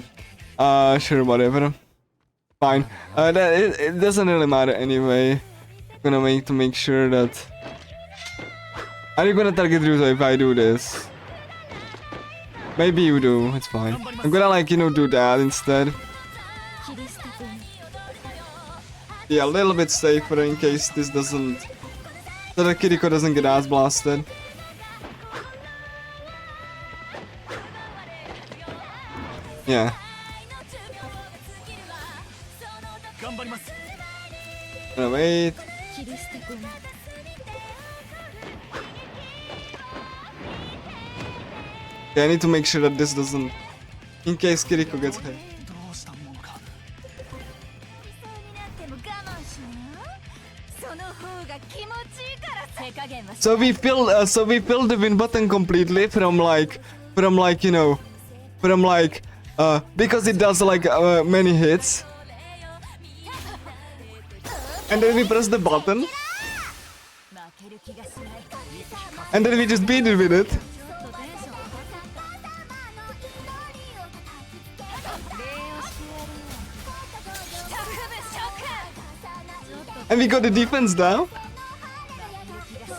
Sure, whatever. Fine. It doesn't really matter anyway. I'm gonna make sure that... Are you gonna target Ryuzo if I do this? Maybe you do, it's fine. I'm gonna, like, you know, do that instead. Be a little bit safer in case this doesn't... So that Kiriko doesn't get ass blasted. Yeah. Gonna wait. Okay, I need to make sure that this doesn't... In case Kiriko gets hit. So we filled the win button completely from like from like, you know, from like, because it does like many hits. And then we press the button. 負ける気がしない And then we just beat it with it. ちょっとテンション上がってきた礼をしてやるよ一踏むショックちょっと And we got the defense down. 負ける気がしな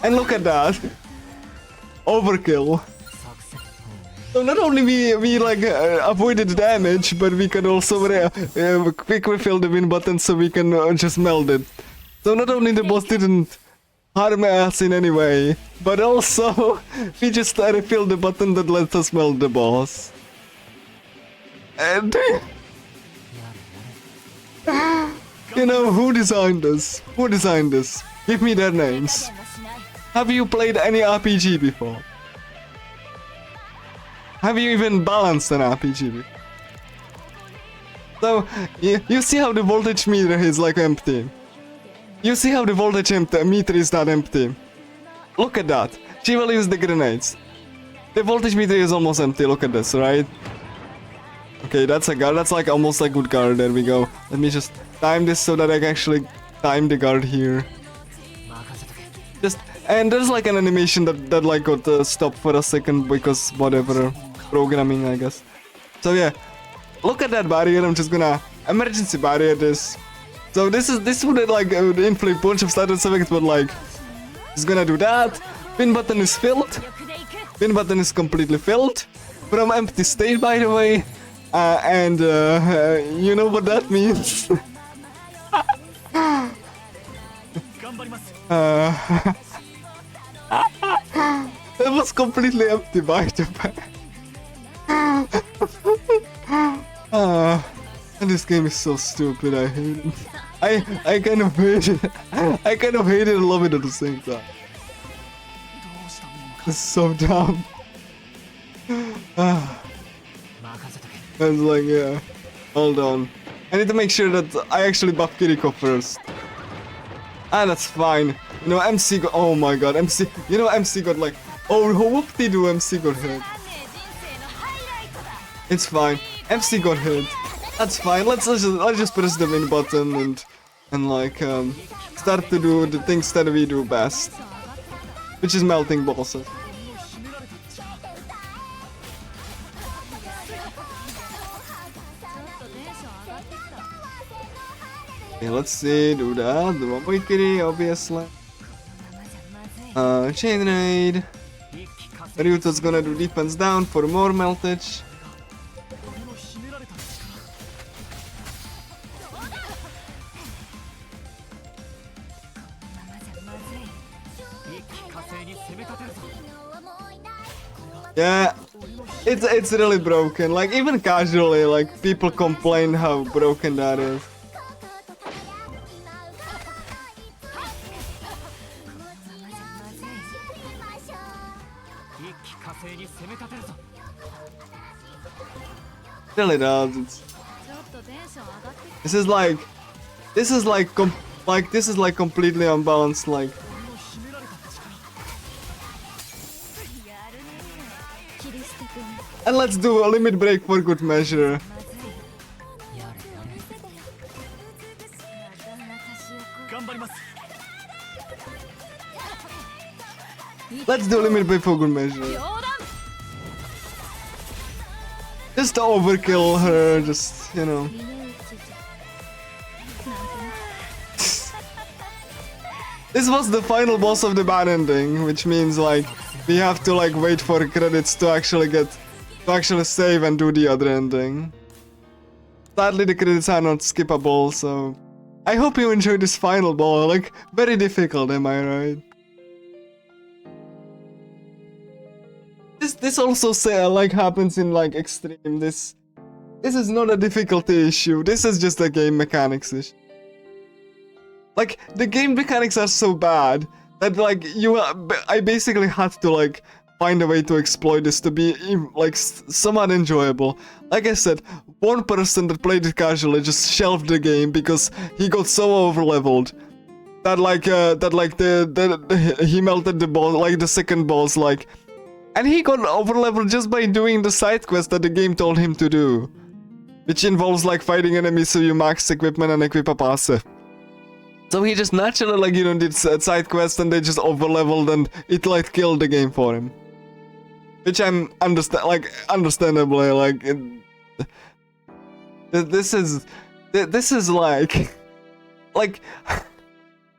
い And look at that. Overkill. So not only we like avoided damage, but we can also quickly fill the win button so we can just melt it. So not only the boss didn't harm us in any way, but also we just refilled the button that lets us melt the boss. And you know, who designed this? Who designed this? Give me their names. 加減はしない Have you played any RPG before? Have you even balanced an RPG before? So, you see how the voltage meter is like empty. You see how the voltage meter is not empty. Look at that. She will use the grenades. The voltage meter is almost empty. Look at this, right? Okay, that's a guard. That's like almost a good guard. There we go. Let me just time this so that I can actually time the guard here. Just and there's like an animation that like got stopped for a second because whatever programming, I guess. So yeah, look at that barrier. I'm just gonna emergency barrier this. So this would like inflict bunch of status effects, but like it's gonna do that. Pin button is filled. 力でいく Pin button is completely filled from empty state, by the way. And you know what that means. 頑張ります It was completely empty, by the way. And this game is so stupid. I hate it. I kind of hate it. I kind of hate it and love it at the same time. It's so dumb. It's like, yeah. Hold on. I need to make sure that I actually buff Kiriko first. Ah, that's fine. You know, MC got. Oh my god, MC. You know, MC got like. Oh, whoop-de-doo, MC got hit. 人生のハイライトだ It's fine. MC got hit. That's fine. Let's just press the win button and like start to do the things that we do best, which is melting bosses. Okay, let's see. Do that. The one point kitty, obviously. Chain raid. 一気化成 Ryuto's gonna do defense down for more meltage. 俺の秘められた力一気化成に攻め立てるぞ Yeah, it's really broken. Like even casually, like people complain how broken that is. 一気化成に攻め立てるぞ Really does. ちょっとテンション上がってき This is like completely unbalanced. Like 俺の秘められた力たやるねキリスト君 and let's do a limit break for good measure. まずいやれやれなかなかしよこ頑張ります Let's do a limit break for good measure. 冗談 Just to overkill her. Just you know. 峰打ちじゃなんてね This was the final boss of the bad ending, which means like we have to like wait for credits to actually save and do the other ending. Sadly, the credits are not skippable, so I hope you enjoyed this final boss. Like very difficult, am I right? This also like happens in like extreme. This is not a difficulty issue. This is just a game mechanics issue. Like the game mechanics are so bad that like I basically had to like find a way to exploit this to be like somewhat enjoyable. Like I said, one person that played it casually just shelved the game because he got so overleveled that he melted the boss, like the second boss, like, and he got overleveled just by doing the side quest that the game told him to do, which involves like fighting enemies so you max equipment and equip a passive. So he just naturally, like, you know, did side quests and they just overleveled and it like killed the game for him. Which I'm understandably, like, this is like,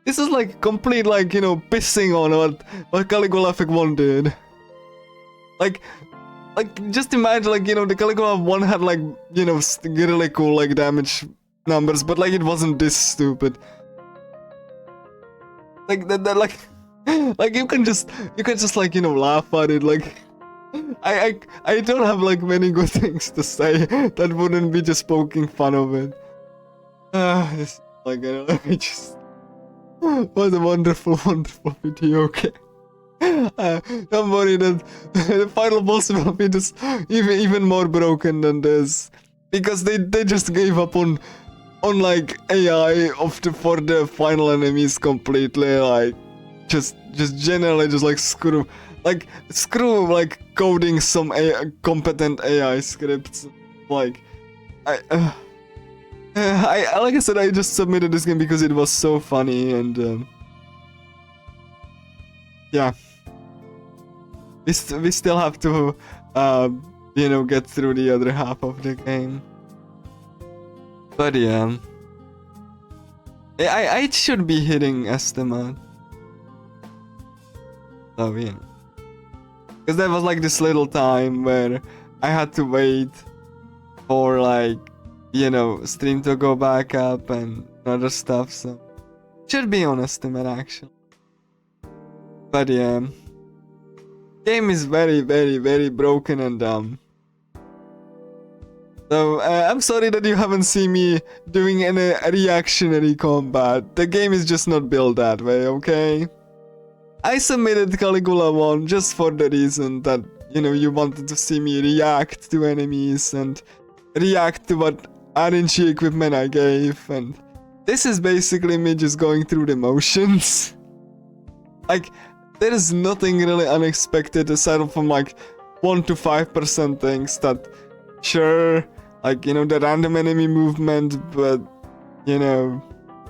this is like complete, like, you know, pissing on what Caligula 1 did. Like, just imagine, like, you know, the Caligula 1 had, like, you know, really cool, like, damage numbers, but, like, it wasn't this stupid. Like, that like, you can just, like, you know, laugh at it, like, I don't have, like, many good things to say that wouldn't be just poking fun of it. It's, like, I don't know, it just, what a wonderful, wonderful video, okay? Don't worry that the final boss will be just even more broken than this, because they just gave up on like AI for the final enemies completely, like just generally just like screw like coding some competent AI scripts. Like I like I said, I just submitted this game because it was so funny, and yeah. We still have to, you know, get through the other half of the game. But yeah. I should be hitting estimate. So yeah. Because there was like this little time where I had to wait for, like, you know, stream to go back up and other stuff, so should be on estimate actually. But yeah. Game is very, very, very broken and dumb. So, I'm sorry that you haven't seen me doing any reactionary combat. The game is just not built that way, okay? I submitted Caligula 1 just for the reason that, you know, you wanted to see me react to enemies and react to what RNG equipment I gave, and this is basically me just going through the motions. Like, there is nothing really unexpected aside from like 1 to 5% things that, sure, like, you know, the random enemy movement, but, you know,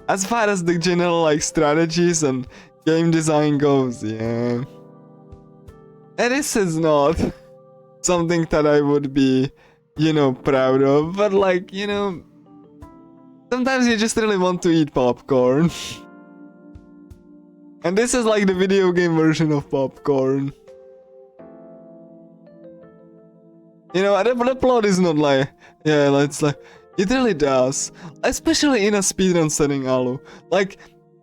as far as the general like strategies and game design goes, yeah. And this is not something that I would be, you know, proud of, but like, you know, sometimes you just really want to eat popcorn. And this is like the video game version of popcorn. You know, the plot is not like, yeah, it's like, it really does. Especially in a speedrun setting, Alu. Like,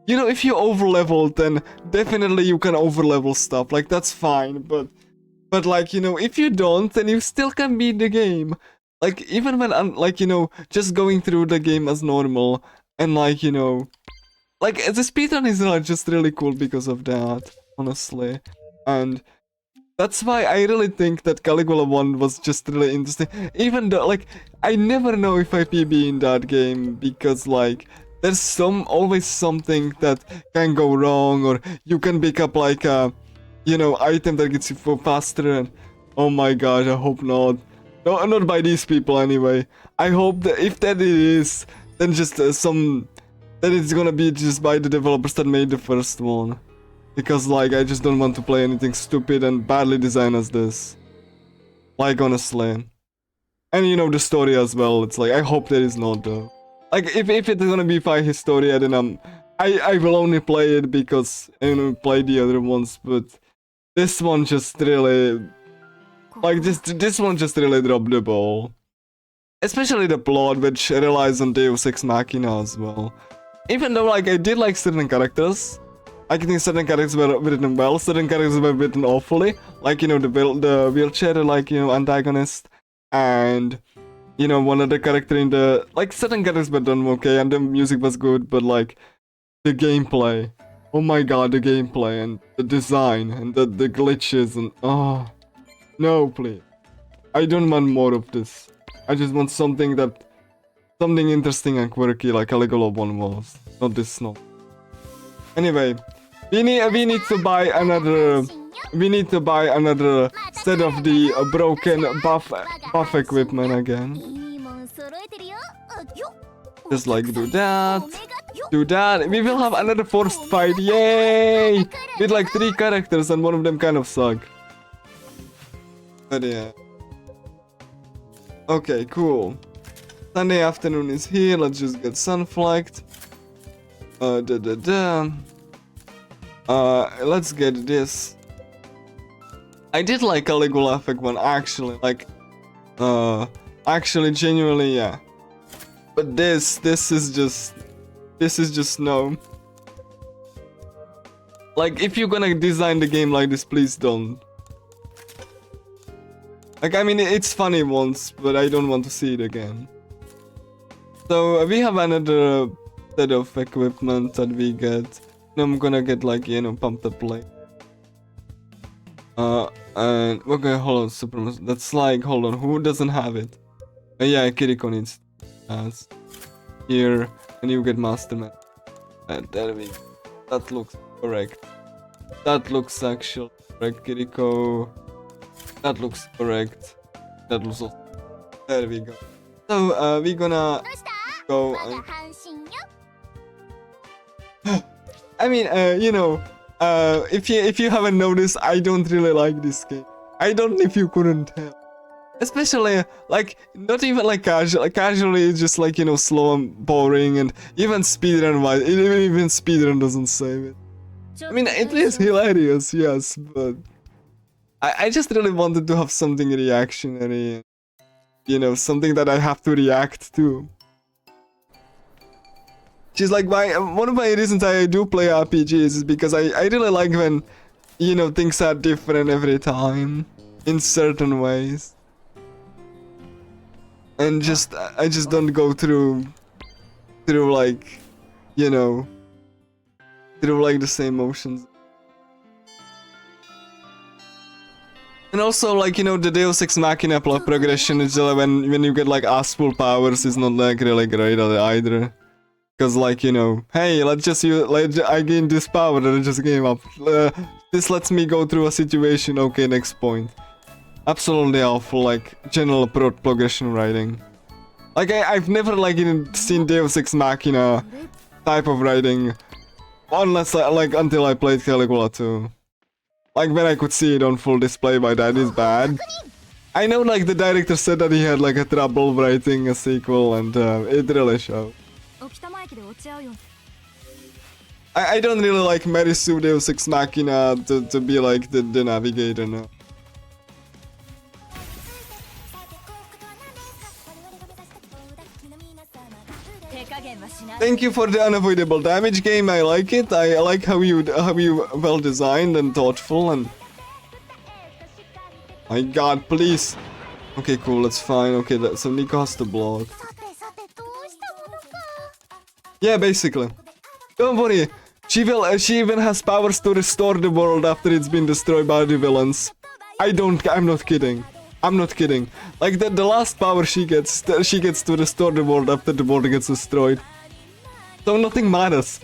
you know, if you overlevel, then definitely you can overlevel stuff, like, that's fine, but like, you know, if you don't, then you still can beat the game. Like, even when I'm, like, you know, just going through the game as normal, and like, you know, like, the speedrun is not just really cool because of that, honestly. And that's why I really think that Caligula 1 was just really interesting. Even though, like, I never know if I PB in that game, because, like, there's always something that can go wrong, or you can pick up, like, a, you know, item that gets you faster, and oh my god, I hope not. No, not by these people anyway. I hope that if that it is, then just that it's gonna be just by the developers that made the first one. Because, like, I just don't want to play anything stupid and badly designed as this. Like, honestly. And you know, the story as well, it's like, I hope there is not though. Like, if it's gonna be by Historia, then I will only play it because I play the other ones, but this one just really, like, this one just really dropped the ball. Especially the plot, which relies on Deus Ex Machina as well. Even though, like, I did like certain characters, I think certain characters were written well, certain characters were written awfully, like, you know, the wheelchair, like, you know, antagonist, and, you know, one other character in the, like, certain characters were done okay, and the music was good, but, like, the gameplay, Oh my god, the gameplay and the design and the glitches and no, please. I don't want more of this. I just want something interesting and quirky like Caligula 1 was. Not this snow. Anyway, we need to buy another set of the broken buff equipment again. Just like do that. We will have another forced fight. Yay! With like 3 characters and one of them kind of suck. But yeah. Okay, cool. Sunday afternoon is here. Let's just get sunflagged. Let's get this. I did like Caligula effect one actually. Like, actually, genuinely, yeah. But this is just no. Like, if you're gonna design the game like this, please don't. Like, I mean, it's funny once, but I don't want to see it again. So, we have another set of equipment that we get. I'm gonna get, like, you know, pumped up plate. And, okay, hold on, Supremacy. That's like, hold on, who doesn't have it? Yeah, Kiriko needs has. Here, and you get Masterman. And there we go. That looks correct. That looks actually correct, Kiriko. That looks correct. That looks also. There we go. So, we're gonna go and... I mean, you know, if you haven't noticed, I don't really like this game. I don't know if you couldn't tell. Especially, like, not even like casually, it's just like, you know, slow and boring, and even speedrun-wise, even speedrun doesn't save it. I mean, it is hilarious, yes, but I just really wanted to have something reactionary, you know, something that I have to react to. She's like, one of my reasons I do play RPGs is because I really like when, you know, things are different every time, in certain ways. And I just don't go through like, you know, through like the same motions. And also, like, you know, the Deus Ex Machina progression is when you get like ass-full powers is not like really great either. Cause like, you know, hey, I gained this power and I just gave up. This lets me go through a situation. Okay, next point. Absolutely awful, like, general progression writing. Like, I've never, like, even seen Deus Ex Machina type of writing. Unless, like, until I played Caligula 2. Like, when I could see it on full display, by that is bad. I know, like, the director said that he had, like, a trouble writing a sequel, and it really showed. I don't really like Marisu Deus Ex Machina to be, like, the navigator now. Thank you for the unavoidable damage game. I like it. I like how you well designed and thoughtful and. My God, please. Okay, cool. That's fine. Okay, so Nico has to block. Yeah, basically. Don't worry. She even has powers to restore the world after it's been destroyed by the villains. I'm not kidding. I'm not kidding. Like the last power she gets to restore the world after the world gets destroyed. So nothing matters.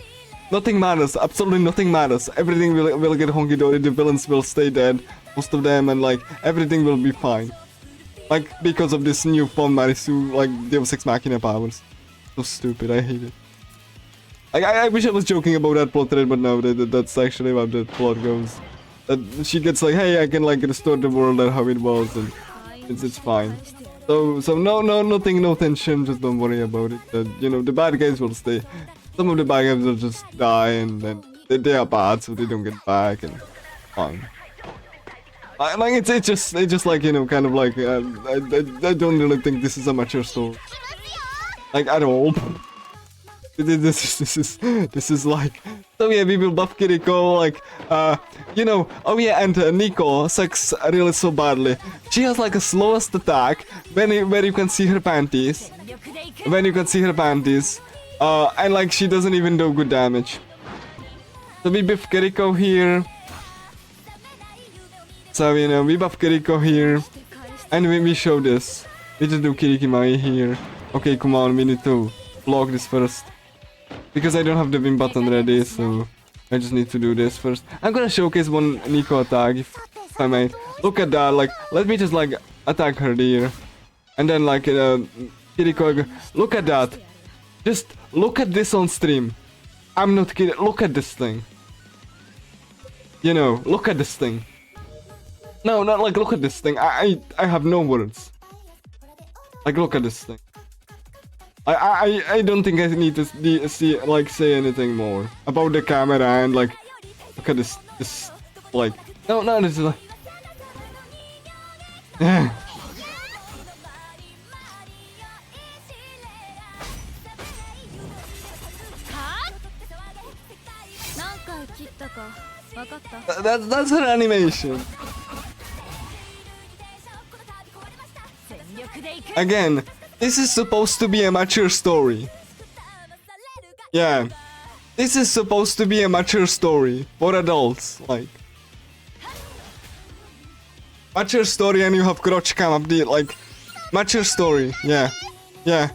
Nothing matters. Absolutely nothing matters. Everything will get honky-dory. The villains will stay dead. Most of them, and like everything will be fine. Like because of this new form Marisu, like Deus Ex Machina powers. So stupid. I hate it. Like I wish I was joking about that plot thread, but no, that's actually how the plot goes. That she gets like, hey, I can like restore the world and how it was, and it's fine. So nothing, no tension, just don't worry about it. You know, the bad guys will stay. Some of the bad guys will just die, and then they are bad, so they don't get back, and fine. Like it's just like, you know, kind of like I don't really think this is a mature story, like at all. This is like, so yeah, we will buff Kiriko, like, you know, oh yeah, and Nico sucks really so badly. She has like a slowest attack where you can see her panties, and like she doesn't even do good damage. So we buff Kiriko here. So, you know, we buff Kiriko here. And we show this. We just do Kirikimai here. Okay, come on, we need to block this first. Because I don't have the win button ready, so I just need to do this first. I'm gonna showcase one Nico attack, if I may. Look at that, like, let me just, like, attack her here. And then, like, Kiriko, look at that. Just look at this on stream. I'm not kidding, look at this thing. You know, look at this thing. No, not like, look at this thing. I have no words. Like, look at this thing. I don't think I need to see like say anything more about the camera and like look at this like no this is like yeah. 何回切ったか分かった？ That's her animation. Again, this is supposed to be a mature story. Yeah. This is supposed to be a mature story for adults, like. Mature story and you have crotch cam update, like. Mature story, yeah. Yeah.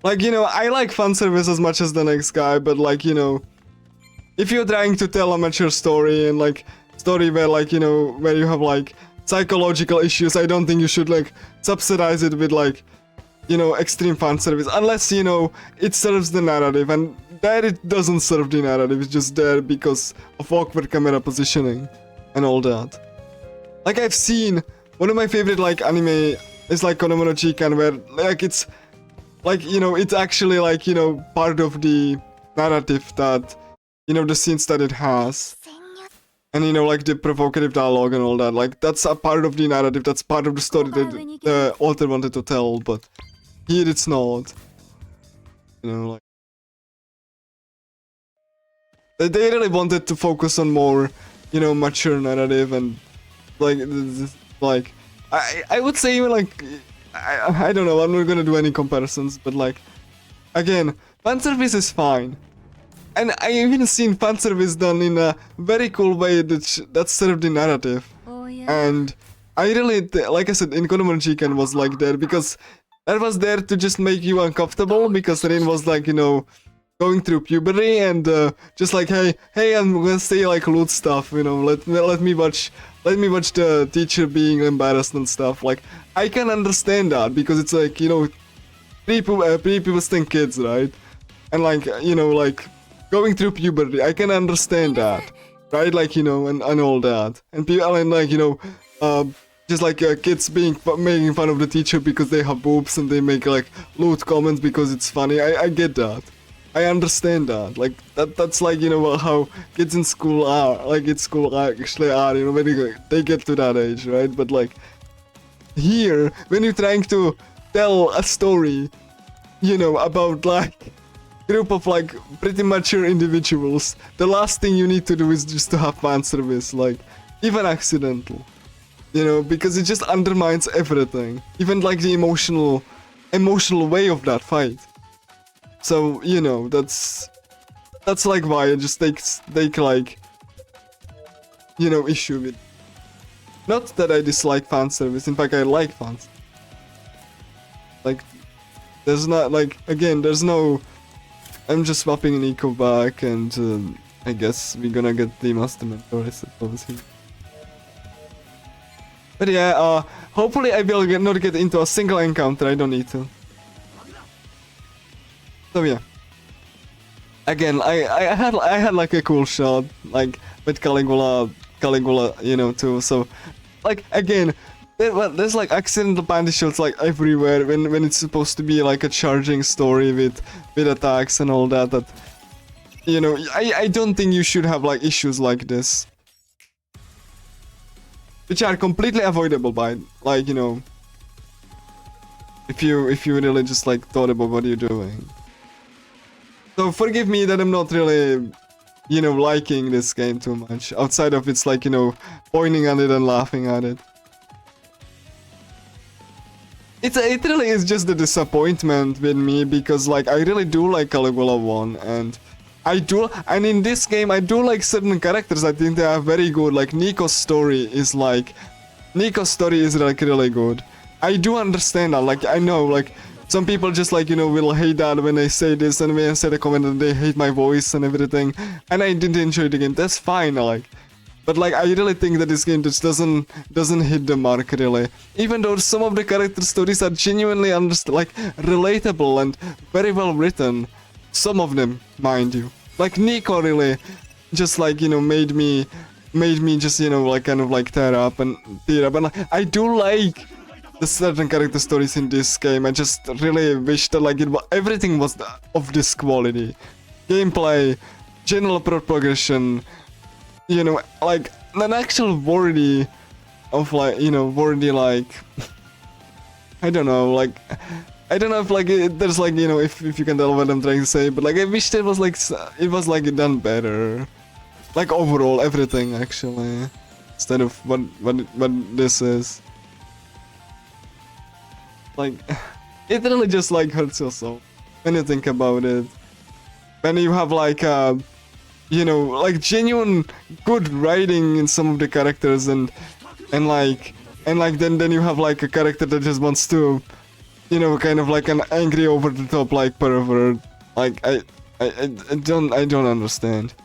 Like, you know, I like fan service as much as the next guy, but like, you know, if you're trying to tell a mature story and like story where like, you know, where you have like psychological issues, I don't think you should like subsidize it with like, you know, extreme fan service, unless, you know, it serves the narrative, and there it doesn't serve the narrative, it's just there because of awkward camera positioning and all that. Like, I've seen one of my favorite like anime is like Konomo no Chikan, where like it's like, you know, it's actually like, you know, part of the narrative that, you know, the scenes that it has. And, you know, like the provocative dialogue and all that. Like, that's a part of the narrative, that's part of the story that the author wanted to tell, but here it's not. You know, like. They really wanted to focus on more, you know, mature narrative and, like, I would say even like, I don't know, I'm not gonna do any comparisons, but like, again, fanservice is fine. And I even seen fanservice done in a very cool way that served the narrative. Oh, yeah. And I really, like I said, in Konomo no Chikan was like there, because that was there to just make you uncomfortable, because Rin was like, you know, going through puberty and just like, hey, I'm gonna say like lewd stuff, you know, let me watch the teacher being embarrassed and stuff. Like, I can understand that, because it's like, you know, pre-pubescent kids, right? And like, you know, like, going through puberty, I can understand that, right? Like, you know, and all that. And people, and like, you know, just like kids making fun of the teacher because they have boobs and they make like lewd comments because it's funny. I get that. I understand that. Like, that's like, you know, how kids in school are, like, in school actually are, you know, when they get to that age, right? But like, here, when you're trying to tell a story, you know, about like group of like pretty mature individuals, the last thing you need to do is just to have fan service, like, even accidental, you know, because it just undermines everything, even like the emotional way of that fight. So, you know, that's like why I just take like, you know, issue with. Not that I dislike fan service, in fact I like fans. Like, there's not, like, again, there's no, I'm just swapping Nico back, and I guess we're gonna get the Master Mentor, I suppose, here. But yeah, hopefully I will not get into a single encounter, I don't need to. So yeah. Again, I had like a cool shot, like, with Caligula, you know, too, so, like, again, there's like accidental panty shots like everywhere when it's supposed to be like a charging story with attacks and all that, you know, I don't think you should have like issues like this. which are completely avoidable by, like, you know, if you really just like thought about what you're doing. So forgive me that I'm not really, you know, liking this game too much, outside of it's like, you know, pointing at it and laughing at it. It really is just a disappointment with me, because like I really do like Caligula 1, and in this game I do like certain characters. I think they are very good. Like Nico's story is like really good. I do understand that. Like I know like some people just like, you know, will hate that when I say this, and when I say the comment that they hate my voice and everything, and I didn't enjoy the game. That's fine. Like. But like I really think that this game just doesn't hit the mark really. Even though some of the character stories are genuinely like relatable and very well written. Some of them, mind you. Like Nico really just like, you know, made me just, you know, like kind of like tear up. And like, I do like the certain character stories in this game. I just really wish that like everything was of this quality. Gameplay, general progression, you know, like an actual worthy of like, you know, worthy like I don't know if like there's like, you know, if you can tell what I'm trying to say, but like I wish it was like done better, like overall everything actually, instead of what this is. Like it really just like hurts your soul when you think about it, when you have like you know, like genuine good writing in some of the characters, and then you have like a character that just wants to, you know, kind of like an angry over the top like pervert. Like I don't understand.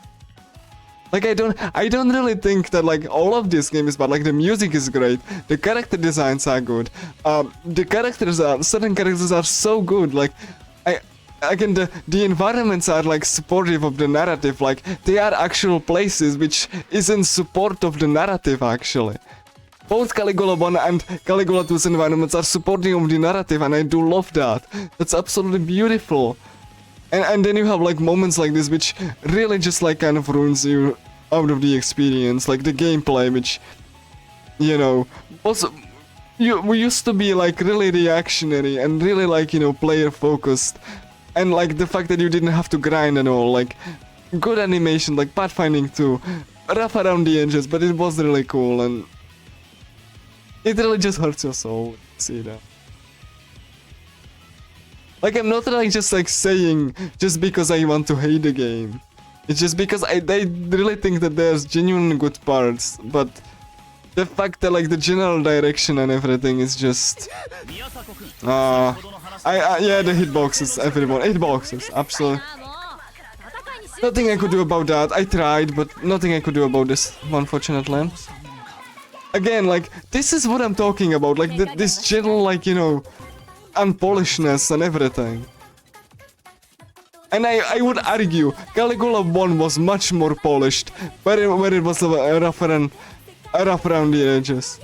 Like I don't really think that like all of this game is bad. Like the music is great, the character designs are good, certain characters are so good. Like again, the environments are like supportive of the narrative. Like they are actual places which is in support of the narrative actually. Both Caligula 1 and Caligula 2's environments are supporting of the narrative, and I do love that. That's absolutely beautiful. And then you have like moments like this which really just like kind of ruins you out of the experience. Like the gameplay, which, you know, we used to be like really reactionary and really like, you know, player focused. And like the fact that you didn't have to grind and all, like good animation, like pathfinding too, rough around the edges, but it was really cool, and it really just hurts your soul to see that. Like I'm not like just like saying just because I want to hate the game. It's just because I really think that there's genuine good parts, but the fact that like the general direction and everything is just yeah, the hitboxes, everyone, hitboxes, absolutely. Nothing I could do about that. I tried, but nothing I could do about this, unfortunately. Again, like this is what I'm talking about, like this general like, you know, unpolishedness and everything. And I would argue Caligula 1 was much more polished, where it was rough around the edges.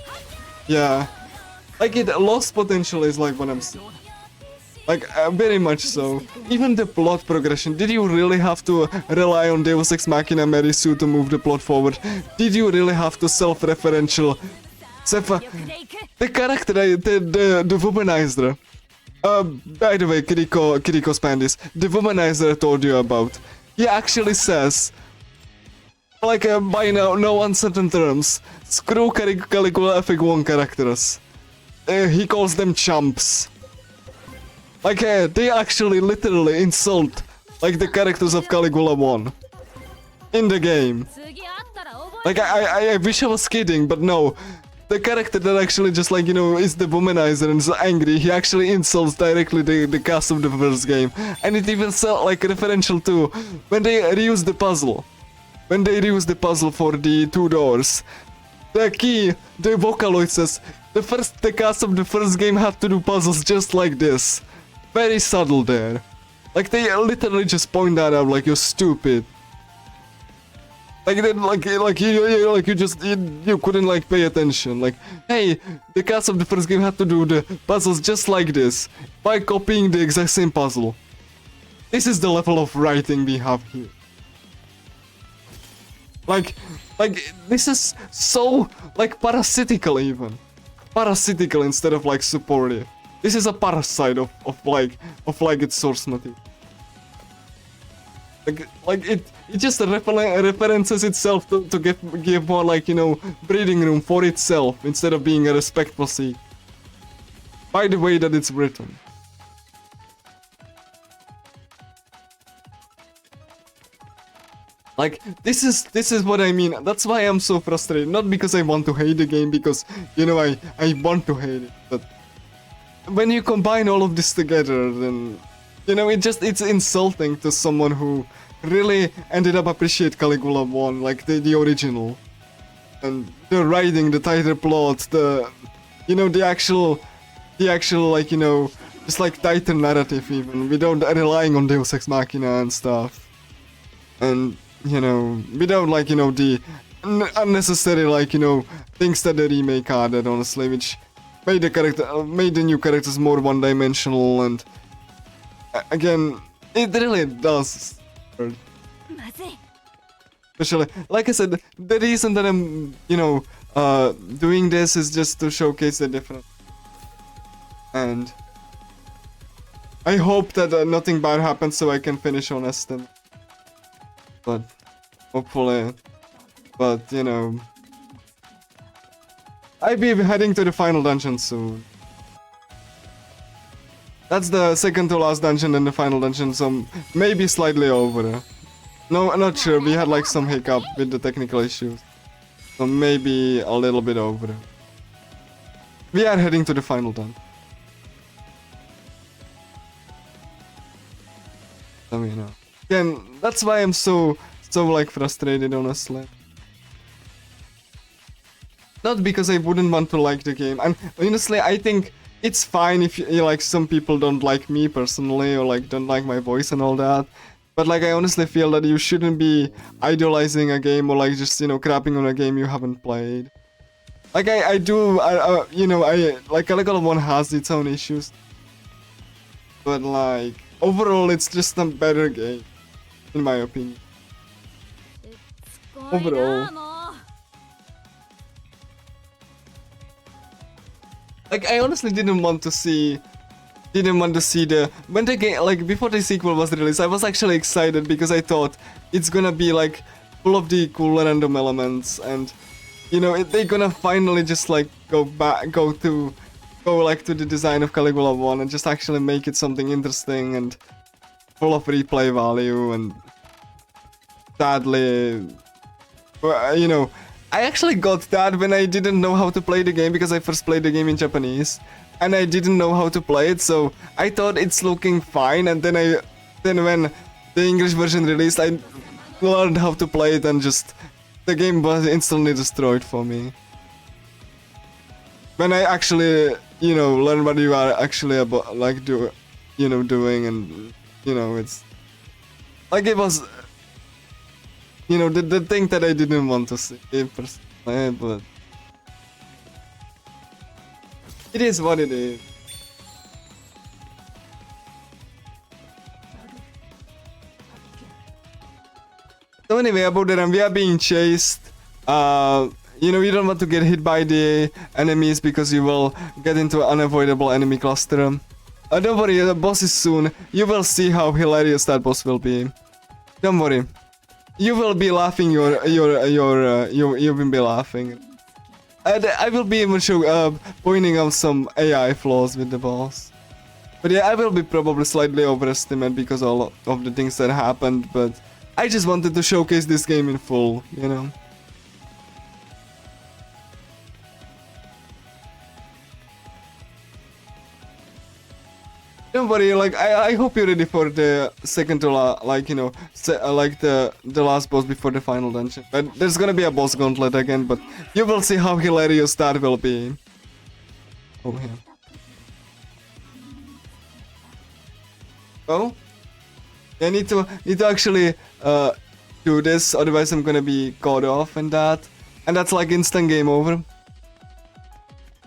Yeah. Like it lost potential is like what I'm saying. Like very much so. Even the plot progression. Did you really have to rely on Deus Ex Machina Mary Sue to move the plot forward? Did you really have to self-referential? The character, the womanizer. By the way, Kiriko Spandis, the womanizer I told you about. He actually says, like by no uncertain terms, screw Caligula FX1 characters. He calls them chumps. Like they actually literally insult like the characters of Caligula 1 in the game. Like I wish I was kidding, but no. The character that actually just like, you know, is the womanizer and is angry, he actually insults directly the cast of the first game. And it even felt like referential to when they reuse the puzzle. When they reuse the puzzle for the 2 doors. The key, the Vocaloid says, the cast of the first game had to do puzzles just like this. Very subtle there. Like they literally just point that out like you're stupid. Like then you couldn't like pay attention. Like, hey, the cast of the first game had to do the puzzles just like this by copying the exact same puzzle. This is the level of writing we have here. Like Like, this is so, like, parasitical even. Parasitical instead of, like, supportive. This is a parasite of its source material. Like it just references itself to give more, like, you know, breathing room for itself instead of being a respectful seat. By the way that it's written. Like, this is what I mean. That's why I'm so frustrated. Not because I want to hate the game, because, you know, I want to hate it. But when you combine all of this together, then, you know, it's insulting to someone who really ended up appreciate Caligula 1, like the original. And the writing, the tighter plot, the, you know, the actual, like, you know, just like tighter narrative even, without relying on Deus Ex Machina and stuff. And, you know, without, like, you know, the unnecessary, like, you know, things that the remake added, honestly, which made the new characters more one-dimensional, and again, it really does hurt. Especially, like I said, the reason that I'm, you know, doing this is just to showcase the difference. And I hope that nothing bad happens so I can finish on Estem. But hopefully, but, you know, I'll be heading to the final dungeon soon. That's the second to last dungeon and the final dungeon, so maybe slightly over. No, I'm not sure, we had like some hiccup with the technical issues. So maybe a little bit over. We are heading to the final dungeon. So, you know. Again, that's why I'm so like frustrated, honestly. Not because I wouldn't want to like the game. And honestly, I think it's fine if you, like, some people don't like me personally, or like don't like my voice and all that. But like, I honestly feel that you shouldn't be idolizing a game, or like just, you know, crapping on a game you haven't played. Like you know, like Caligula 1 has its own issues. But like, overall it's just a better game, in my opinion. Overall. Like, I honestly didn't want to see the when the game, like, before the sequel was released, I was actually excited because I thought it's gonna be like full of the cool random elements, and, you know, they're gonna finally just like go to the design of Caligula 1 and just actually make it something interesting and full of replay value. And sadly, you know, I actually got that when I didn't know how to play the game, because I first played the game in Japanese and I didn't know how to play it, so I thought it's looking fine, and then when the English version released, I learned how to play it, and just the game was instantly destroyed for me. When I actually, you know, learn what you are actually about, like, doing, and, you know, it's like, it was, you know, the thing that I didn't want to see personally, but it is what it is. So anyway, about that, we are being chased. You know, you don't want to get hit by the enemies because you will get into an unavoidable enemy cluster. Don't worry, the boss is soon. You will see how hilarious that boss will be. Don't worry. You will be laughing. You will be laughing. I will be even pointing out some AI flaws with the boss. But yeah, I will be probably slightly overestimated because all of the things that happened. But I just wanted to showcase this game in full, you know. Don't worry, like, I hope you're ready for the second to like, you know, like the last boss before the final dungeon. But there's gonna be a boss gauntlet again, but you will see how hilarious that will be. Oh, yeah. Oh? I need to actually do this, otherwise I'm gonna be caught off and that. And that's like instant game over.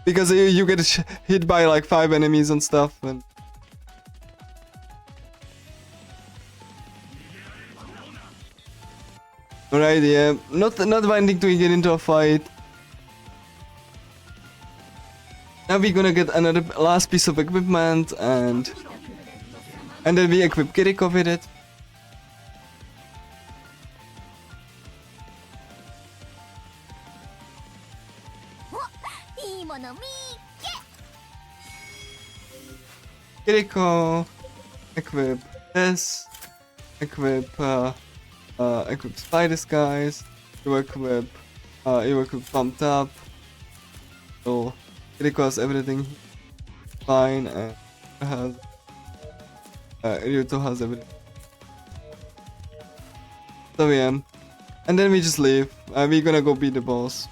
Because you get hit by like 5 enemies and stuff, and Alright, yeah. Not wanting to get into a fight. Now we're gonna get another last piece of equipment and then we equip Kiriko with it. Kiriko, equip this, equip Spy Disguise, you equip Pumped Up. So Kiriko has everything fine and has Ryuto has everything. So yeah, and then we just leave. We're gonna go beat the boss.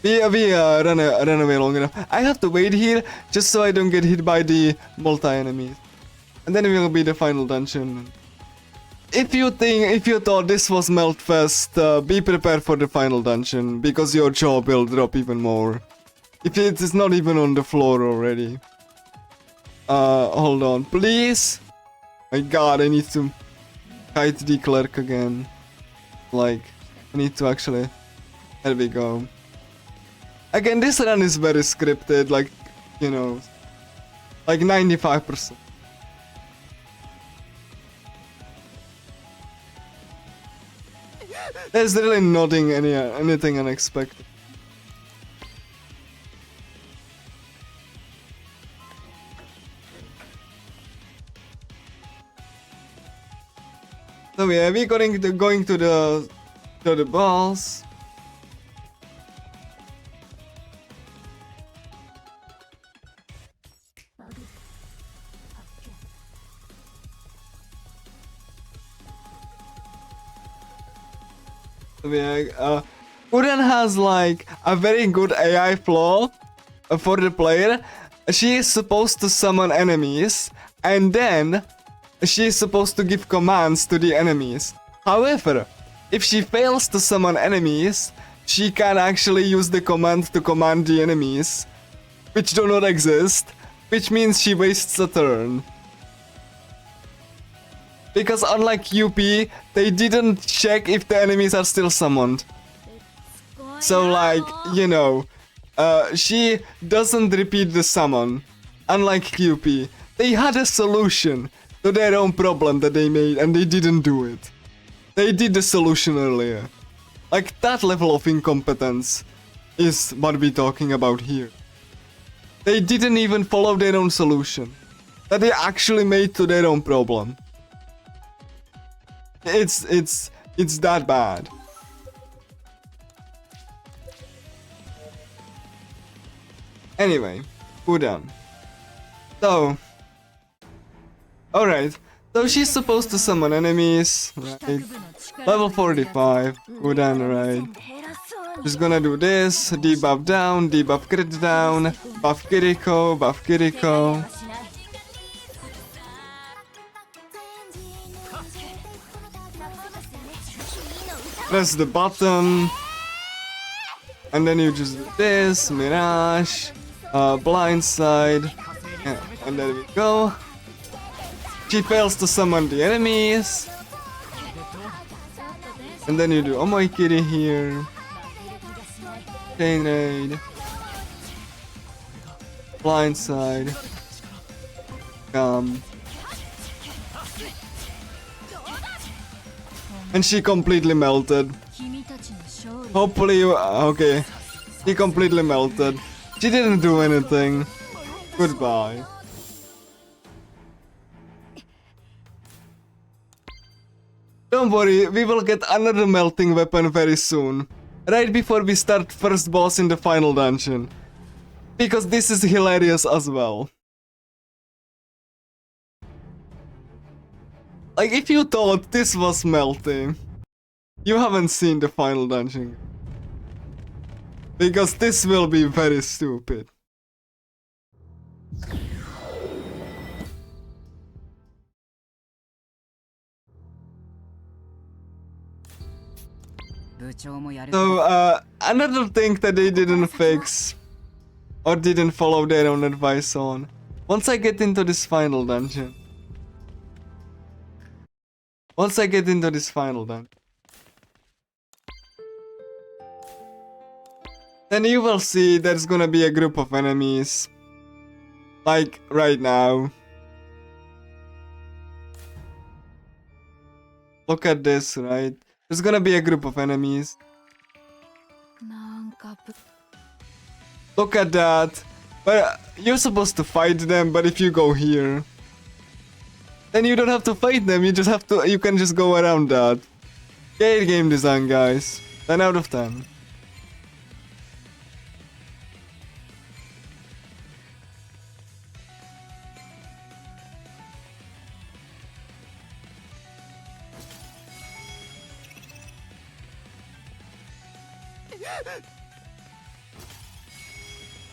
We run away long enough. I have to wait here just so I don't get hit by the multi-enemies. And then we'll be the final dungeon. If you thought this was Meltfest, be prepared for the final dungeon, because your jaw will drop even more. If it is not even on the floor already. Hold on, please. My god, I need to kite the clerk again. Like, I need to actually... There we go. Again, this run is very scripted, like, you know, like 95%. There's really anything unexpected. So yeah, we're going to the boss. Yeah, Uren has like a very good AI flaw for the player. She is supposed to summon enemies and then she is supposed to give commands to the enemies. However, if she fails to summon enemies, she can actually use the command to command the enemies, which do not exist, which means she wastes a turn. Because unlike UP, they didn't check if the enemies are still summoned. So like, you know, she doesn't repeat the summon. Unlike UP, they had a solution to their own problem that they made and they didn't do it. They did the solution earlier. Like that level of incompetence is what we're talking about here. They didn't even follow their own solution that they actually made to their own problem. It's that bad. Anyway, we're done. So, alright. So she's supposed to summon enemies, right? Level 45, we're done, right? Just gonna do this, debuff down, debuff crit down, buff Kiriko, buff Kiriko. Press the button, and then you just do this, Mirage, Blindside, and there we go. She fails to summon the enemies, and then you do Omoikiri here, Chain Raid, Blindside, and she completely melted. Hopefully you... okay. She completely melted. She didn't do anything. Goodbye. Don't worry, we will get another melting weapon very soon. Right before we start first boss in the final dungeon. Because this is hilarious as well. Like, if you thought this was melting, you haven't seen the final dungeon. Because this will be very stupid. So, another thing that they didn't fix, or didn't follow their own advice on, once I get into this final dungeon, then you will see there's gonna be a group of enemies. Like, right now. Look at this, right? There's gonna be a group of enemies. なんかぶ Look at that. But you're supposed to fight them, but if you go here, then you don't have to fight them, you just have to, you can just go around that. Great game design, guys. 10 out of 10.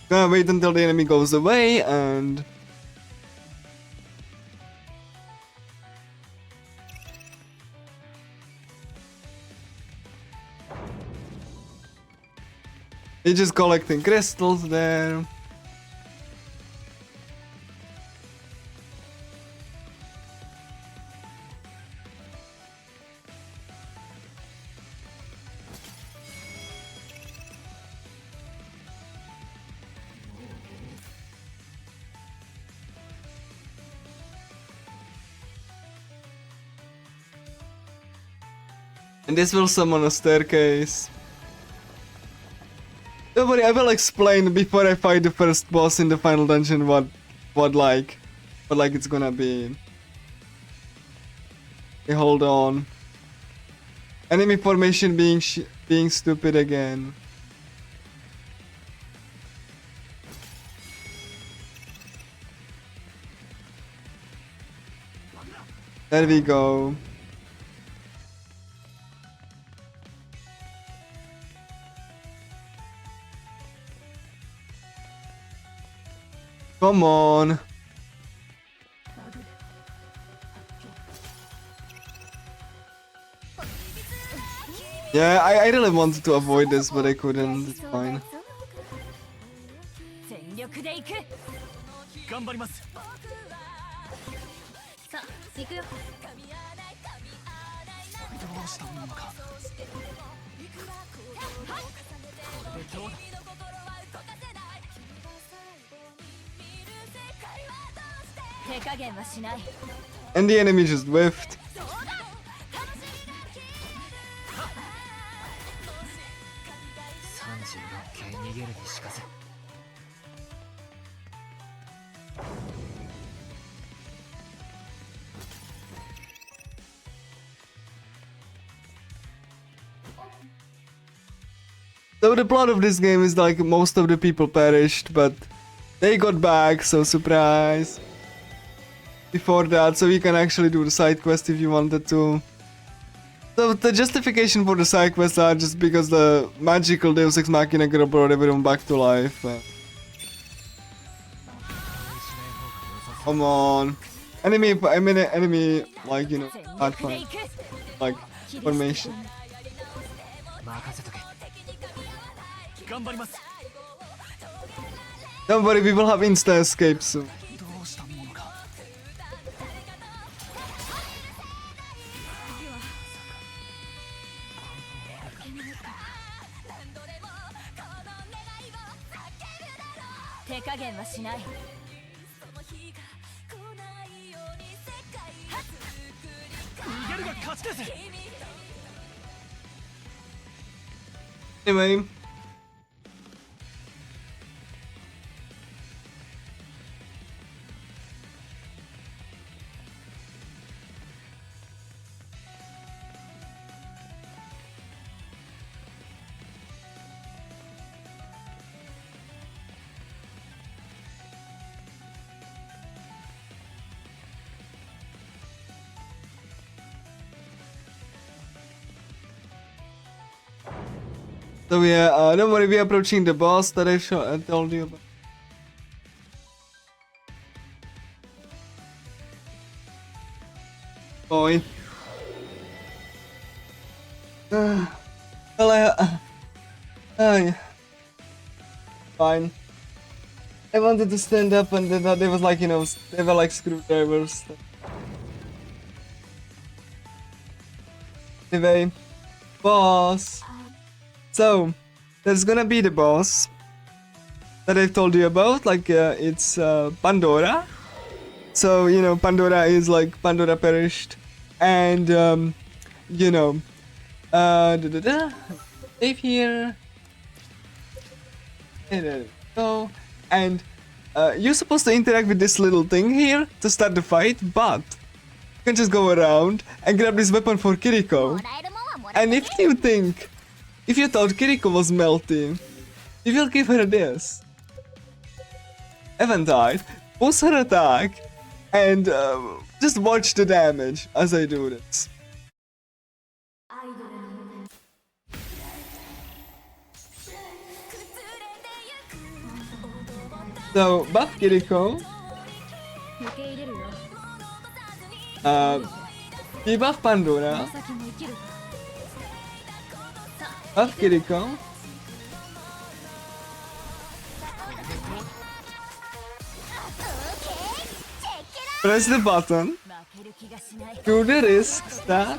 Gonna wait until the enemy goes away and... He's just collecting crystals there. And this will summon a staircase. Don't worry, I will explain before I fight the first boss in the final dungeon what it's gonna be. Okay, hold on. Enemy formation being stupid again. There we go. Come on. Yeah, I really wanted to avoid this, but I couldn't. It's fine. 全力で行く頑張ります。さあ行くよどうしたものか。これでどうだ。手加減はしない And the enemy just whiffed. 36系逃げるにしかせ。So the plot of this game is like most of the people perished, but they got back, so surprise. Before that, so you can actually do the side quest if you wanted to. So the justification for the side quests are just because the magical Deus Ex Machina girl brought everyone back to life. Come on. Enemy, like, you know, hard fight. Like, formation. 任せとけ。頑張ります。 Don't worry, we will have insta escape soon. どうしたものか。手加減はしない 逃げるが勝ちです。 Anyway. So yeah, don't worry, we're approaching the boss that I told you about. Boy. Well, fine. I wanted to stand up and then they was like, you know, they were like screwdrivers. Anyway, boss. So, there's gonna be the boss that I've told you about, like it's Pandora. So, you know, Pandora is like Pandora perished, and you know, save here, and there we go, and you're supposed to interact with this little thing here to start the fight, but you can just go around and grab this weapon for Kiriko. And if you thought Kiriko was melty, you will give her this. Eventide, boost her attack, and just watch the damage as I do this. So, buff Kiriko, 受け入れるよ debuff Pandora, 先も生きる buff Kiriko, press the button, 負ける気がしない do the risk stat,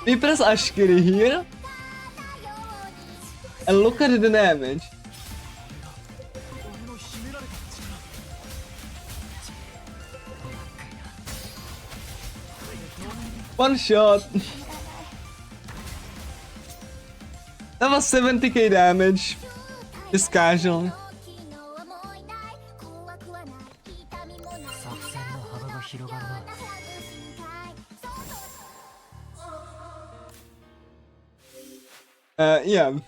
we press Ashkiri here, and look at the damage. One shot. That was 70k damage. Just casual. 作戦の幅が広がるな Yeah.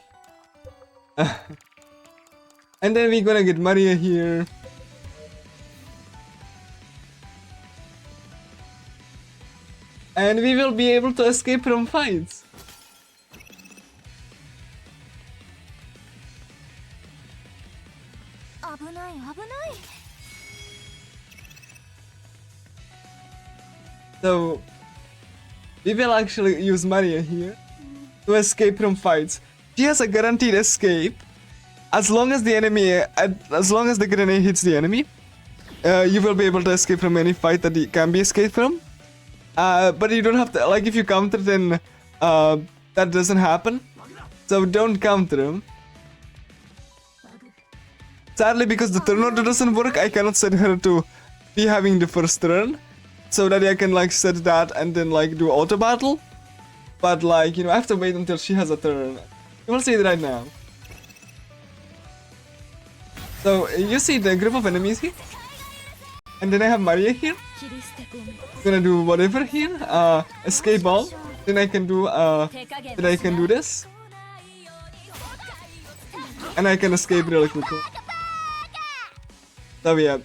And then we're gonna get Maria here. And we will be able to escape from fights. So we will actually use Maria here to escape from fights. She has a guaranteed escape as long as the grenade hits the enemy. You will be able to escape from any fight that can be escaped from. But you don't have to, like, if you counter, then that doesn't happen. So don't counter him. Sadly, because the turn order doesn't work, I cannot set her to be having the first turn, so that I can like set that and then like do auto battle. But like, you know, I have to wait until she has a turn. You will see it right now. So you see the group of enemies here, and then I have Maria here. Gonna do whatever here. Escape all. Then I can do this, and I can escape really quickly. So yeah.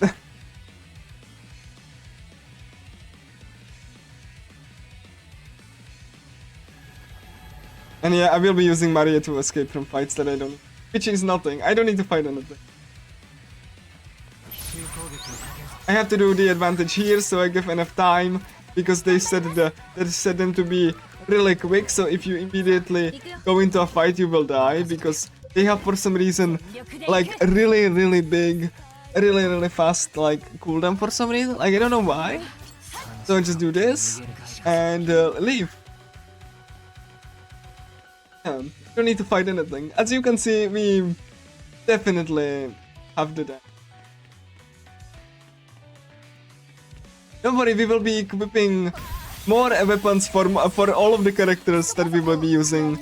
And yeah, I will be using Maria to escape from fights that I don't, which is nothing. I don't need to fight anything. I have to do the advantage here, so I give enough time, because they set them to be really quick. So if you immediately go into a fight, you will die, because they have for some reason like a really big, really fast like cooldown for some reason. Like I don't know why. So I just do this and leave. Yeah, don't need to fight anything. As you can see, we definitely have the damage. Don't worry, we will be equipping more weapons for all of the characters that we will be using,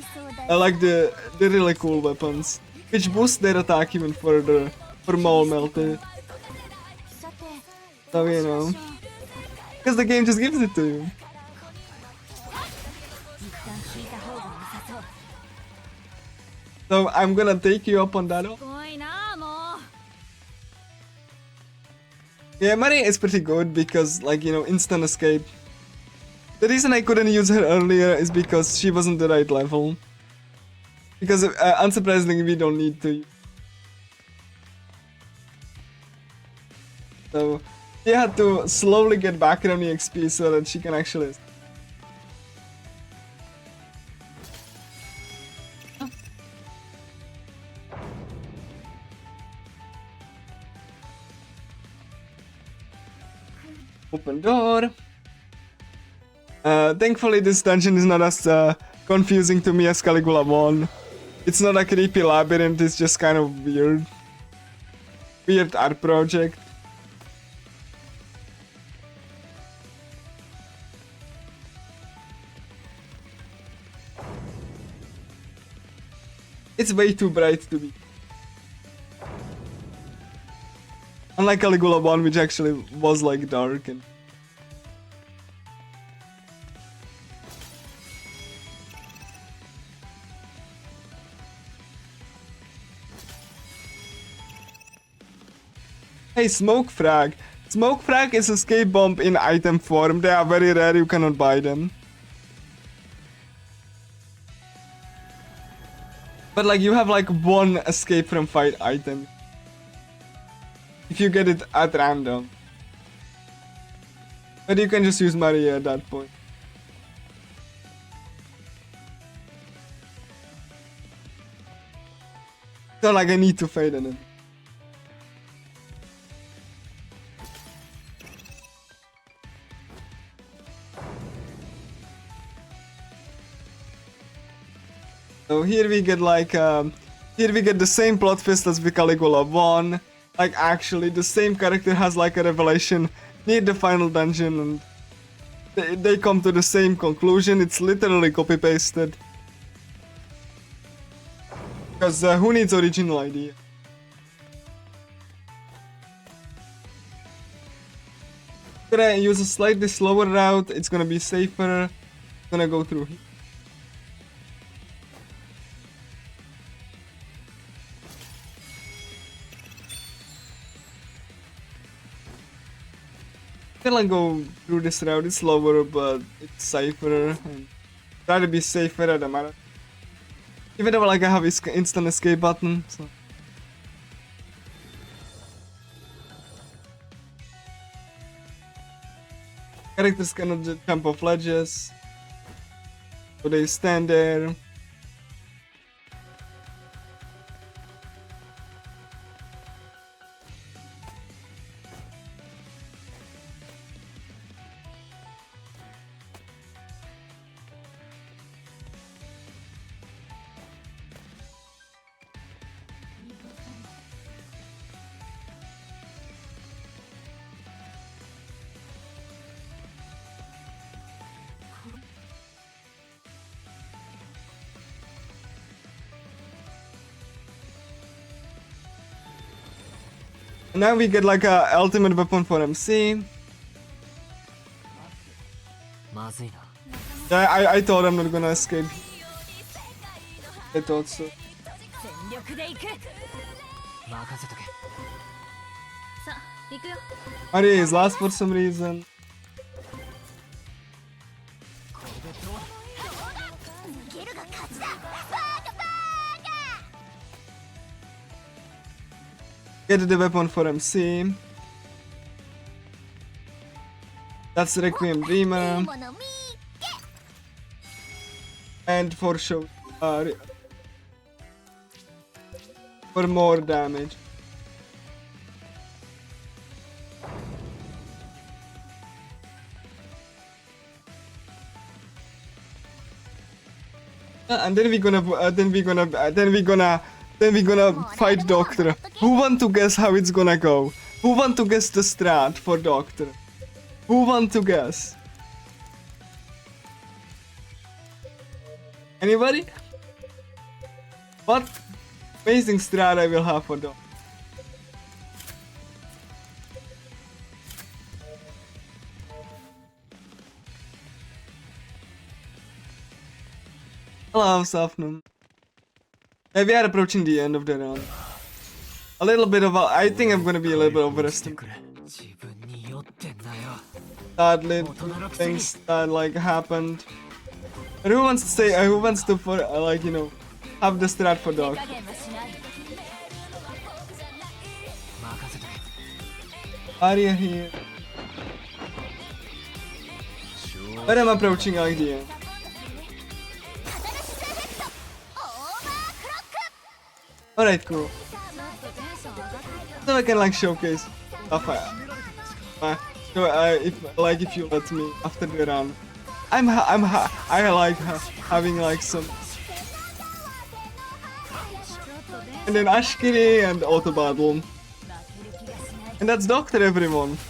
like the really cool weapons, which boost their attack even further for more melted. So you know, because the game just gives it to you. So I'm gonna take you up on that. Yeah, Maria is pretty good because, like, you know, instant escape. The reason I couldn't use her earlier is because she wasn't the right level. Because unsurprisingly, we don't need to. So she had to slowly get back on the XP so that she can actually. Open door. Thankfully this dungeon is not as confusing to me as Caligula 1. It's not a creepy labyrinth, it's just kind of weird. Weird art project. It's way too bright to be. Unlike Caligula 1, which actually was like dark and... Hey, Smoke Frag. Smoke Frag is escape bomb in item form. They are very rare, you cannot buy them. But like you have like one escape from fight item. If you get it at random. But you can just use Maria at that point. So like I need to fade in it. So here we get like, here we get the same plot twist as with Caligula 1. Like actually the same character has like a revelation near the final dungeon and they come to the same conclusion. It's literally copy pasted. Because who needs original idea? I'm gonna use a slightly slower route, it's gonna be safer. I'm gonna go through here. I'll go through this route, it's slower but it's safer and try to be safer at the matter. Even though like I have instant escape button, so. Characters cannot just jump off ledges, so they stand there. And now we get like a ultimate weapon for MC. まずいな Yeah, I thought I'm not gonna escape. I thought so. 全力で行く。任せとけさあ行くよ。 Maria is last for some reason. これでどうだ ゲルが勝ちだ。 Get the weapon for MC. That's Requiem Dreamer. And for show. For more damage. And then we're gonna fight Doctor. Who want to guess how it's gonna go? Who want to guess the strat for Doctor? Who want to guess? Anybody? What amazing strat I will have for Doctor? Hello, Safnum. Yeah, we are approaching the end of the round. A little bit of I think I'm gonna be a little bit overestimated. 自分に酔ってんなよ Sadly, things that like happened. But who wants to say? Who wants to for like you know have the strat for dog? 加減はしない。任せとけ Aria here. But I'm approaching like the end. Alright, cool. ちょっとテンション上がってきた。 So I can like showcase stuff. So if you let me after the run, I like having like some, ちょっと電 and then Ashkiri and auto battle, 負ける気がしない and that's Doctor everyone. し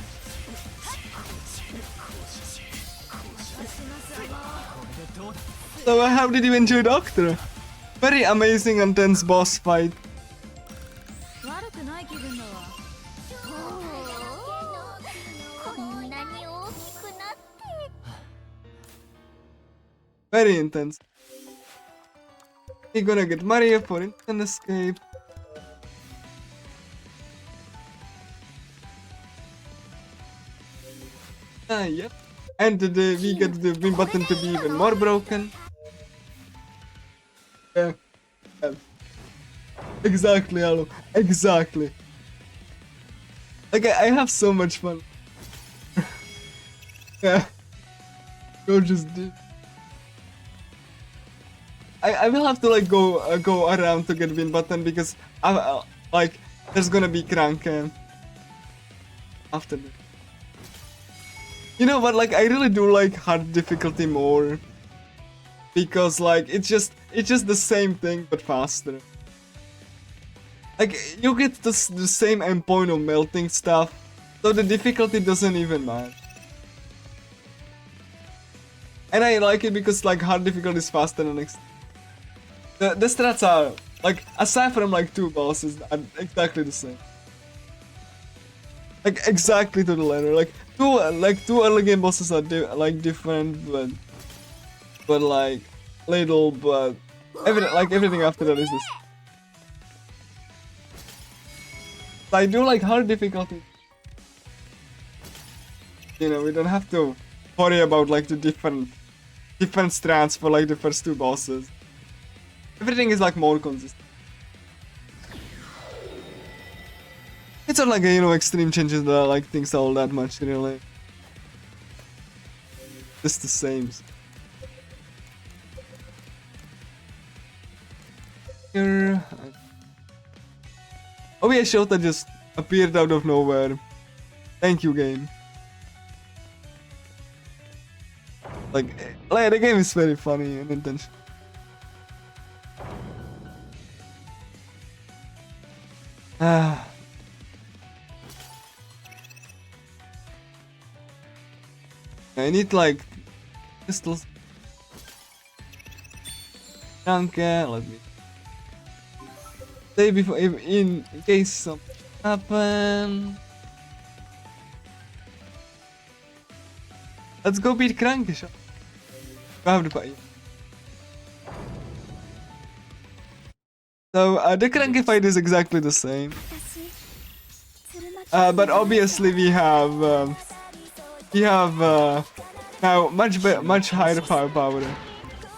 ますよ So how did you enjoy Doctor? Very amazing and tense boss fight. 悪くない気分だわこんなに大きくなって Very intense. We're gonna get Maria for instant escape. Yep. And we get the win button to be even more broken. Yeah. Yeah. Exactly, Alo. Exactly. Like, I have so much fun. Yeah. Gorgeous dude. I will have to like go around to get win button because like there's gonna be crank after this. You know what? Like I really do like hard difficulty more because like it's just the same thing but faster. Like you get the same endpoint of melting stuff, so the difficulty doesn't even matter. And I like it because like hard difficulty is faster than next. The strats are, like, aside from like 2 bosses, are exactly the same. Like, exactly to the letter. Like, two early game bosses are different, but like, little, but everything after that is this. So I do like hard difficulty. You know, we don't have to worry about like the different strats for like the first 2 bosses. Everything is like more consistent. It's not like a, extreme changes that like things all that much really. Just the same. Here. Oh yeah, Shota just appeared out of nowhere. Thank you, game. Like the game is very funny and intentional. I need like pistols. Okay, let me say before in case something happen. Let's go beat Krankish. I have to fight. So the Cranky fight is exactly the same. But obviously we have now much higher power.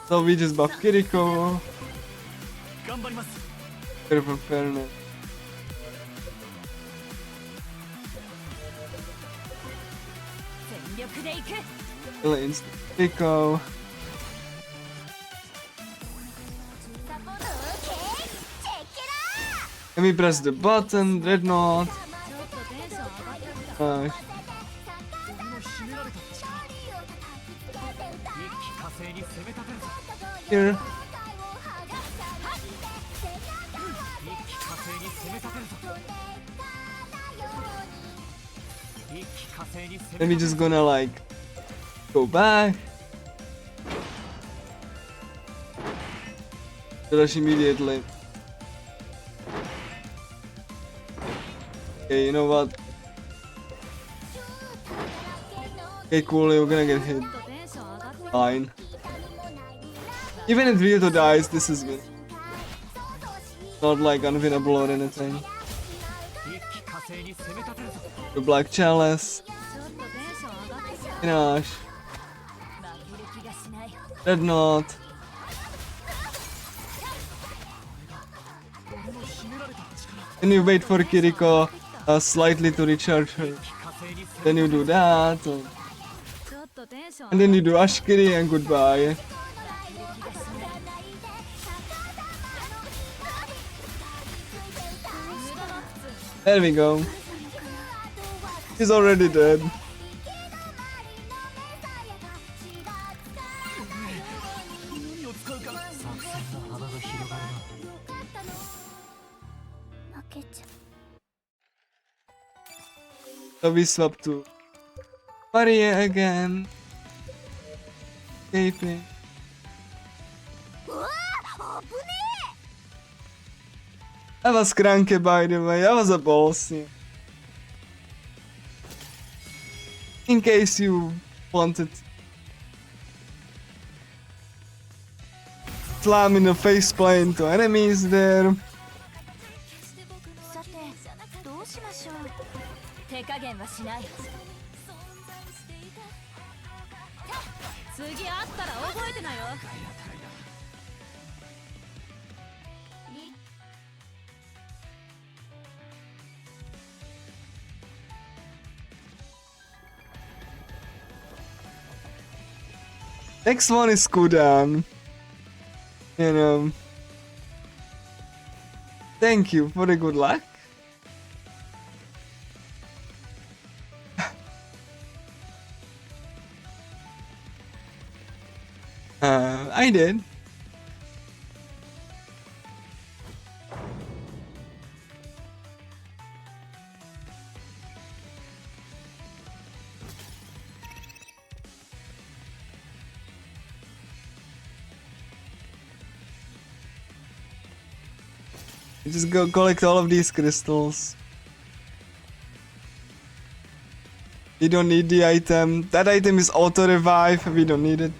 So we just buff Kiriko. 頑張ります Careful fairness. 全力で行く Kill instant Kiriko. Let me press the button, Dreadnought. ちょっとテンション上がってきた Uh, 俺の秘められた力一気火星に攻め立てるぞ here. 一気火星に攻め立てるぞ一気火星に攻 Then め we just gonna like go back. Rush immediately. Okay, you know what? Okay, cool, you're gonna get hit. ちょっとテンション上がってきた Fine. Even if Ryoto dies, this is good. Not like unwinnable or anything. 一気火星に攻め立てるぞ The Black Chalice. ちょっとテンション上がってきた Inash. 負ける気がしない Dreadnought. 俺の秘められた力 Then you wait for Kiriko slightly to recharge her. 火星に攻 Then you do that. ちょっとテンション And then you do Ashkiri and goodbye. 負ける気がしない There we go. He's already dead. So we swap to Maria again. Escaping. うわー危ね That was cranky, by the way. That was a bossy. In case you wanted. Slam in the face plane to enemies there. さてどうしましょう。手加減はしない。次会ったら覚えてなよ。Next one is cooldown. You know. Thank you for the good luck. I did. Just go collect all of these crystals. We don't need the item. That item is auto revive. We don't need it.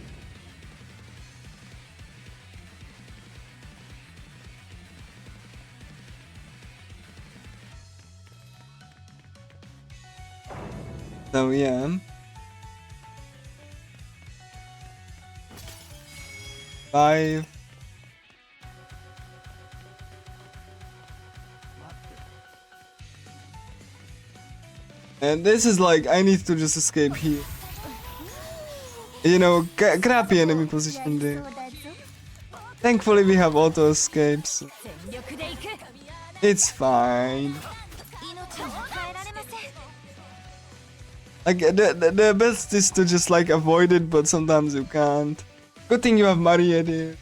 So yeah. 5. And this is like, I need to just escape here. You know, crappy enemy position there. Thankfully we have auto escapes. It's fine. 命を変えられません。 Like, the best is to just like avoid it, but sometimes you can't. Good thing you have Maria there.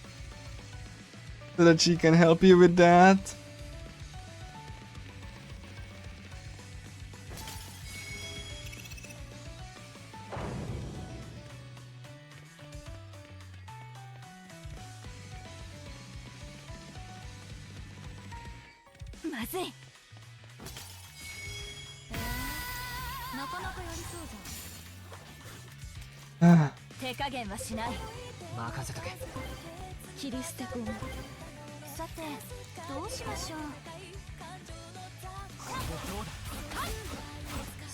So that she can help you with that. Ah. 手加減はしない。任せとけ。切り捨て込む。さてどうしましょう。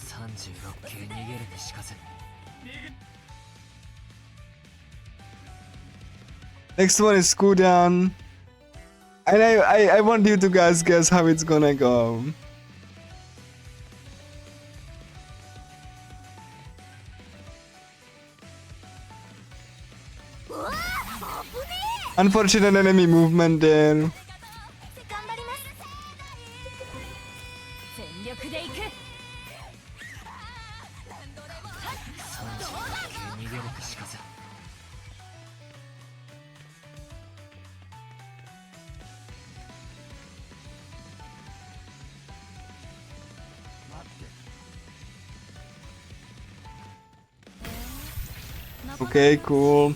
36系逃げるにしかせ。 Next one is cooldown. And I want you to guys guess how it's gonna go. Unfortunate enemy movement there. 頑張ります。全力で行く。36系逃げるにしかせ。 Okay, cool.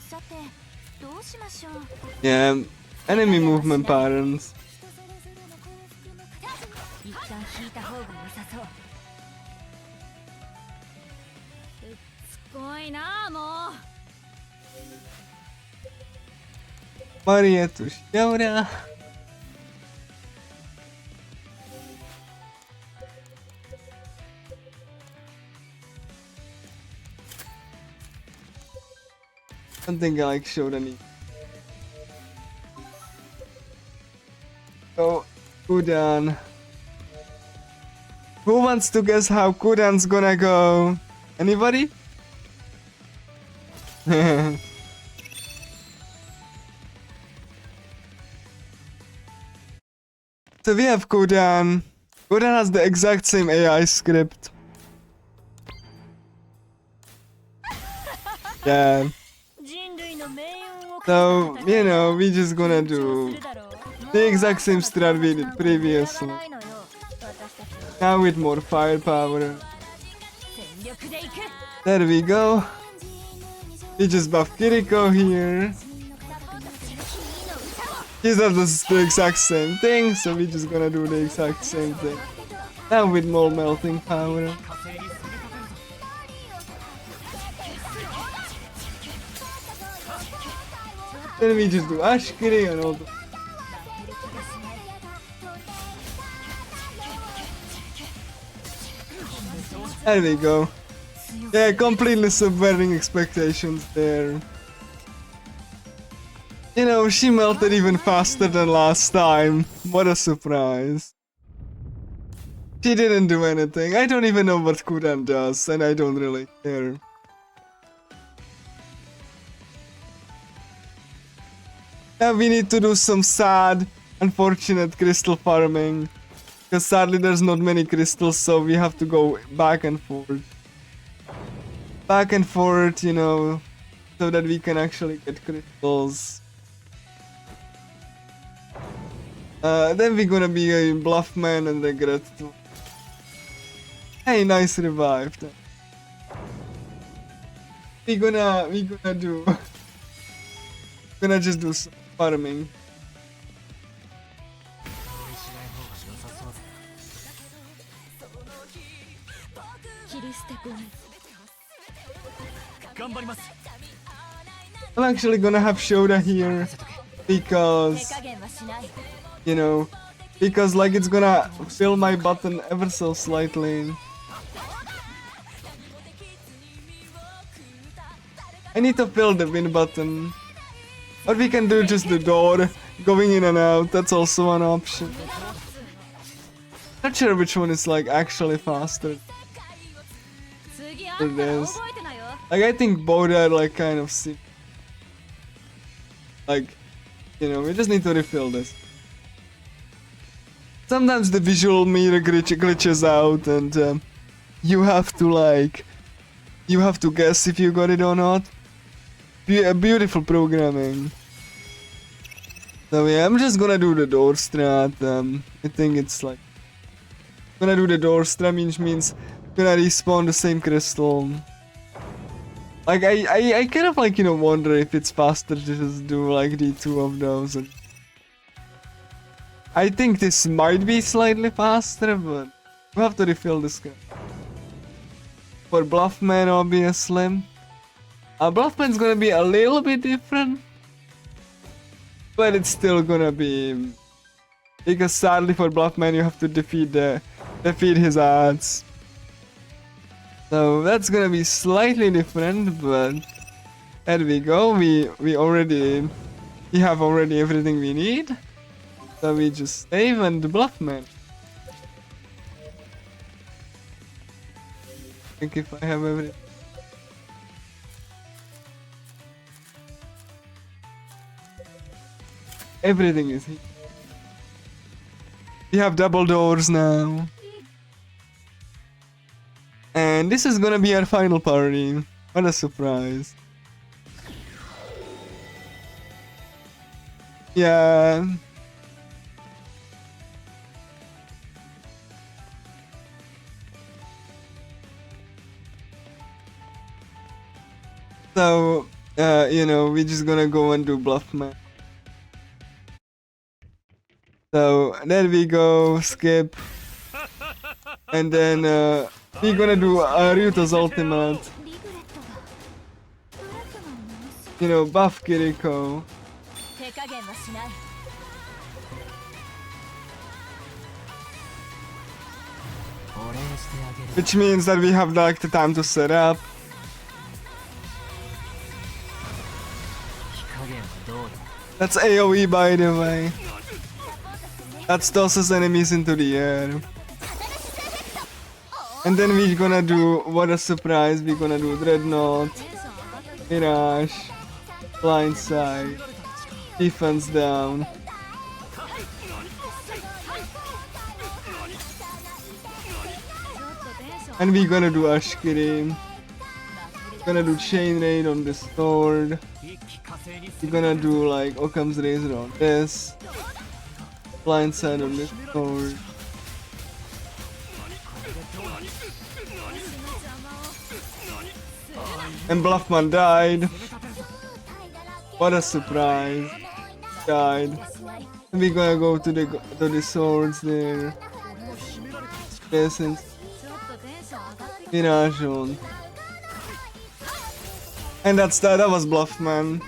さてどうしましょう。 Yeah, enemy movement patterns. 一旦引いた方が良さそう。すごいなあもう。 Maria to Shiora. I don't think I like showed any. So, Kudan. Who wants to guess how Kudan's gonna go? Anybody? So we have Kudan. Kudan has the exact same AI script. Yeah. So, you know, we just gonna do the exact same strat we did previously. Now with more firepower. 全力でいく There we go. We just buff Kiriko here. He does the exact same thing, so we just gonna do the exact same thing. Now with more melting power. 火星にすること Then we just do Ashkiri and all the... 負ける気がしない There we go. Yeah, completely subverting expectations there. You know, she melted even faster than last time. What a surprise. She didn't do anything. I don't even know what Kuran does, and I don't really care. Yeah, we need to do some sad, unfortunate crystal farming. Because sadly there's not many crystals, so we have to go back and forth. Back and forth, you know, so that we can actually get crystals. Then we're gonna be a Bluffman and regret too. Hey, nice revive. We're gonna do... gonna just do some farming. 切り捨てゴミ 頑張ります I'm actually gonna have Shoda here 手 because, 加減はしない you know, because like it's gonna fill my button ever so slightly. I need to fill the win button. But we can do just the door, going in and out, that's also an option. Not sure which one is like actually faster. 次あったら覚えてなよ Like I think both are like kind of sick. Like, you know, we just need to refill this. Sometimes the visual meter glitches out and you have to like, you have to guess if you got it or not. Beautiful programming. So yeah, I'm just gonna do the door strat. I think it's like, gonna do the door strat means gonna respawn the same crystal. Like I kind of like, you know, wonder if it's faster to just do like the two of those. And I think this might be slightly faster, but we have to refill this guy. For Bluffman, obviously. Bluffman's gonna be a little bit different, but it's still gonna be, because sadly for Bluffman you have to defeat his ads. So that's gonna be slightly different, but there we go. We have already everything we need. So we just save and Bluffman. I think if I have everything. Everything is here. We have double doors now. And this is gonna be our final party. What a surprise. Yeah. So, you know, we're just gonna go and do Bluffman. So, there we go, skip. And then, we're gonna do Ryuta's ultimate. リグレットがドラッグがものす You know, buff Kiriko. 手加減はしない Which means that we have like the time to set up. 火加減はどうだ That's AoE by the way. That tosses enemies into the air. And then we're gonna do, what a surprise, we're gonna do Dreadnought, テンション上がってき Mirage, Blindside, Defense down. たちょっとテンション And we're gonna do Ashkiri. Gonna do Chain Raid on this sword. 一気火星にす We're gonna do like Occam's Razor on this. Blindside on this sword. And Bluffman died. What a surprise. Died. And we're gonna go to the swords there. Peasants. Mirage on. And that was Bluffman.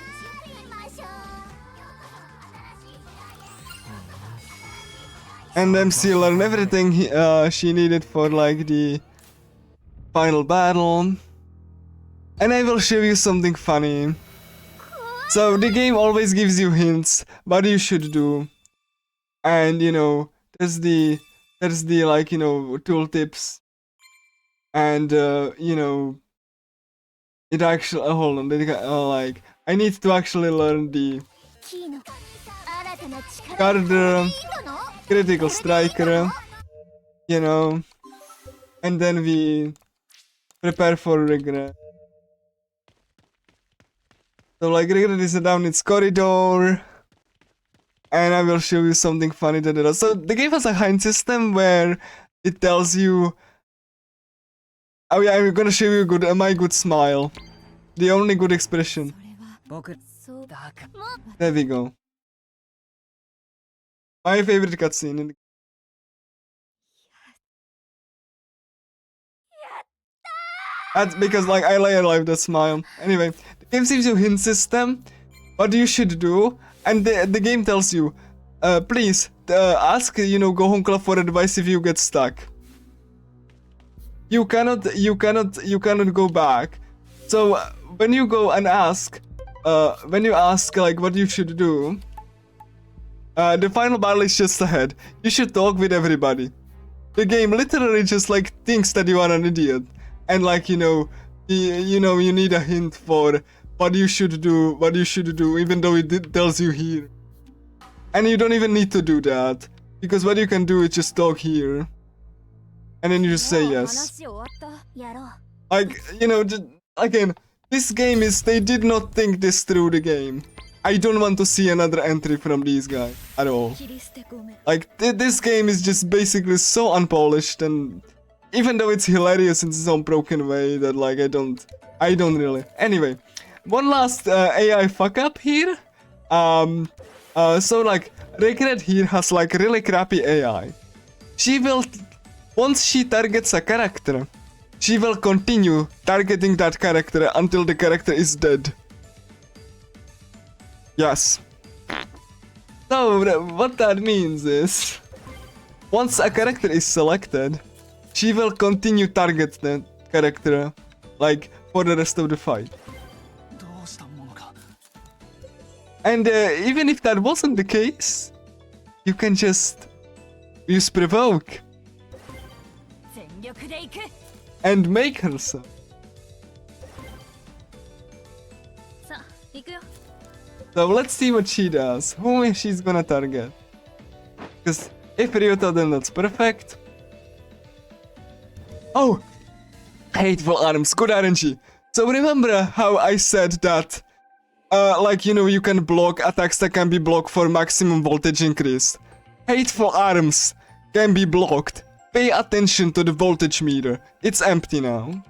And MC learned everything she needed for like the final battle. And I will show you something funny. So the game always gives you hints what you should do. And you know, there's the like, you know, tooltips. And you know, it actually hold on, like I need to actually learn the card critical striker, you know, and then we prepare for regret. So like regret is down its corridor, and I will show you something funny that it does. So the game has a hint system where it tells you. Oh yeah, I'm gonna show you my good smile, the only good expression. There we go. My favorite cutscene in the That's because like I like that smile. Anyway, the game gives you hint system, what you should do, and the game tells you, please ask, you know, Go Home Club for advice if you get stuck. You cannot go back. So when you go and ask, when you ask like what you should do, the final battle is just ahead. You should talk with everybody. The game literally just like thinks that you are an idiot, and like, you know, you need a hint for what you should do, even though it tells you here. And you don't even need to do that, because what you can do is just talk here. And then you just say yes. Like, you know, just, again, this game is, they did not think this through the game. I don't want to see another entry from these guys at all. Like, this game is just basically so unpolished, and even though it's hilarious in its own broken way, that like, I don't really. Anyway, one last AI fuck up here. So like, Regret here has like really crappy AI. She will, once she targets a character, she will continue targeting that character until the character is dead. Yes. So what that means is, once a character is selected, she will continue target that character, like, for the rest of the fight. And even if that wasn't the case, you can just use provoke and make her so. So let's see what she does. Whom she's gonna target? Because if Ryota, then that's perfect. Oh! Hateful arms, good RNG. So remember how I said that, like, you know, you can block attacks that can be blocked for maximum voltage increase. Hateful arms can be blocked. Pay attention to the voltage meter. It's empty now.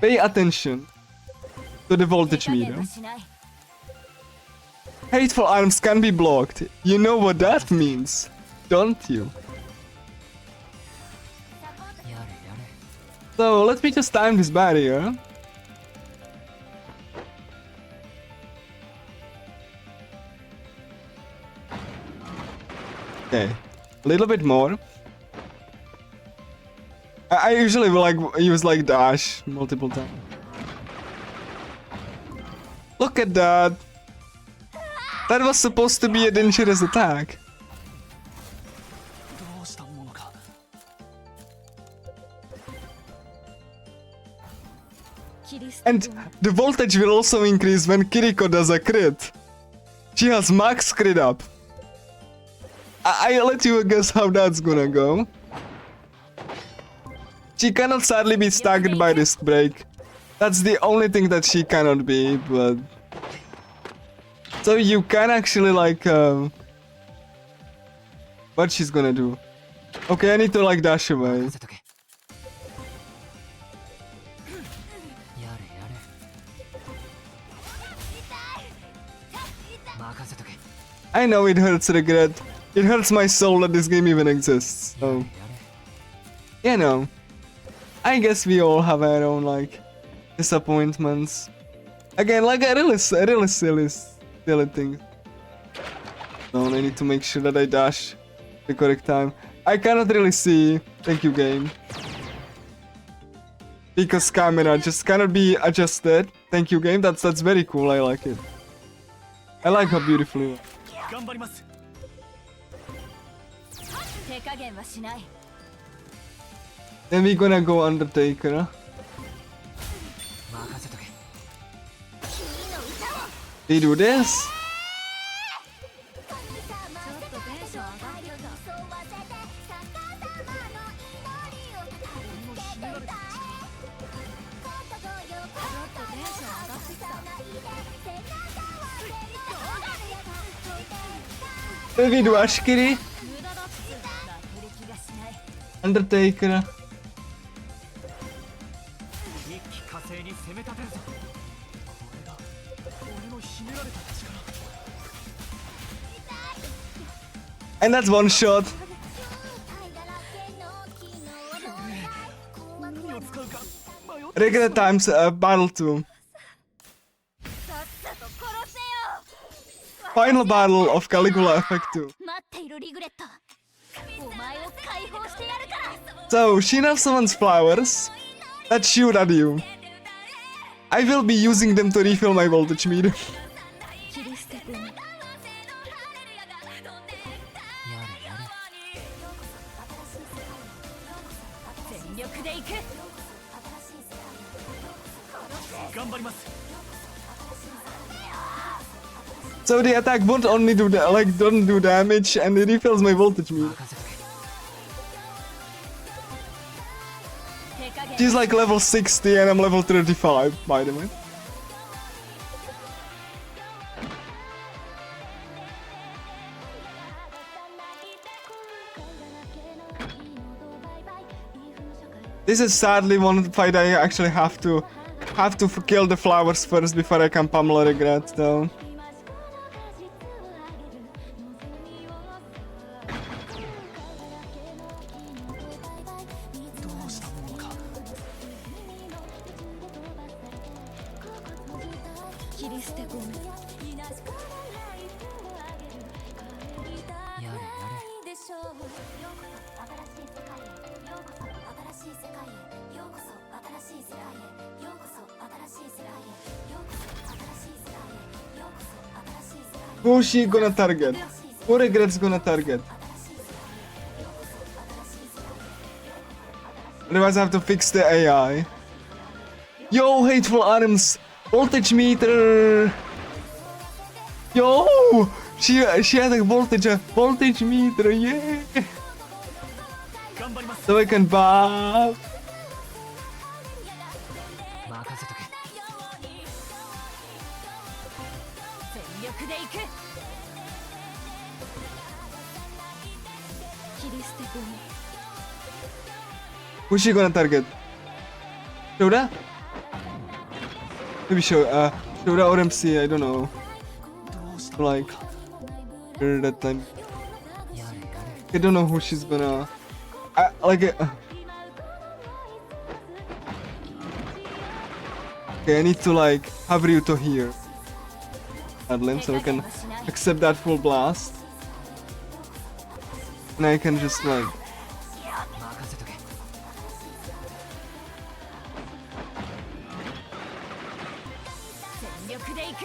Pay attention to the voltage meter. Hateful arms can be blocked. You know what that means, don't you? So let me just time this barrier. Okay, a little bit more. I usually will like use like dash multiple times. Look at that. That was supposed to be a dangerous attack. And the voltage will also increase when Kiriko does a crit. She has max crit up. I'll let you guess how that's gonna go. She cannot sadly be staggered by risk break. That's the only thing that she cannot be, but... So you can actually like... What what she's gonna do. Okay, I need to like dash away. 任せとけ。やれやれ。任せとけ。 I know it hurts, regret. It hurts my soul that this game even exists. やれ So, やれ。 you know. I guess we all have our own, like, disappointments. Again, like, a really silly thing. No, I need to make sure that I dash the correct time. I cannot really see. Thank you, game. Because camera just cannot be adjusted. Thank you, game. That's very cool. I like it. I like how beautifully. 頑張ります。手加減はしない。 Then we gonna go Undertaker. 任せとけ。 They do this. ちょっとテンション上がってきた。Then we do Ashkiri. 無駄だっつ負ける気がしない。 Undertaker. 一気火星に攻め立てるぞ。これが俺の秘められた力。 And that's one shot. 何を使うか迷っ Regular times battle 2. さっさと殺せよ。 Final battle of Caligula Effect 2. 待っているリグレット。お前を解放してやるから。 So, she now summons flowers that shoot at you. I will be using them to refill my voltage meter. 切り捨て君。やれやれ。全力で行く。頑張ります。 So the attack won't only do don't do damage and it refills my voltage meter. 任せとけ。 手加減。 She's like level 60 and I'm level 35, by the way. This is sadly one fight I actually have to kill the flowers first before I can pummel regret though. Who's she gonna target? Who Regret's gonna target? Otherwise I have to fix the AI. Yo, hateful arms! Voltage meter! Yo! She had a voltage meter, yeah! 頑張ります。 So I can buff. 任せとけ。全力で行く。切り捨て君。 Who's she gonna target? Shoda? Maybe Shoda or MC, I don't know. Like, that time. やれやれ。 I don't know who she's gonna. Okay, I need to like have Ryuto here. Adlin, so I can accept that full blast. And I can just like. 任せとけ。 全力で行く。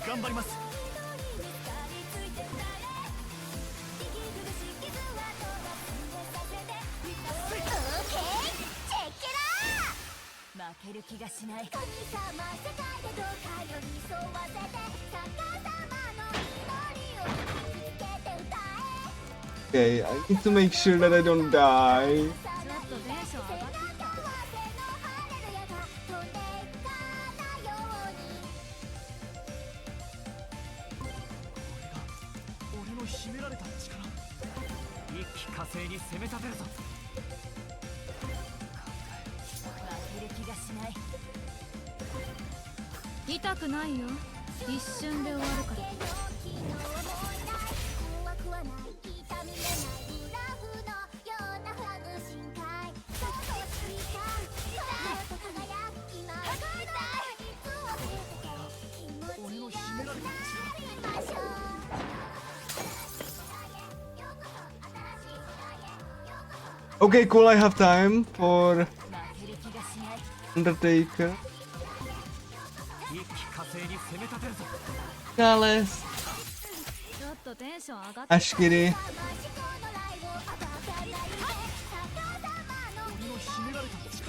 頑張ります。 負ける気がしない。 Okay, I need to make sure that I don't die. ちょっとテンション上がってきた。 俺の秘められた星に攻め立てるぞ。負ける気がしない。痛くないよ。一瞬で終わるから。怖くはない痛みがないグラフのような不信解そうしか空と輝き今は実を触れて気持ちよくなりましょう Okay, cool, I have time for 負ける気がしない。 Undertaker. 一気火星に攻め立てるぞ。 Gales. ちょっとテンション上がってきた。 Ashkiri. 俺の秘められた力。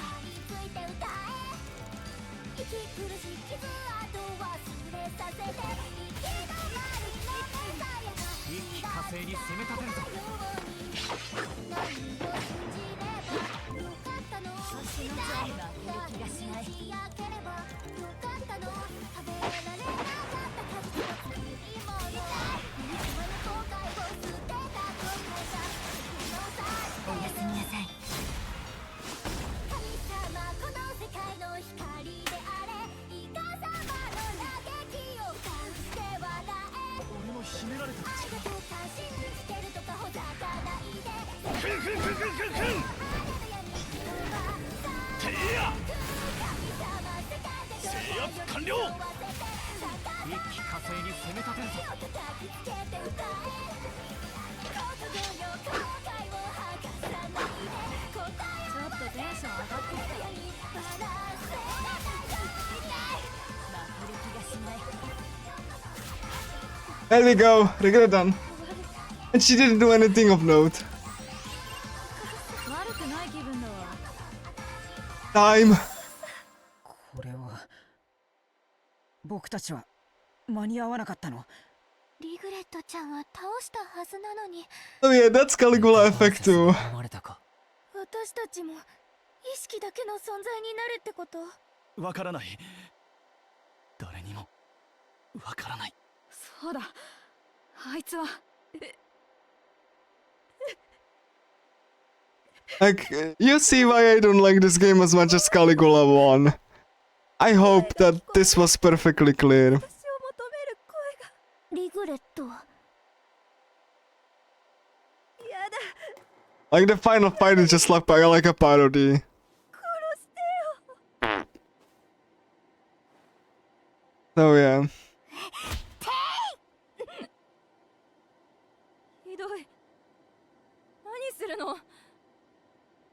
一気火星に攻め立てるぞ。星の杖に負ける気がしない。おやすみなさい。俺の秘められた力。てや制圧完了。一気火星に攻め立てるぞ。ちょっとテンション上がってきた。負ける気がしない。 There we go. Regret done. And she didn't do anything of note. 悪くない気分だわ。 Time. これは僕たちは間に合わなかったの？リグレットちゃんは倒したはずなのに Oh yeah, that's Caligula effect too. 思われたか。私たちも意識だけの存在になるってことわからない。誰にもわからない。そうだ。あいつは。 Like, you see why I don't like this game as much as Caligula won. I hope that this was perfectly clear. 私を求める声がリグレットやだ Like, the final fight is just like a parody. 殺してよ So yeah. ひどい。何するの？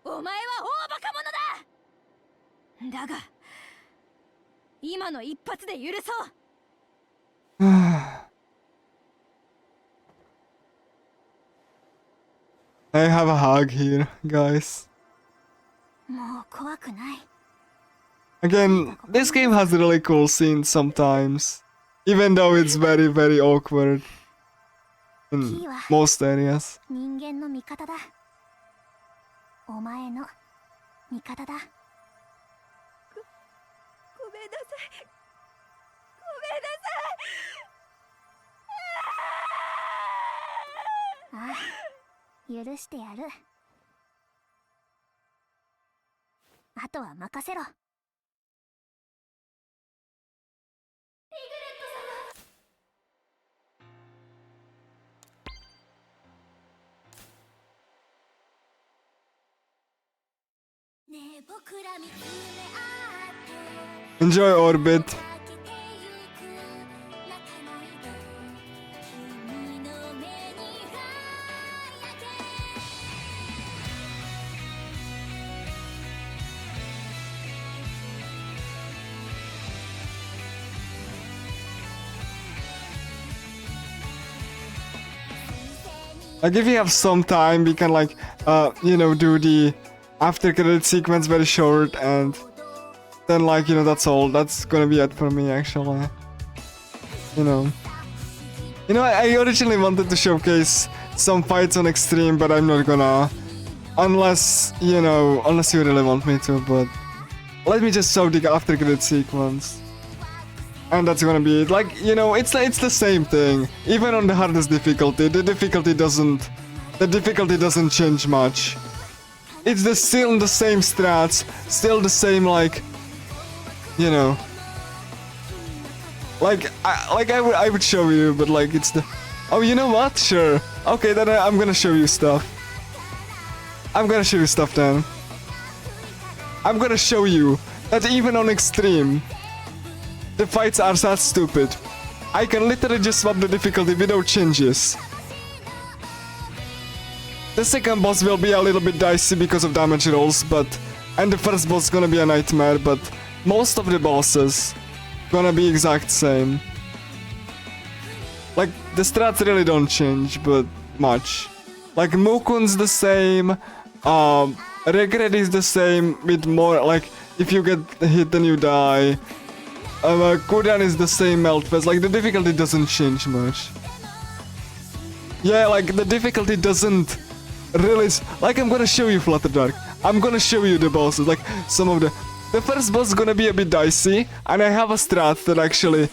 お前は大バカ者だ。だが今の一発で許そう。 I have a hug here, guys. もう怖くない Again, this game has really cool scenes sometimes. Even though it's very, very awkward in most areas. 人間の味方だお前の味方だごめんなさいごめんなさいああ許してやるあとは任せろ Enjoy Orbit. Like, if you have some time, we can like, you know, do the after credit sequence very short, and then like, you know, that's all. That's gonna be it for me, actually. You know, I originally wanted to showcase some fights on Extreme, but I'm not gonna, unless you really want me to. But let me just show the after credit sequence. And that's gonna be it. Like, you know, it's the same thing. Even on the hardest difficulty, the difficulty doesn't the difficulty doesn't change much. It's still the same strats, still the same, like, you know. Like, I would show you, but like it's the... Oh, you know what? Sure. Okay, then I'm gonna show you stuff. I'm gonna show you stuff then. I'm gonna show you that even on extreme, the fights are that stupid. I can literally just swap the difficulty without changes. The second boss will be a little bit dicey because of damage rolls, but... And the first boss is gonna be a nightmare, but most of the bosses gonna be exact same. Like, the strats really don't change, but much. Like, Mukun's the same, Regret is the same, with more, like, if you get hit then you die. Kudan is the same Meltfest, like, the difficulty doesn't change much. Yeah, like, the difficulty doesn't really... Like, I'm gonna show you Flutterdark. I'm gonna show you the bosses, like, some of the... The first boss is gonna be a bit dicey, and I have a strat that actually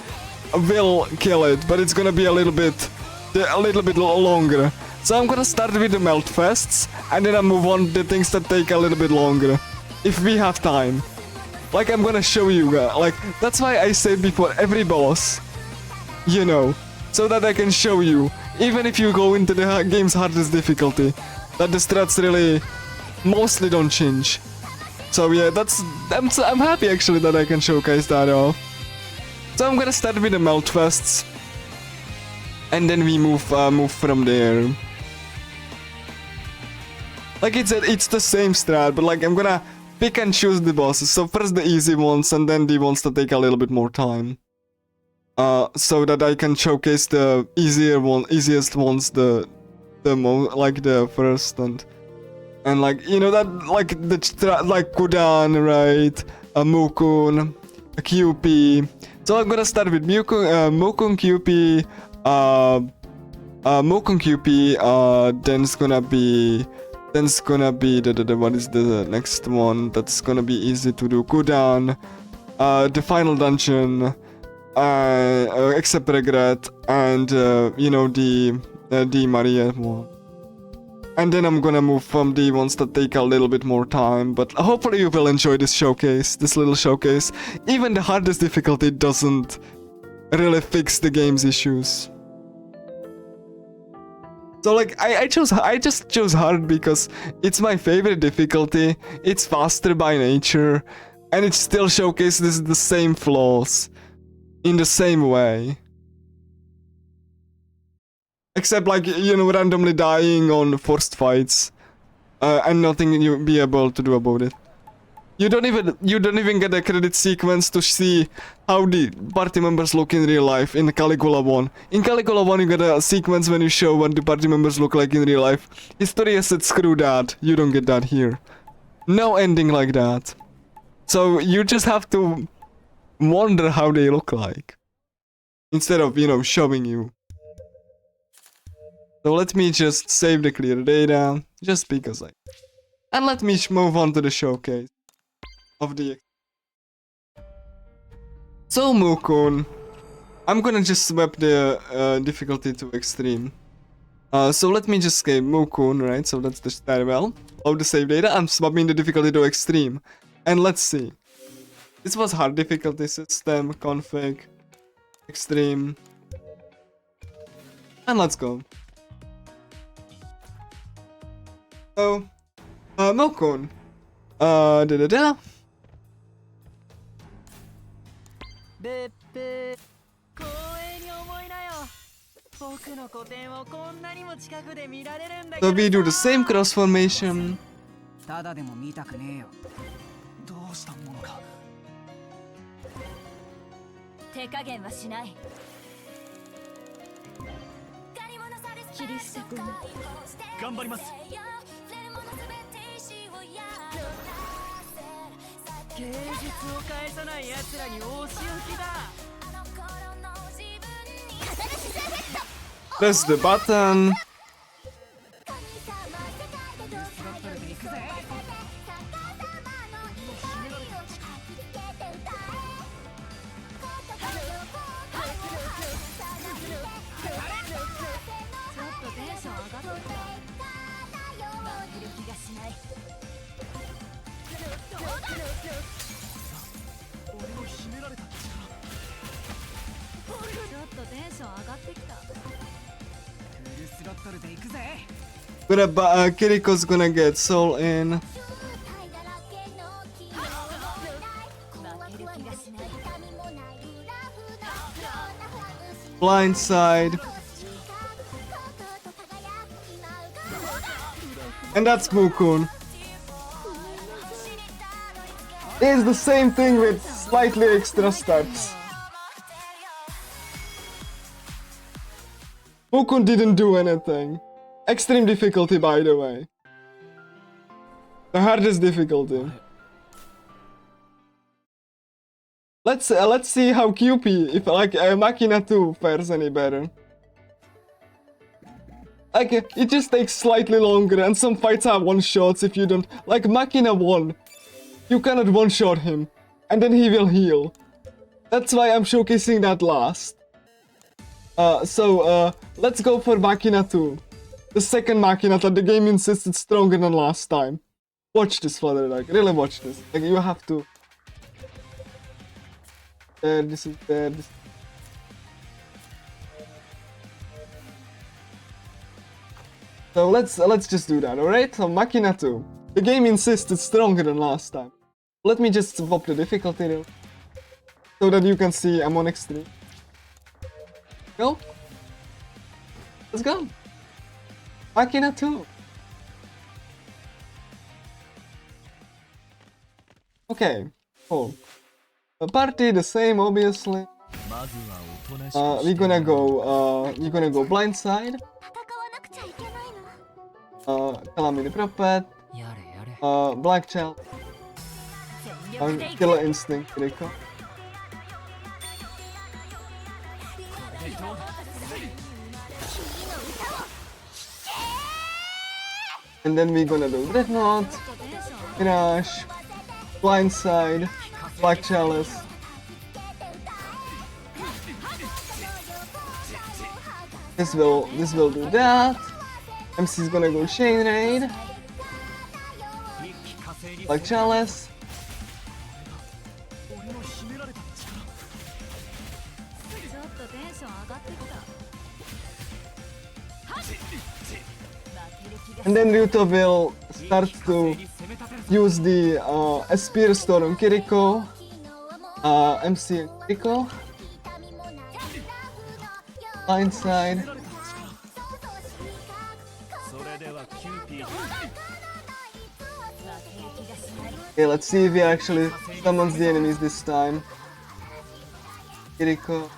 will kill it, but it's gonna be a little bit longer. So I'm gonna start with the Meltfests, and then I move on to the things that take a little bit longer, if we have time. Like, I'm gonna show you guys, like, that's why I say before every boss, you know, so that I can show you, even if you go into the game's hardest difficulty, that the strats really mostly don't change. So yeah, I'm happy actually that I can showcase that off. So I'm gonna start with the Meltfests, and then we move from there. Like, it's the same strat, but like I'm gonna pick and choose the bosses. So first the easy ones, and then the ones that take a little bit more time. So that I can showcase the easiest ones, the like the first and like, you know, that like like Kudan, right? Mukun, QP. So I'm gonna start with Mukun QP, Mukun QP. Then it's gonna be the what is the next one that's gonna be easy to do? Kudan, the final dungeon, except Regret, and you know, the Maria one. And then I'm gonna move from the ones that take a little bit more time, but hopefully you will enjoy this showcase, this little showcase. Even the hardest difficulty doesn't really fix the game's issues. So like, I just chose hard because it's my favorite difficulty, it's faster by nature, and it still showcases the same flaws in the same way. Except, like, you know, randomly dying on forced fights, and nothing you'll be able to do about it. You don't even get a credit sequence to see how the party members look in real life in Caligula 1. In Caligula 1 you get a sequence when you show what the party members look like in real life. Historia said screw that, you don't get that here. No ending like that. So you just have to wonder how they look like, instead of, you know, showing you. So let me just save the clear data, just because I... And let me move on to the showcase of the... So Mukun, I'm gonna just swap the difficulty to extreme. So let me just escape Mukun, right? So that's the stairwell of the save data. I'm swapping the difficulty to extreme. And let's see. This was hard difficulty system, config, extreme. And let's go. So, Mukun. Da-da-da. べっぺ光栄に思いなよ。僕の個展をこんなにも近くで見られるんだけど So we do the same cross formation. ただでも見たくねえよ。どうしたものか。手加減はしない。キリスト君、頑張ります。芸術を返さない奴らにお仕置きだ。 Press the button. ション上がってきた。フルスロットルで行くぜ。 Kiriko's gonna get soul in. 負ける気がしない。 Blind side. And that's Mukun. It's the same thing with slightly extra stats. Mukun didn't do anything. Extreme difficulty, by the way. The hardest difficulty. Let's see how QP, if like Machina 2 fares any better. Like, it just takes slightly longer and some fights have one-shots if you don't... Like, Machina 1, you cannot one-shot him, and then he will heal. That's why I'm showcasing that last. Let's go for Machina 2. The second Machina that the game insists it's stronger than last time. Watch this, Father, like, really watch this. Like, you have to... There, this is there, this... So let's just do that, alright? So Machina 2. The game insists it's stronger than last time. Let me just swap the difficulty real, so that you can see I'm on extreme. Go. Let's go. Machina 2. Okay, cool. The party the same, obviously. We're gonna go blind side. Calamity Prophet. Black Child. Killer Instinct Rico. And then we're gonna do Dreadnought, Mirage, Blindside, Black Chalice. This will do that. MC is gonna go Chain Raid, Black Chalice. And then Ryuto will start to use the SP Restore on Kiriko, MC and Kiriko, Blindside. Okay, let's see if he actually summons the enemies this time. Kiriko.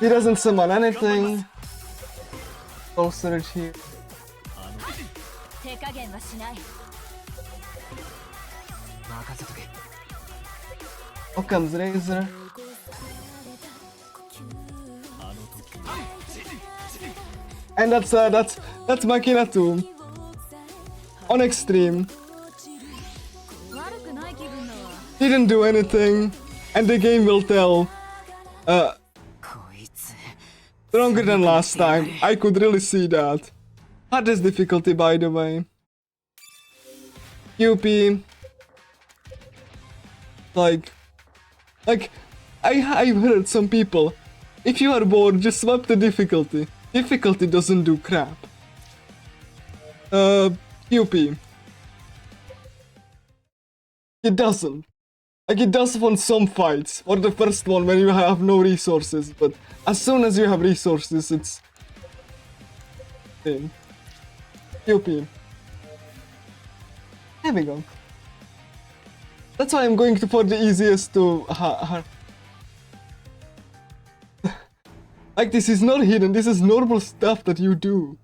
He doesn't summon anything. Soul Surge here. Occam's Razor. And that's Machina 2 on extreme. Didn't do anything, and the game will tell. Stronger than last time. I could really see that. Hardest difficulty, by the way. QP. Like I've heard some people. If you are bored, just swap the difficulty. Difficulty doesn't do crap. QP. It doesn't. Like, it does on some fights, or the first one when you have no resources, but as soon as you have resources, it's... in. QP. There we go. That's why I'm going for the easiest to... Like, this is not hidden, this is normal stuff that you do.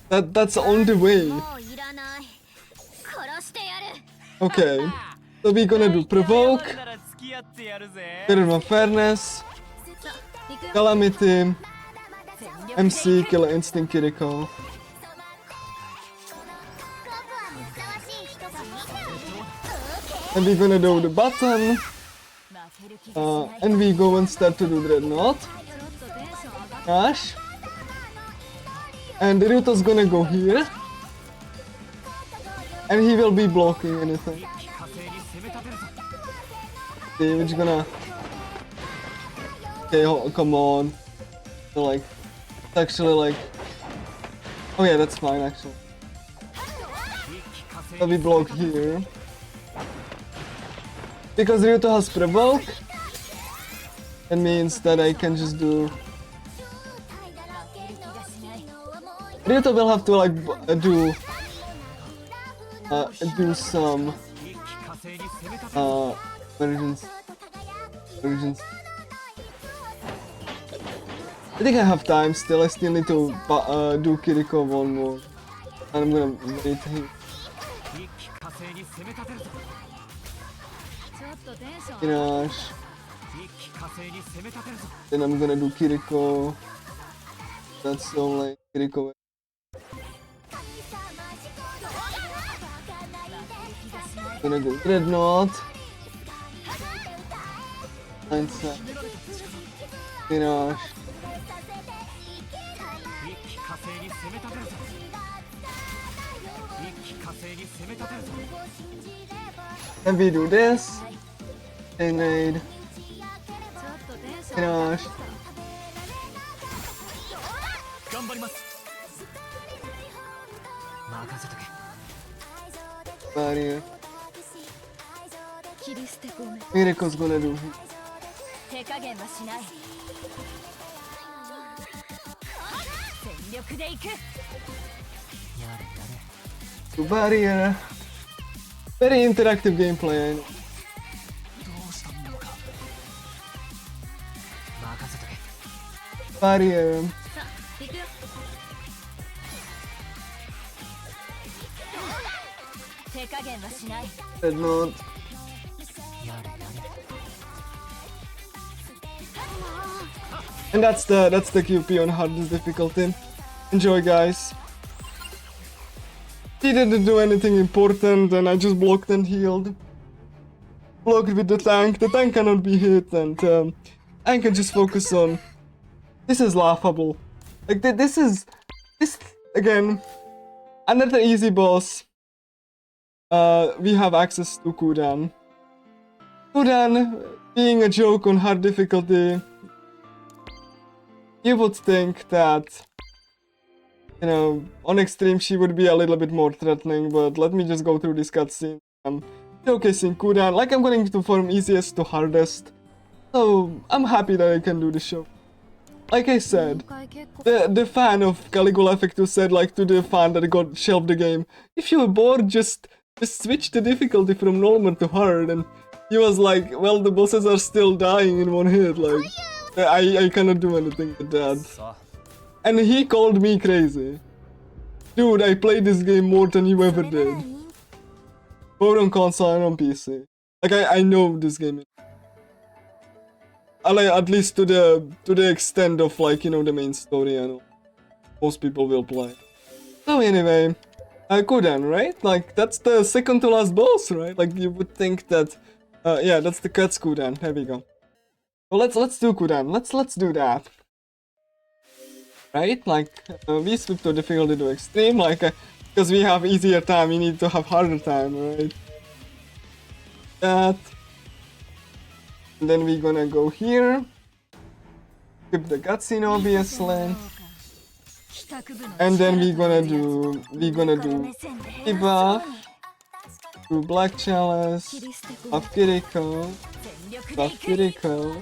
That's on the way. Okay. So we're gonna do Provoke, Mirror of Fairness, Calamity, MC, Killer Instinct, Kiriko. And we're gonna do the button, and we go and start to do Dreadnought, Ash, and Ryuto's gonna go here. And he will be blocking anything. Okay, we're just gonna... Okay, come on. So like, it's actually like... Oh yeah, that's fine actually. I'll be blocked here. Because Ryuto has provoke, it means that I can just do... Ryuto will have to like do some versions. I think I have time still. I still need to do Kiriko one more, and I'm gonna wait him. Gosh. Then I'm gonna do Kiriko. That's so like Kiriko. Gonna go Dreadnought. Mindset. Gosh. And we do this. Grenade. Gosh. Barrier. Miriko's gonna do it. To barrier. Very interactive gameplay, I know. Barrier. Dreadnought. And that's the QP on hardest difficulty. Enjoy, guys. He didn't do anything important, and I just blocked and healed. Blocked with the tank. The tank cannot be hit, and I can just focus on. This is laughable. Like this again. Another easy boss. We have access to Kudan. Kudan being a joke on hard difficulty. You would think that, you know, on extreme she would be a little bit more threatening, but let me just go through this cutscene. I'm showcasing Kudan, like I'm going to from easiest to hardest. So I'm happy that I can do the show. Like I said, the fan of Caligula Effect said like to the fan that got shelved the game, if you were bored, just switch the difficulty from normal to hard, and he was like, well, the bosses are still dying in one hit, like, I cannot do anything with that. And he called me crazy. Dude, I played this game more than you ever did. Both on console and on PC. Like, I know this game. Like, at least to the extent of, like, you know, the main story, I know. Most people will play. So anyway, Kudan, right? Like, that's the second to last boss, right? Like, you would think that, yeah, that's the Cuts Kudan. There we go. Well, let's do Kudan. Let's do that. Right? Like, we switch to difficulty to extreme, like, because we have easier time, we need to have harder time, right? That. And then we're gonna go here. Skip the cutscene, obviously. And then we're gonna do debuff, do Black Chalice, buff Kiriko, buff Kiriko.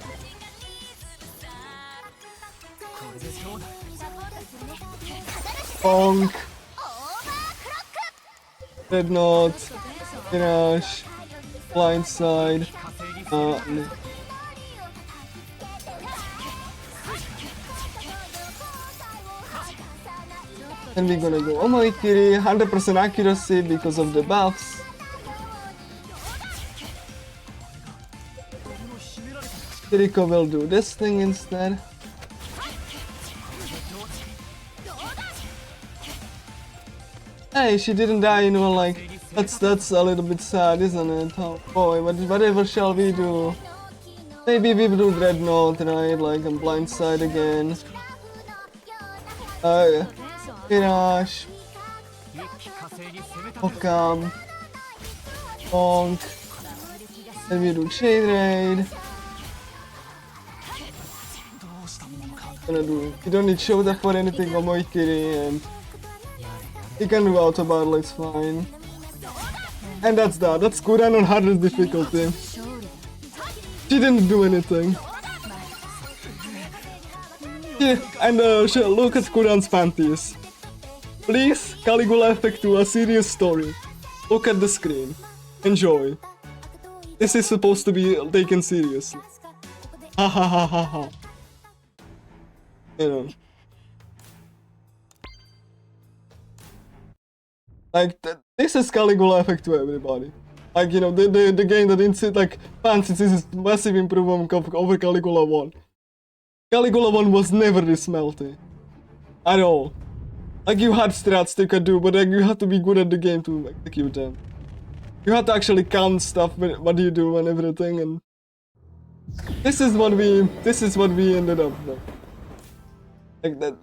Bonk. Dreadnought. Mirage. Blindside. Then we're gonna go Omoikiri, 100% accuracy because of the buffs. Kiriko will do this thing instead. Hey, she didn't die, you know, like, that's a little bit sad, isn't it? Oh boy, whatever shall we do? Maybe we will do Dreadnought, right? Like, I'm Blindside again. Mirage. Okam. Bonk. Then we do Shade Raid. Gonna do. You don't need Shoda for anything, Omoikiri, and you can do auto battle, it's fine. And that's that. That's Kuran on hardest difficulty. She didn't do anything. Yeah, and look at Kuran's panties. Please, Caligula effect to a serious story. Look at the screen. Enjoy. This is supposed to be taken seriously. Ha ha ha ha ha. You know. Like, this is Caligula effect to everybody. Like, you know, the game that insist, like, fancies this is massive improvement over Caligula 1. Caligula 1 was never this melty. At all. Like, you had strats you could do, but like, you had to be good at the game to execute them. You had to actually count stuff, what you do and everything, and... This is what we ended up with. Like, that...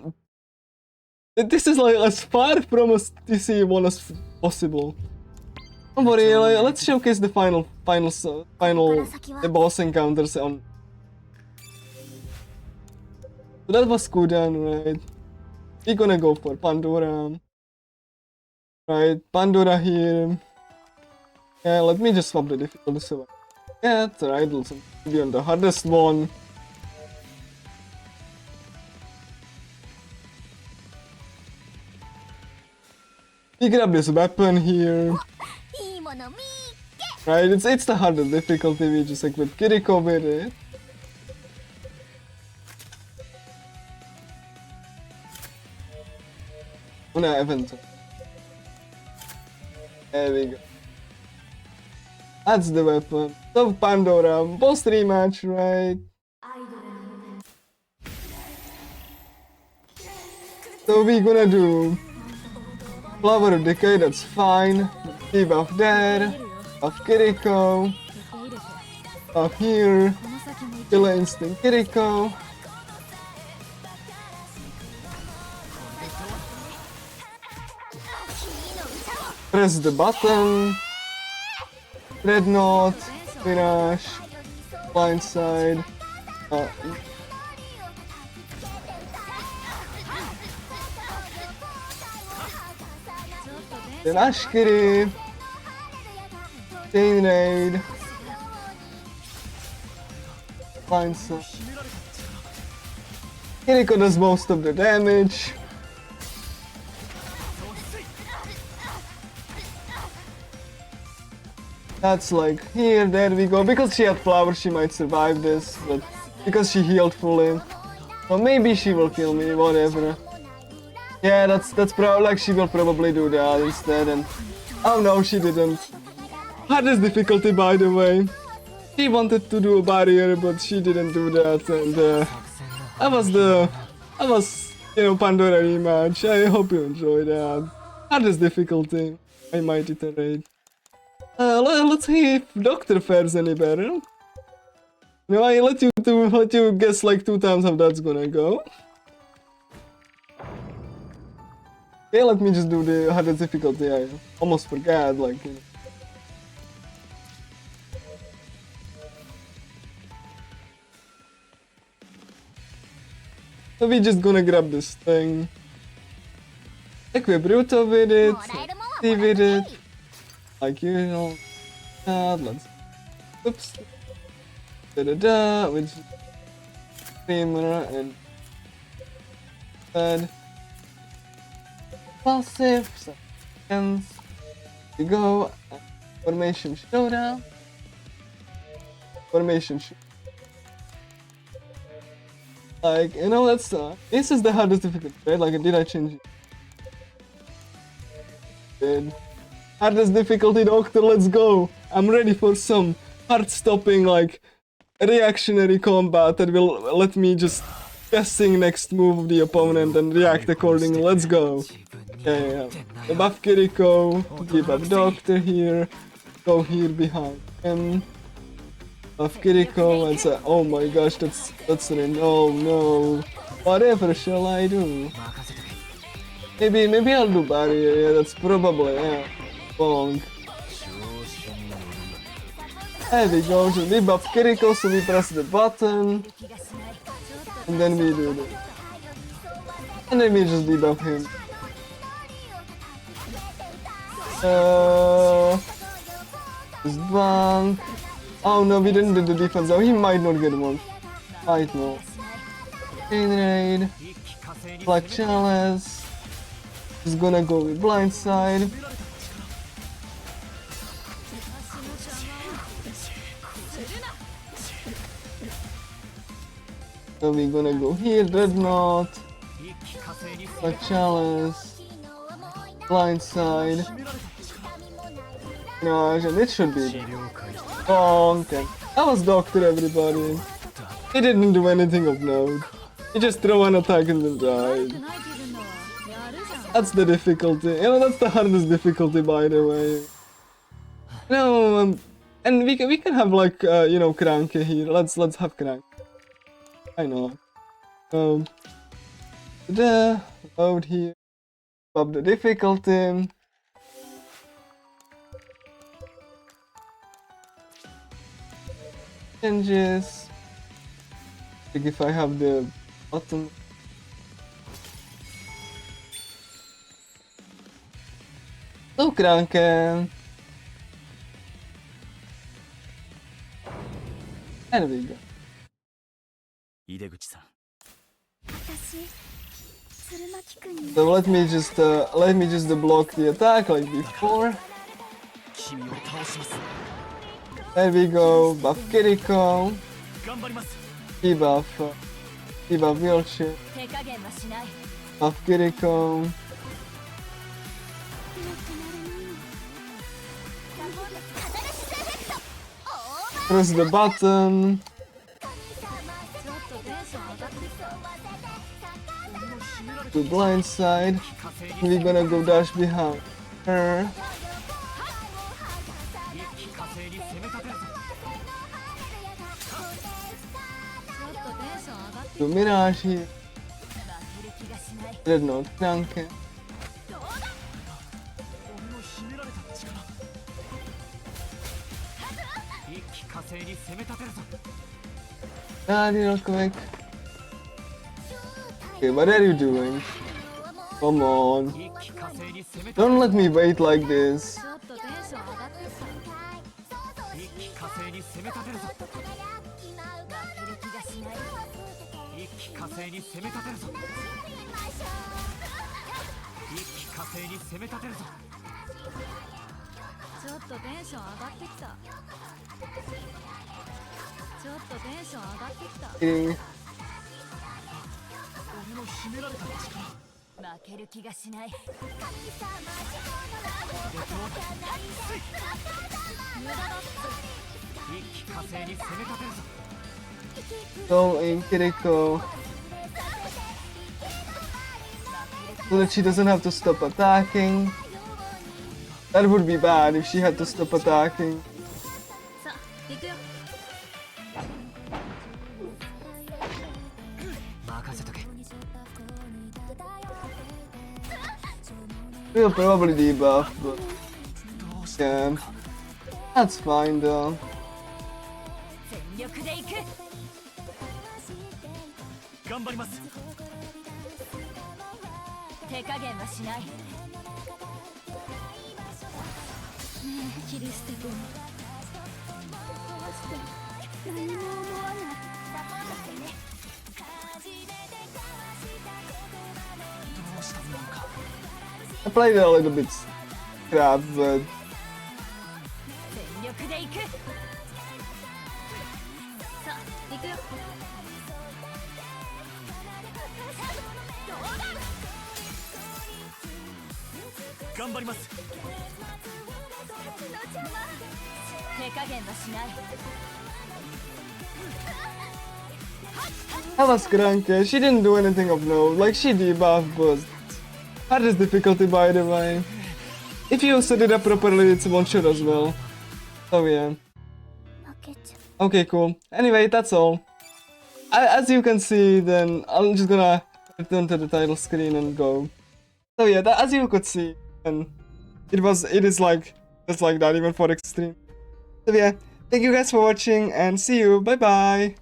This is like as far from a TC1 as possible. Don't worry, let's showcase the final the boss encounters on. So that was Kudan, right? We're gonna go for Pandora. Right, Pandora here. Yeah, let me just swap the difficulty so yeah, it's alright, let's be on the hardest one. We grab this weapon here. Right, it's the hardest difficulty, we just equip Kiriko with it. Una event. There we go. That's the weapon. So Pandora, boss rematch, right? So we're gonna do Flower of Decay, that's fine. Debuff there. Buff Kiriko. Buff here. Killer Instinct Kiriko. Press the button. Dreadnought. Mirage. Blindside. Then Ashkiri. Chain Raid. Blindside. Kiriko does most of the damage. That's like here, there we go. Because she had flowers, she might survive this, but because she healed fully. So maybe she will kill me, whatever. Yeah, that's probably like she will probably do that instead. And oh no, she didn't. Hardest difficulty, by the way. She wanted to do a barrier, but she didn't do that, and that was you know, Pandora rematch. I hope you enjoyed that. Hardest difficulty. I might iterate. Let's see if Doctor fares any better. No, I let you guess like 2 times how that's gonna go. Okay, let me just do the hardest difficulty. I almost forgot, like, you know. So we're just gonna grab this thing. Equip Bruto with it, see with it. Like, you know, let's, oops, with Streamer and passive, seconds, we go, Formation Showdown, Formation Show. Like, you know, this is the hardest difficulty, right? Like, did I change it? Did. Hardest difficulty, Doctor, let's go! I'm ready for some heart-stopping, like, reactionary combat that will let me just guessing next move of the opponent and react accordingly. Let's go! Yeah. Buff Kiriko, debuff Doctor here, go here behind him. Buff Kiriko and say, oh my gosh, that's an no. Whatever shall I do? Maybe I'll do barrier, yeah, that's probably, yeah. Bonk. There we go, so we buff Kiriko, so we press the button. And then we do this. And then we just debuff him. Just bonk. Oh no, we didn't do the defense, so he might not get one. Might not. Chain raid. Black chalice. Just gonna go with blindside. So we're gonna go here, Dreadnought, Black Chalice, Blindside. Gosh, and it should be bonk. That was Doctor, everybody. He didn't do anything of note. He just threw an attack and then died. That's the difficulty. You know, that's the hardest difficulty, by the way. No, and we can have like you know, Kranke here. Let's have Kranke. I know. Out here. Up the difficulty. Changes. Like if I have the button. So Kranke. There we go. 井出口さん So let me just block the attack like before. 君を倒します There we go. Buff Kiriko. 頑張ります Debuff Wheelchair. 手加減はしない Buff Kiriko. Press the button. To blindside. We're gonna go dash behind her. 一気火星に攻め立てるぞ To Mirage here. Dreadnought Kranke. 俺の秘められた力一気火星に攻め立てるぞ Real quick. Okay, what are you doing? Come on. 一気火星に攻め立て Don't let me wait like this. ちょっとテンション上がってきた一気火星に攻め立てるぞ負ける気がしない一気火星に攻め立てるぞ一気火星に攻め立てるぞちょっとテンション上がってきたちょっとテンション上がってきた Kidding. 俺の秘められた力負ける気がしない無駄だ一気火星に攻め立てるぞ Go in Kiriko. So that she doesn't have to stop attacking. That would be bad if she had to stop attacking. さあ行くよ任せとけ We'll probably debuff, but yeah, that's fine though. 全力で行く頑張ります手加減はしないねえキリステ君どうして何も思わないサポートしてね I played it a little bit crap, but 全力で行くさあ行くよ頑張ります手加減はしない that was Kranke. She didn't do anything of note. Like she debuffed, but hardest difficulty by the way. If you set it up properly, it's one shot as well. So yeah. Okay, cool. Anyway, that's all. As you can see, then I'm just gonna return to the title screen and go. So yeah, as you could see, then it is like just like that even for extreme. So yeah, thank you guys for watching and see you. Bye bye.